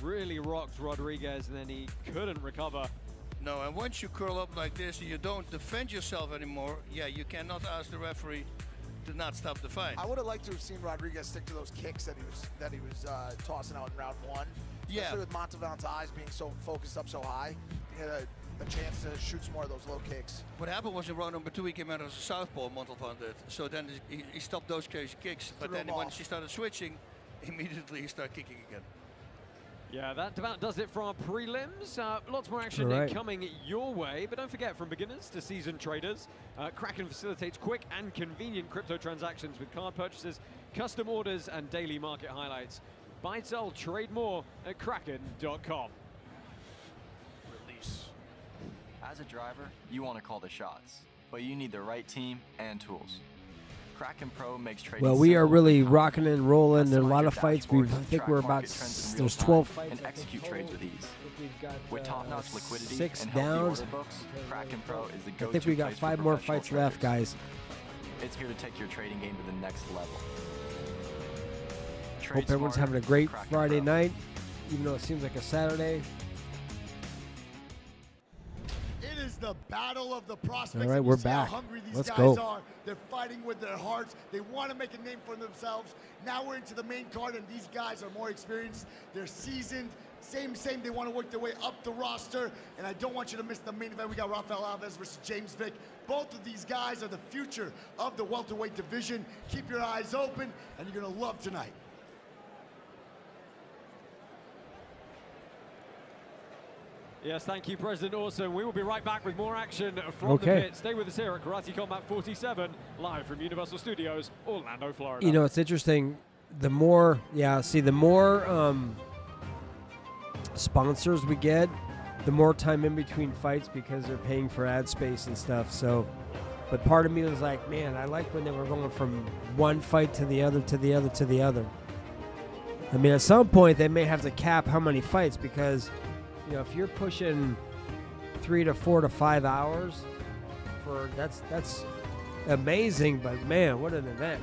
Speaker 4: really rocked Rodriguez, and then he couldn't recover.
Speaker 2: No, and once you curl up like this and you don't defend yourself anymore, yeah, you cannot ask the referee to not stop the fight.
Speaker 3: I would have liked to have seen Rodriguez stick to those kicks that he was tossing out in round one. Especially with Montalban's eyes being so focused up so high, he had a chance to shoot some more of those low kicks.
Speaker 2: What happened was in round number 2 he came out as a southpaw, Montalban did. So then he stopped those crazy kicks. But then once he started switching, immediately he started kicking again.
Speaker 4: Yeah, that about does it for our prelims. Lots more action coming your way, but don't forget, from beginners to seasoned traders, Kraken facilitates quick and convenient crypto transactions with card purchases, custom orders, and daily market highlights. Buy, sell, trade more at kraken.com.
Speaker 7: Release. As a driver, you want to call the shots, but you need the right team and tools. Kraken Pro makes trading
Speaker 1: Well, we are
Speaker 7: simple
Speaker 1: really
Speaker 7: and
Speaker 1: rocking and rolling. There are a lot of
Speaker 7: Customize
Speaker 1: fights.
Speaker 7: your
Speaker 1: I think
Speaker 7: track
Speaker 1: we're about,
Speaker 7: market trends in real
Speaker 1: there's
Speaker 7: time
Speaker 1: 12 fights.
Speaker 7: and execute trades with ease. With top-notch liquidity
Speaker 1: 6
Speaker 7: and healthy
Speaker 1: downs.
Speaker 7: order books, Kraken Pro is the go-to
Speaker 1: I think we got
Speaker 7: place
Speaker 1: 5
Speaker 7: for
Speaker 1: more
Speaker 7: professional
Speaker 1: fights left,
Speaker 7: traders.
Speaker 1: guys.
Speaker 7: It's here to take your trading game to the next level.
Speaker 1: Hope everyone's
Speaker 7: smarter,
Speaker 1: having a great
Speaker 7: Kraken
Speaker 1: Friday
Speaker 7: Pro.
Speaker 1: night, even though it seems like a Saturday.
Speaker 5: It is the battle of the prospects.
Speaker 1: All right,
Speaker 5: and
Speaker 1: we're
Speaker 5: you see
Speaker 1: back.
Speaker 5: How hungry these
Speaker 1: Let's
Speaker 5: guys
Speaker 1: go.
Speaker 5: are. They're fighting with their hearts. They want to make a name for themselves. Now we're into the main card, and these guys are more experienced. They're seasoned. Same. They want to work their way up the roster. And I don't want you to miss the main event. We got Rafael Alves versus James Vick. Both of these guys are the future of the welterweight division. Keep your eyes open, and you're going to love tonight.
Speaker 4: Yes, thank you, President Awesome. We will be right back with more action from the pit. Stay with us here at Karate Combat 47, live from Universal Studios, Orlando, Florida.
Speaker 1: You know, it's interesting. The more, the more sponsors we get, the more time in between fights because they're paying for ad space and stuff. So, but part of me was like, man, I like when they were going from one fight to the other, to the other, to the other. I mean, at some point they may have to cap how many fights because, you know, if you're pushing 3 to 4 to 5 hours for that's amazing, but man, what an event.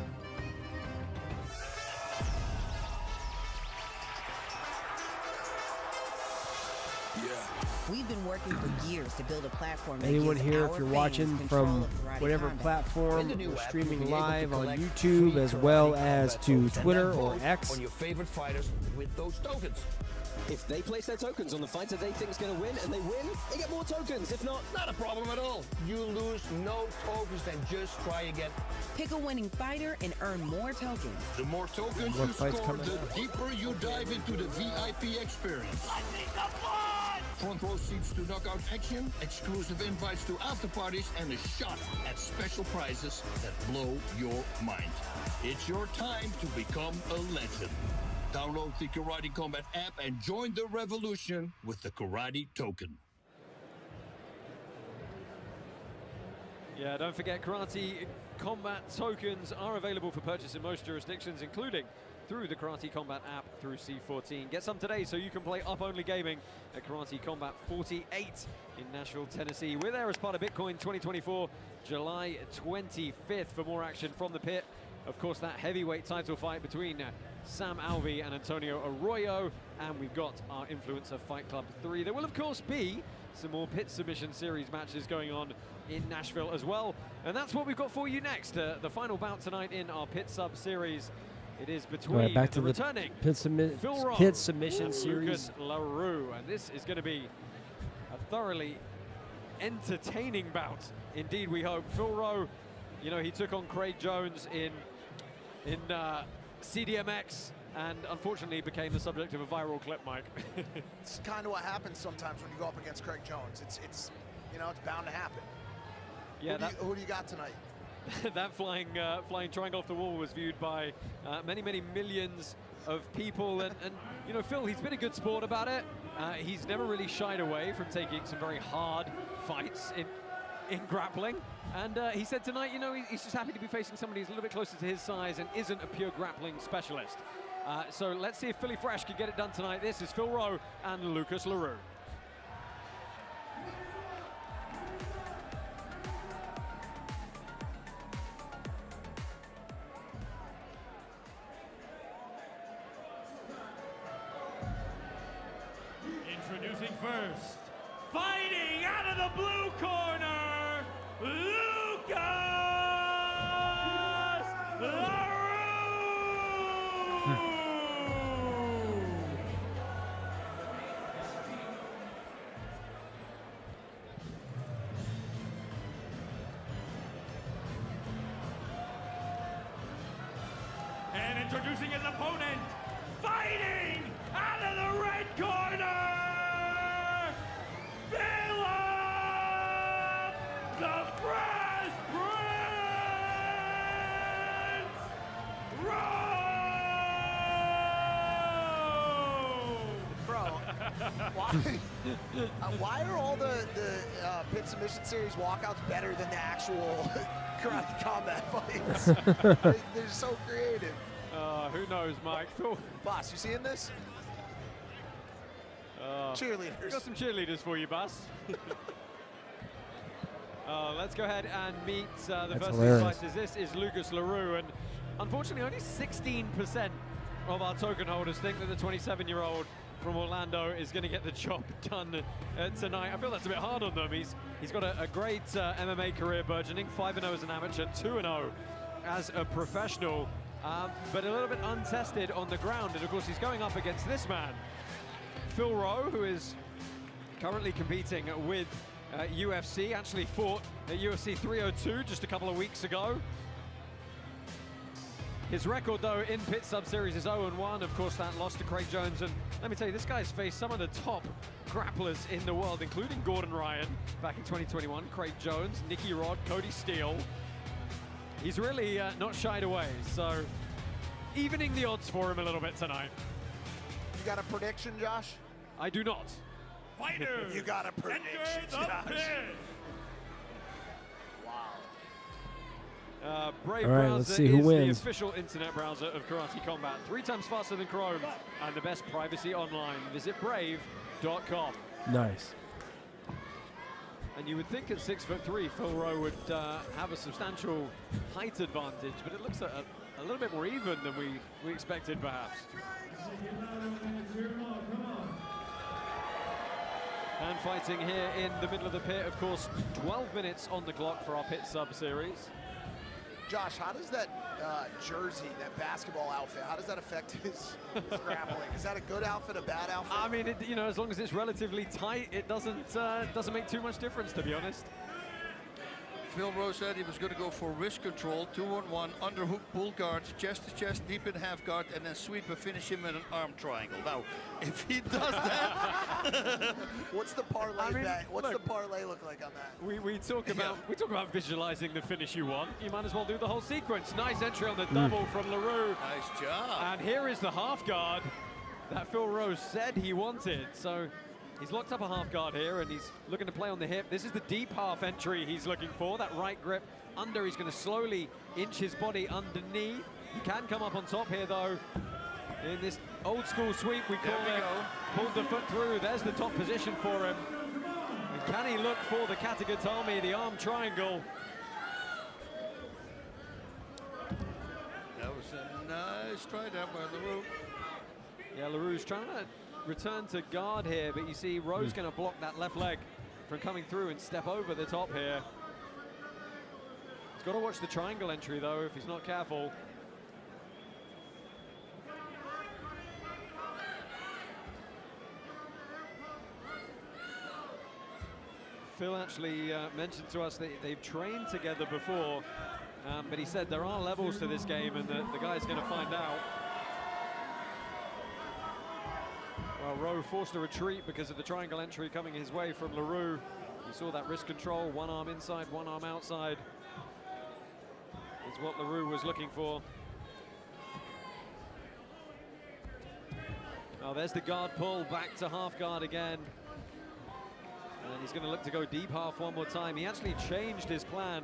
Speaker 10: We've been working for years to build a platform that
Speaker 1: Anyone
Speaker 10: gives
Speaker 1: here,
Speaker 10: our
Speaker 1: if you're
Speaker 10: fans
Speaker 1: watching
Speaker 10: control
Speaker 1: from
Speaker 10: of karate
Speaker 1: whatever
Speaker 10: combat.
Speaker 1: platform,
Speaker 10: With the new
Speaker 1: we're
Speaker 10: app,
Speaker 1: streaming
Speaker 10: you'll be able to
Speaker 1: live on
Speaker 10: collect
Speaker 1: YouTube
Speaker 10: free
Speaker 1: as well
Speaker 10: karate
Speaker 1: as
Speaker 10: combat
Speaker 1: to
Speaker 10: tokens and
Speaker 1: Twitter
Speaker 10: then
Speaker 1: or
Speaker 10: vote
Speaker 1: X.
Speaker 12: on your favorite fighters with those tokens. If they place their tokens on the fighter they think is going to win and they win, they get more tokens. If not, not a problem at all. You lose no tokens, then just try again.
Speaker 10: Pick a winning fighter and earn more tokens.
Speaker 13: The more tokens
Speaker 1: More
Speaker 13: you
Speaker 1: fights
Speaker 13: score,
Speaker 1: coming
Speaker 13: the
Speaker 1: up.
Speaker 13: deeper you dive into the VIP experience. Front row seats to knockout action, exclusive invites to after parties, and a shot at special prizes that blow your mind. It's your time to become a legend. Download the Karate Combat app and join the revolution with the Karate Token.
Speaker 4: Yeah, don't forget, Karate Combat tokens are available for purchase in most jurisdictions, including through the Karate Combat app through C14. Get some today so you can play up-only gaming at Karate Combat 48 in Nashville, Tennessee. We're there as part of Bitcoin 2024, July 25th for more action from the pit. Of course, that heavyweight title fight between Sam Alvey and Antonio Arroyo, and we've got our Influencer Fight Club 3. There will, of course, be some more pit submission series matches going on in Nashville as well, and that's what we've got for you next. The final bout tonight in our pit sub series. It is between
Speaker 1: back to
Speaker 4: the
Speaker 1: the
Speaker 4: returning Phil Rowe
Speaker 1: pit submission
Speaker 4: and
Speaker 1: series.
Speaker 4: Lucas LaRue, and this is going to be a thoroughly entertaining bout. Indeed, we hope. Phil Rowe, you know, he took on Craig Jones in CDMX, and unfortunately became the subject of a viral clip, Mike.
Speaker 3: It's kind of what happens sometimes when you go up against Craig Jones. It's you know, it's bound to happen.
Speaker 4: Yeah,
Speaker 3: who do you got tonight?
Speaker 4: that flying triangle off the wall was viewed by many millions of people, and you know, Phil, he's been a good sport about it. He's never really shied away from taking some very hard fights in grappling, and he said tonight, you know, he's just happy to be facing somebody who's a little bit closer to his size and isn't a pure grappling specialist. So let's see if Philly Fresh can get it done tonight. This is Phil Rowe and Lucas LaRue.
Speaker 6: first, fighting out of the blue corner, Lucas And introducing his opponent, fighting out of the red corner, Philip the Fresh Prince Rose!
Speaker 3: Bro, why are all the Pit Submission Series walkouts better than the actual karate combat fights? They're so creative.
Speaker 4: Who knows, Mike?
Speaker 3: Boss, you seeing this? Cheerleaders.
Speaker 4: Got some cheerleaders for you, Boss. Let's go ahead and meet the first two fighters. This is Lucas LaRue, and unfortunately only 16% of our token holders think that the 27-year-old from Orlando is going to get the job done tonight. I feel that's a bit hard on them. He's got a great MMA career burgeoning, 5-0 as an amateur, 2-0 as a professional, but a little bit untested on the ground. And of course, he's going up against this man, Phil Rowe, who is currently competing with UFC, actually fought at UFC 302 just a couple of weeks ago. His record, though, in Pit Sub Series is 0-1. Of course, that loss to Craig Jones. And let me tell you, this guy's faced some of the top grapplers in the world, including Gordon Ryan back in 2021, Craig Jones, Nicky Rod, Cody Steele. He's really not shied away. So evening the odds for him a little bit tonight.
Speaker 3: You got a prediction, Josh?
Speaker 4: I do not.
Speaker 6: Fighter!
Speaker 3: You got a prediction, Josh.
Speaker 4: Brave
Speaker 1: All right,
Speaker 4: Browser
Speaker 1: let's see who
Speaker 4: is
Speaker 1: wins.
Speaker 4: the official internet browser of Karate Combat. 3 times faster than Chrome and the best privacy online. Visit brave.com.
Speaker 1: Nice.
Speaker 4: And you would think at 6'3", Phil Rowe would have a substantial height advantage, but it looks a little bit more even than we expected, perhaps. Hand fighting here in the middle of the pit. Of course, 12 minutes on the clock for our Pit Sub Series.
Speaker 3: Josh, how does that jersey, that basketball outfit, how does that affect his grappling? Is that a good outfit, a bad outfit?
Speaker 4: I mean, you know, as long as it's relatively tight, it doesn't make too much difference, to be honest.
Speaker 2: Phil Rowe said he was going to go for wrist control, 2-on-1, underhook pull guard, chest to chest, deep in half guard, and then sweep and finish him in an arm triangle. Now, if he does that,
Speaker 3: what's the parlay bet? What's the parlay look like on that?
Speaker 4: We talk about visualizing the finish you want. You might as well do the whole sequence. Nice entry on the double from LaRue.
Speaker 2: Nice job.
Speaker 4: And here is the half guard that Phil Rowe said he wanted. So he's locked up a half guard here, and he's looking to play on the hip. This is the deep half entry he's looking for. That right grip under. He's going to slowly inch his body underneath. He can come up on top here, though. In this old school sweep, we call it. Pulled the foot through. There's the top position for him. And can he look for the Katagatame, the arm triangle?
Speaker 2: that was a nice try down by LaRue.
Speaker 4: Yeah, LaRue's trying to return to guard here, but you see Rowe's going to block that left leg from coming through and step over the top here. He's got to watch the triangle entry, though, if he's not careful. Phil actually mentioned to us that they've trained together before, but he said there are levels to this game, and the guy's going to find out. Well, Rowe forced a retreat because of the triangle entry coming his way from LaRue. You saw that wrist control, one arm inside, one arm outside. Is what LaRue was looking for. Oh, there's the guard pull, back to half guard again. And he's going to look to go deep half one more time. He actually changed his plan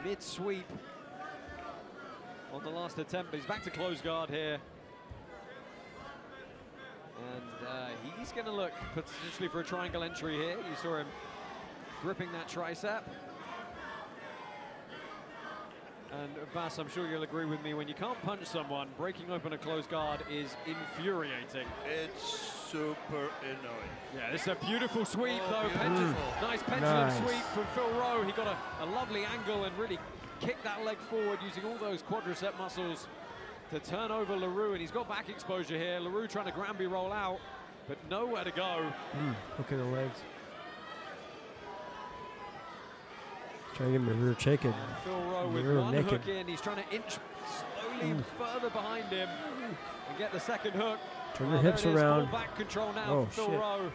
Speaker 4: mid-sweep on the last attempt, but he's back to close guard here. And he's going to look potentially for a triangle entry here. You saw him gripping that tricep. And Bass, I'm sure you'll agree with me, when you can't punch someone, breaking open a closed guard is infuriating.
Speaker 2: It's super annoying.
Speaker 4: Yeah, this is a beautiful sweep, though. Nice pendulum
Speaker 1: Nice.
Speaker 4: sweep from Phil Rowe. He got a lovely angle and really kicked that leg forward using all those quadricep muscles to turn over LaRue, and he's got back exposure here. LaRue trying to Granby roll out, but nowhere to go.
Speaker 1: Look at the legs. Trying to get him a rear chicken.
Speaker 4: Phil Rowe with
Speaker 1: Rear
Speaker 4: one
Speaker 1: naked.
Speaker 4: hook in. He's trying to inch slowly further behind him and get the second hook.
Speaker 1: Turn your
Speaker 4: there
Speaker 1: hips
Speaker 4: it is,
Speaker 1: around.
Speaker 4: Full back control now
Speaker 1: Oh,
Speaker 4: for Phil
Speaker 1: shit.
Speaker 4: Rowe.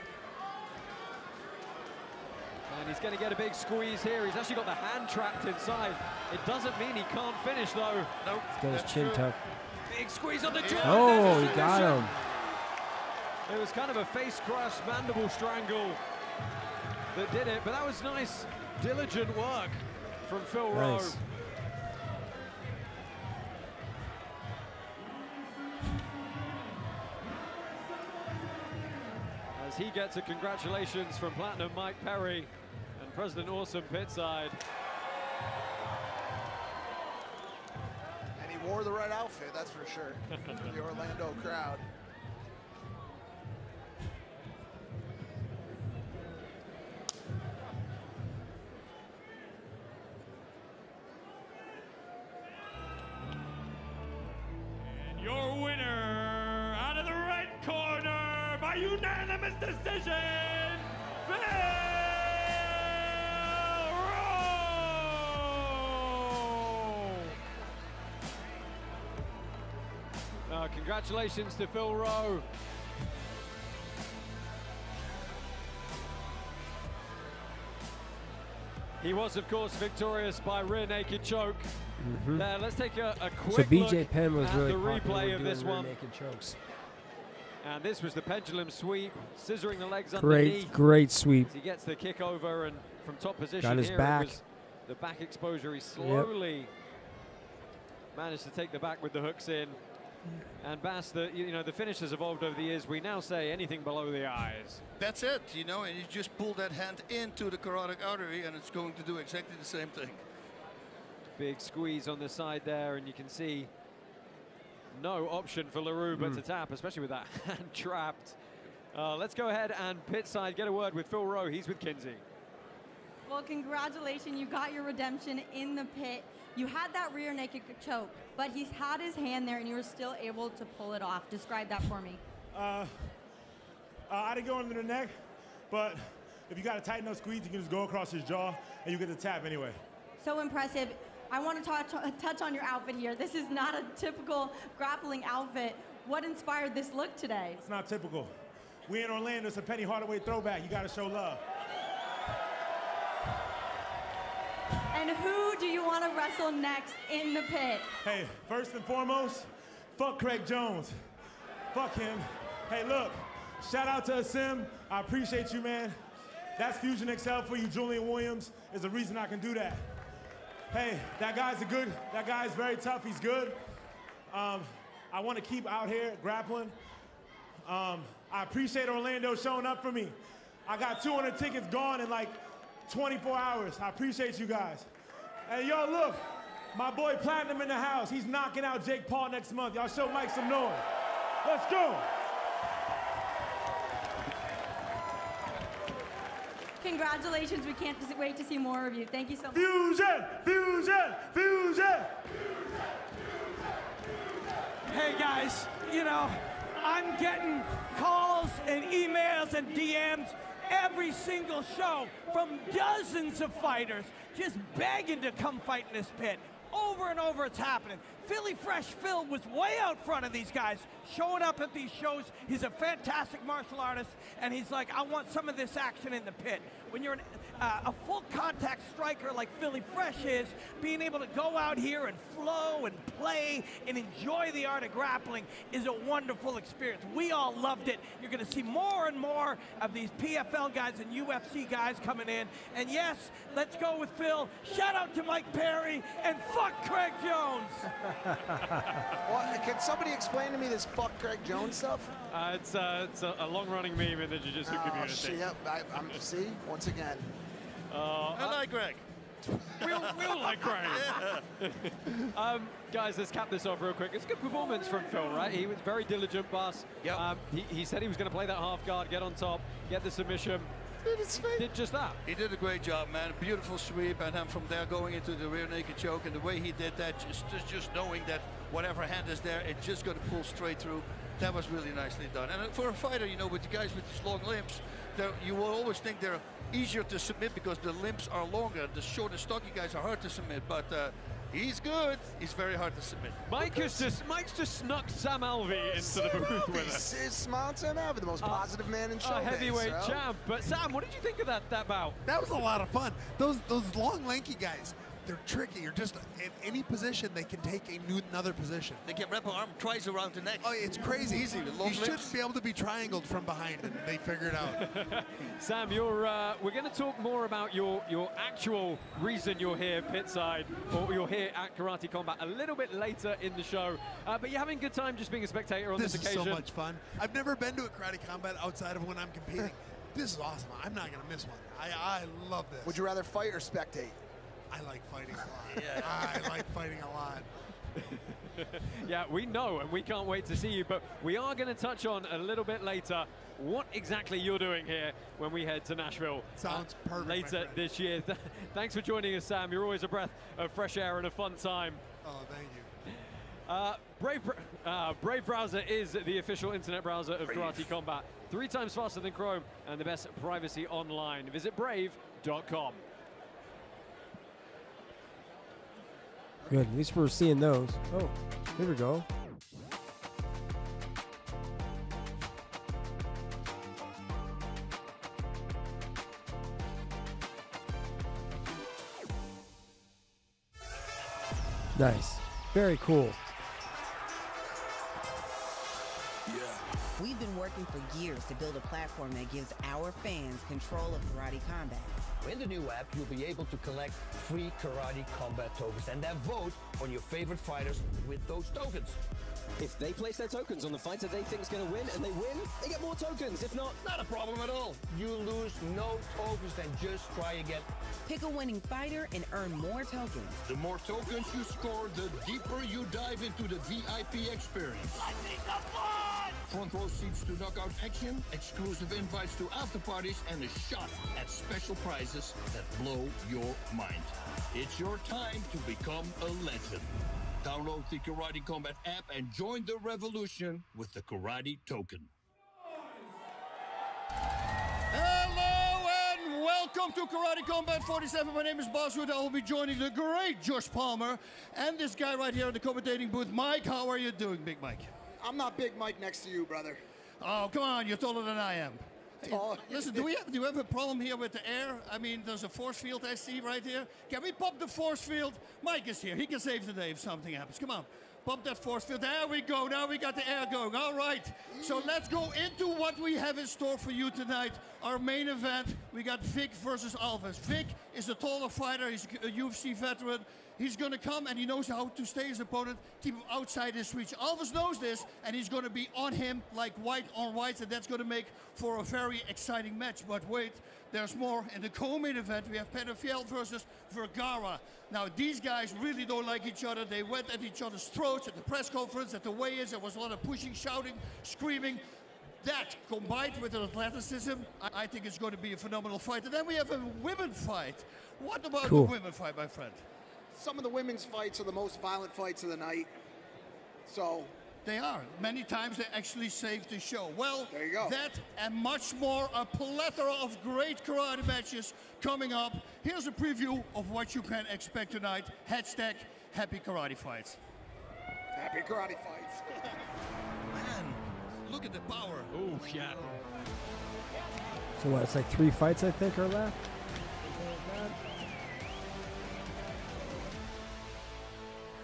Speaker 4: And he's going to get a big squeeze here. He's actually got the hand trapped inside. It doesn't mean he can't finish, though. Nope.
Speaker 1: He's got his chin tucked.
Speaker 4: Big squeeze on the jaw.
Speaker 1: Oh,
Speaker 4: There's
Speaker 1: he
Speaker 4: the
Speaker 1: got
Speaker 4: submission.
Speaker 1: him.
Speaker 4: It was kind of a face crush, mandible strangle that did it, but that was nice, diligent work from Phil Rowe.
Speaker 1: Nice.
Speaker 4: As he gets a congratulations from Platinum Mike Perry and President Awesome Pitside.
Speaker 3: And he wore the right outfit, that's for sure, for the Orlando crowd.
Speaker 6: And your winner, out of the right corner, by unanimous decision, Phil Rowe.
Speaker 4: Congratulations to Phil Rowe. He was, of course, victorious by rear naked choke. There, let's take a quick
Speaker 1: So BJ
Speaker 4: look
Speaker 1: Penn was
Speaker 4: at
Speaker 1: really
Speaker 4: the
Speaker 1: popular
Speaker 4: replay
Speaker 1: with
Speaker 4: of
Speaker 1: doing
Speaker 4: this
Speaker 1: rear
Speaker 4: one.
Speaker 1: naked chokes.
Speaker 4: And this was the pendulum sweep, scissoring the legs underneath.
Speaker 1: Great sweep.
Speaker 4: As he gets the kick over, and from top position
Speaker 1: Got his
Speaker 4: here,
Speaker 1: back.
Speaker 4: it was the back exposure. He slowly managed to take the back with the hooks in. And Bass, the finish has evolved over the years. We now say anything below the eyes.
Speaker 2: That's it, and you just pull that hand into the carotid artery, and it's going to do exactly the same thing.
Speaker 4: Big squeeze on the side there, and you can see no option for LaRue but to tap, especially with that hand trapped. Let's go ahead and pit side, get a word with Phil Rowe. He's with Kinsey.
Speaker 8: Well, congratulations, you got your redemption in the pit. You had that rear naked choke, but he had his hand there and you were still able to pull it off. Describe that for me.
Speaker 6: I didn't go into the neck, but if you got a tight enough squeeze, you can just go across his jaw and you get the tap anyway.
Speaker 8: So impressive. I want to touch on your outfit here. This is not a typical grappling outfit. What inspired this look today?
Speaker 6: It's not typical. We in Orlando, it's a Penny Hardaway throwback. You got to show love.
Speaker 8: And who do you want to wrestle next in the pit?
Speaker 6: Hey, first and foremost, fuck Craig Jones. Fuck him. Hey, look, shout out to Ecamm. I appreciate you, man. That's Fusion XL for you. Julian Williams is the reason I can do that. Hey, that guy's very tough. He's good. I want to keep out here grappling. I appreciate Orlando showing up for me. I got 200 tickets gone in like 24 hours. I appreciate you guys. Hey, yo, look, my boy Platinum in the house. He's knocking out Jake Paul next month. Y'all show Mike some noise. Let's go.
Speaker 8: Congratulations, we can't wait to see more of you. Thank you so much.
Speaker 6: Fusion, fusion, fusion.
Speaker 14: Hey guys, I'm getting calls and emails and DMs every single show from dozens of fighters just begging to come fight in this pit. Over and over it's happening. Philly Fresh Phil was way out front of these guys, showing up at these shows. He's a fantastic martial artist, and he's like, I want some of this action in the pit. When you're a full contact striker like Philly Fresh is, being able to go out here and flow and play and enjoy the art of grappling is a wonderful experience. We all loved it. You're going to see more and more of these PFL guys and UFC guys coming in. And yes, let's go with Phil. Shout out to Mike Perry and fuck Craig Jones.
Speaker 3: Well, can somebody explain to me this fuck Craig Jones stuff?
Speaker 4: It's a long-running meme in the jiu-jitsu community.
Speaker 3: Yep, see, once again.
Speaker 2: I like Greg.
Speaker 4: we all like crying. Guys, let's cap this off real quick. It's a good performance from Phil, right? He was very diligent, boss.
Speaker 2: Yep.
Speaker 4: He said he was going to play that half guard, get on top, get the submission. Did just that.
Speaker 2: He did a great job, man. Beautiful sweep, and then from there going into the rear naked choke, and the way he did that, just knowing that whatever hand is there, it's just going to pull straight through. That was really nicely done. And for a fighter, you know, with the guys with these long limbs, you will always think they're easier to submit because the limbs are longer. The short and stocky guys are hard to submit, but he's good. He's very hard to submit.
Speaker 4: Mike's just snuck Sam Alvey into the booth with us.
Speaker 3: It's Sam Alvey, the most positive man in show.
Speaker 4: Heavyweight champ. But Sam, what did you think of that bout?
Speaker 11: That was a lot of fun. Those long, lanky guys, they're tricky. You're just in any position, they can take another position.
Speaker 2: They can wrap an arm twice around the neck.
Speaker 11: Oh, it's crazy.
Speaker 2: Easy.
Speaker 11: You should be able to be triangled from behind, and they figure it out.
Speaker 4: Sam, we're going to talk more about your actual reason you're here pitside, or you're here at Karate Combat a little bit later in the show. But you're having a good time just being a spectator on this occasion.
Speaker 11: This is so much fun. I've never been to a Karate Combat outside of when I'm competing. This is awesome. I'm not going to miss one. I love this.
Speaker 3: Would you rather fight or spectate?
Speaker 11: I like fighting a lot. I like fighting a lot.
Speaker 4: Yeah, we know, and we can't wait to see you, but we are going to touch on a little bit later what exactly you're doing here when we head to Nashville.
Speaker 11: Sounds perfect.
Speaker 4: Later this year. Thanks for joining us, Sam. You're always a breath of fresh air and a fun time.
Speaker 11: Oh, thank you.
Speaker 4: Brave Browser is the official internet browser of Karate Combat. 3 times faster than Chrome and the best privacy online. Visit brave.com.
Speaker 1: Good, at least we're seeing those. Oh, here we go. Nice. Very cool.
Speaker 10: We've been working for years to build a platform that gives our fans control of Karate Combat.
Speaker 12: In the new app, you'll be able to collect free Karate Combat tokens and then vote on your favorite fighters with those tokens.
Speaker 19: If they place their tokens on the fighter they think is going to win, and they win, they get more tokens. If not,
Speaker 12: not a problem at all. You lose no tokens, then just try again.
Speaker 10: Pick a winning fighter and earn more tokens.
Speaker 13: The more tokens you score, the deeper you dive into the VIP experience. Front row seats to knockout action, exclusive invites to after parties, and a shot at special prizes that blow your mind. It's your time to become a legend. Download the Karate Combat app and join the revolution with the Karate Token.
Speaker 2: Hello and welcome to Karate Combat 47. My name is Bas Ruud. I will be joining the great Josh Palmer and this guy right here in the commentating booth. Mike, how are you doing, Big Mike?
Speaker 3: I'm not Big Mike next to you, brother.
Speaker 2: Oh, come on, you're taller than I am. Listen, do you have a problem here with the air? I mean, there's a force field I see right here. Can we pop the force field? Mike is here. He can save the day if something happens. Come on. Pump that force field. There we go. Now we got the air going. All right. So let's go into what we have in store for you tonight. Our main event, we got Vic versus Alves. Vic is a taller fighter. He's a UFC veteran. He's going to come and he knows how to stay his opponent, keep him outside his reach. Alves knows this, and he's going to be on him like white on white, and that's going to make for a very exciting match. But wait, there's more. In the co-main event, we have Pedofiel versus Vergara. Now, these guys really don't like each other. They went at each other's throats at the press conference, at the weigh-ins. There was a lot of pushing, shouting, screaming. That, combined with their athleticism, I think it's going to be a phenomenal fight. And then we have a women fight. What about the women fight, my friend?
Speaker 3: Some of the women's fights are the most violent fights of the night. So
Speaker 2: they are. Many times they actually save the show. Well,
Speaker 3: there you go.
Speaker 2: That and much more, a plethora of great karate matches coming up. Here's a preview of what you can expect tonight. Hashtag Happy Karate Fights.
Speaker 3: Happy Karate Fights.
Speaker 2: Man, look at the power.
Speaker 4: Oh, yeah.
Speaker 1: So what, it's like 3 fights I think are left?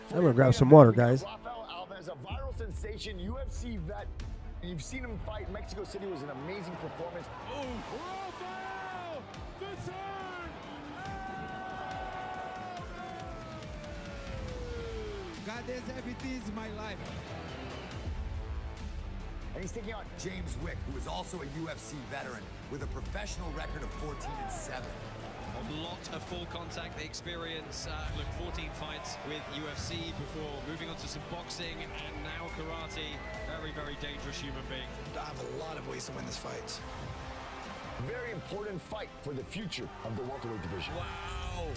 Speaker 1: I'm gonna grab some water, guys.
Speaker 5: Rafael Alves, a viral sensation, UFC vet. You've seen him fight. Mexico City was an amazing performance.
Speaker 23: Oh, Rafael! The turn!
Speaker 20: God, there's everything in my life.
Speaker 5: And he's taking on
Speaker 21: James Wick, who is also a UFC veteran with a professional record of 14-7.
Speaker 4: lot of full contact experience. Look, 14 fights with UFC before moving on to some boxing and now karate. Very, very dangerous human being.
Speaker 3: I have a lot of ways to win this fight.
Speaker 12: Very important fight for the future of the welterweight division.
Speaker 4: Wow.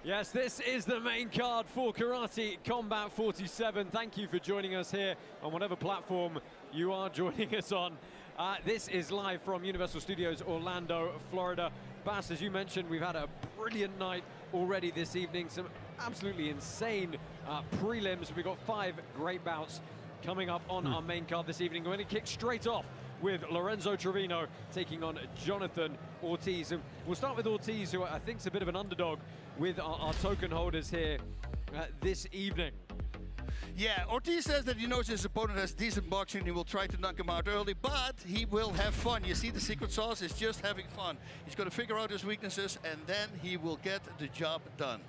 Speaker 4: Yes, this is the main card for Karate Combat 47. Thank you for joining us here on whatever platform you are joining us on. This is live from Universal Studios, Orlando, Florida. Bass, as you mentioned, we've had a brilliant night already this evening. Some absolutely insane prelims. We've got 5 great bouts coming up on our main card this evening. We're going to kick straight off with Lorenzo Trevino taking on Jonathan Ortiz. And we'll start with Ortiz, who I think is a bit of an underdog with our token holders here this evening.
Speaker 2: Yeah, Ortiz says that he knows his opponent has decent boxing. He will try to knock him out early, but he will have fun. You see, the secret sauce is just having fun. He's going to figure out his weaknesses, and then he will get the job done.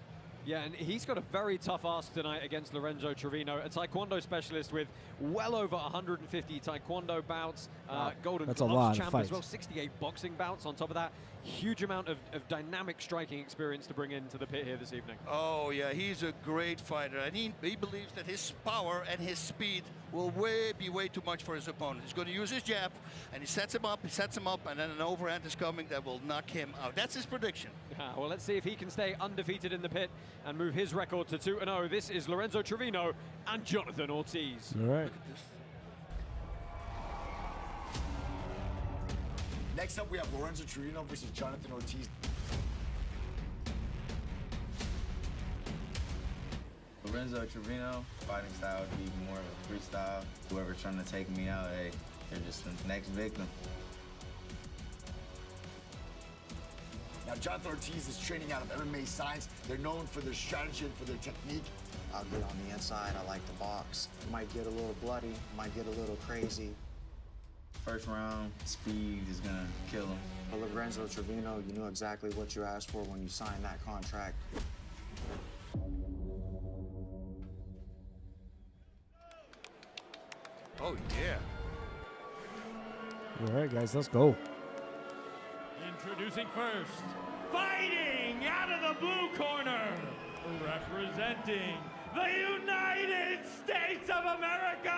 Speaker 4: Yeah, and he's got a very tough ask tonight against Lorenzo Trevino, a Taekwondo specialist with well over 150 Taekwondo bouts, Golden
Speaker 1: That's a
Speaker 4: Gloves
Speaker 1: lot of
Speaker 4: champ
Speaker 1: fights.
Speaker 4: as well, 68 boxing bouts on top of that. Huge amount of dynamic striking experience to bring into the pit here this evening.
Speaker 2: Oh yeah, he's a great fighter, and he believes that his power and his speed will be way too much for his opponent. He's going to use his jab, and he sets him up, and then an overhand is coming that will knock him out. That's his prediction.
Speaker 4: Well, let's see if he can stay undefeated in the pit and move his record to 2-0. This is Lorenzo Trevino and Jonathan Ortiz.
Speaker 1: All right.
Speaker 2: Look at this.
Speaker 12: Next up, we have Lorenzo Trevino versus Jonathan Ortiz.
Speaker 18: Lorenzo Trevino, fighting style would be more of a freestyle. Whoever's trying to take me out, hey, they're just the next victim.
Speaker 12: Now, Jonathan Ortiz is training out of MMA Science. They're known for their strategy and for their technique.
Speaker 15: I'll get on the inside. I like to box. Might get a little bloody, might get a little crazy.
Speaker 18: First round, speed is gonna kill him.
Speaker 15: But Lorenzo Trevino, you knew exactly what you asked for when you signed that contract.
Speaker 2: Oh yeah.
Speaker 1: All right, guys, let's go.
Speaker 6: Introducing first, fighting out of the blue corner, representing the United States of America,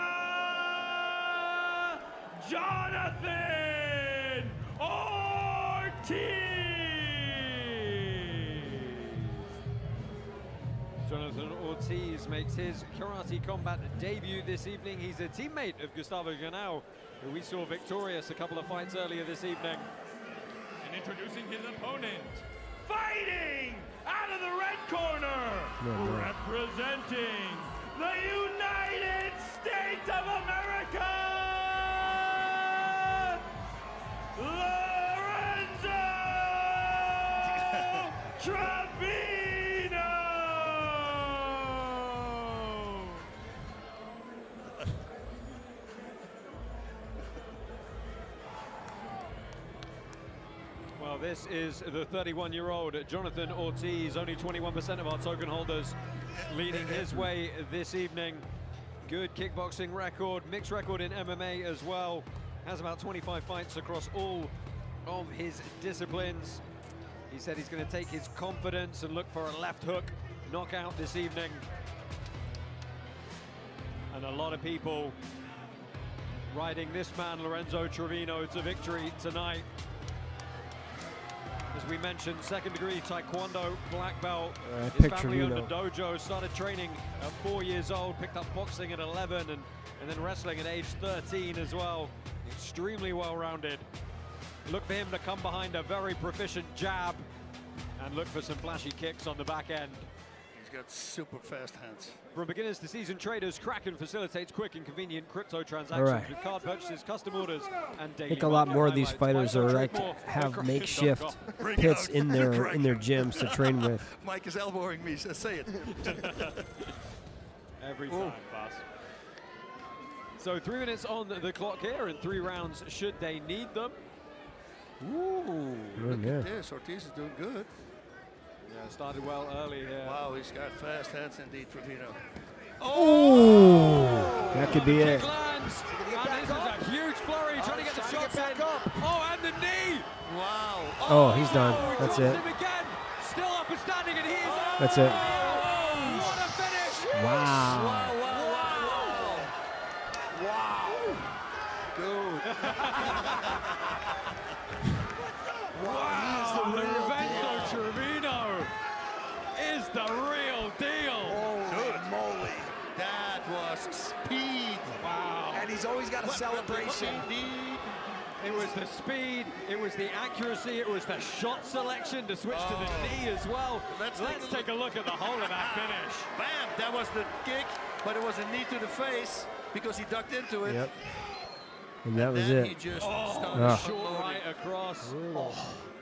Speaker 6: Jonathan Ortiz.
Speaker 4: Jonathan Ortiz makes his Karate Combat debut this evening. He's a teammate of Gustavo Ganao, who we saw victorious a couple of fights earlier this evening.
Speaker 6: And introducing his opponent, fighting out of the red corner, representing the United States of America, Lorenzo Trevino.
Speaker 4: Well, this is the 31-year-old Jonathan Ortiz, only 21% of our token holders, leading his way this evening. Good kickboxing record, mixed record in MMA as well. Has about 25 fights across all of his disciplines. He said he's going to take his confidence and look for a left hook knockout this evening. And a lot of people riding this man, Lorenzo Trevino, to victory tonight. As we mentioned, second-degree Taekwondo black belt. His family owned a dojo, started training at 4 years old, picked up boxing at 11, and then wrestling at age 13 as well. Extremely well-rounded. Look for him to come behind a very proficient jab and look for some flashy kicks on the back end.
Speaker 2: He's got super fast hands.
Speaker 4: From beginners to seasoned traders, Kraken facilitates quick and convenient crypto transactions with card purchases, custom orders, and daily.
Speaker 1: I think a lot more of these fighters are like have makeshift pits in their gyms to train with.
Speaker 2: Mike is elbowing me, so say it.
Speaker 4: Every time, boss. So 3 minutes on the clock here, and 3 rounds should they need them.
Speaker 2: Ooh, look at this. Ortiz is doing good.
Speaker 4: Yeah, started well early here.
Speaker 2: Wow, he's got fast hands indeed, Trevino.
Speaker 1: Oh! That could be it.
Speaker 4: Lands. huge flurry, trying to get the shots in. Oh, and the knee. Wow.
Speaker 1: Oh, he's done. That's it.
Speaker 4: Him again. Still up and standing, and he's
Speaker 1: That's it.
Speaker 4: what a finish.
Speaker 1: Wow.
Speaker 2: Dude.
Speaker 4: Wow, Lorenzo Trevino is the real deal.
Speaker 3: Holy moly.
Speaker 2: That was speed.
Speaker 4: Wow.
Speaker 3: And he's always got a celebration.
Speaker 4: It was the speed, it was the accuracy, it was the shot selection to switch to the knee as well. Let's take a look at the whole of that finish.
Speaker 2: Bam! That was the kick, but it was a knee to the face because he ducked into it.
Speaker 1: Yep. And that was
Speaker 2: then
Speaker 1: it.
Speaker 2: he just started
Speaker 4: Short right across.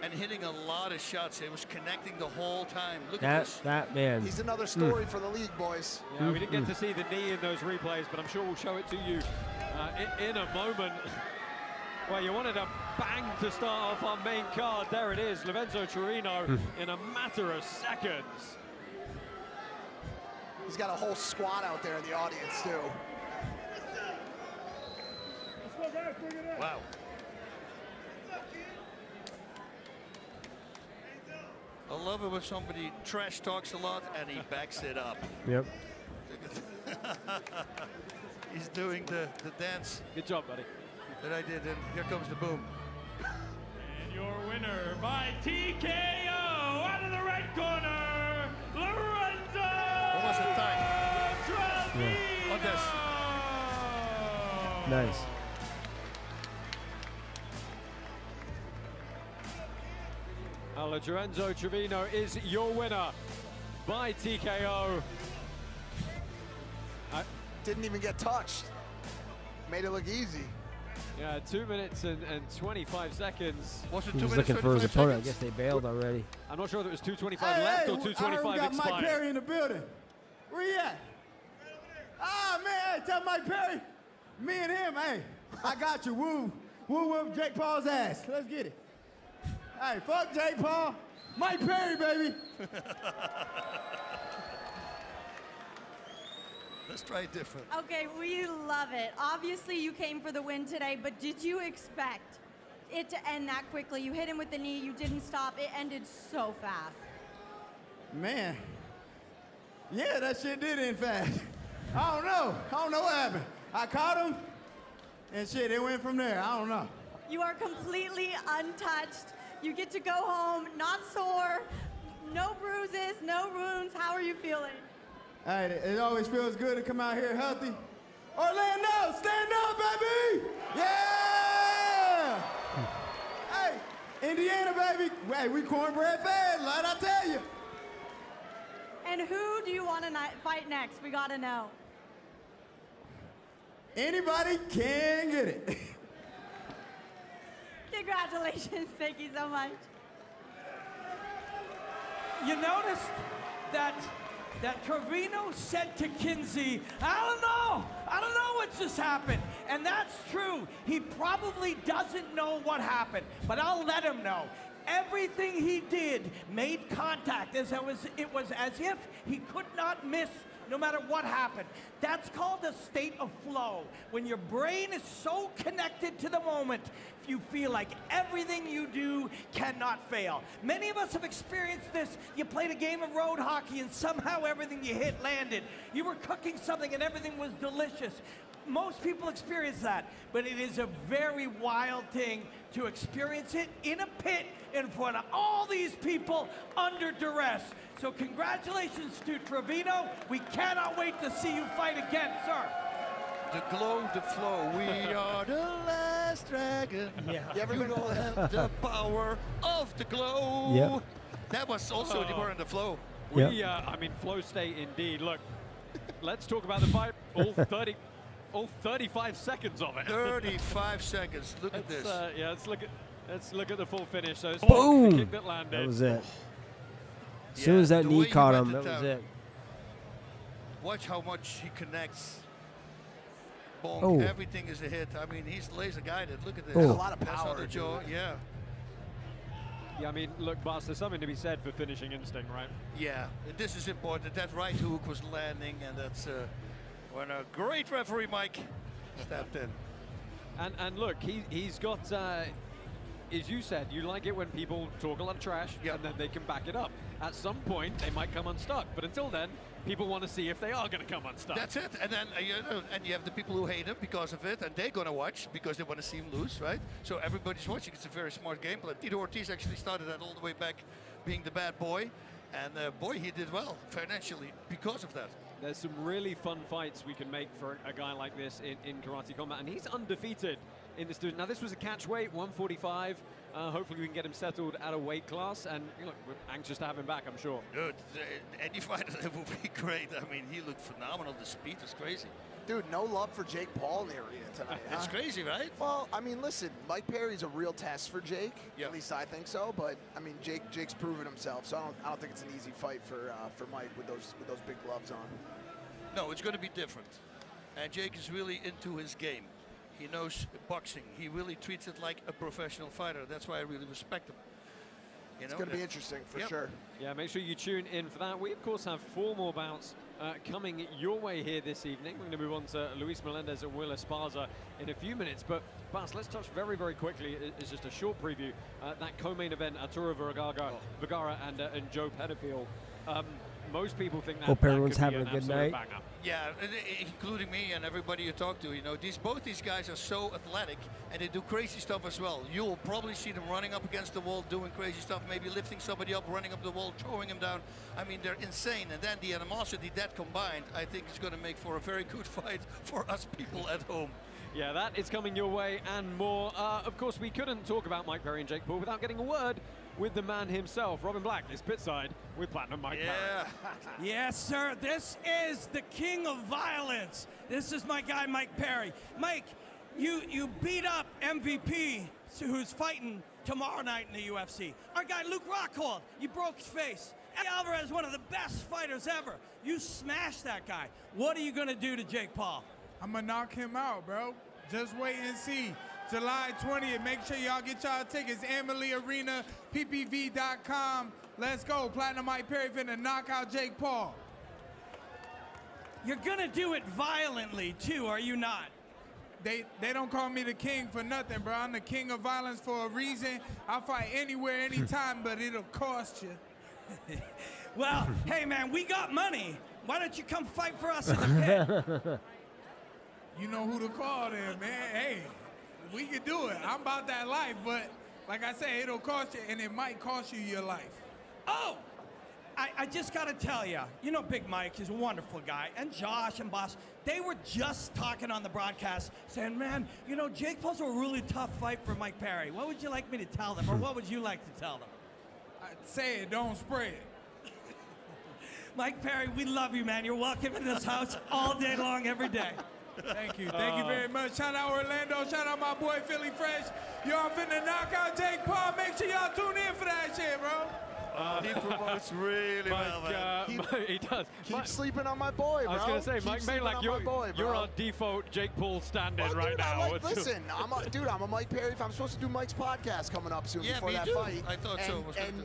Speaker 2: And hitting a lot of shots. It was connecting the whole time. Look at this.
Speaker 1: That man.
Speaker 3: He's another story for the league, boys.
Speaker 4: Yeah, we didn't get to see the knee in those replays, but I'm sure we'll show it to you in a moment. Well, you wanted a bang to start off our main card. There it is, Lorenzo Trevino in a matter of seconds.
Speaker 3: He's got a whole squad out there in the audience, too.
Speaker 2: Wow. I love it when somebody trash talks a lot and he backs it up.
Speaker 1: Yep.
Speaker 2: He's doing the dance.
Speaker 4: Good job, buddy.
Speaker 2: That I did, and here comes the boom.
Speaker 6: And your winner by TKO out of the red corner, Lorenzo.
Speaker 2: What was the time?
Speaker 6: Trevino.
Speaker 2: On this.
Speaker 1: Nice.
Speaker 4: Lorenzo Trevino is your winner by TKO.
Speaker 3: Didn't even get touched. Made it look easy.
Speaker 4: Yeah, 2 minutes and 25 seconds.
Speaker 2: Was it
Speaker 1: He
Speaker 2: 2
Speaker 1: was
Speaker 2: minutes,
Speaker 1: looking for his
Speaker 2: 25
Speaker 1: opponent. I
Speaker 2: seconds?
Speaker 1: guess they bailed already.
Speaker 4: I'm not sure if it was 2:25 left or 2:25
Speaker 16: got
Speaker 4: expired.
Speaker 16: Mike Perry in the building. Where he at? Ah, man, hey, tell Mike Perry. Me and him, hey, I got you. Woo whoop Jake Paul's ass. Let's get it. Hey, fuck Jake Paul. Mike Perry, baby.
Speaker 2: Let's try it different.
Speaker 8: Okay, we love it. Obviously, you came for the win today, but did you expect it to end that quickly? You hit him with the knee, you didn't stop. It ended so fast.
Speaker 16: Man, yeah, that shit did end fast. I don't know what happened. I caught him, and shit, it went from there. I don't know.
Speaker 8: You are completely untouched. You get to go home, not sore, no bruises, no wounds. How are you feeling?
Speaker 16: Hey, it always feels good to come out here healthy. Orlando, stand up, baby! Yeah! Hey, Indiana, baby. Hey, we cornbread fed, like I tell you.
Speaker 8: And who do you want to fight next? We got to know.
Speaker 16: Anybody can get it.
Speaker 8: Congratulations. Thank you so much.
Speaker 14: You noticed that Trevino said to Kinsey, I don't know what just happened. And that's true. He probably doesn't know what happened, but I'll let him know. Everything he did made contact. It was as if he could not miss no matter what happened. That's called a state of flow. When your brain is so connected to the moment, you feel like everything you do cannot fail. Many of us have experienced this. You played a game of road hockey and somehow everything you hit landed. You were cooking something and everything was delicious. Most people experience that, but it is a very wild thing to experience it in a pit in front of all these people under duress. So congratulations to Trevino. We cannot wait to see you fight again, sir.
Speaker 2: The glow, the flow. We are the last dragon.
Speaker 3: You ever
Speaker 2: You
Speaker 3: been
Speaker 2: don't have the power of the glow.
Speaker 1: Yep.
Speaker 2: That was also the more in the flow.
Speaker 4: We, I mean, flow state indeed. Look, let's talk about the fight. All 35 seconds of it.
Speaker 2: 35 seconds. Look at this.
Speaker 4: Yeah, let's look at the full finish. So it's
Speaker 1: Boom!
Speaker 4: the kick that landed.
Speaker 1: That was it. As soon as that
Speaker 2: the
Speaker 1: knee
Speaker 2: way he
Speaker 1: caught
Speaker 2: went
Speaker 1: him,
Speaker 2: to
Speaker 1: that was
Speaker 2: town.
Speaker 1: it.
Speaker 2: Watch how much he connects. Bonk.
Speaker 1: Oh.
Speaker 2: Everything is a hit. I mean, he's laser guided. Look at this.
Speaker 1: Oh.
Speaker 3: A lot of
Speaker 2: That's
Speaker 3: power,
Speaker 2: on the jaw.
Speaker 3: dude.
Speaker 2: Yeah.
Speaker 4: Yeah, I mean, look, Bas, there's something to be said for finishing instinct, right?
Speaker 2: Yeah. This is important. That right hook was landing, and that's when a great referee, Mike, stepped in.
Speaker 4: And look, he's got, as you said, you like it when people talk a lot of trash and then they can back it up. At some point, they might come unstuck. But until then, people want to see if they are going to come unstuck.
Speaker 2: That's it. And then and you have the people who hate him because of it, and they're going to watch because they want to see him lose, right? So everybody's watching. It's a very smart game plan. Tito Ortiz actually started that all the way back, being the bad boy. And boy, he did well financially because of that.
Speaker 4: There's some really fun fights we can make for a guy like this in Karate Combat, and he's undefeated in this division. Now, this was a catch weight, 145. Hopefully we can get him settled at a weight class, and we're anxious to have him back, I'm sure.
Speaker 2: Dude, any fighter that would be great. I mean, he looked phenomenal. The speed was crazy.
Speaker 3: Dude, no love for Jake Paul in the arena tonight.
Speaker 2: It's crazy, right?
Speaker 3: Well, I mean, listen, Mike Perry's a real test for Jake. At least I think so. But I mean, Jake's proven himself, so I don't think it's an easy fight for Mike with those big gloves on.
Speaker 2: No, it's going to be different. And Jake is really into his game. He knows boxing. He really treats it like a professional fighter. That's why I really respect him.
Speaker 3: It's going to be interesting for sure.
Speaker 4: Yeah, make sure you tune in for that. We, of course, have 4 more bouts coming your way here this evening. We're going to move on to Luis Melendez and Will Esparza in a few minutes. But, Bas, let's touch very, very quickly. It's just a short preview. That co-main event, Arturo Vergara and Joe Petterfield. Most people think that
Speaker 1: Hope everyone's
Speaker 4: could be
Speaker 1: having
Speaker 4: an
Speaker 1: a good
Speaker 4: absolute
Speaker 1: night.
Speaker 2: Yeah,
Speaker 4: banger.
Speaker 2: including me and everybody you talk to. You know, both these guys are so athletic, and they do crazy stuff as well. You'll probably see them running up against the wall, doing crazy stuff, maybe lifting somebody up, running up the wall, throwing him down. I mean, they're insane. And then the animosity, that combined, I think is going to make for a very good fight for us people at home.
Speaker 4: Yeah, that is coming your way and more. Of course, we couldn't talk about Mike Perry and Jake Paul without getting a word with the man himself. Robin Black is pitside with Platinum Mike Perry.
Speaker 14: Yes, sir. This is the king of violence. This is my guy, Mike Perry. Mike, you beat up MVP, who's fighting tomorrow night in the UFC. Our guy, Luke Rockhold, you broke his face. Eddie Alvarez, one of the best fighters ever. You smashed that guy. What are you going to do to Jake Paul?
Speaker 20: I'm going to knock him out, bro. Just wait and see. July 20th. Make sure y'all get y'all tickets. Emily Arena, ppv.com. Let's go. Platinum Mike Perry finna knock out Jake Paul.
Speaker 14: You're going to do it violently, too, are you not?
Speaker 20: They don't call me the king for nothing, bro. I'm the king of violence for a reason. I'll fight anywhere, anytime, but it'll cost you.
Speaker 14: Well, hey, man, we got money. Why don't you come fight for us in the pit?
Speaker 20: You know who to call then, man. Hey, we can do it. I'm about that life, but like I said, it'll cost you, and it might cost you your life.
Speaker 14: Oh, I just got to tell you, you know Big Mike is a wonderful guy, and Josh and Boss, they were just talking on the broadcast saying, man, you know, Jake Paul's a really tough fight for Mike Perry. What would you like me to tell them, or what would you like to tell them?
Speaker 20: I'd say it, don't spread it.
Speaker 14: Mike Perry, we love you, man. You're welcome in this house all day long, every day.
Speaker 20: Thank you. Thank you very much. Shout out Orlando. Shout out my boy Philly Fresh. Y'all finna knock out Jake Paul. Make sure y'all tune in for that shit, bro.
Speaker 2: He promotes really well, man.
Speaker 4: He does.
Speaker 3: Keep sleeping on my boy, bro.
Speaker 4: I was going to say, Mike Malak, you're on default Jake Paul stand-in right
Speaker 3: dude,
Speaker 4: now.
Speaker 3: Listen, I'm a Mike Perry. If I'm supposed to do Mike's podcast coming up soon before that fight.
Speaker 2: I thought so.
Speaker 3: And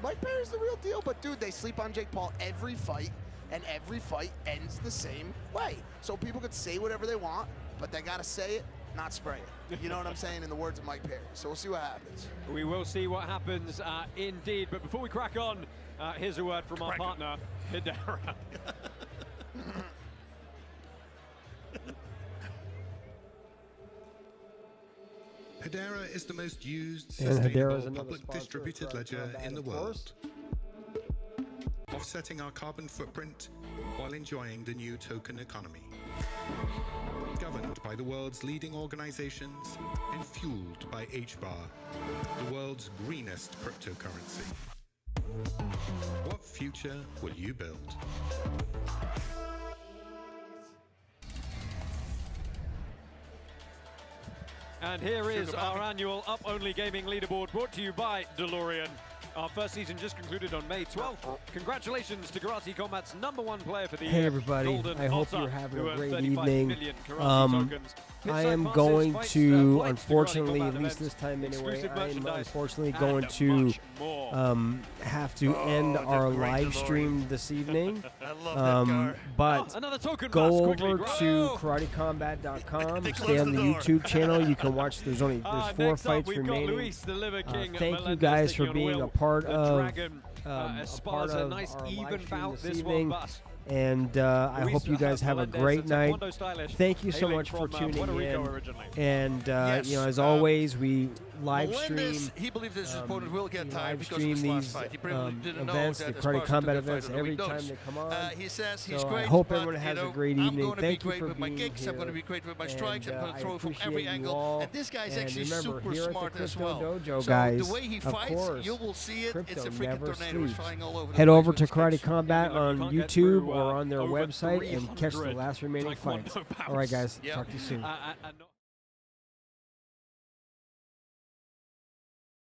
Speaker 3: Mike Perry's the real deal, but dude, they sleep on Jake Paul every fight. And every fight ends the same way. So people could say whatever they want, but they gotta say it, not spray it. You know what I'm saying, in the words of Mike Perry. So we'll see what happens.
Speaker 4: We will see what happens, indeed. But before we crack on, here's a word from our partner, Hedera.
Speaker 17: Hedera is the most used, sustainable public distributed ledger in the world. Offsetting our carbon footprint while enjoying the new token economy. Governed by the world's leading organizations and fueled by HBAR, the world's greenest cryptocurrency. What future will you build?
Speaker 4: And here is our annual Up Only Gaming Leaderboard brought to you by DeLorean. Our first season just concluded on May 12th. Congratulations to Karate Combat's #1 player for the year.
Speaker 1: Hey everybody,
Speaker 4: Golden
Speaker 1: I hope
Speaker 4: Otter,
Speaker 1: you're having
Speaker 4: who
Speaker 1: a
Speaker 4: earned
Speaker 1: great
Speaker 4: 35
Speaker 1: evening.
Speaker 4: million karate tokens.
Speaker 1: I
Speaker 4: Pitside
Speaker 1: am
Speaker 4: passes,
Speaker 1: going
Speaker 4: fights,
Speaker 1: to,
Speaker 4: flights
Speaker 1: unfortunately,
Speaker 4: combat
Speaker 1: at least
Speaker 4: events,
Speaker 1: this time anyway,
Speaker 4: exclusive
Speaker 1: I am
Speaker 4: merchandise,
Speaker 1: unfortunately
Speaker 4: and
Speaker 1: going to
Speaker 4: much more.
Speaker 1: have to end our live stream this evening.
Speaker 2: I love that car.
Speaker 1: But
Speaker 4: another token
Speaker 1: go
Speaker 4: pass,
Speaker 1: over
Speaker 4: quickly.
Speaker 1: to KarateCombat.com, stay on the YouTube channel. You can watch. There's 4
Speaker 4: next up,
Speaker 1: fights
Speaker 4: we've got
Speaker 1: remaining.
Speaker 4: Luis, the Liver King,
Speaker 1: Thank you
Speaker 4: Melendez
Speaker 1: guys for
Speaker 4: taking on
Speaker 1: being
Speaker 4: Will,
Speaker 1: a part
Speaker 4: the
Speaker 1: of
Speaker 4: Dragon. Esparza,
Speaker 1: our
Speaker 4: nice
Speaker 1: live
Speaker 4: even
Speaker 1: stream
Speaker 4: bout
Speaker 1: this
Speaker 4: this
Speaker 1: evening.
Speaker 4: one, but
Speaker 1: And I
Speaker 4: Luis
Speaker 1: hope you guys have a
Speaker 4: Melendez,
Speaker 1: great night.
Speaker 4: Taekwondo stylish,
Speaker 1: Thank you so
Speaker 4: hailing
Speaker 1: much for
Speaker 4: from,
Speaker 1: tuning
Speaker 4: Puerto Rico
Speaker 1: in.
Speaker 4: originally.
Speaker 1: And
Speaker 2: Yes,
Speaker 1: as always, we live
Speaker 2: Melendez,
Speaker 1: stream.
Speaker 2: he believes his opponent will get
Speaker 1: we
Speaker 2: tired
Speaker 1: live
Speaker 2: because of
Speaker 1: stream
Speaker 2: his last
Speaker 1: these
Speaker 2: fight. He probably didn't
Speaker 1: events,
Speaker 2: know
Speaker 1: the
Speaker 2: that
Speaker 1: Karate
Speaker 2: Esparza
Speaker 1: Combat
Speaker 2: took that
Speaker 1: events,
Speaker 2: fight on the
Speaker 1: every
Speaker 2: week
Speaker 1: time
Speaker 2: notice.
Speaker 1: they come on.
Speaker 2: He says he's
Speaker 1: So
Speaker 2: great.
Speaker 1: I hope
Speaker 2: but,
Speaker 1: everyone has
Speaker 2: you know,
Speaker 1: a great
Speaker 2: I'm
Speaker 1: evening.
Speaker 2: going to
Speaker 1: Thank
Speaker 2: be
Speaker 1: you
Speaker 2: great
Speaker 1: for
Speaker 2: with my
Speaker 1: being
Speaker 2: kicks. I'm going to
Speaker 1: here.
Speaker 2: be great with my strikes. I'm going
Speaker 1: I
Speaker 2: to throw from
Speaker 1: appreciate
Speaker 2: every
Speaker 1: you
Speaker 2: angle.
Speaker 1: all.
Speaker 2: And this guy's
Speaker 1: And
Speaker 2: actually
Speaker 1: remember,
Speaker 2: super
Speaker 1: here at the
Speaker 2: smart as
Speaker 1: Crypto
Speaker 2: well.
Speaker 1: Dojo,
Speaker 2: So
Speaker 1: guys,
Speaker 2: the way he
Speaker 1: of
Speaker 2: fights,
Speaker 1: course,
Speaker 2: you will see it. It's a
Speaker 1: crypto
Speaker 2: freaking
Speaker 1: never
Speaker 2: tornado. It's
Speaker 1: sleeps.
Speaker 2: flying all over the
Speaker 1: Head
Speaker 2: place
Speaker 1: over
Speaker 2: with
Speaker 1: to
Speaker 2: his
Speaker 1: Karate
Speaker 2: kicks.
Speaker 1: Combat
Speaker 4: Yeah,
Speaker 1: on
Speaker 4: can't get
Speaker 1: YouTube
Speaker 4: through,
Speaker 1: or on their
Speaker 4: over
Speaker 1: website and catch the
Speaker 4: 300
Speaker 1: last remaining
Speaker 4: Taekwondo
Speaker 1: fights. All right, guys.
Speaker 2: Yeah.
Speaker 1: Talk to you soon.